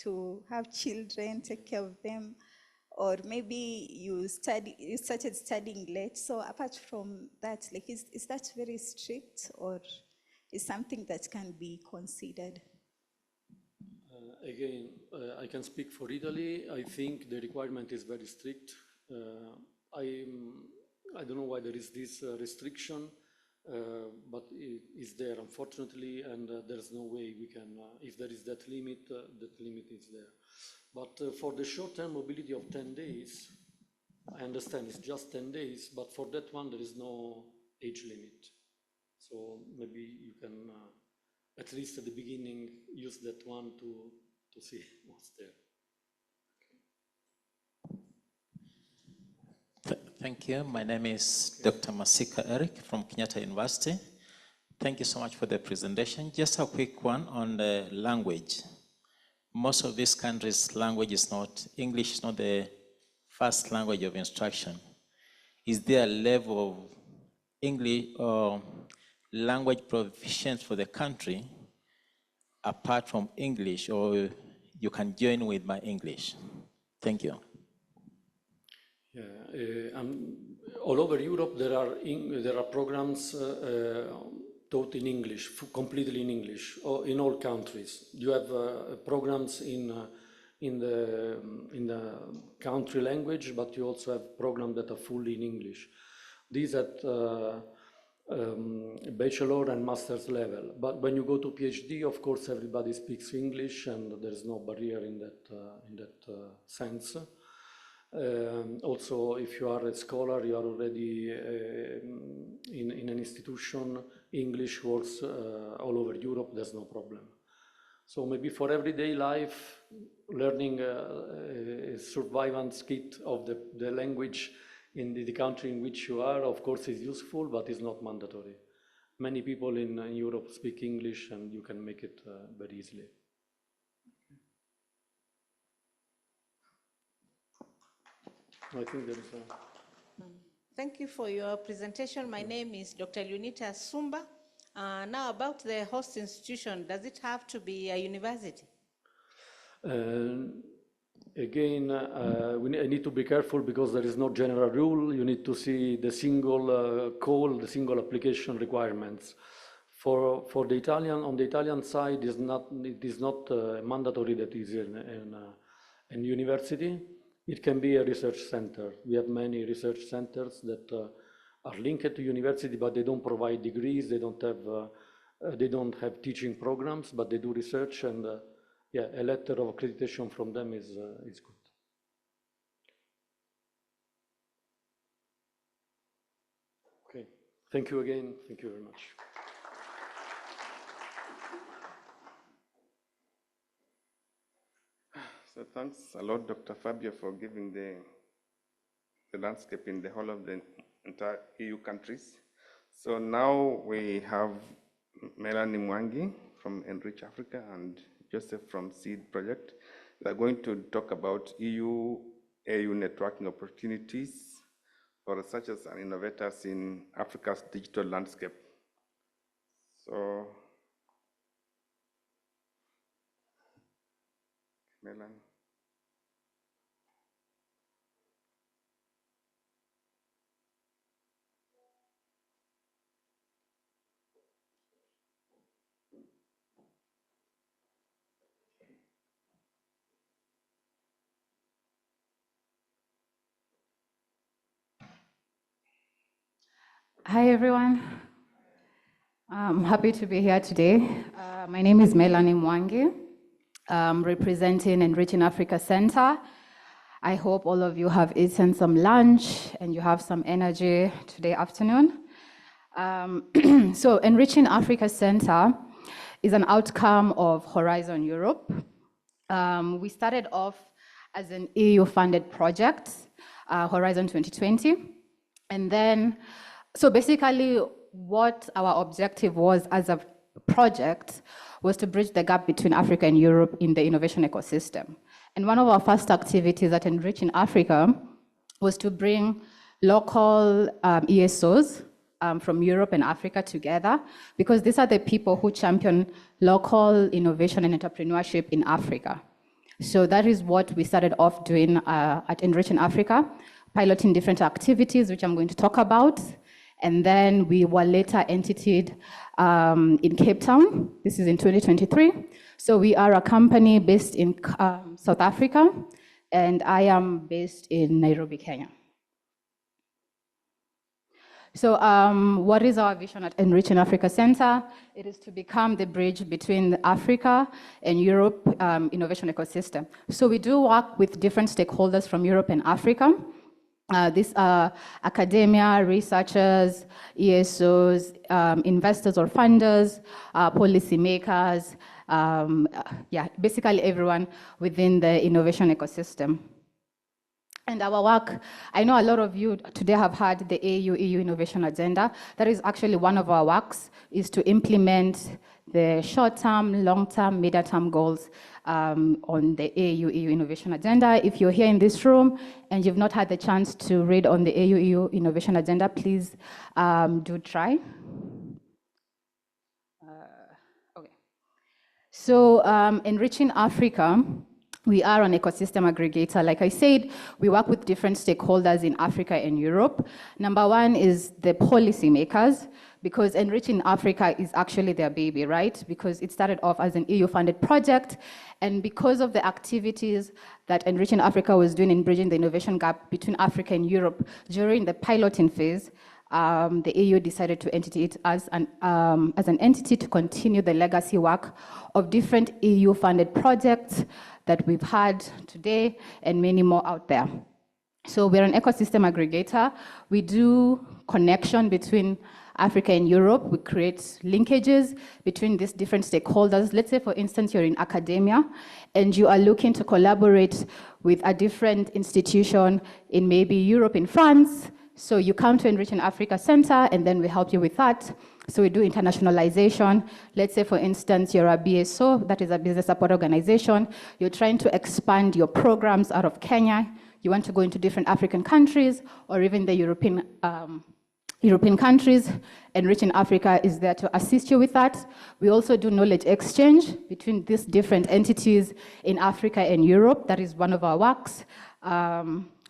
to have children, take care of them, or maybe you started studying late. So apart from that, like is that very strict, or is something that can be considered? Again, I can speak for Italy. I think the requirement is very strict. I don't know why there is this restriction, but it is there, unfortunately, and there's no way we can, if there is that limit is there. But for the short-term mobility of 10 days, I understand it's just 10 days, but for that one, there is no age limit. So maybe you can, at least at the beginning, use that one to see what's there. Thank you. My name is Dr. Masika Eric from Kenyatta University. Thank you so much for the presentation. Just a quick one on the language. Most of these countries' language is not, English is not the first language of instruction. Is there a level of English or language proficiency for the country apart from English, or you can join with my English? Thank you. Yeah, all over Europe there are programs taught in English, completely in English, or in all countries. You have programs in the country language, but you also have programs that are fully in English. These at bachelor and master's level. But when you go to PhD, of course, everybody speaks English, and there is no barrier in that sense. Also, if you are a scholar, you are already in an institution, English works all over Europe, there's no problem. So maybe for everyday life, learning a survivance kit of the language in the country in which you are, of course, is useful, but is not mandatory. Many people in Europe speak English, and you can make it very easily. I think there is a... Thank you for your presentation. My name is Dr. Lunita Sumba. Now about the host institution, does it have to be a university? Again, I need to be careful because there is no general rule. You need to see the single call, the single application requirements. For the Italian, on the Italian side, it is not mandatory that it is in university. It can be a research center. We have many research centers that are linked to university, but they don't provide degrees. They don't have teaching programs, but they do research, and yeah, a letter of accreditation from them is good. Okay, thank you again. Thank you very much. So thanks a lot, Dr. Fabio, for giving the landscape in the whole of the entire EU countries. So now we have Melanie Mwangi from Enrich Africa and Joseph from SEED Project. They're going to talk about EU networking opportunities for researchers and innovators in Africa's digital landscape. So, Melanie. Hi, everyone. I'm happy to be here today. My name is Melanie Mwangi. I'm representing Enriching Africa Center. I hope all of you have eaten some lunch and you have some energy today afternoon. So Enriching Africa Center is an outcome of Horizon Europe. We started off as an EU-funded project, Horizon 2020, and then so basically, what our objective was as a project was to bridge the gap between Africa and Europe in the innovation ecosystem. And one of our first activities at Enriching Africa was to bring local ESOs from Europe and Africa together, because these are the people who champion local innovation and entrepreneurship in Africa. So that is what we started off doing at Enriching Africa, piloting different activities, which I'm going to talk about. And then we were later entityed in Cape Town. This is in 2023. So we are a company based in South Africa, and I am based in Nairobi, Kenya. So what is our vision at Enriching Africa Center? It is to become the bridge between Africa and Europe innovation ecosystem. So we do work with different stakeholders from Europe and Africa. These are academia, researchers, ESOs, investors or funders, policymakers, basically everyone within the innovation ecosystem. And our work, I know a lot of you today have heard the EU Innovation Agenda. That is actually one of our works, is to implement the short-term, long-term, medium-term goals on the EU Innovation Agenda. If you're here in this room and you've not had the chance to read on the EU Innovation Agenda, please do try. Okay. So Enriching Africa, we are an ecosystem aggregator. Like I said, we work with different stakeholders in Africa and Europe. Number one is the policymakers, because Enriching Africa is actually their baby, right? Because it started off as an EU-funded project, and because of the activities that Enriching Africa was doing in bridging the innovation gap between Africa and Europe during the piloting phase, the EU decided to entity it as an entity to continue the legacy work of different EU-funded projects that we've had today and many more out there. So we're an ecosystem aggregator. We do connection between Africa and Europe. We create linkages between these different stakeholders. Let's say, for instance, you're in academia and you are looking to collaborate with a different institution in maybe Europe, in France. So you come to Enriching Africa Center, and then we help you with that. So we do internationalization. Let's say, for instance, you're a BSO, that is a business support organization. You're trying to expand your programs out of Kenya. You want to go into different African countries or even the European countries. Enriching Africa is there to assist you with that. We also do knowledge exchange between these different entities in Africa and Europe. That is one of our works.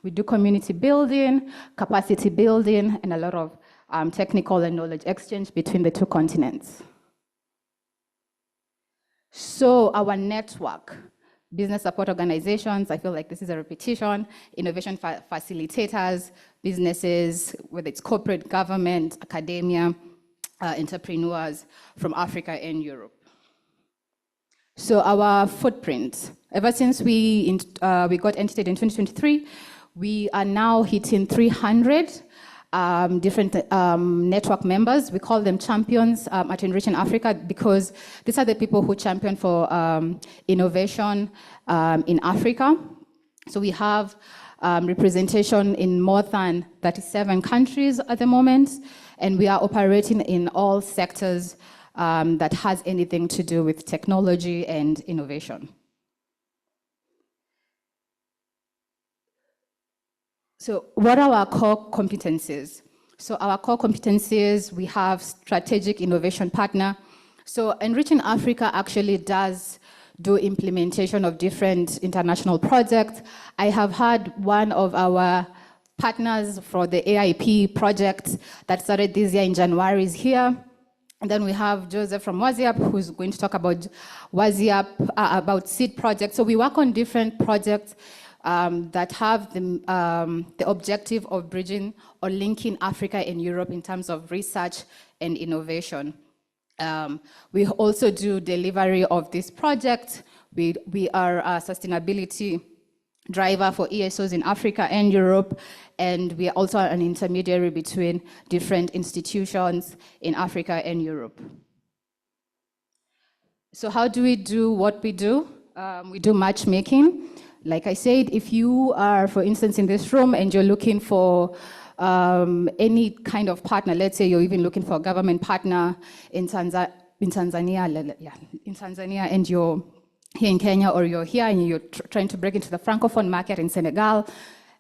We do community building, capacity building, and a lot of technical and knowledge exchange between the two continents. So our network, business support organizations, I feel like this is a repetition, innovation facilitators, businesses, whether it's corporate, government, academia, entrepreneurs from Africa and Europe. So our footprint, ever since we got entitled in 2023, we are now hitting 300 different network members. We call them champions at Enriching Africa, because these are the people who champion for innovation in Africa. So we have representation in more than 37 countries at the moment, and we are operating in all sectors that has anything to do with technology and innovation. So what are our core competencies? So our core competencies, we have strategic innovation partner. So Enriching Africa actually does do implementation of different international projects. I have had one of our partners for the AIP project that started this year in January is here. And then we have Joseph from WASIAP, who's going to talk about WASIAP, about seed projects. So we work on different projects that have the objective of bridging or linking Africa and Europe in terms of research and innovation. We also do delivery of this project. We are a sustainability driver for ESOs in Africa and Europe, and we are also an intermediary between different institutions in Africa and Europe. So how do we do what we do? We do matchmaking. Like I said, if you are, for instance, in this room and you're looking for any kind of partner, let's say you're even looking for a government partner in Tanzania, and you're here in Kenya, or you're here and you're trying to break into the Francophone market in Senegal,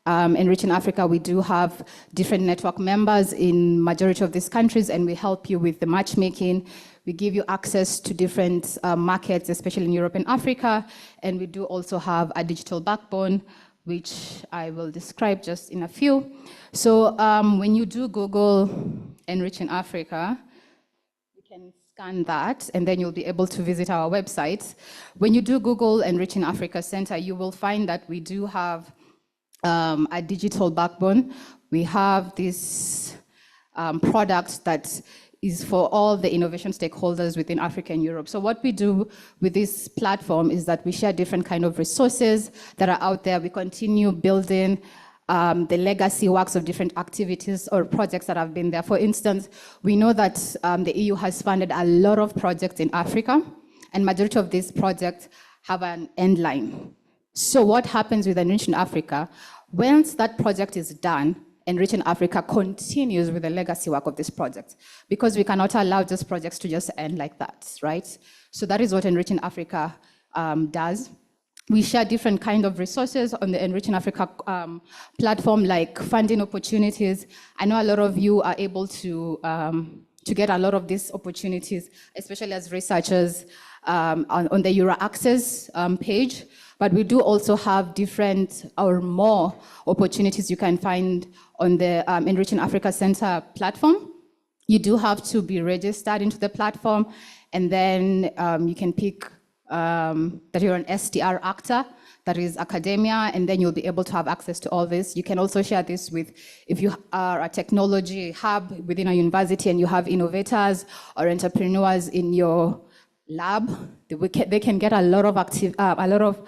Enriching Africa, we do have different network members in majority of these countries, and we help you with the matchmaking. We give you access to different markets, especially in Europe and Africa, and we do also have a digital backbone, which I will describe just in a few. So when you do Google Enriching Africa, you can scan that, and then you'll be able to visit our website. When you do Google Enriching Africa Center, you will find that we do have a digital backbone. We have this product that is for all the innovation stakeholders within Africa and Europe. So what we do with this platform is that we share different kind of resources that are out there. We continue building the legacy works of different activities or projects that have been there. For instance, we know that the EU has funded a lot of projects in Africa, and majority of these projects have an end line. So what happens with Enriching Africa, once that project is done, Enriching Africa continues with the legacy work of this project, because we cannot allow these projects to just end like that, right? So that is what Enriching Africa does. We share different kind of resources on the Enriching Africa platform, like funding opportunities. I know a lot of you are able to get a lot of these opportunities, especially as researchers on the EURAXESS page. But we do also have different or more opportunities you can find on the Enriching Africa Center platform. You do have to be registered into the platform, and then you can pick that you're an STR actor, that is academia, and then you'll be able to have access to all this. You can also share this with, if you are a technology hub within a university and you have innovators or entrepreneurs in your lab, they can get a lot of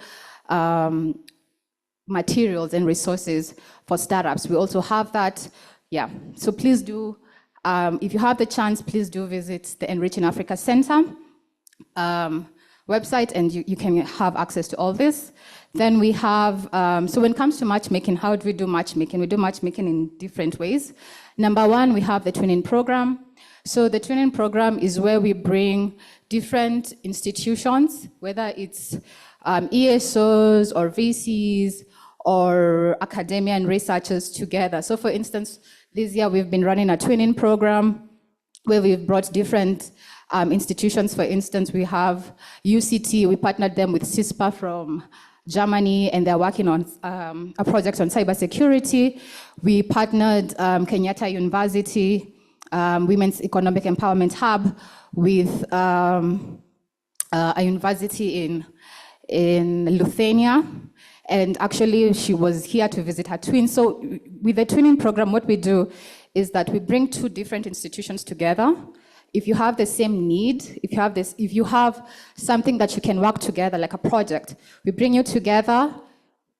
materials and resources for startups. We also have that. Yeah, so please do, if you have the chance, please do visit the Enriching Africa Center website, and you can have access to all this. Then we have, so when it comes to matchmaking, how do we do matchmaking? We do matchmaking in different ways. Number one, we have the twinning program. So the twinning program is where we bring different institutions, whether it's ESOs or VCs or academia and researchers together. So for instance, this year we've been running a twinning program where we've brought different institutions. For instance, we have UCT, we partnered them with CISPA from Germany, and they're working on a project on cybersecurity. We partnered Kenyatta University, Women's Economic Empowerment Hub, with a university in Lithuania, and actually she was here to visit her twin. So with the twinning program, what we do is that we bring two different institutions together. If you have the same need, if you have something that you can work together, like a project, we bring you together,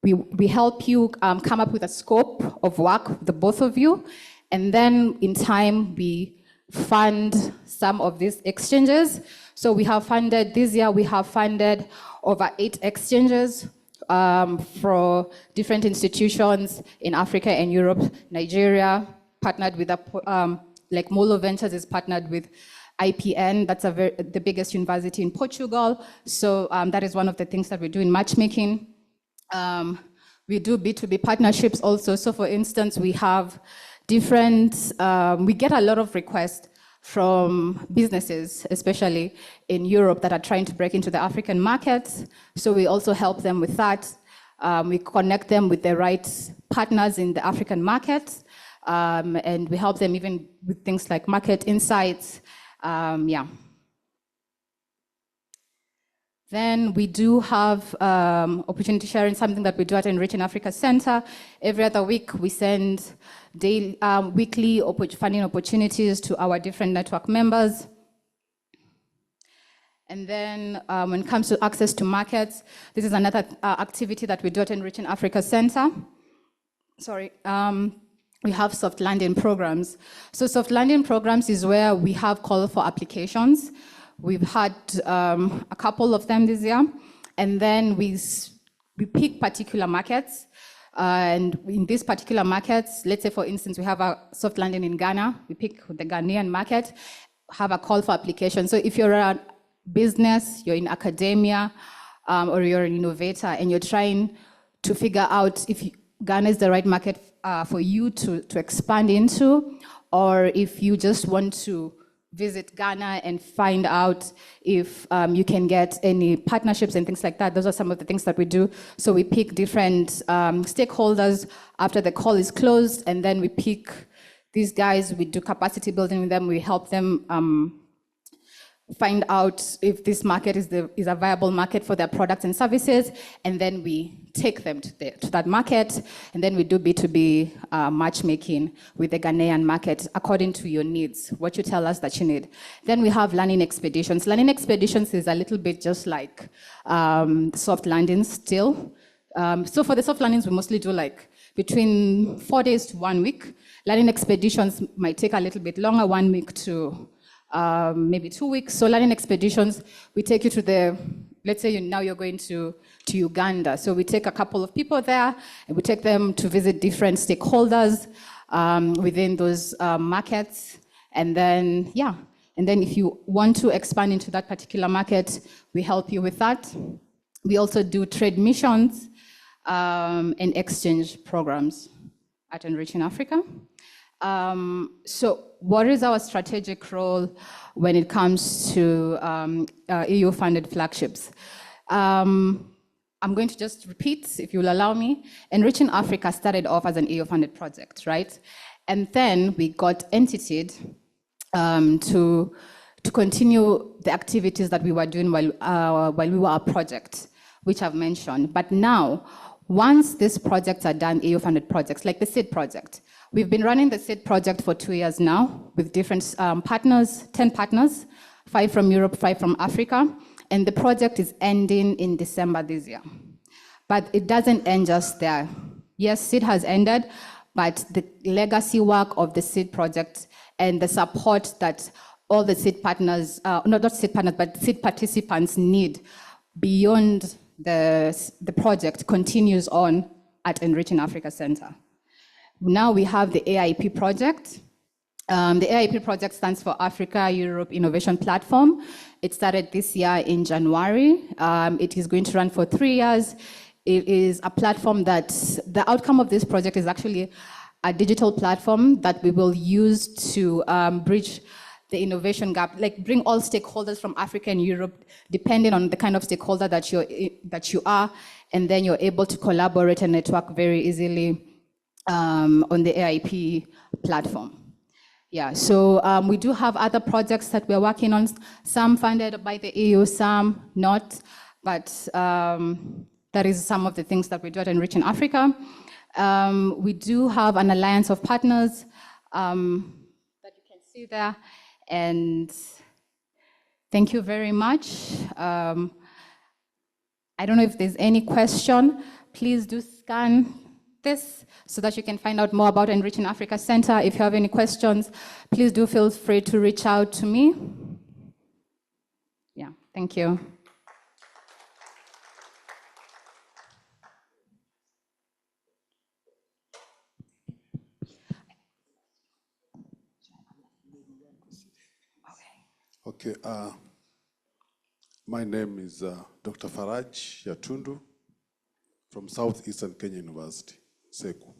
we help you come up with a scope of work, the both of you, and then in time, we fund some of these exchanges. So we have funded, this year we have funded over 8 exchanges for different institutions in Africa and Europe. Nigeria partnered with like Molo Ventures is partnered with IPN, that's the biggest university in Portugal. So that is one of the things that we do in matchmaking. We do B2B partnerships also. So for instance, we have different, we get a lot of requests from businesses, especially in Europe, that are trying to break into the African markets. So we also help them with that. We connect them with the right partners in the African markets. And we help them even with things like market insights. Then we do have opportunity sharing, something that we do at Enriching Africa Center. Every other week, we send weekly funding opportunities to our different network members. And then when it comes to access to markets, this is another activity that we do at Enriching Africa Center. We have soft landing programs. So soft landing programs is where we have call for applications. We've had a couple of them this year, and then we pick particular markets. And in these particular markets, let's say for instance, we have a soft landing in Ghana, we pick the Ghanaian market, have a call for application. So if you're a business, you're in academia, or you're an innovator and you're trying to figure out if Ghana is the right market for you to expand into, or if you just want to visit Ghana and find out if you can get any partnerships and things like that. Those are some of the things that we do. So we pick different stakeholders after the call is closed, and then we pick these guys, we do capacity building with them, we help them find out if this market is a viable market for their products and services, and then we take them to that market, and then we do B2B matchmaking with the Ghanaian market according to your needs, what you tell us that you need. Then we have learning expeditions. Learning expeditions is a little bit just like soft landings still. So for the soft landings, we mostly do like between 4 days to 1 week. Learning expeditions might take a little bit longer, 1 week to maybe 2 weeks. So learning expeditions, we take you to let's say now you're going to Uganda. So we take a couple of people there and we take them to visit different stakeholders within those markets. And then, and then if you want to expand into that particular market, we help you with that. We also do trade missions and exchange programs at Enriching Africa. So what is our strategic role when it comes to EU-funded flagships? I'm going to just repeat, if you'll allow me. Enriching Africa started off as an EU-funded project, right? And then we got entitied to continue the activities that we were doing while we were a project, which I've mentioned. But now, once these projects are done, EU-funded projects, like the SEED project, we've been running the SEED project for 2 years now with different partners, 10 partners, 5 from Europe, 5 from Africa, and the project is ending in December this year. But it doesn't end just there. Yes, SEED has ended, but the legacy work of the SEED project and the support that all the SEED partners, not SEED partners, but SEED participants need beyond the project continues on at Enriching Africa Center. Now we have the AIP project. The AIP project stands for Africa Europe Innovation Platform. It started this year in January. It is going to run for 3 years. It is a platform that, the outcome of this project is actually a digital platform that we will use to bridge the innovation gap, like bring all stakeholders from Africa and Europe, depending on the kind of stakeholder that you are, and then you're able to collaborate and network very easily on the AIP platform. Yeah, so we do have other projects that we're working on, some funded by the EU, some not, but that is some of the things that we do at Enriching Africa. We do have an alliance of partners that you can see there, and thank you very much. I don't know if there's any question. Please do scan this so that you can find out more about Enriching Africa Center. If you have any questions, please do feel free to reach out to me. Yeah, thank you. Okay, my name is Dr. Faraj Yatundu from Southeastern Kenya University, Seku.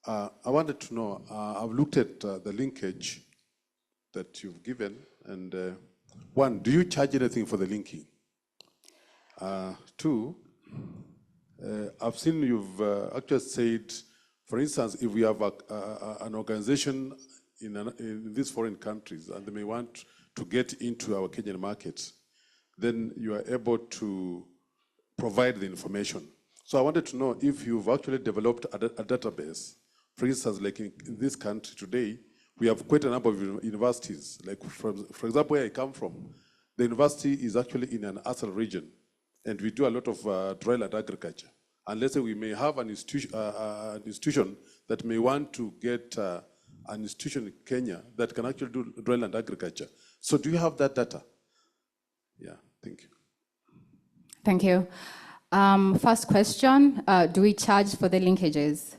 I wanted to know, I've looked at the linkage that you've given, and one, do you charge anything for the linking? Two, I've seen you've actually said, for instance, if we have an organization in these foreign countries and they may want to get into our Kenyan markets, then you are able to provide the information. So I wanted to know if you've actually developed a database. For instance, like in this country today, we have quite a number of universities. Like for example, where I come from, the university is actually in an ASAL region, and we do a lot of dry land agriculture. And let's say we may have an institution that may want to get an institution in Kenya that can actually do dry land agriculture. So do you have that data? Yeah, thank you. Thank you. First question, do we charge for the linkages?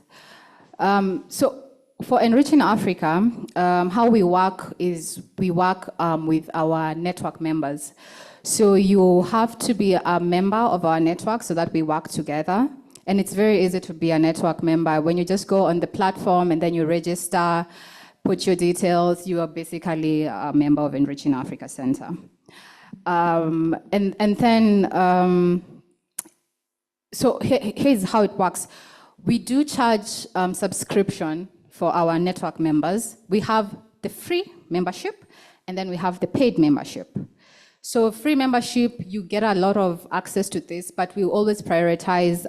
So for Enriching Africa, how we work is we work with our network members. So you have to be a member of our network so that we work together. And it's very easy to be a network member. When you just go on the platform and then you register, put your details, you are basically a member of Enriching Africa Center. So here's how it works. We do charge subscription for our network members. We have the free membership, and then we have the paid membership. So free membership, you get a lot of access to this, but we always prioritize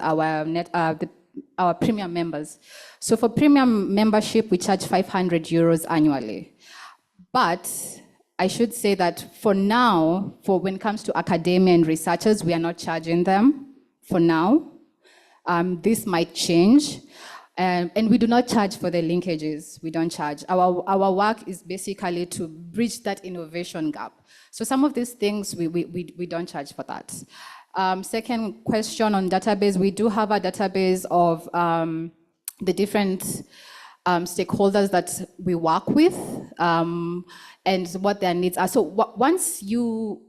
our premium members. So for premium membership, we charge 500 euros annually. But I should say that for now, for when it comes to academia and researchers, we are not charging them for now. This might change. And we do not charge for the linkages. We don't charge. Our work is basically to bridge that innovation gap. So some of these things, we don't charge for that. Second question on database, we do have a database of the different stakeholders that we work with and what their needs are. So once you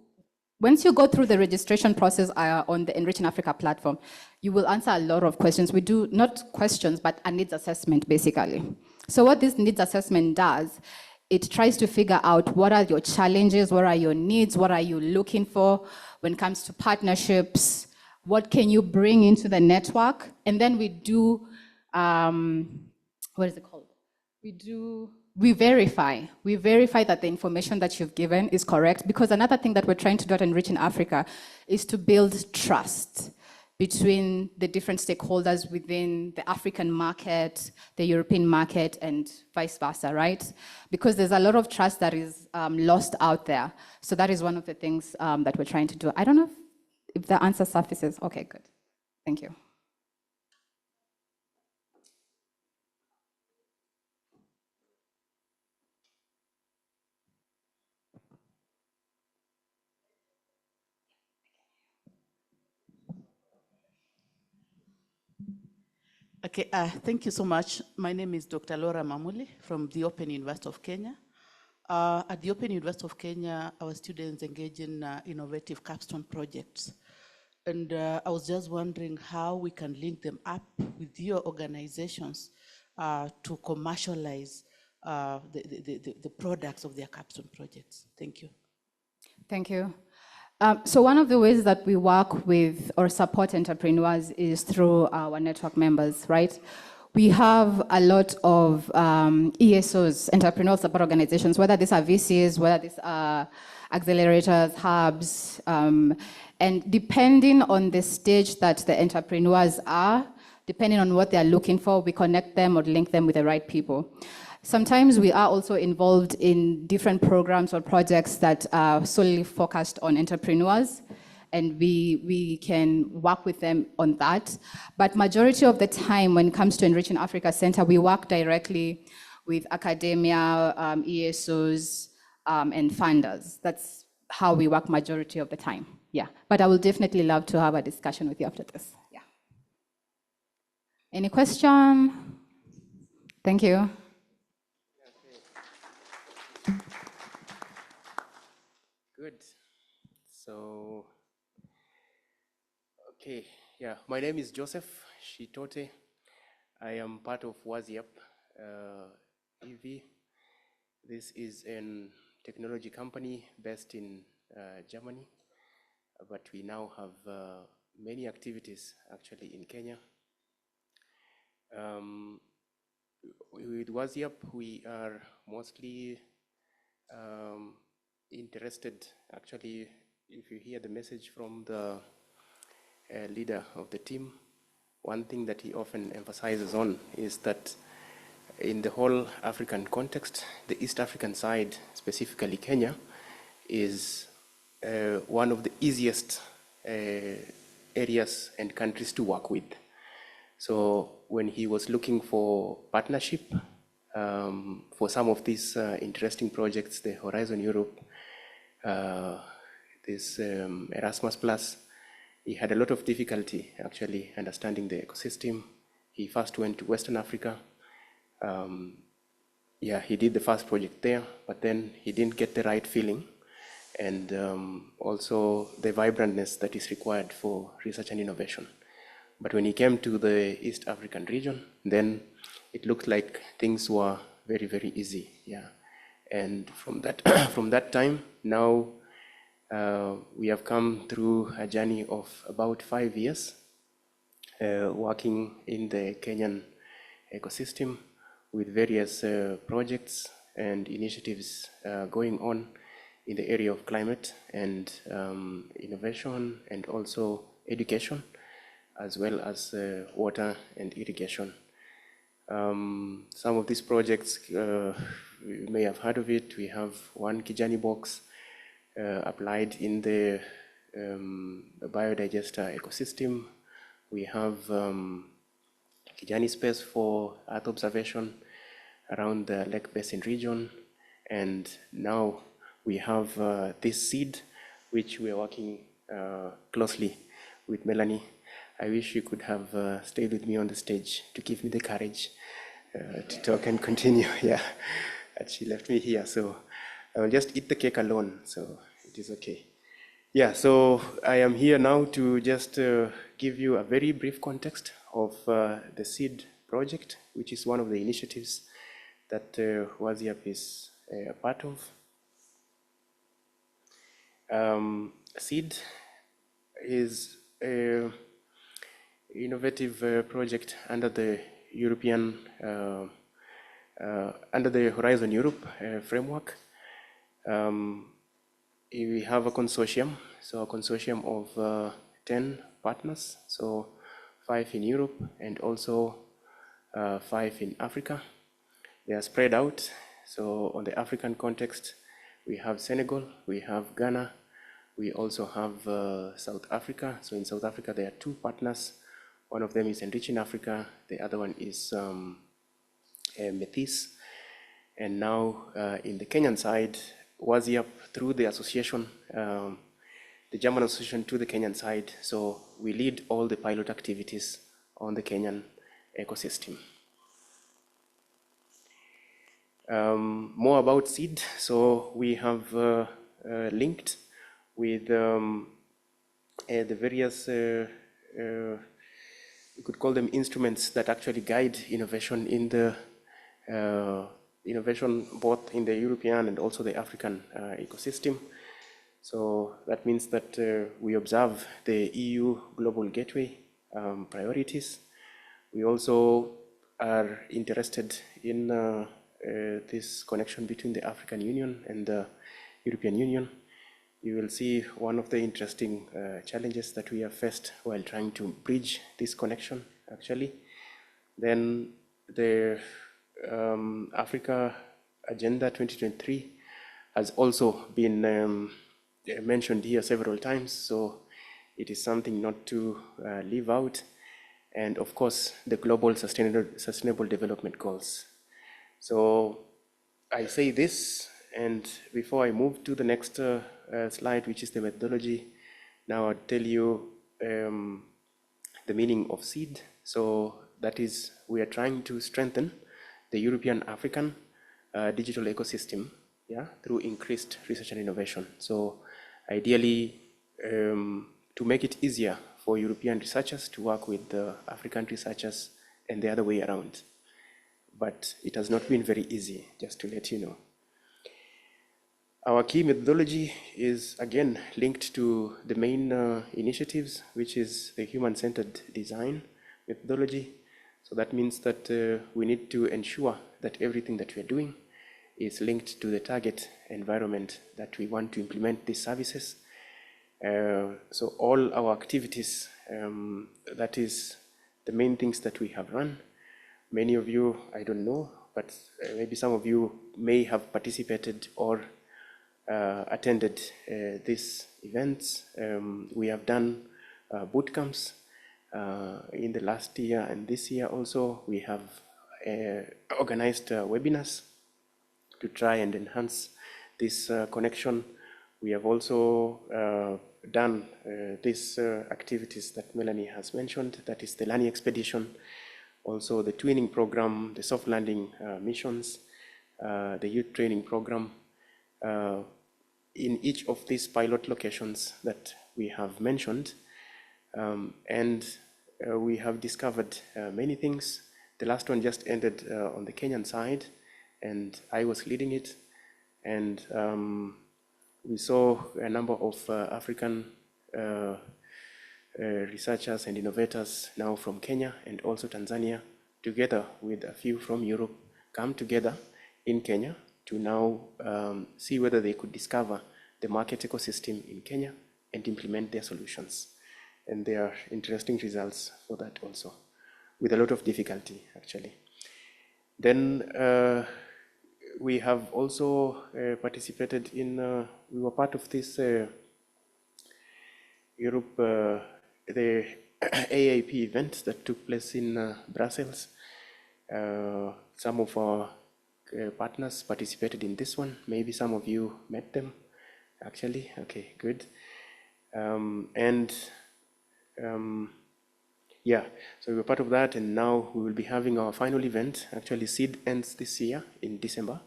go through the registration process on the Enriching Africa platform, you will answer a lot of questions. We do, not questions, but a needs assessment, basically. So what this needs assessment does, it tries to figure out what are your challenges, what are your needs, what are you looking for when it comes to partnerships, what can you bring into the network? And then we do, what is it called? We verify that the information that you've given is correct, because another thing that we're trying to do at Enriching Africa is to build trust between the different stakeholders within the African market, the European market, and vice versa, right? Because there's a lot of trust that is lost out there. So that is one of the things that we're trying to do. I don't know if the answer surfaces. Okay, good. Thank you. Okay, thank you so much. My name is Dr. Laura Mamuli from the Open University of Kenya. At the Open University of Kenya, our students engage in innovative capstone projects. And I was just wondering how we can link them up with your organizations to commercialize the products of their capstone projects. Thank you. Thank you. So one of the ways that we work with or support entrepreneurs is through our network members, right? We have a lot of ESOs, entrepreneurial support organizations, whether these are VCs, whether these are accelerators, hubs, and depending on the stage that the entrepreneurs are, depending on what they're looking for, we connect them or link them with the right people. Sometimes we are also involved in different programs or projects that are solely focused on entrepreneurs, and we can work with them on that. But majority of the time, when it comes to Enriching Africa Center, we work directly with academia, ESOs, and funders. That's how we work majority of the time, yeah. But I will definitely love to have a discussion with you after this, yeah. Any question? Thank you. Good. So, okay, yeah, my name is Joseph Shitote. I am part of WASIAP EV. This is a technology company based in Germany, but we now have many activities actually in Kenya. With WASIAP, we are mostly interested, actually, if you hear the message from the leader of the team, one thing that he often emphasizes on is that in the whole African context, the East African side, specifically Kenya, is one of the easiest areas and countries to work with. So when he was looking for partnership for some of these interesting projects, the Horizon Europe, this Erasmus Plus, he had a lot of difficulty actually understanding the ecosystem. He first went to Western Africa. Yeah, he did the first project there, but then he didn't get the right feeling and also the vibrantness that is required for research and innovation. But when he came to the East African region, then it looked like things were very, very easy. Yeah, and from that from that time now, we have come through a journey of about 5 years working in the Kenyan ecosystem with various projects and initiatives going on in the area of climate and innovation and also education, as well as water and irrigation. Some of these projects, you may have heard of it. We have one Kijani box applied in the biodigester ecosystem. We have Kijani space for Earth observation around the Lake Basin region. And now we have this seed, which we are working closely with Melanie. I wish you could have stayed with me on the stage to give me the courage to talk and continue. Yeah, and she left me here, so I will just eat the cake alone, so it is okay. Yeah, so I am here now to just give you a very brief context of the SEED project, which is one of the initiatives that WASIAP is a part of. SEED is an innovative project under the European, under the Horizon Europe framework. We have a consortium, so a consortium of 10 partners, so 5 in Europe and also 5 in Africa. They are spread out. So on the African context, we have Senegal, we have Ghana, we also have South Africa. So in South Africa, there are 2 partners. One of them is Enriching Africa, the other one is Metis. And now in the Kenyan side, WASIAP through the association, the German association to the Kenyan side. So we lead all the pilot activities on the Kenyan ecosystem. More about SEED. So we have linked with the various, you could call them instruments that actually guide innovation in the innovation both in the European and also the African ecosystem. So that means that we observe the EU Global Gateway priorities. We also are interested in this connection between the African Union and the European Union. You will see one of the interesting challenges that we have faced while trying to bridge this connection, actually. Then the Africa Agenda 2023 has also been mentioned here several times, so it is something not to leave out. And of course, the Global Sustainable Development Goals. So I say this, and before I move to the next slide, which is the methodology, now I'll tell you the meaning of SEED. So that is, we are trying to strengthen the European African digital ecosystem, yeah, through increased research and innovation. So ideally, to make it easier for European researchers to work with the African researchers and the other way around. But it has not been very easy, just to let you know. Our key methodology is again linked to the main initiatives, which is the human-centered design methodology. So that means that we need to ensure that everything that we are doing is linked to the target environment that we want to implement these services. So all our activities, that is the main things that we have run. Many of you, I don't know, but maybe some of you may have participated or attended these events. We have done boot camps in the last year, and this year also we have organized webinars to try and enhance this connection. We have also done these activities that Melanie has mentioned, that is the learning expedition, also the twinning program, the soft landing missions, the youth training program. In each of these pilot locations that we have mentioned, we have discovered many things. The last one just ended on the Kenyan side, and I was leading it. And we saw a number of African researchers and innovators now from Kenya and also Tanzania, together with a few from Europe, come together in Kenya to now see whether they could discover the market ecosystem in Kenya and implement their solutions. And there are interesting results for that also, with a lot of difficulty, actually. Then we have also participated in, we were part of this Europe, the AAP event that took place in Brussels. Some of our partners participated in this one. Maybe some of you met them, actually. Okay, good. Yeah, so we were part of that, and now we will be having our final event. Actually, SEED ends this year in December.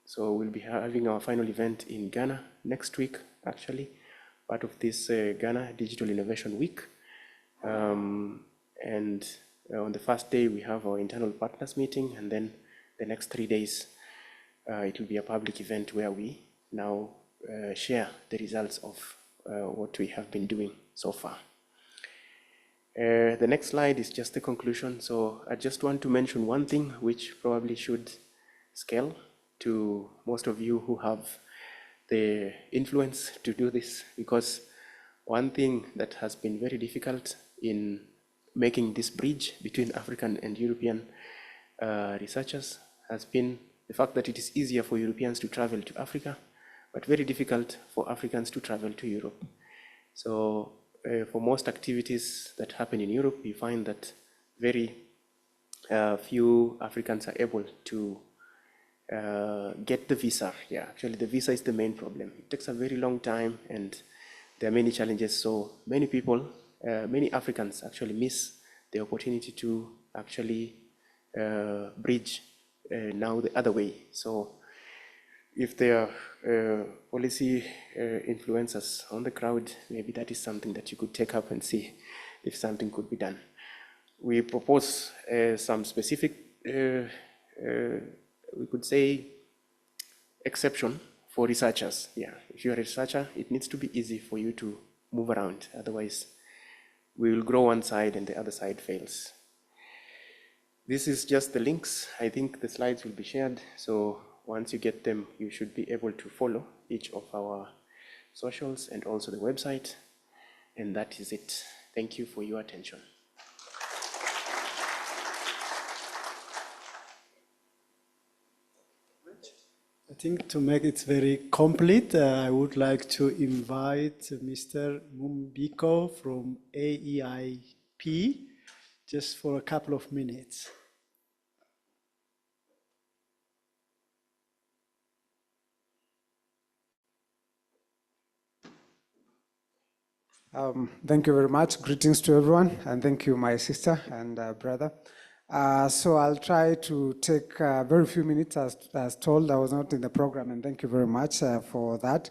So we'll be having our final event in Ghana next week, actually, part of this Ghana Digital Innovation Week. And on the first day, we have our internal partners meeting, and then the next 3 days, it will be a public event where we now share the results of what we have been doing so far. The next slide is just the conclusion. So I just want to mention one thing which probably should scale to most of you who have the influence to do this, because one thing that has been very difficult in making this bridge between African and European researchers has been the fact that it is easier for Europeans to travel to Africa, but very difficult for Africans to travel to Europe. So for most activities that happen in Europe, you find that very few Africans are able to get the visa. Yeah, actually the visa is the main problem. It takes a very long time and there are many challenges. So many people, many Africans actually miss the opportunity to actually bridge now the other way. So if there are policy influencers on the crowd, maybe that is something that you could take up and see if something could be done. We propose some specific, we could say, exception for researchers. Yeah, if you're a researcher, it needs to be easy for you to move around. Otherwise, we will grow one side and the other side fails. This is just the links. I think the slides will be shared. So once you get them, you should be able to follow each of our socials and also the website. And that is it. Thank you for your attention. I think to make it very complete, I would like to invite Mr. Mumbiko from AEIP just for a couple of minutes. Thank you very much. Greetings to everyone, and thank you, my sister and brother. So I'll try to take very few minutes as told. I was not in the program, and thank you very much for that.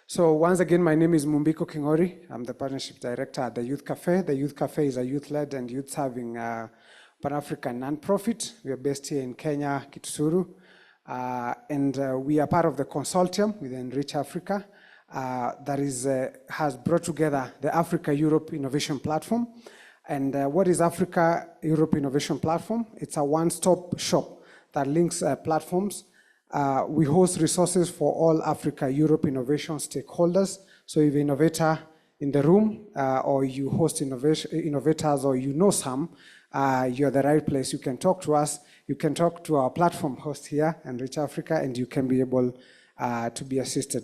So once again, my name is Mumbiko Kingori. I'm the Partnership Director at the Youth Cafe. The Youth Cafe is a youth-led and youth-serving Pan-African non-profit. We are based here in Kenya, Kitusuru, and we are part of the consortium with Enrich Africa that has brought together the Africa-Europe Innovation Platform. And what is Africa-Europe Innovation Platform? It's a one-stop shop that links platforms. We host resources for all Africa-Europe innovation stakeholders. So if you're an innovator in the room, or you host innovators, or you know some, you're the right place. You can talk to us. You can talk to our platform host here, Enrich Africa, and you can be able to be assisted.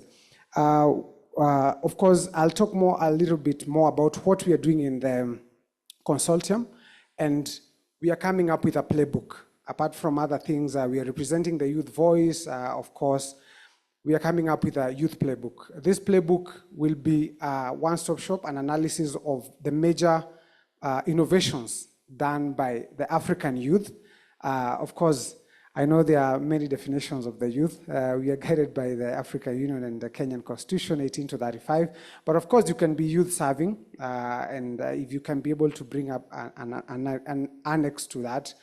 Of course, I'll talk a little bit more about what we are doing in the consortium, and we are coming up with a playbook. Apart from other things, we are representing the youth voice. Of course, we are coming up with a youth playbook. This playbook will be a one-stop shop, an analysis of the major innovations done by the African youth. Of course, I know there are many definitions of the youth. We are guided by the African Union and the Kenyan Constitution, 18 to 35. But of course, you can be youth-serving, and if you can be able to bring up an annex to that.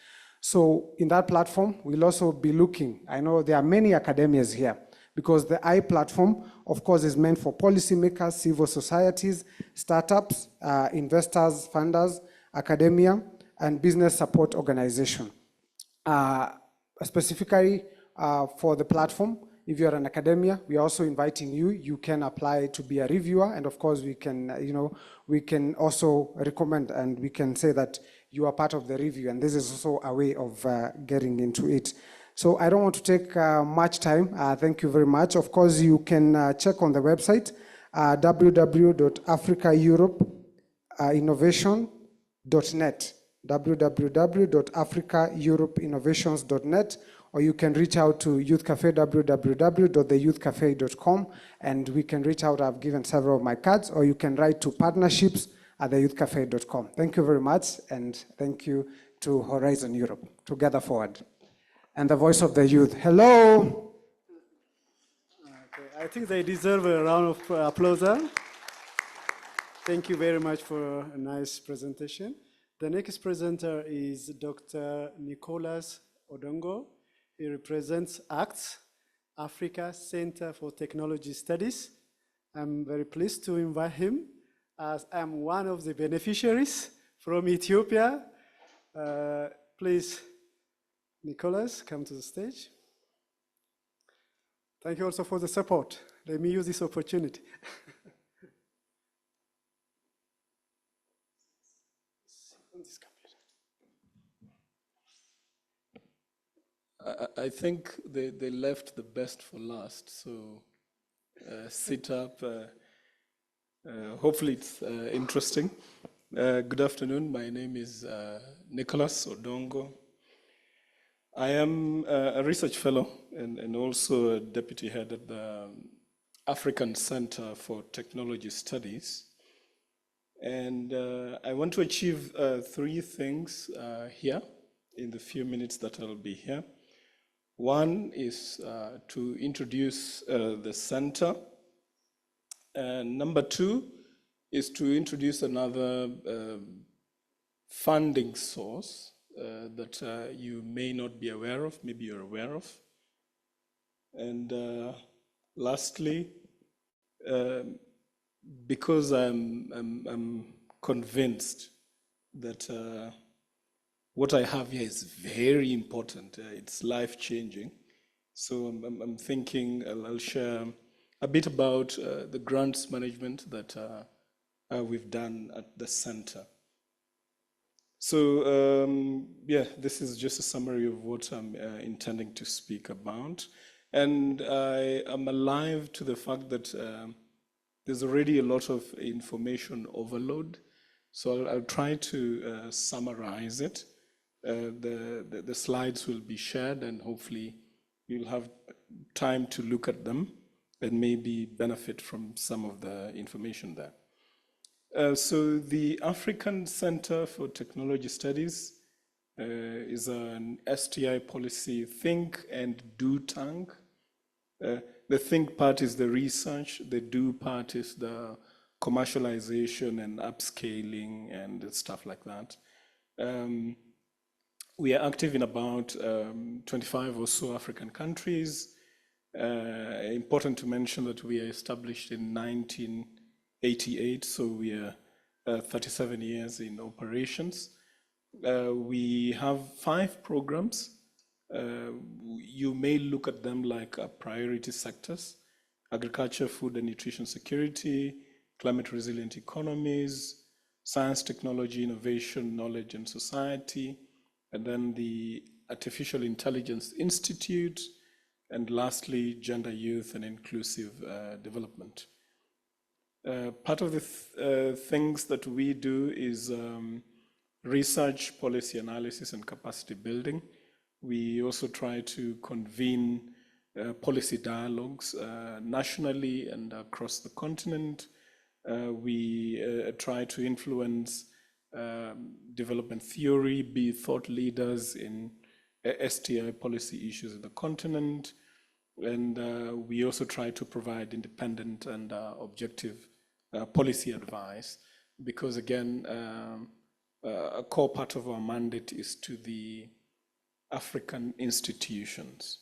So in that platform, we'll also be looking, I know there are many academias here, because the I platform, of course, is meant for policymakers, civil societies, startups, investors, funders, academia, and business support organization. Specifically for the platform, if you're an academia, we are also inviting you. You can apply to be a reviewer, and of course, we can, we can also recommend, and we can say that you are part of the review, and this is also a way of getting into it. So I don't want to take much time. Thank you very much. Of course, you can check on the website, www.africaeuropeinnovation.net, www.africaeuropeinnovations.net, or you can reach out to Youth Cafe, www.theyouthcafe.com, and we can reach out. I've given several of my cards, or you can write to partnerships@theyouthcafe.com. Thank you very much, and thank you to Horizon Europe, Together Forward. And the voice of the youth. Hello. Okay, I think they deserve a round of applause. Thank you very much for a nice presentation. The next presenter is Dr. Nicholas Odongo. He represents ACTS, Africa Center for Technology Studies. I'm very pleased to invite him, as I'm one of the beneficiaries from Ethiopia. Please, Nicholas, come to the stage. Thank you also for the support. Let me use this opportunity. I think they left the best for last, so sit up. Hopefully it's interesting. Good afternoon. My name is Nicholas Odongo. I am a research fellow and also a deputy head at the African Center for Technology Studies. And I want to achieve three things here in the few minutes that I'll be here. One is to introduce the center. And number two is to introduce another funding source that you may not be aware of, maybe you're aware of. And lastly, because I'm convinced that what I have here is very important, it's life-changing. So I'm thinking I'll share a bit about the grants management that we've done at the center. So yeah, this is just a summary of what I'm intending to speak about. And I am alive to the fact that there's already a lot of information overload. So I'll try to summarize it. The slides will be shared, and hopefully you'll have time to look at them and maybe benefit from some of the information there. So the African Center for Technology Studies is an STI policy think and do tank. The think part is the research, the do part is the commercialization and upscaling and stuff like that. We are active in about 25 or so African countries. Important to mention that we are established in 1988, so we are 37 years in operations. We have 5 programs. You may look at them like priority sectors: agriculture, food and nutrition security, climate resilient economies, science, technology, innovation, knowledge and society, and then the Artificial Intelligence Institute, and lastly, gender, youth, and inclusive development. Part of the things that we do is research, policy analysis, and capacity building. We also try to convene policy dialogues nationally and across the continent. We try to influence development theory, be thought leaders in STI policy issues in the continent. And we also try to provide independent and objective policy advice, because again, a core part of our mandate is to the African institutions.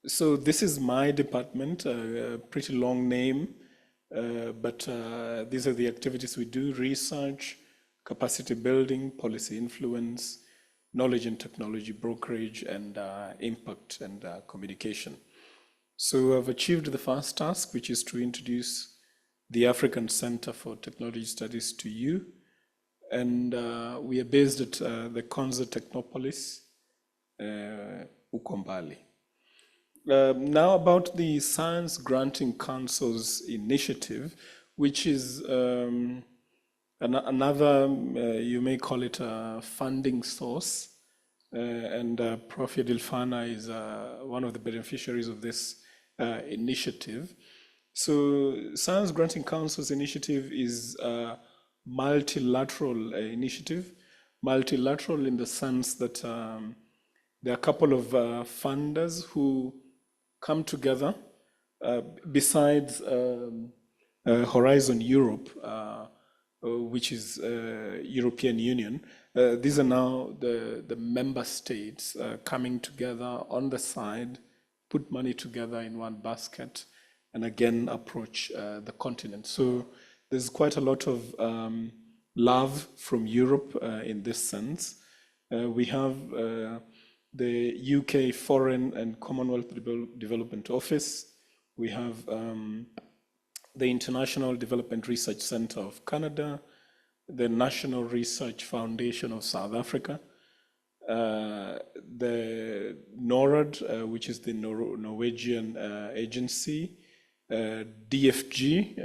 So this is my department, a pretty long name, but these are the activities we do: research, capacity building, policy influence, knowledge and technology brokerage, and impact and communication. So I've achieved the first task, which is to introduce the African Center for Technology Studies to you. And we are based at the Konza Technopolis, Ukombali. Now about the Science Granting Council's initiative, which is another, you may call it a funding source. And Prof. Yedilfana is one of the beneficiaries of this initiative. So Science Granting Council's initiative is a multilateral initiative. Multilateral in the sense that there are a couple of funders who come together besides Horizon Europe, which is European Union. These are now the member states coming together on the side, put money together in one basket, and again approach the continent. So there's quite a lot of love from Europe in this sense. We have the UK Foreign and Commonwealth Development Office. We have the International Development Research Centre of Canada, the National Research Foundation of South Africa, the NORAD, which is the Norwegian agency, DFG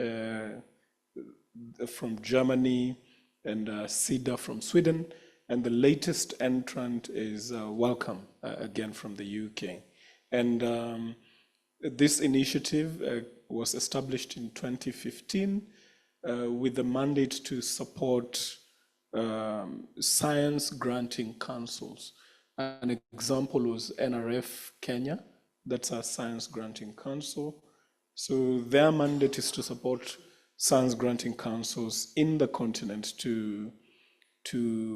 from Germany, and CEDA from Sweden, and the latest entrant is Welcome, again from the UK. And this initiative was established in 2015 with the mandate to support science granting councils. An example was NRF Kenya, that's our science granting council. So their mandate is to support science granting councils in the continent to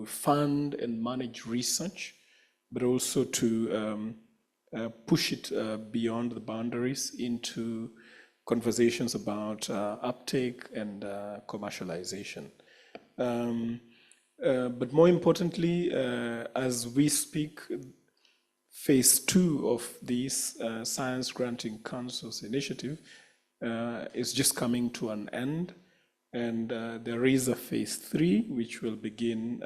fund and manage research, but also to push it beyond the boundaries into conversations about uptake and commercialization. But more importantly, as we speak, phase 2 of this Science Granting Councils initiative is just coming to an end. And there is a phase 3, which will begin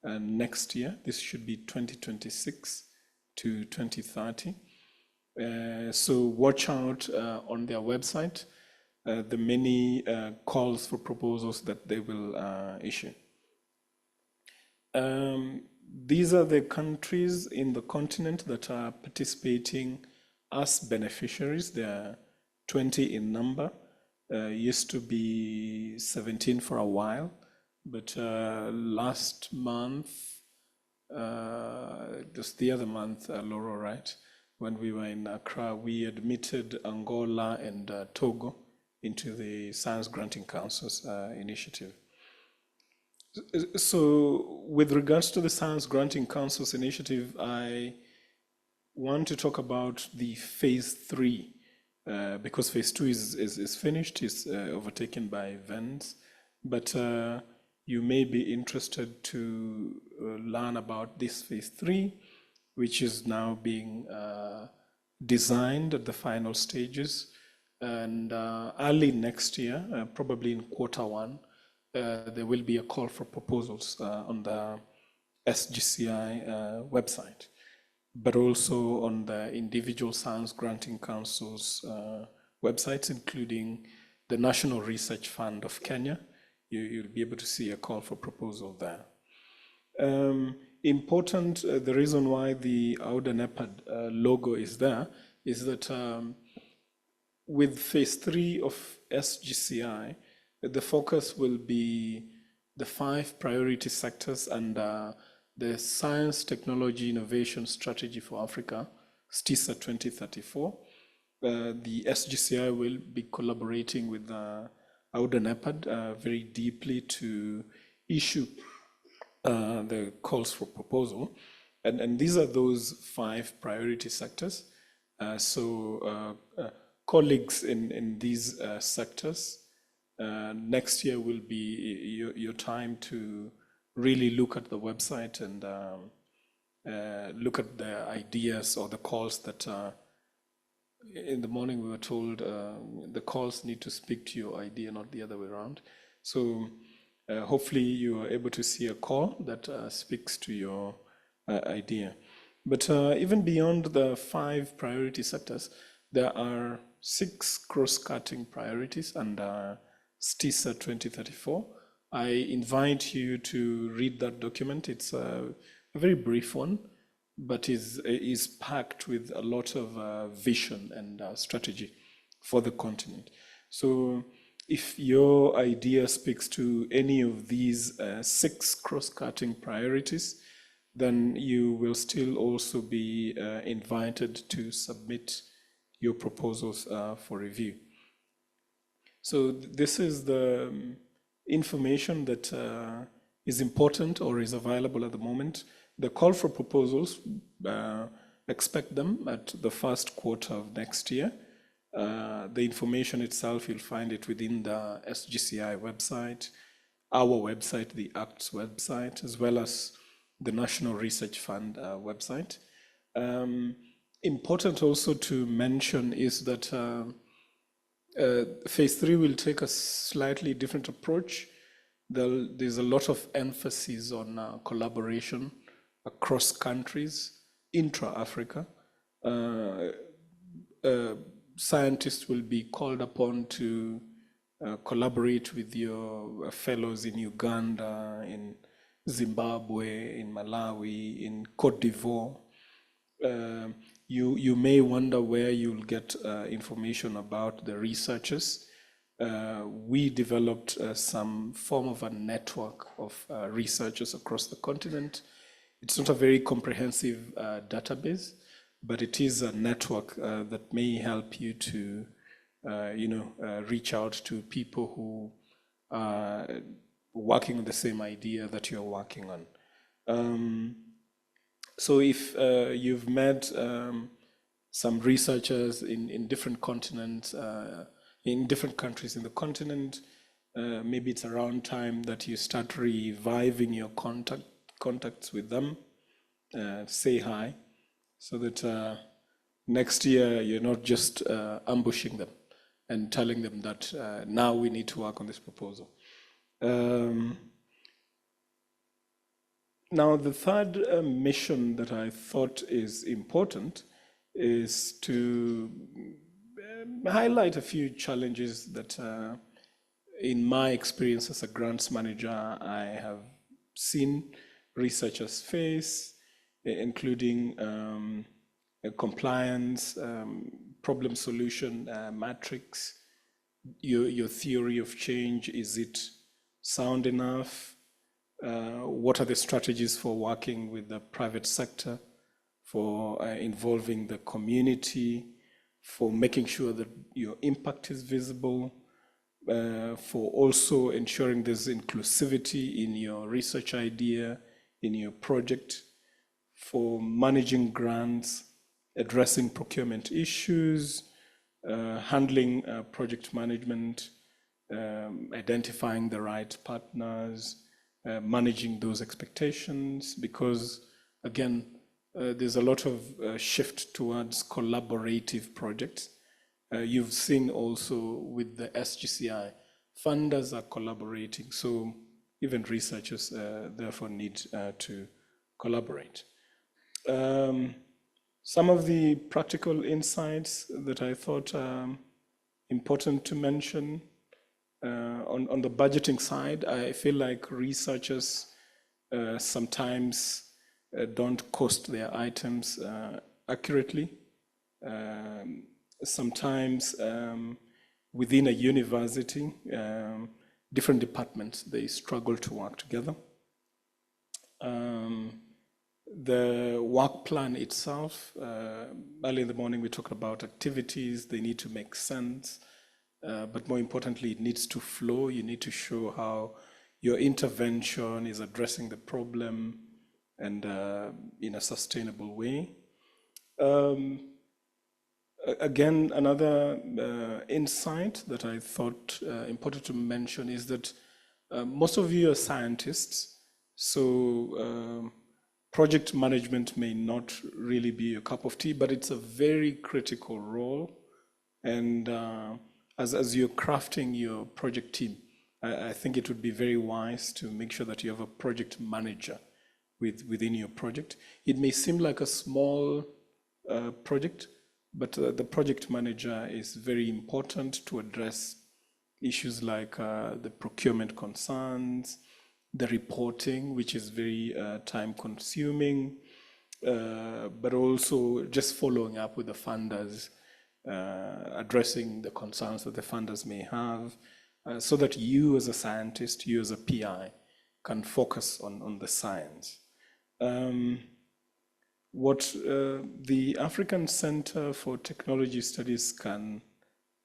next year. This should be 2026 to 2030. So watch out on their website, the many calls for proposals that they will issue. These are the countries in the continent that are participating as beneficiaries. There are 20 in number. Used to be 17 for a while, but last month, just the other month, Laurent, right? When we were in Accra, we admitted Angola and Togo into the Science Granting Councils initiative. So with regards to the Science Granting Councils initiative, I want to talk about the phase 3, because phase 2 is finished, is overtaken by events, but you may be interested to learn about this phase 3, which is now being designed at the final stages. And early next year, probably in Q1, there will be a call for proposals on the SGCI website, but also on the individual Science Granting Councils websites, including the National Research Fund of Kenya. You'll be able to see a call for proposal there. important, the reason why the AUDA NEPAD logo is there is that with phase 3 of SGCI, the focus will be the 5 priority sectors and the Science, Technology, Innovation Strategy for Africa, STISA 2034. The SGCI will be collaborating with AUDA NEPAD very deeply to issue the calls for proposal. And these are those 5 priority sectors. Colleagues in these sectors, next year will be your time to really look at the website and look at the ideas or the calls that in the morning we were told the calls need to speak to your idea, not the other way around. So hopefully you are able to see a call that speaks to your idea. But even beyond the 5 priority sectors, there are 6 cross-cutting priorities under STISA 2034. I invite you to read that document. It's a very brief one, but is packed with a lot of vision and strategy for the continent. So if your idea speaks to any of these 6 cross-cutting priorities, then you will still also be invited to submit your proposals for review. So this is the information that is important or is available at the moment. The call for proposals, expect them at the first quarter of next year. The information itself, you'll find it within the SGCI website, our website, the ACT's website, as well as the National Research Fund website. Important also to mention is that phase 3 will take a slightly different approach. There's a lot of emphasis on collaboration across countries, intra-Africa. Scientists will be called upon to collaborate with your fellows in Uganda, in Zimbabwe, in Malawi, in Cote d'Ivoire. You may wonder where you'll get information about the researchers. We developed some form of a network of researchers across the continent. It's not a very comprehensive database, but it is a network that may help you to, reach out to people who are working on the same idea that you're working on. So if you've met some researchers in different continents, in different countries in the continent, maybe it's around time that you start reviving your contacts with them. Say hi, so that next year you're not just ambushing them and telling them that now we need to work on this proposal. Now, the third mission that I thought is important is to highlight a few challenges that, in my experience as a grants manager, I have seen researchers face, including compliance, problem solution matrix, your theory of change. Is it sound enough? What are the strategies for working with the private sector, for involving the community, for making sure that your impact is visible, for also ensuring there's inclusivity in your research idea, in your project, for managing grants, addressing procurement issues, handling project management, identifying the right partners, managing those expectations, because again, there's a lot of shift towards collaborative projects. You've seen also with the SGCI, funders are collaborating, so even researchers therefore need to collaborate. Some of the practical insights that I thought important to mention, on the budgeting side, I feel like researchers sometimes don't cost their items accurately. Sometimes within a university, different departments, they struggle to work together. The work plan itself, early in the morning we talked about activities, they need to make sense, but more importantly, it needs to flow. You need to show how your intervention is addressing the problem and in a sustainable way. Again, another insight that I thought important to mention is that most of you are scientists, so project management may not really be a cup of tea, but it's a very critical role. And as you're crafting your project team, I think it would be very wise to make sure that you have a project manager within your project. It may seem like a small project, but the project manager is very important to address issues like the procurement concerns, the reporting, which is very time consuming, but also just following up with the funders, addressing the concerns that the funders may have, so that you as a scientist, you as a PI, can focus on the science. What the African Center for Technology Studies can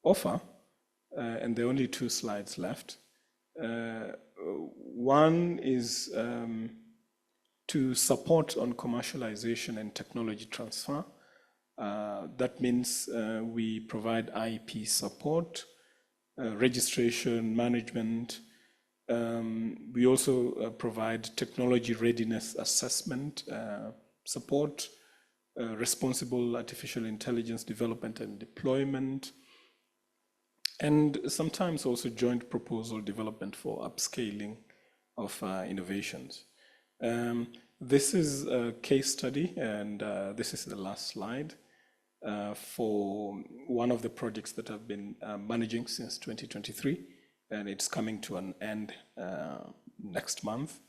offer, and there are only 2 slides left. One is to support on commercialization and technology transfer. That means we provide IP support, registration, management. We also provide technology readiness assessment, support, responsible artificial intelligence development and deployment, and sometimes also joint proposal development for upscaling of innovations. This is a case study, and this is the last slide for one of the projects that I've been managing since 2023, and it's coming to an end next month,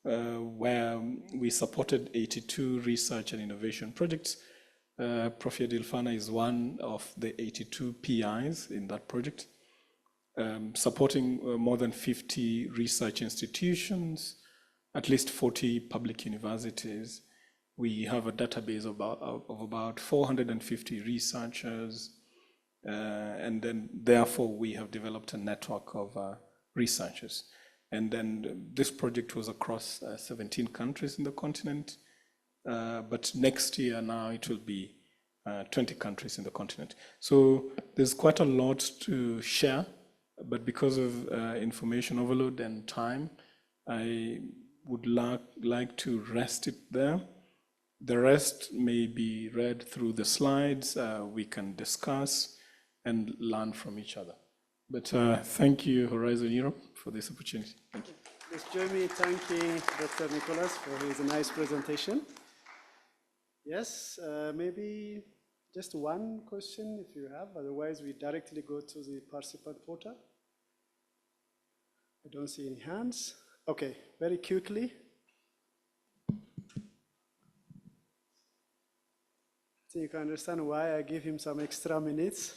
where we supported 82 research and innovation projects. Prof. Yedilfana is one of the 82 PIs in that project, supporting more than 50 research institutions, at least 40 public universities. We have a database of about 450 researchers, and then therefore we have developed a network of researchers. And then this project was across 17 countries in the continent, but next year now it will be 20 countries in the continent. So there's quite a lot to share, but because of information overload and time, I would like to rest it there. The rest may be read through the slides. We can discuss and learn from each other. But thank you, Horizon Europe, for this opportunity. Thank you. Let's join me thanking Dr. Nicholas for his nice presentation. Yes, maybe just one question if you have, otherwise we directly go to the participant portal. I don't see any hands. Okay, very quickly. So you can understand why I give him some extra minutes.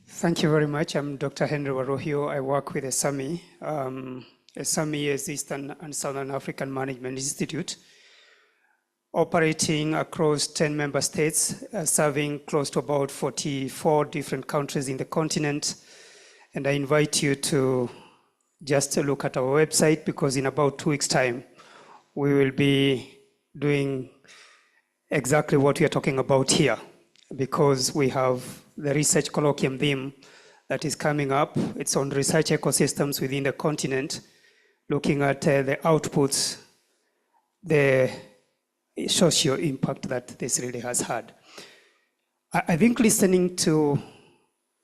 Thank you very much. I'm Dr. Henry Warohio. I work with ESAMI. ESAMI is Eastern and Southern African Management Institute, operating across 10 member states, serving close to about 44 different countries in the continent. And I invite you to just look at our website, because in about 2 weeks' time, we will be doing exactly what we are talking about here, because we have the research colloquium theme that is coming up. It's on research ecosystems within the continent, looking at the outputs, the social impact that this really has had. I think listening to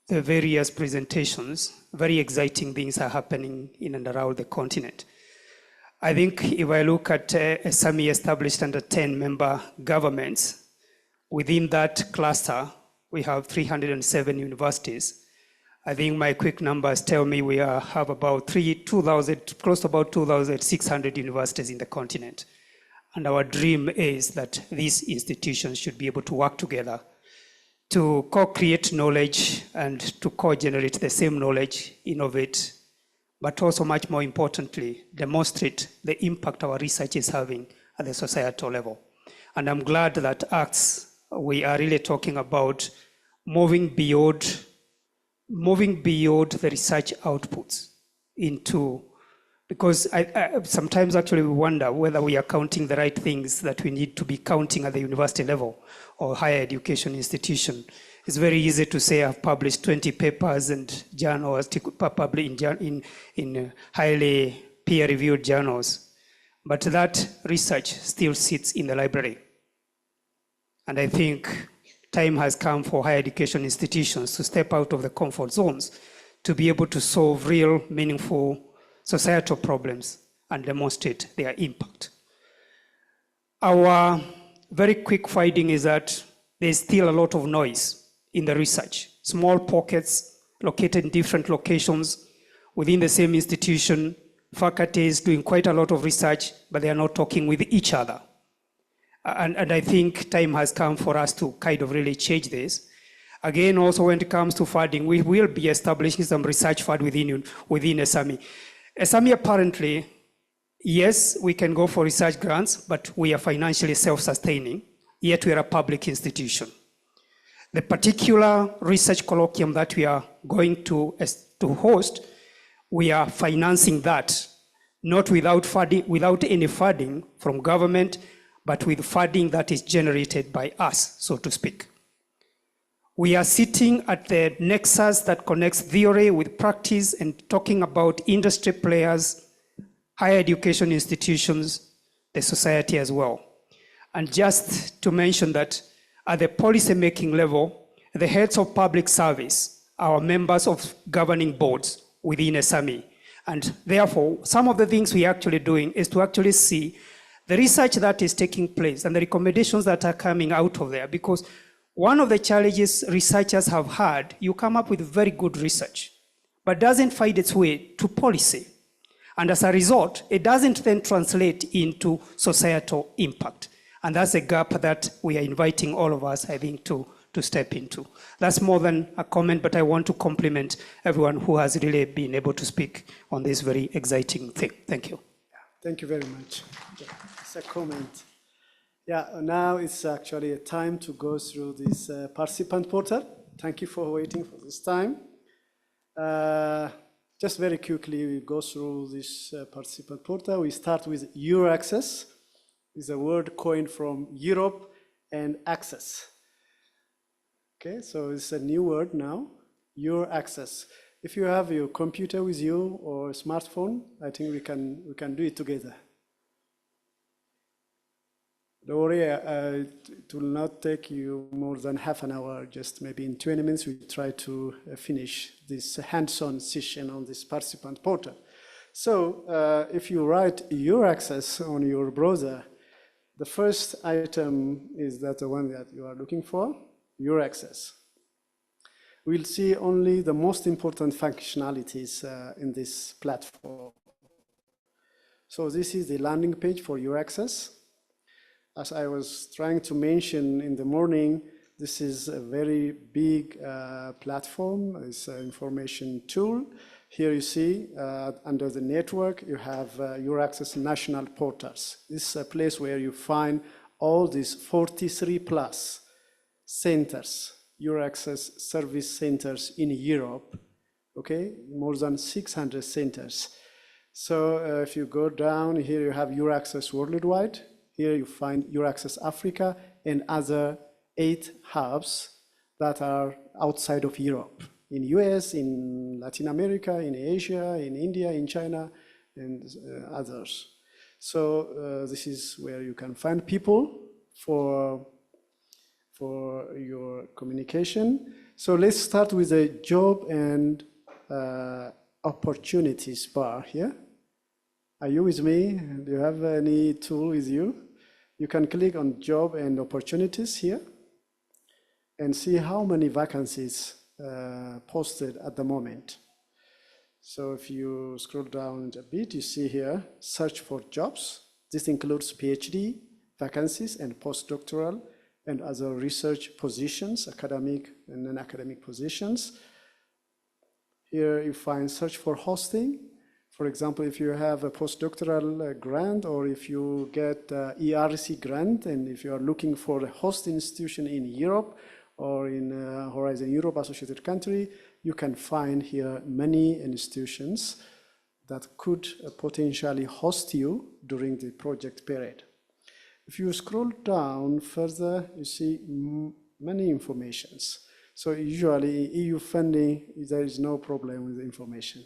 the various presentations, very exciting things are happening in and around the continent. I think if I look at ESAMI established under 10 member governments, within that cluster, we have 307 universities. I think my quick numbers tell me we have about close to about 2,600 universities in the continent. And our dream is that these institutions should be able to work together to co-create knowledge and to co-generate the same knowledge, innovate, but also much more importantly, demonstrate the impact our research is having at the societal level. And I'm glad that we are really talking about moving beyond the research outputs into, because I sometimes actually wonder whether we are counting the right things that we need to be counting at the university level or higher education institution. It's very easy to say I've published 20 papers and journals, published in highly peer-reviewed journals, but that research still sits in the library. And I think time has come for higher education institutions to step out of the comfort zones to be able to solve real, meaningful societal problems and demonstrate their impact. Our very quick finding is that there's still a lot of noise in the research. Small pockets located in different locations within the same institution, faculty is doing quite a lot of research, but they are not talking with each other. And I think time has come for us to kind of really change this. Again, also when it comes to funding, we will be establishing some research fund within ESAMI. ESAMI apparently, yes, we can go for research grants, but we are financially self-sustaining, yet we are a public institution. The particular research colloquium that we are going to host, we are financing that, not without any funding from government, but with funding that is generated by us, so to speak. We are sitting at the nexus that connects theory with practice and talking about industry players, higher education institutions, the society as well. And just to mention that at the policy-making level, the heads of public service are members of governing boards within ESAMI. And therefore, some of the things we are actually doing is to actually see the research that is taking place and the recommendations that are coming out of there, because one of the challenges researchers have had, you come up with very good research, but doesn't find its way to policy. And as a result, it doesn't then translate into societal impact. And that's a gap that we are inviting all of us, I think, to step into. That's more than a comment, but I want to compliment everyone who has really been able to speak on this very exciting thing. Thank you. Thank you very much. It's a comment. Yeah, now it's actually a time to go through this participant portal. Thank you for waiting for this time. Just very quickly, we go through this participant portal. We start with EURAXESS. It's a word coined from Europe and access. Okay, so it's a new word now, EURAXESS. If you have your computer with you or a smartphone, I think we can do it together. Don't worry, it will not take you more than half an hour, just maybe in 20 minutes we try to finish this hands-on session on this participant portal. So if you write EURAXESS on your browser, the first item is that the one that you are looking for, EURAXESS. We'll see only the most important functionalities in this platform. So this is the landing page for EURAXESS. As I was trying to mention in the morning, this is a very big platform. It's an information tool. Here you see under the network, you have EURAXESS national portals. This is a place where you find all these 43 plus centers, EURAXESS service centers in Europe, okay? More than 600 centers. So if you go down here, you have EURAXESS worldwide. Here you find EURAXESS Africa and other 8 hubs that are outside of Europe, in US, in Latin America, in Asia, in India, in China, and others. So this is where you can find people for your communication. So let's start with the job and opportunities bar here. Are you with me? Do you have any tool with you? You can click on job and opportunities here. and see how many vacancies posted at the moment. So if you scroll down a bit, you see here, search for jobs. This includes PhD vacancies and postdoctoral and other research positions, academic and non-academic positions. Here you find search for hosting. For example, if you have a postdoctoral grant, or if you get ERC grant, and if you are looking for a host institution in Europe or in Horizon Europe associated country, you can find here many institutions that could potentially host you during the project period. If you scroll down further, you see many informations. So usually EU funding, there is no problem with information.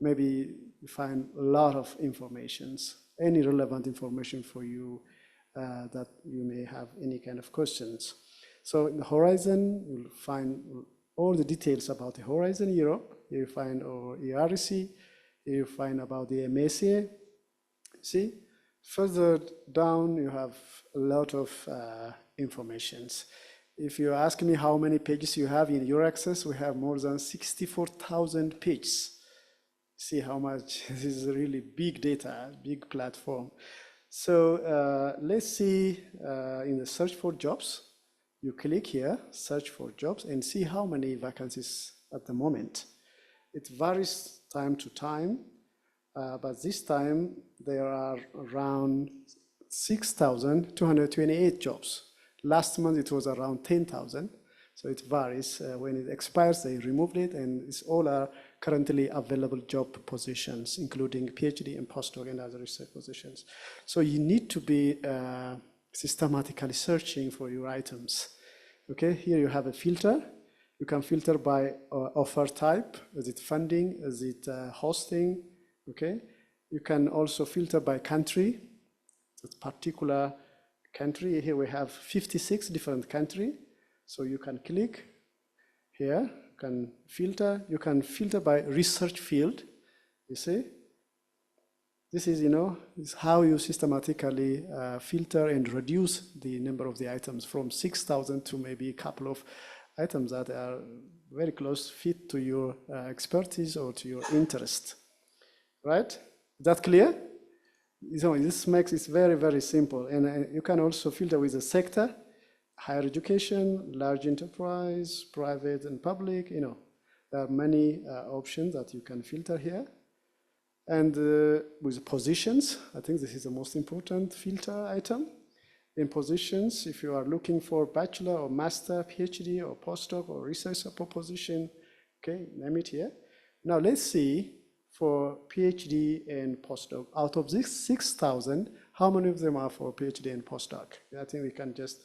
Maybe you find a lot of informations, any relevant information for you that you may have any kind of questions. So in the Horizon, you'll find all the details about the Horizon Europe. Here you find our ERC, here you find about the MSA. See, further down, you have a lot of informations. If you ask me how many pages you have in EURAXESS, we have more than 64,000 pages. See how much, this is really big data, big platform. So let's see in the search for jobs, you click here, search for jobs, and see how many vacancies at the moment. It varies time to time, but this time there are around 6,228 jobs. Last month it was around 10,000, so it varies. When it expires, they removed it, and it's all are currently available job positions, including PhD and postdoc and other research positions. So you need to be systematically searching for your items. Okay, here you have a filter. You can filter by offer type. Is it funding? Is it hosting? Okay, you can also filter by country, that particular country. Here we have 56 different countries. So you can click here, you can filter by research field, you see. This is, is how you systematically filter and reduce the number of the items from 6,000 to maybe a couple of items that are very close fit to your expertise or to your interest, right? Is that clear? So this makes it very, very simple. And you can also filter with the sector, higher education, large enterprise, private and public, there are many options that you can filter here. And with positions, I think this is the most important filter item. In positions, if you are looking for bachelor or master, PhD or postdoc or research support position, okay, name it here. Now let's see for PhD and postdoc. Out of these 6,000, how many of them are for PhD and postdoc? I think we can just,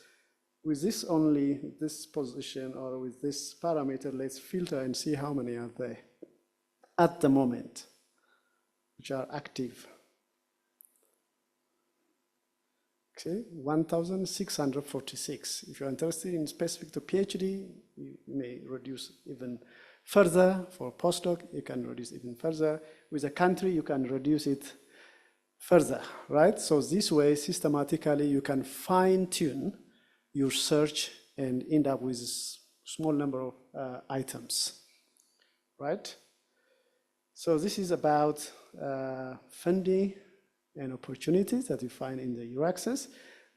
with this only, this position or with this parameter, let's filter and see how many are there at the moment, which are active. Okay, 1,646. If you're interested in specific to PhD, you may reduce even further. For postdoc, you can reduce even further. With a country, you can reduce it further, right? So this way, systematically, you can fine-tune your search and end up with a small number of items, right? So this is about funding and opportunities that you find in the EURAXESS.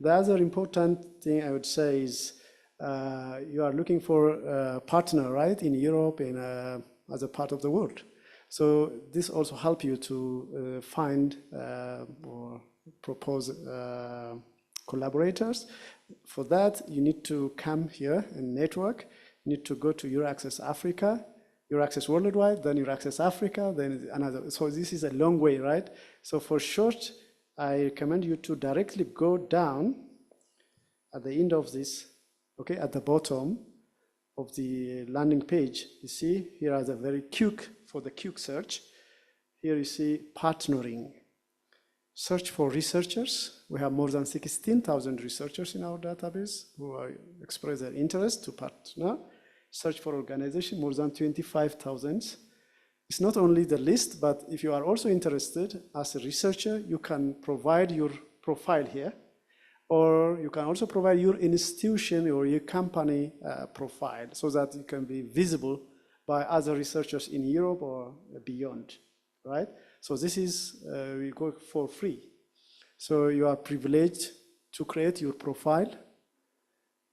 The other important thing I would say is you are looking for a partner, right, in Europe and other part of the world. So this also helps you to find or propose collaborators. For that, you need to come here and network. You need to go to EURAXESS Africa, EURAXESS Worldwide, then EURAXESS Africa, then another. So this is a long way, right? So for short, I recommend you to directly go down at the end of this, okay, at the bottom of the landing page. You see, here are the very quick, for the quick search. Here you see partnering. Search for researchers. We have more than 16,000 researchers in our database who are express their interest to partner. Search for organization, more than 25,000. It's not only the list, but if you are also interested as a researcher, you can provide your profile here, or you can also provide your institution or your company profile so that it can be visible by other researchers in Europe or beyond, right? So this is, we go for free. So you are privileged to create your profile.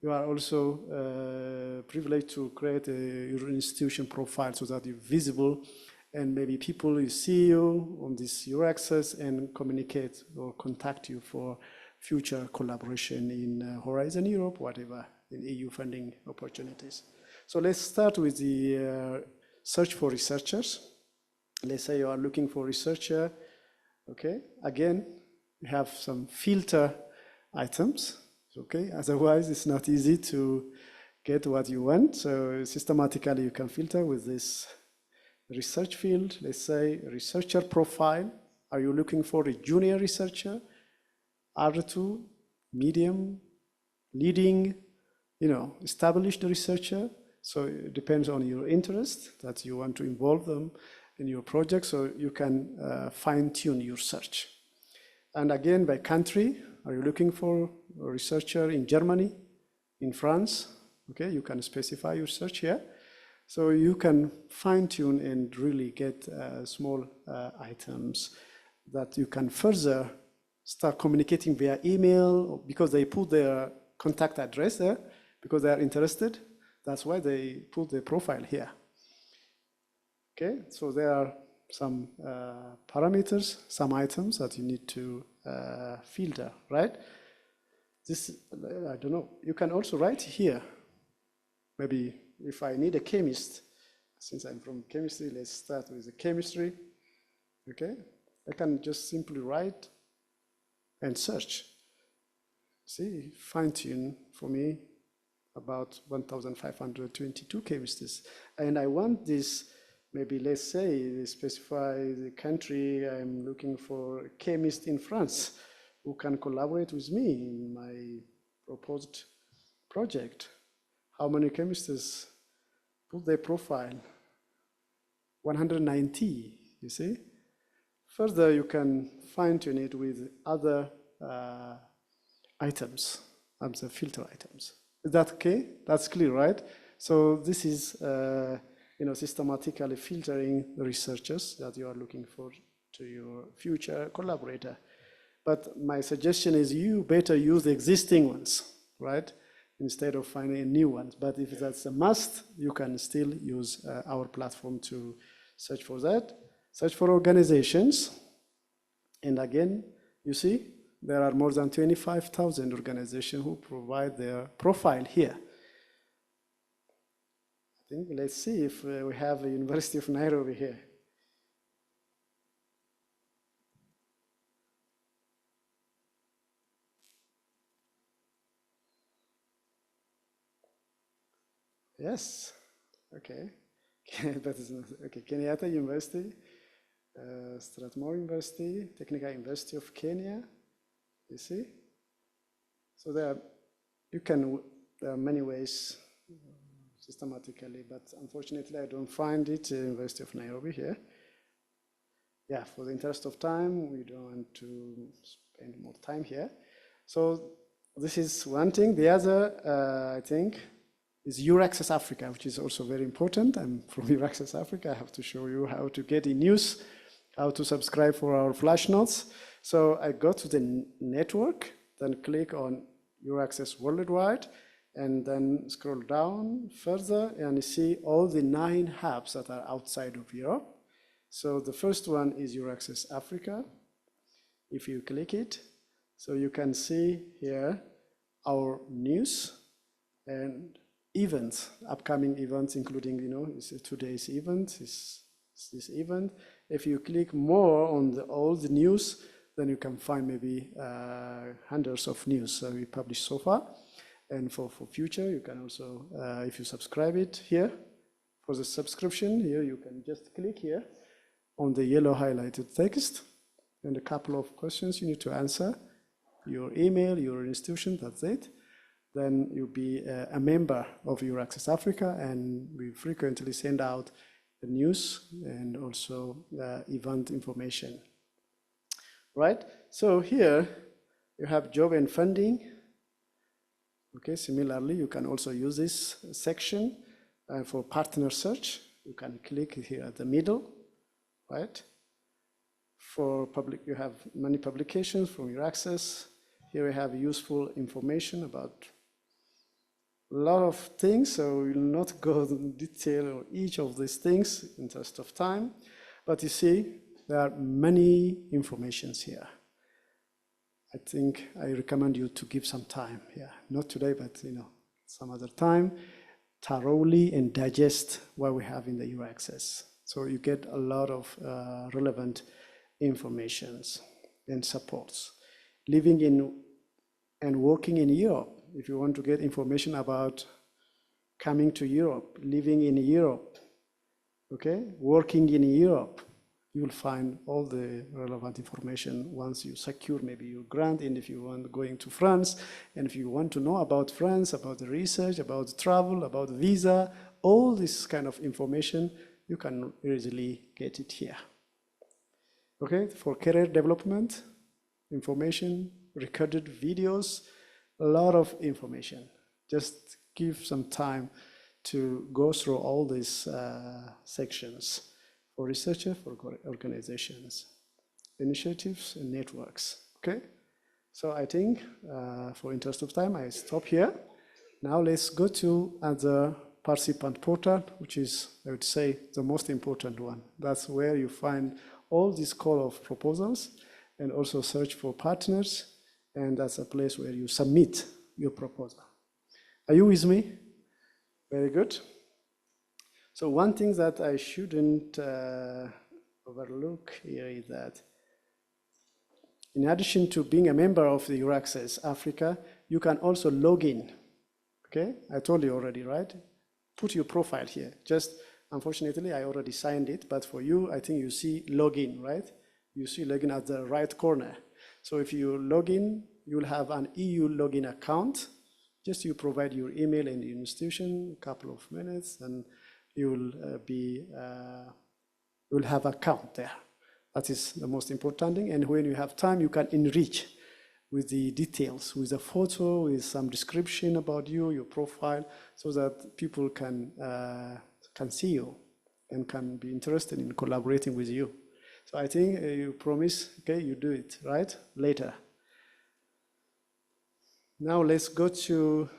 You are also privileged to create your institution profile so that you're visible and maybe people will see you on this EURAXESS and communicate or contact you for future collaboration in Horizon Europe, whatever, in EU funding opportunities. So let's start with the search for researchers. Let's say you are looking for researcher, okay? Again, we have some filter items, okay? Otherwise, it's not easy to get what you want. So systematically, you can filter with this research field. Let's say researcher profile. Are you looking for a junior researcher, R2, medium, leading, established researcher? So it depends on your interest that you want to involve them in your project, so you can fine-tune your search. And again, by country, are you looking for a researcher in Germany, in France? Okay, you can specify your search here. So you can fine-tune and really get small items that you can further start communicating via email, because they put their contact address there, because they are interested. That's why they put their profile here. Okay, so there are some parameters, some items that you need to filter, right? This, I don't know, you can also write here. Maybe if I need a chemist, since I'm from chemistry, let's start with the chemistry, okay? I can just simply write and search. See, fine-tune for me about 1,522 chemists. And I want this, maybe let's say, specify the country. I'm looking for a chemist in France who can collaborate with me in my proposed project. How many chemists put their profile? 190, you see? Further, you can fine-tune it with other items, the filter items. Is that okay? That's clear, right? So this is systematically filtering the researchers that you are looking for to your future collaborator. But my suggestion is you better use the existing ones, right? Instead of finding new ones. But if that's a must, you can still use our platform to search for that. Search for organizations. And again, you see, there are more than 25,000 organizations who provide their profile here. I think, let's see if we have a University of Nairobi here. Yes, okay. That is not, okay. Kenyatta University, Strathmore University, Technical University of Kenya, you see? So there are many ways systematically, but unfortunately I don't find it University of Nairobi here. Yeah, for the interest of time, we don't want to spend more time here. So this is one thing. The other, I think, is EURAXESS Africa, which is also very important. I'm from EURAXESS Africa. I have to show you how to get in news, how to subscribe for our flash notes. So I go to the network, then click on EURAXESS Worldwide, and then scroll down further, and you see all the 9 hubs that are outside of Europe. So the first one is EURAXESS Africa. If you click it, so you can see here our news and events, upcoming events, including, today's event, this event. If you click more on all the news, then you can find maybe hundreds of news we published so far. And for future, you can also, if you subscribe it here, for the subscription here, you can just click here on the yellow highlighted text and a couple of questions you need to answer, your email, your institution, that's it. Then you'll be a member of EURAXESS Africa, and we frequently send out the news and also event information. Right? So here, You have job and funding. Okay, similarly, you can also use this section for partner search. You can click here at the middle, right? For public, you have many publications from EURAXESS. Here we have useful information about a lot of things, so we will not go in detail on each of these things in interest of time. But you see, there are many informations here. I think I recommend you to give some time here, not today, but some other time, thoroughly and digest what we have in the EURAXESS. So you get a lot of relevant informations and supports. Living in and working in Europe, if you want to get information about coming to Europe, living in Europe, okay, working in Europe, you will find all the relevant information once you secure maybe your grant, and if you want going to France, and if you want to know about France, about the research, about travel, about visa, all this kind of information, you can easily get it here. Okay, for career development, information, recorded videos, a lot of information. Just give some time to go through all these sections. For researchers, for organizations, initiatives, and networks, okay? So I think, for interest of time, I stop here. Now let's go to the participant portal, which is, I would say, the most important one. That's where you find all this call of proposals and also search for partners, and that's a place where you submit your proposal. Are you with me? Very good. So one thing that I shouldn't overlook here is that in addition to being a member of the EURAXESS Africa, you can also log in, okay? I told you already, right? Put your profile here. Just, unfortunately, I already signed it, but for you, I think you see login, right? You see login at the right corner. So if you log in, you'll have an EU login account. Just you provide your email in the institution, a couple of minutes, and you'll have an account there. That is the most important thing. And when you have time, you can enrich with the details, with a photo, with some description about you, your profile, so that people can see you and can be interested in collaborating with you. So I think you promise, okay, you do it, right? Later. Now let's go to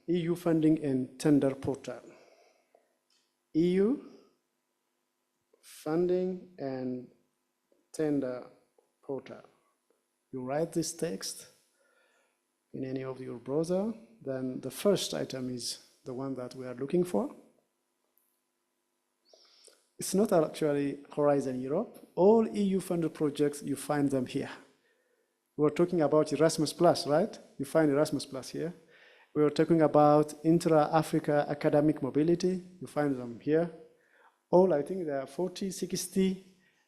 EU funding and tender portal. EU funding and tender portal. You write this text in any of your browser, then the first item is the one that we are looking for. It's not actually Horizon Europe. All EU funded projects, you find them here. We were talking about Erasmus Plus, right? You find Erasmus Plus here. We were talking about intra-Africa academic mobility. You find them here. All, I think there are 40, 60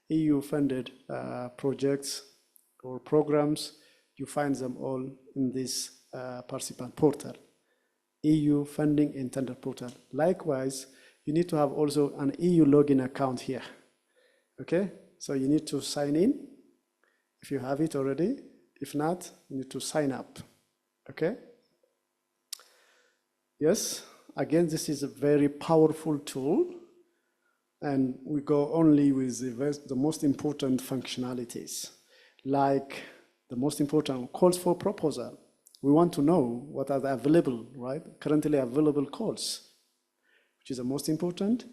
EU-funded projects or programs. You find them all in this participant portal, EU funding and tender portal. Likewise, you need to have also an EU login account here. Okay, so you need to sign in if you have it already. If not, you need to sign up. Okay. Yes, again, this is a very powerful tool, and we go only with the most important functionalities, like the most important calls for proposal. We want to know what are the available, right? Currently available calls, which is the most important.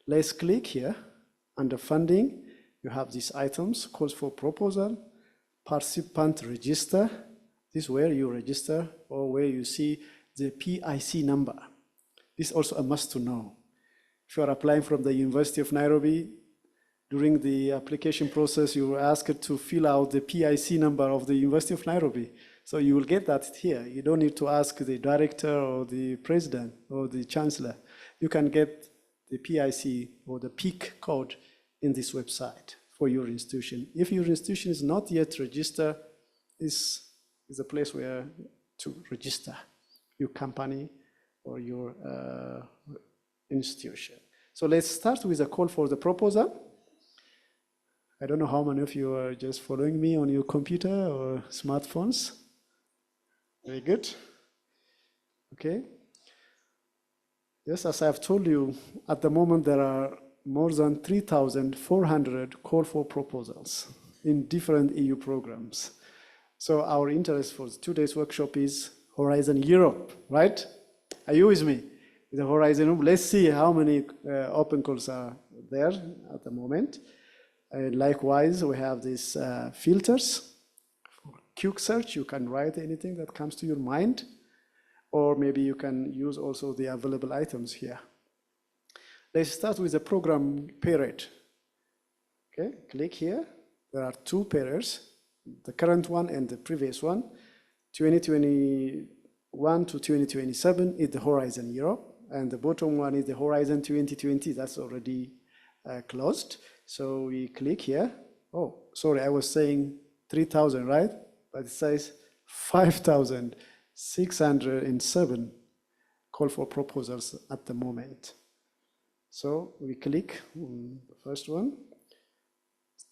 Let's click here under funding. You have these items, calls for proposal, participant register. This is where you register or where you see the PIC number. This is also a must to know. If you are applying from the University of Nairobi, during the application process, you were asked to fill out the PIC number of the University of Nairobi. So you will get that here. You don't need to ask the director or the president or the chancellor. You can get the PIC or the PIC code in this website for your institution. If your institution is not yet registered, this is a place where to register your company or your institution. So let's start with a call for the proposal. I don't know how many of you are just following me on your computer or smartphones. Very good. Okay. Yes, as I've told you, at the moment there are more than 3,400 call for proposals in different EU programs. So our interest for today's workshop is Horizon Europe, right? Are you with me? The Horizon Europe. Let's see how many open calls are there at the moment. And likewise, we have these filters. For quick search, you can write anything that comes to your mind, or maybe you can use also the available items here. Let's start with the program period. Okay, click here. There are two periods, the current one and the previous one. 2021 to 2027 is the Horizon Europe, and the bottom one is the Horizon 2020. That's already closed. So we click here. Oh, sorry, I was saying 3,000, right? But it says 5,607 call for proposals at the moment. So we click on the first one.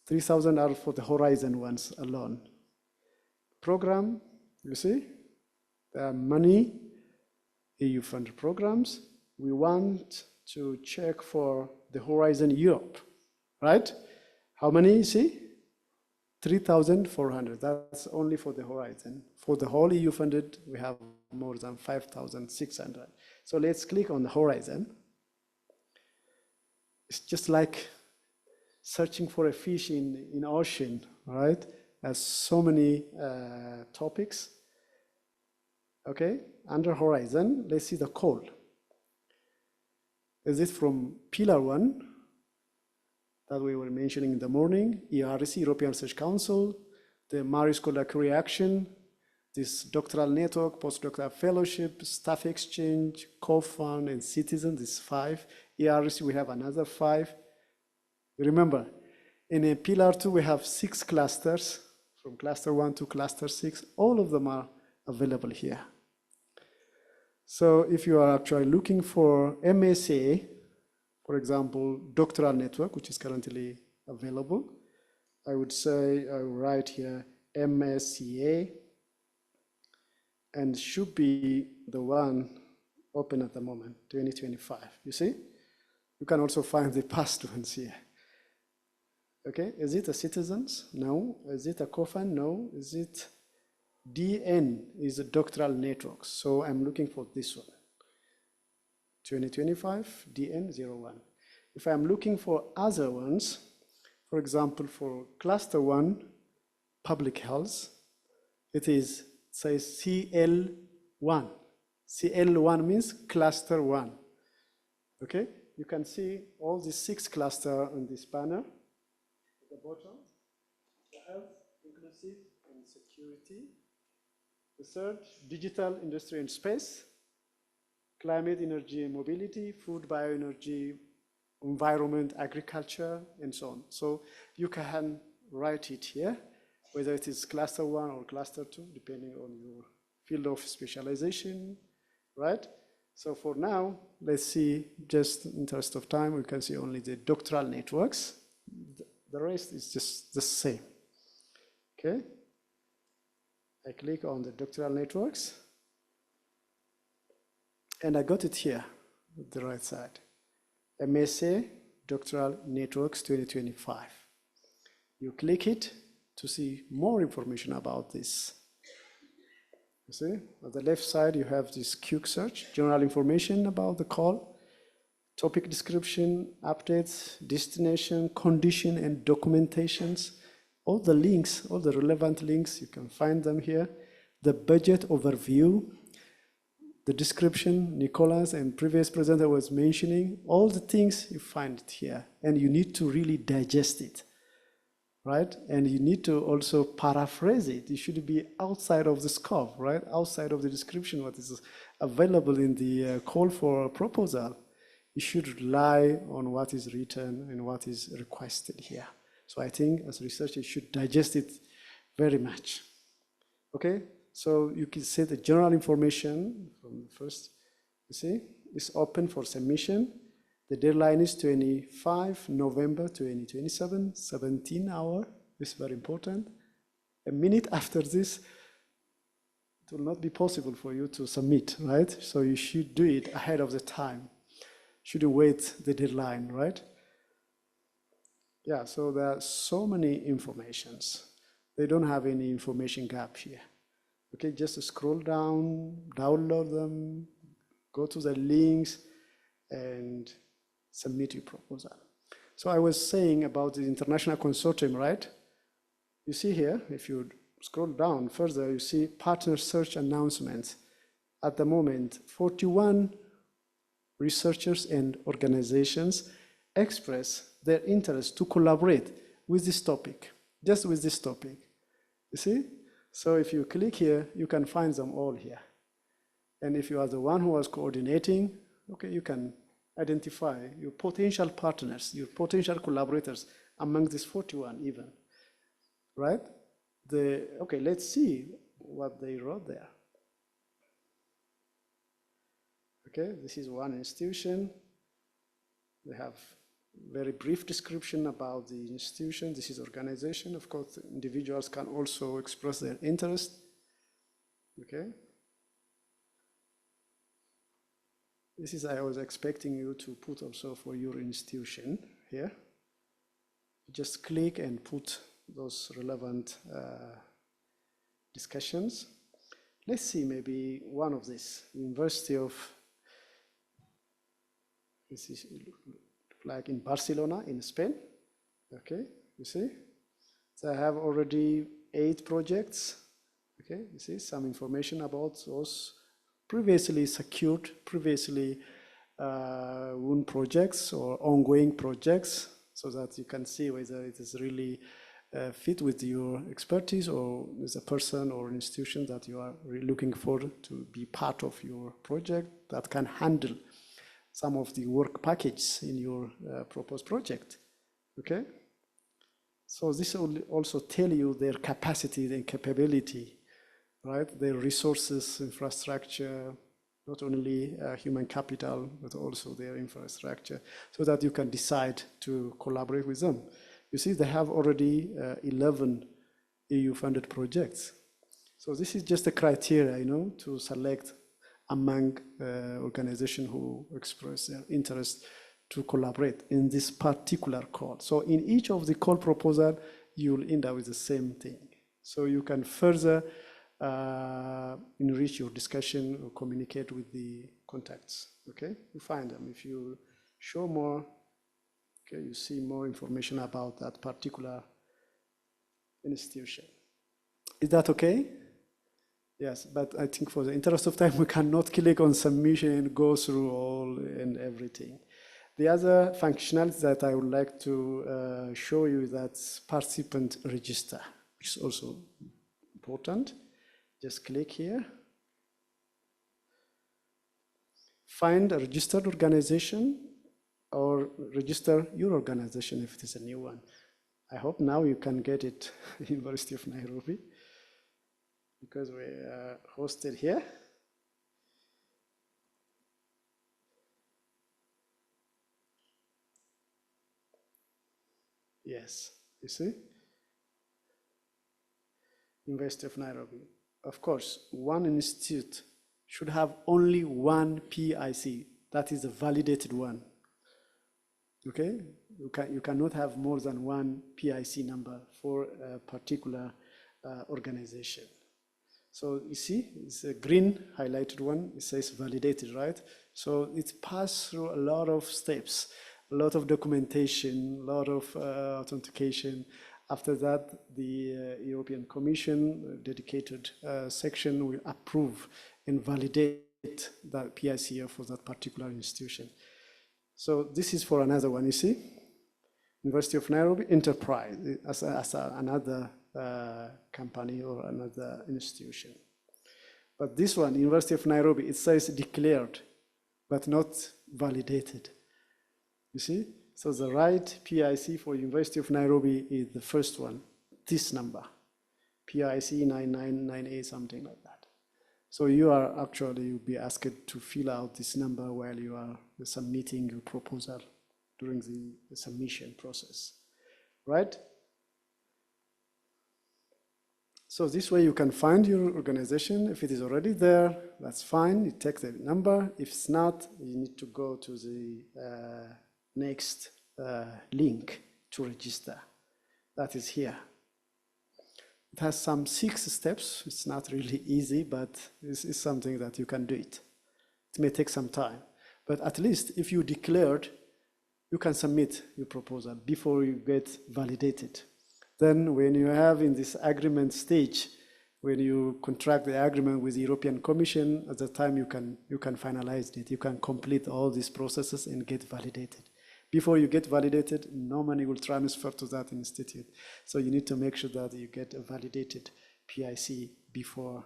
3,000 are for the Horizon ones alone. Program, you see, there are many EU funded programs. We want to check for the Horizon Europe, right? How many you see? 3,400, that's only for the Horizon. For the whole EU funded, we have more than 5,600. So let's click on the Horizon. It's just like searching for a fish in ocean, right? There's so many topics. Okay, under Horizon, let's see the call. Is it from Pillar 1 that we were mentioning in the morning, ERC, European Research Council, the Marie Scholar Career Action, this doctoral network, postdoctoral fellowship, staff exchange, co-fund, and citizen, these 5. ERC, we have another 5. Remember, in a Pillar 2, we have 6 clusters, from cluster 1 to cluster 6. All of them are available here. So if you are actually looking for MSA, for example, doctoral network, which is currently available, I would say I will write here MSCA, and should be the one open at the moment, 2025. You see? You can also find the past ones here. Okay, is it a citizens? No. Is it a COFAN? No. Is it DN? Is a doctoral network. So I'm looking for this one. 2025, DN01. If I'm looking for other ones, for example, for cluster 1, public health, it is, says CL1. CL1 means cluster 1. Okay, you can see all the 6 clusters on this banner. At the bottom, the health, inclusive, and security. The third, digital, industry, and space. Climate, energy, and mobility, food, bioenergy, environment, agriculture, and so on. So you can write it here, whether it is cluster 1 or cluster 2, depending on your field of specialization, right? So for now, let's see, just in interest of time, we can see only the doctoral networks. The rest is just the same, okay? I click on the doctoral networks, and I got it here, at the right side. MSA Doctoral Networks 2025. You click it to see more information about this. You see, on the left side, you have this quick search, general information about the call, topic description, updates, destination, condition, and documentations. All the links, all the relevant links, you can find them here. The budget overview, the description, Nicolas and previous presenter was mentioning, all the things you find it here, and you need to really digest it, right? And you need to also paraphrase it. It should be outside of the scope, right? Outside of the description, what is available in the call for proposal. You should rely on what is written and what is requested here. So I think as researchers, you should digest it very much, okay? So you can see the general information from the first, you see, is open for submission. The deadline is 25 November 2027, 17 hours. This is very important. A minute after this, it will not be possible for you to submit, right? So you should do it ahead of the time. Shouldn't wait the deadline, right? Yeah, so there are so many informations. They don't have any information gap here. Okay, just scroll down, download them, go to the links, and submit your proposal. So I was saying about the international consortium, right? You see here, if you scroll down further, you see partner search announcements. At the moment, 41 researchers and organizations express their interest to collaborate with this topic, just with this topic. You see? So if you click here, you can find them all here. And if you are the one who was coordinating, okay, you can identify your potential partners, your potential collaborators among these 41 even, right? Okay, let's see what they wrote there. Okay, this is one institution. They have very brief description about the institution. This is organization. Of course, individuals can also express their interest. Okay. This is, I was expecting you to put also for your institution here. Just click and put those relevant discussions. Let's see maybe one of these. University of, this is like in Barcelona, in Spain. Okay, you see? So I have already 8 projects. Okay, you see some information about those previously secured, previously won projects or ongoing projects, so that you can see whether it is really fit with your expertise or with a person or an institution that you are really looking for to be part of your project that can handle some of the work package in your proposed project, okay? So this will also tell you their capacity, their capability, right? Their resources, infrastructure, not only human capital, but also their infrastructure, so that you can decide to collaborate with them. You see, they have already 11 EU-funded projects. So this is just a criteria, you know, to select among organizations who express their interest to collaborate in this particular call. So in each of the call proposal, you'll end up with the same thing. So you can further enrich your discussion or communicate with the contacts, okay? You find them. If you show more, okay, you see more information about that particular institution. Is that okay? Yes, but I think for the interest of time, we cannot click on submission and go through all and everything. The other functionality that I would like to show you is that participant register, which is also important. Just click here. Find a registered organization or register your organization if it is a new one. I hope now you can get it, University of Nairobi, because we are hosted here. Yes, you see? University of Nairobi. Of course, one institute should have only one PIC. That is a validated one. Okay? You cannot have more than one PIC number for a particular organization. So you see, it's a green highlighted one. It says validated, right? So it's passed through a lot of steps, a lot of documentation, a lot of authentication. After that, the European Commission dedicated section will approve and validate that PIC for that particular institution. So this is for another one, you see? University of Nairobi Enterprise as another company or another institution. But this one, University of Nairobi, it says declared, but not validated. You see? So the right PIC for University of Nairobi is the first one, this number, PIC 9998, something like that. So you are actually, you'll be asked to fill out this number while you are submitting your proposal during the submission process, right? So this way you can find your organization. If it is already there, that's fine. You take the number. If it's not, you need to go to the next link to register. That is here. It has some 6 steps. It's not really easy, but this is something that you can do it. It may take some time, but at least if you declared, you can submit your proposal before you get validated. Then when you have in this agreement stage, when you contract the agreement with the European Commission, at the time you can finalize it. You can complete all these processes and get validated. Before you get validated, no money will transfer to that institute. So you need to make sure that you get a validated PIC before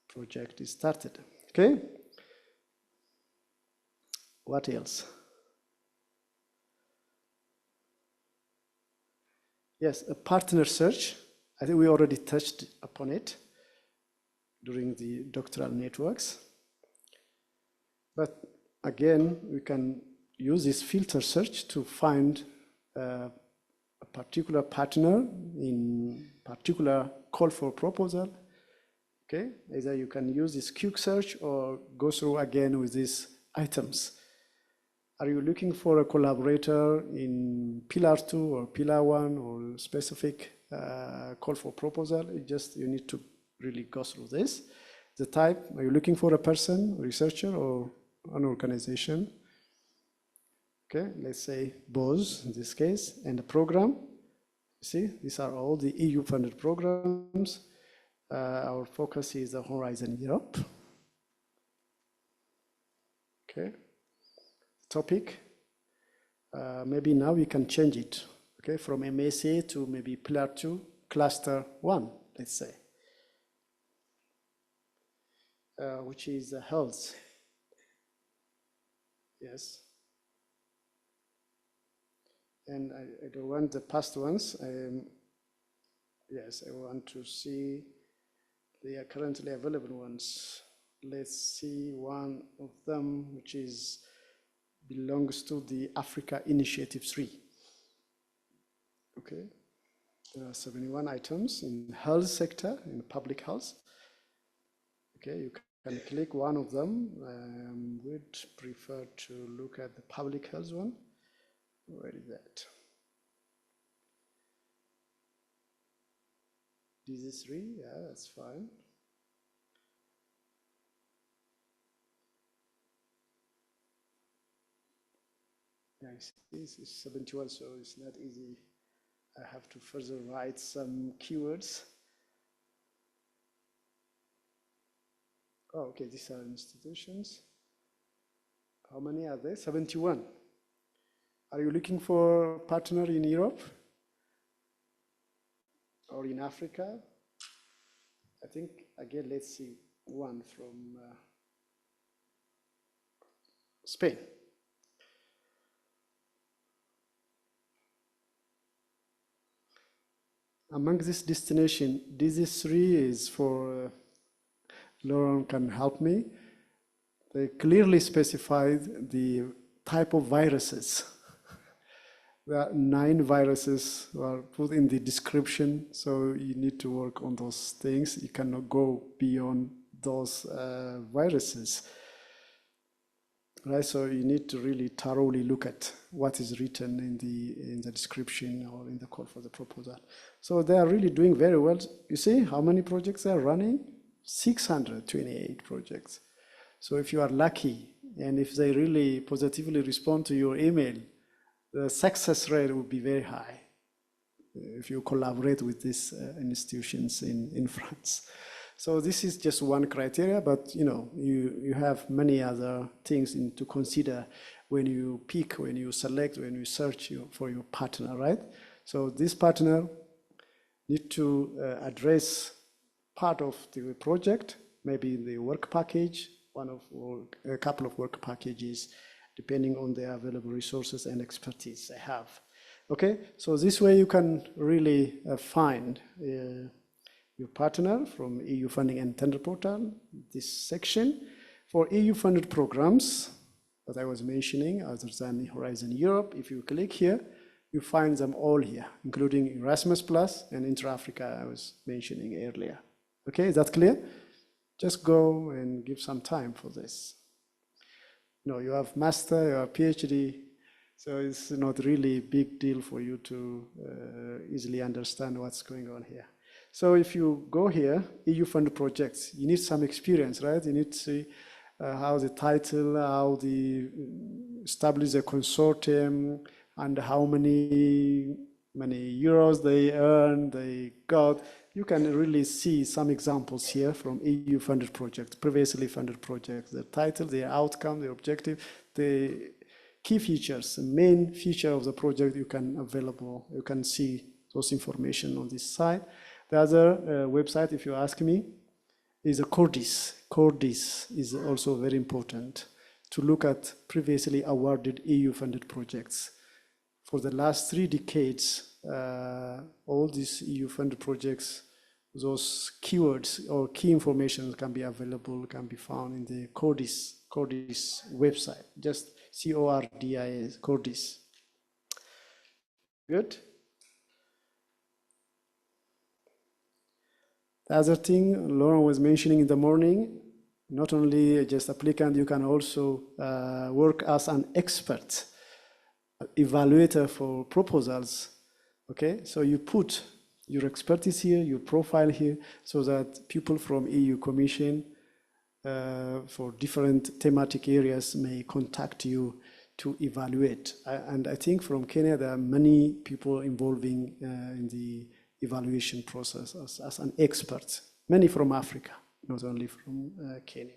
project is started. Okay? What else? Yes, a partner search. I think we already touched upon it during the doctoral networks. But again, we can use this filter search to find a particular partner in particular call for proposal. Okay, either you can use this quick search or go through again with these items. Are you looking for a collaborator in Pillar 2 or Pillar 1 or specific call for proposal? You need to really go through this. The type, are you looking for a person, a researcher, or an organization? Okay, let's say BOZ in this case, and the program. You see, these are all the EU-funded programs. Our focus is the Horizon Europe. Okay. Topic, maybe now we can change it, okay, from MSA to maybe Pillar 2, Cluster 1, let's say, which is health. Yes. And I don't want the past ones. Yes, I want to see the currently available ones. Let's see one of them, which belongs to the Africa Initiative 3. Okay, there are 71 items in the health sector, in public health. Okay, you can click one of them. I would prefer to look at the public health one. Where is that? Disease 3, yeah, that's fine. Nice. This is 71, so it's not easy. I have to further write some keywords. Oh, okay, these are institutions. How many are there? 71. Are you looking for a partner in Europe or in Africa? I think, again, let's see one from Spain. Among this destination, Disease 3 is for, Laurent can help me. They clearly specified the type of viruses. There are 9 viruses that are put in the description, so you need to work on those things. You cannot go beyond those viruses. Right, so you need to really thoroughly look at what is written in the description or in the call for the proposal. So they are really doing very well. You see how many projects they are running? 628 projects. So if you are lucky, and if they really positively respond to your email, the success rate will be very high if you collaborate with these institutions in France. So this is just one criteria, but you have many other things to consider when you pick, when you select, when you search for your partner, right? So this partner need to address part of the project, maybe the work package, a couple of work packages, depending on the available resources and expertise they have. Okay, so this way you can really find your partner from EU Funding and Tender Portal, this section. For EU-funded programs that I was mentioning, other than Horizon Europe, if you click here, you find them all here, including Erasmus Plus and Intra-Africa I was mentioning earlier. Okay, is that clear? Just go and give some time for this. No, you have master, you have PhD, so it's not really a big deal for you to easily understand what's going on here. So if you go here, EU-funded projects, you need some experience, right? You need to see how the title, how the establish a consortium, and how many euros they earn, they got. You can really see some examples here from EU-funded projects, previously funded projects, the title, the outcome, the objective, the key features, the main feature of the project you can see those information on this site. The other website, if you ask me, is a CORDIS. CORDIS is also very important to look at previously awarded EU-funded projects. For the last 3 decades, all these EU-funded projects, those keywords or key information can be available, can be found in the CORDIS website. Just CORDIS, CORDIS. Good. The other thing Laurent was mentioning in the morning, not only just applicant, you can also work as an expert, evaluator for proposals. Okay, so you put your expertise here, your profile here, so that people from EU Commission for different thematic areas may contact you to evaluate. And I think from Kenya, there are many people involving in the evaluation process as an expert, many from Africa, not only from Kenya.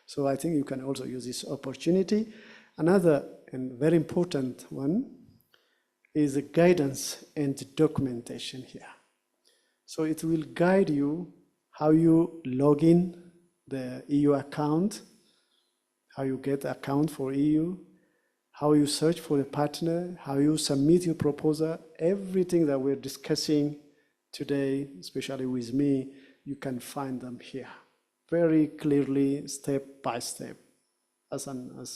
So I think you can also use this opportunity. Another and very important one is the guidance and documentation here. So it will guide you how you log in the EU account, how you get an account for EU, how you search for a partner, how you submit your proposal, everything that we're discussing today, especially with me, you can find them here very clearly, step by step. As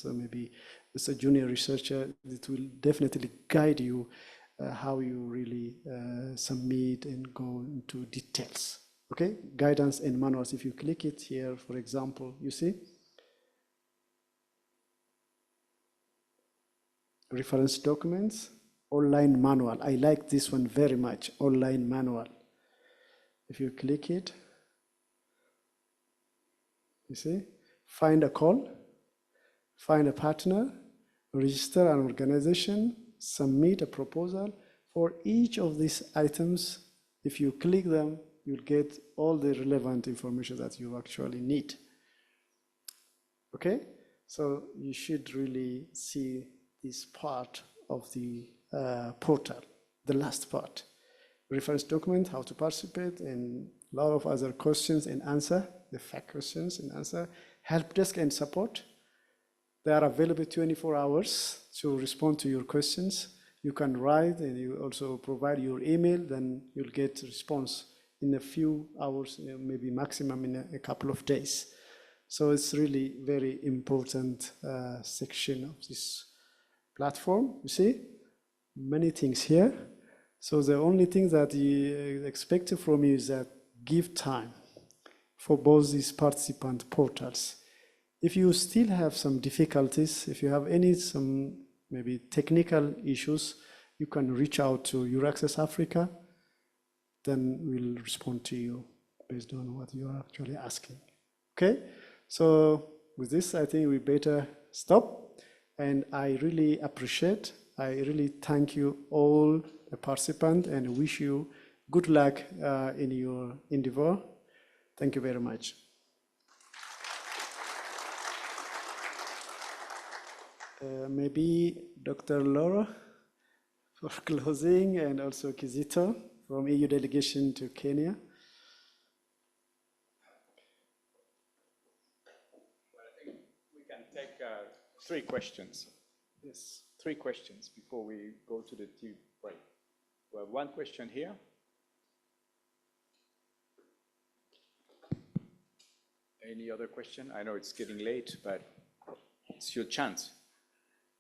maybe as a junior researcher, it will definitely guide you how you really submit and go into details. Okay, guidance and manuals. If you click it here, for example, you see reference documents, online manual. I like this one very much, online manual. If you click it, you see, find a call, find a partner, register an organization, submit a proposal. For each of these items, if you click them, you'll get all the relevant information that you actually need. Okay, so you should really see this part of the portal, the last part. Reference document, how to participate, and a lot of other questions and answer, the fact questions and answer. Help desk and support. They are available 24 hours to respond to your questions. You can write and you also provide your email, then you'll get a response in a few hours, maybe maximum in a couple of days. So it's really very important section of this platform. You see, many things here. So the only thing that you expect from you is that give time for both these participant portals. If you still have some difficulties, if you have some maybe technical issues, you can reach out to EURAXESS Africa, then we'll respond to you based on what you are actually asking. Okay, so with this, I think we better stop. And I really thank you all the participants and wish you good luck in your endeavor. Thank you very much. Maybe Dr. Laura for closing, and also Kizito from EU Delegation to Kenya. Well, I think we can take 3 questions. Yes. 3 questions before we go to the tea break. We have 1 question here. Any other question? I know it's getting late, but it's your chance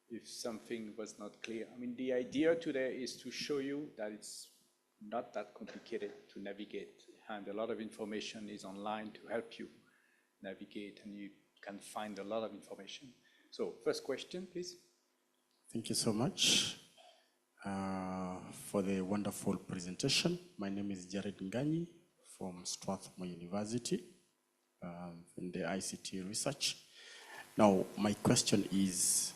if something was not clear. I mean, the idea today is to show you that it's not that complicated to navigate, and a lot of information is online to help you navigate, and you can find a lot of information. So, first question, please. Thank you so much for the wonderful presentation. My name is Jared Ngigi from Strathmore University in the ICT research. Now, my question is,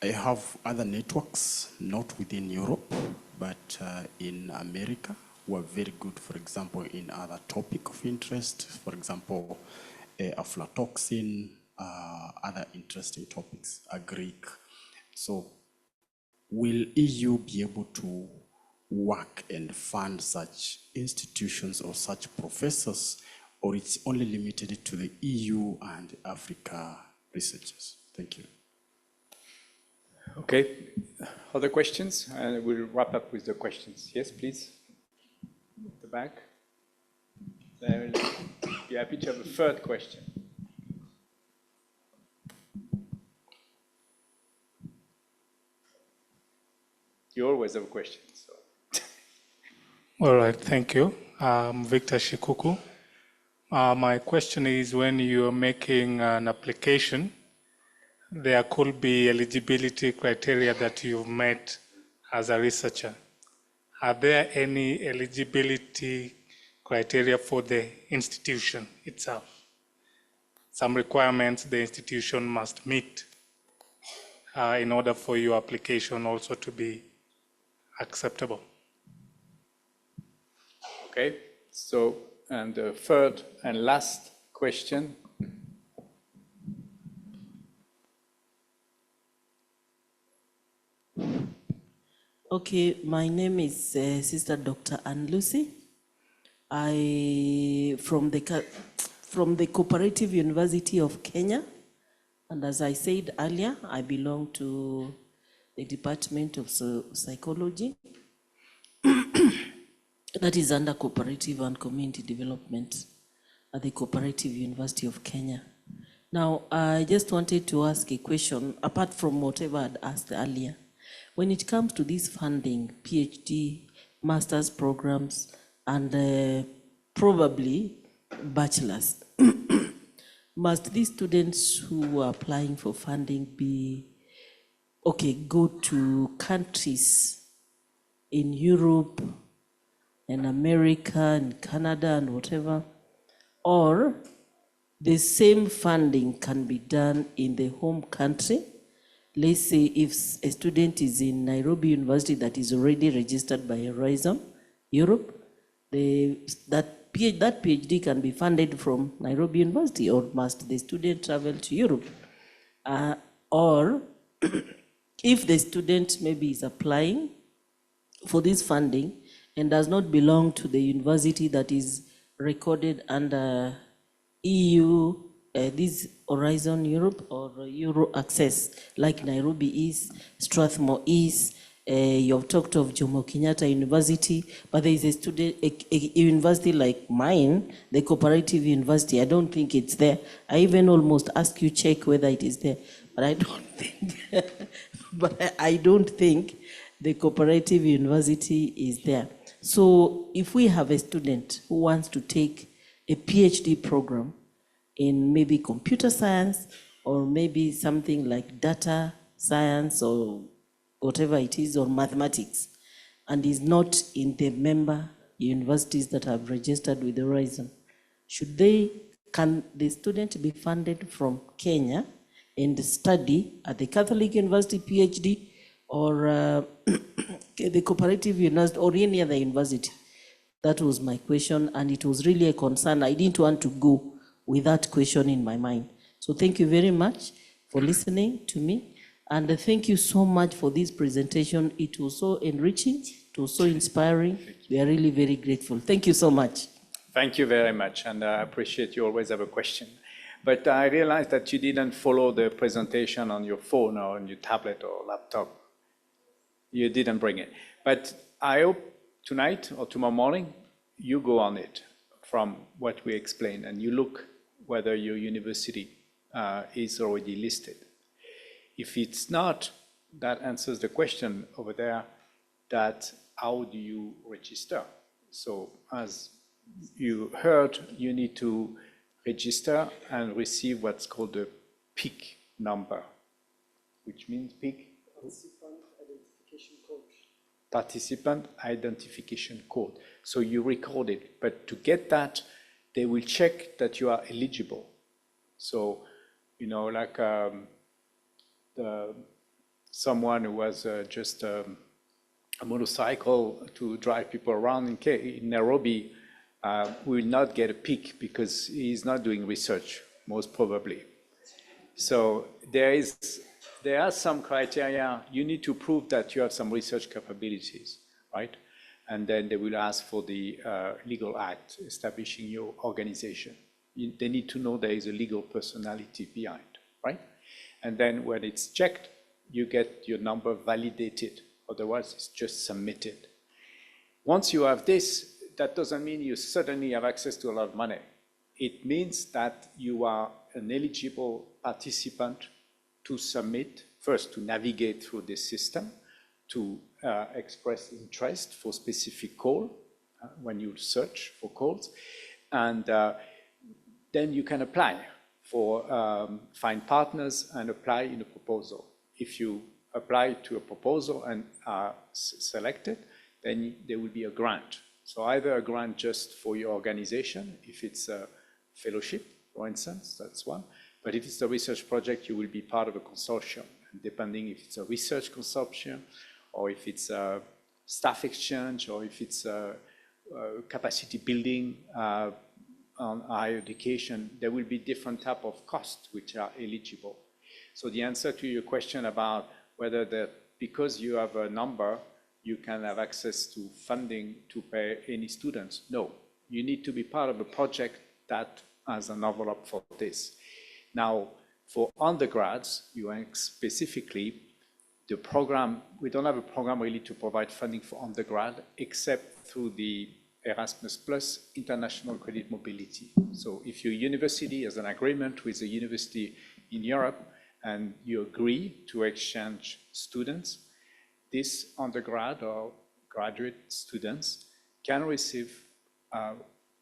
I have other networks, not within Europe, but in America, who are very good, for example, in other topic of interest, for example, aflatoxin, other interesting topics, Greek. So will EU be able to work and fund such institutions or such professors, or it's only limited to the EU and Africa researchers? Thank you. Okay, other questions? And we'll wrap up with the questions. Yes, please. At the back. I'll be happy to have a third question. You always have a question. So. All right, thank you. I'm Victor Shikuku. My question is, when you're making an application, there could be eligibility criteria that you've met as a researcher. Are there any eligibility criteria for the institution itself? Some requirements the institution must meet in order for your application also to be acceptable. Okay, so, and the third and last question. Okay, my name is Sister Dr. Ann Lucy. From the Cooperative University of Kenya, and as I said earlier, I belong to the Department of Psychology. That is under Cooperative and Community Development at the Cooperative University of Kenya. Now, I just wanted to ask a question, apart from whatever I'd asked earlier. When it comes to this funding, PhD, master's programs, and probably bachelor's, must these students who are applying for funding go to countries in Europe and America and Canada and whatever, or the same funding can be done in the home country? Let's say if a student is in Nairobi University that is already registered by Horizon Europe, that PhD can be funded from Nairobi University, or must the student travel to Europe? Or if the student maybe is applying for this funding and does not belong to the university that is recorded under EU, this Horizon Europe or EURAXESS, like Nairobi is, Strathmore is, you've talked of Jomo Kenyatta University, but there is a student, a university like mine, the Cooperative University, I don't think it's there. I even almost asked you check whether it is there, but I don't think, the Cooperative University is there. So if we have a student who wants to take a PhD program in maybe computer science, or maybe something like data science or whatever it is, or mathematics, and is not in the member universities that have registered with Horizon, can the student be funded from Kenya and study at the Catholic University PhD, or the Cooperative University, or any other university? That was my question, and it was really a concern. I didn't want to go with that question in my mind. So thank you very much for listening to me, and thank you so much for this presentation. It was so enriching, it was so inspiring. We are really very grateful. Thank you so much. Thank you very much, and I appreciate you always have a question. But I realized that you didn't follow the presentation on your phone or on your tablet or laptop. You didn't bring it. But I hope tonight or tomorrow morning, you go on it from what we explained, and you look whether your university is already listed. If it's not, that answers the question over there, that how do you register? So as you heard, you need to register and receive what's called a PIC number, which means PIC? Participant Identification Code. Participant Identification Code. So you record it, but to get that, they will check that you are eligible. So, you know, like someone who was just a motorcycle to drive people around in Nairobi will not get a PIC because he's not doing research, most probably. So there are some criteria. You need to prove that you have some research capabilities, right? And then they will ask for the legal act establishing your organization. They need to know there is a legal personality behind, right? And then when it's checked, you get your number validated. Otherwise, it's just submitted. Once you have this, that doesn't mean you suddenly have access to a lot of money. It means that you are an eligible participant to submit, first to navigate through this system, to express interest for specific call when you search for calls, and then you can apply for find partners and apply in a proposal. If you apply to a proposal and are selected, then there will be a grant. So either a grant just for your organization, if it's a fellowship, for instance, that's one. But if it's a research project, you will be part of a consortium. And depending if it's a research consortium, or if it's a staff exchange, or if it's a capacity building on higher education, there will be different type of costs which are eligible. So the answer to your question about whether because you have a number, you can have access to funding to pay any students, no. You need to be part of a project that has an envelope for this. Now, for undergrads, specifically, the program, we don't have a program really to provide funding for undergrad, except through the Erasmus Plus International Credit Mobility. So if your university has an agreement with a university in Europe and you agree to exchange students, this undergrad or graduate students can receive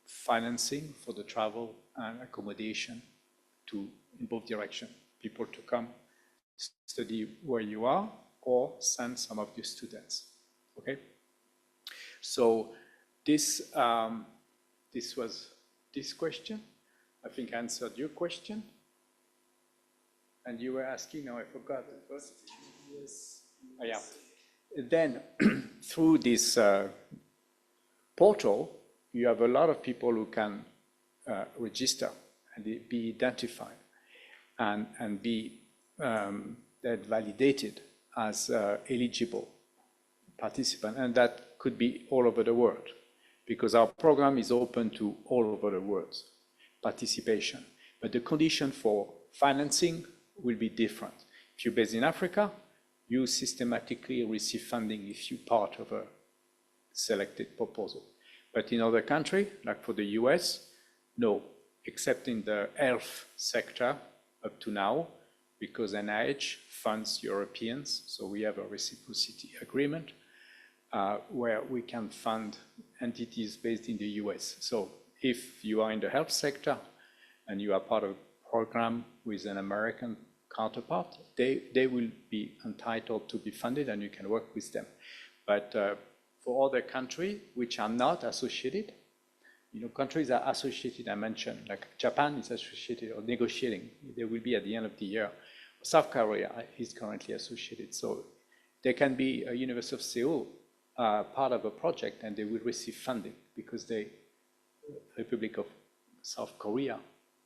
financing for the travel and accommodation in both directions. People to come study where you are or send some of your students, okay? So this was this question. I think I answered your question. And you were asking, now I forgot the first. Yes. Oh, yeah. Then through this portal, you have a lot of people who can register and be identified and be validated as eligible participant. And that could be all over the world, because our program is open to all over the world participation. But the condition for financing will be different. If you're based in Africa, you systematically receive funding if you're part of a selected proposal. But in other countries, like for the US, no, except in the health sector up to now, because NIH funds Europeans, so we have a reciprocity agreement where we can fund entities based in the US. So if you are in the health sector and you are part of a program with an American counterpart, they will be entitled to be funded and you can work with them. But for other countries which are not associated, you know, countries are associated, I mentioned, like Japan is associated or negotiating. They will be at the end of the year. South Korea is currently associated. So there can be a University of Seoul part of a project and they will receive funding because the Republic of South Korea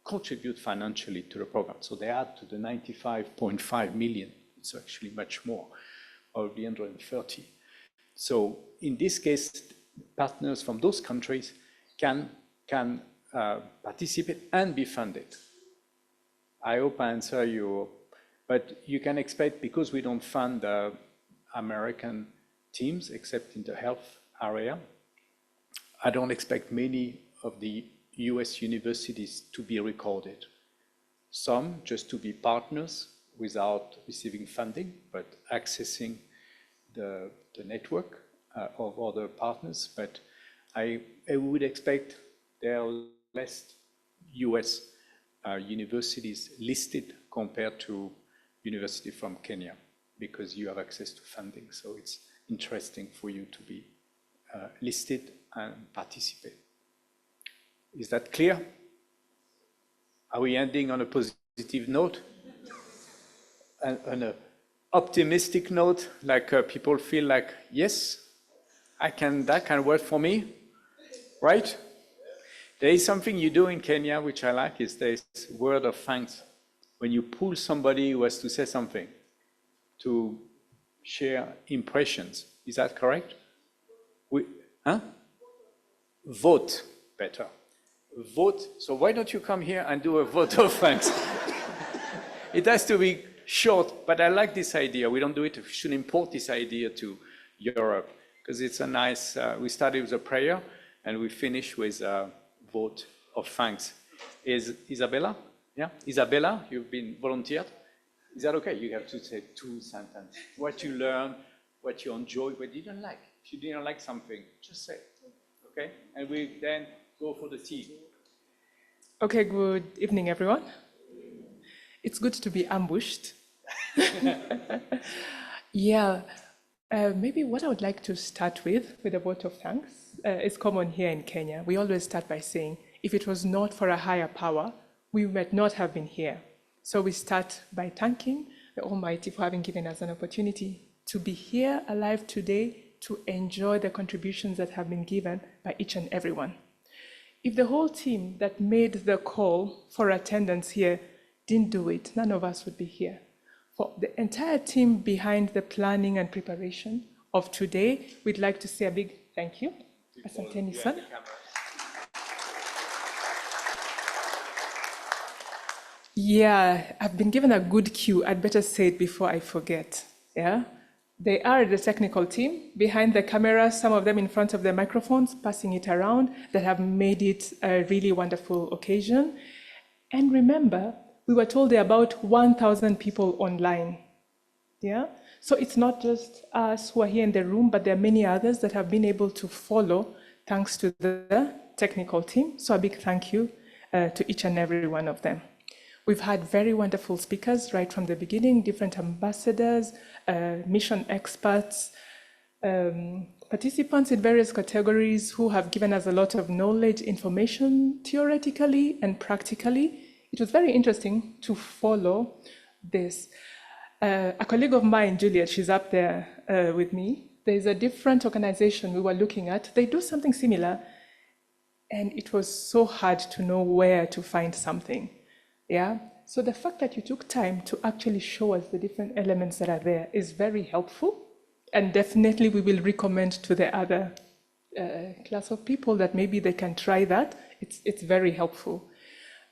contribute financially to the program. So they add to the 95.5 million. It's actually much more, probably 130. So in this case, partners from those countries can participate and be funded. I hope I answer you, but you can expect, because we don't fund American teams except in the health area, I don't expect many of the US universities to be recorded. Some just to be partners without receiving funding, but accessing the network of other partners. But I would expect there are less US universities listed compared to university from Kenya, because you have access to funding. So it's interesting for you to be listed and participate. Is that clear? Are we ending on a positive note? And on an optimistic note, like people feel like, yes, that can work for me, right? There is something you do in Kenya, which I like, is this word of thanks. When you pull somebody who has to say something, to share impressions. Is that correct? Vote, better. Vote. So why don't you come here and do a vote of thanks? It has to be short, but I like this idea. We don't do it. We should import this idea to Europe, because it's a nice, we started with a prayer and we finish with a vote of thanks. Is Isabella? Yeah? Isabella, you've been volunteered. Is that okay? You have to say 2 sentences. What you learned, what you enjoyed, what you didn't like. If you didn't like something, just say it. Okay? And we then go for the tea. Okay, good evening, everyone. It's good to be ambushed. Yeah, maybe what I would like to start with a vote of thanks, is common here in Kenya. We always start by saying, if it was not for a higher power, we might not have been here. So we start by thanking the Almighty for having given us an opportunity to be here alive today, to enjoy the contributions that have been given by each and everyone. If the whole team that made the call for attendance here didn't do it, none of us would be here. For the entire team behind the planning and preparation of today, we'd like to say a big thank you. Asanteni sana. Yeah, I've been given a good cue. I'd better say it before I forget. Yeah, they are the technical team behind the camera, some of them in front of the microphones, passing it around, that have made it a really wonderful occasion. And remember, we were told there are about 1,000 people online. Yeah, so it's not just us who are here in the room, but there are many others that have been able to follow thanks to the technical team. So a big thank you to each and every one of them. We've had very wonderful speakers right from the beginning, different ambassadors, mission experts, participants in various categories who have given us a lot of knowledge, information, theoretically and practically. It was very interesting to follow this. A colleague of mine, Juliet, she's up there with me. There's a different organization we were looking at. They do something similar, and it was so hard to know where to find something. Yeah, so the fact that you took time to actually show us the different elements that are there is very helpful, and definitely we will recommend to the other class of people that maybe they can try that. It's very helpful.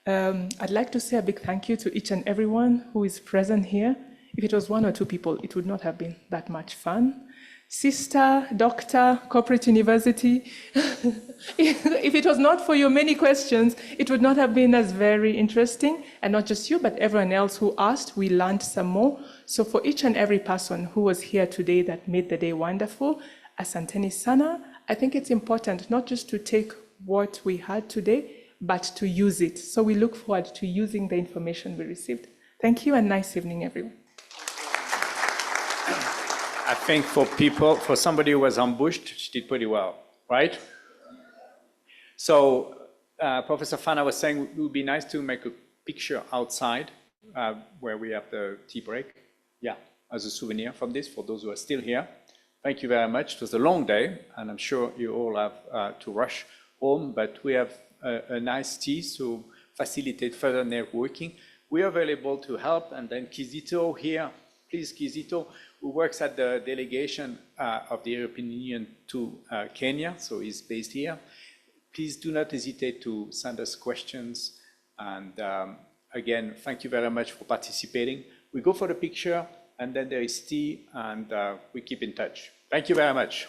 I'd like to say a big thank you to each and everyone who is present here. If it was 1 or 2 people, it would not have been that much fun. Sister, doctor, corporate university. If it was not for your many questions, it would not have been as very interesting. And not just you, but everyone else who asked, we learned some more. So for each and every person who was here today that made the day wonderful, asanteni sana. I think it's important not just to take what we had today, but to use it. So we look forward to using the information we received. Thank you and nice evening, everyone. I think for somebody who was ambushed, she did pretty well, right? So Professor Fana was saying it would be nice to make a picture outside where we have the tea break. Yeah, as a souvenir from this, for those who are still here. Thank you very much. It was a long day, and I'm sure you all have to rush home, but we have a nice tea to facilitate further networking. We are available to help, and then Kizito here, please, Kizito, who works at the delegation of the European Union to Kenya, so he's based here. Please do not hesitate to send us questions. And again, thank you very much for participating. We go for the picture, and then there is tea, and we keep in touch. Thank you very much.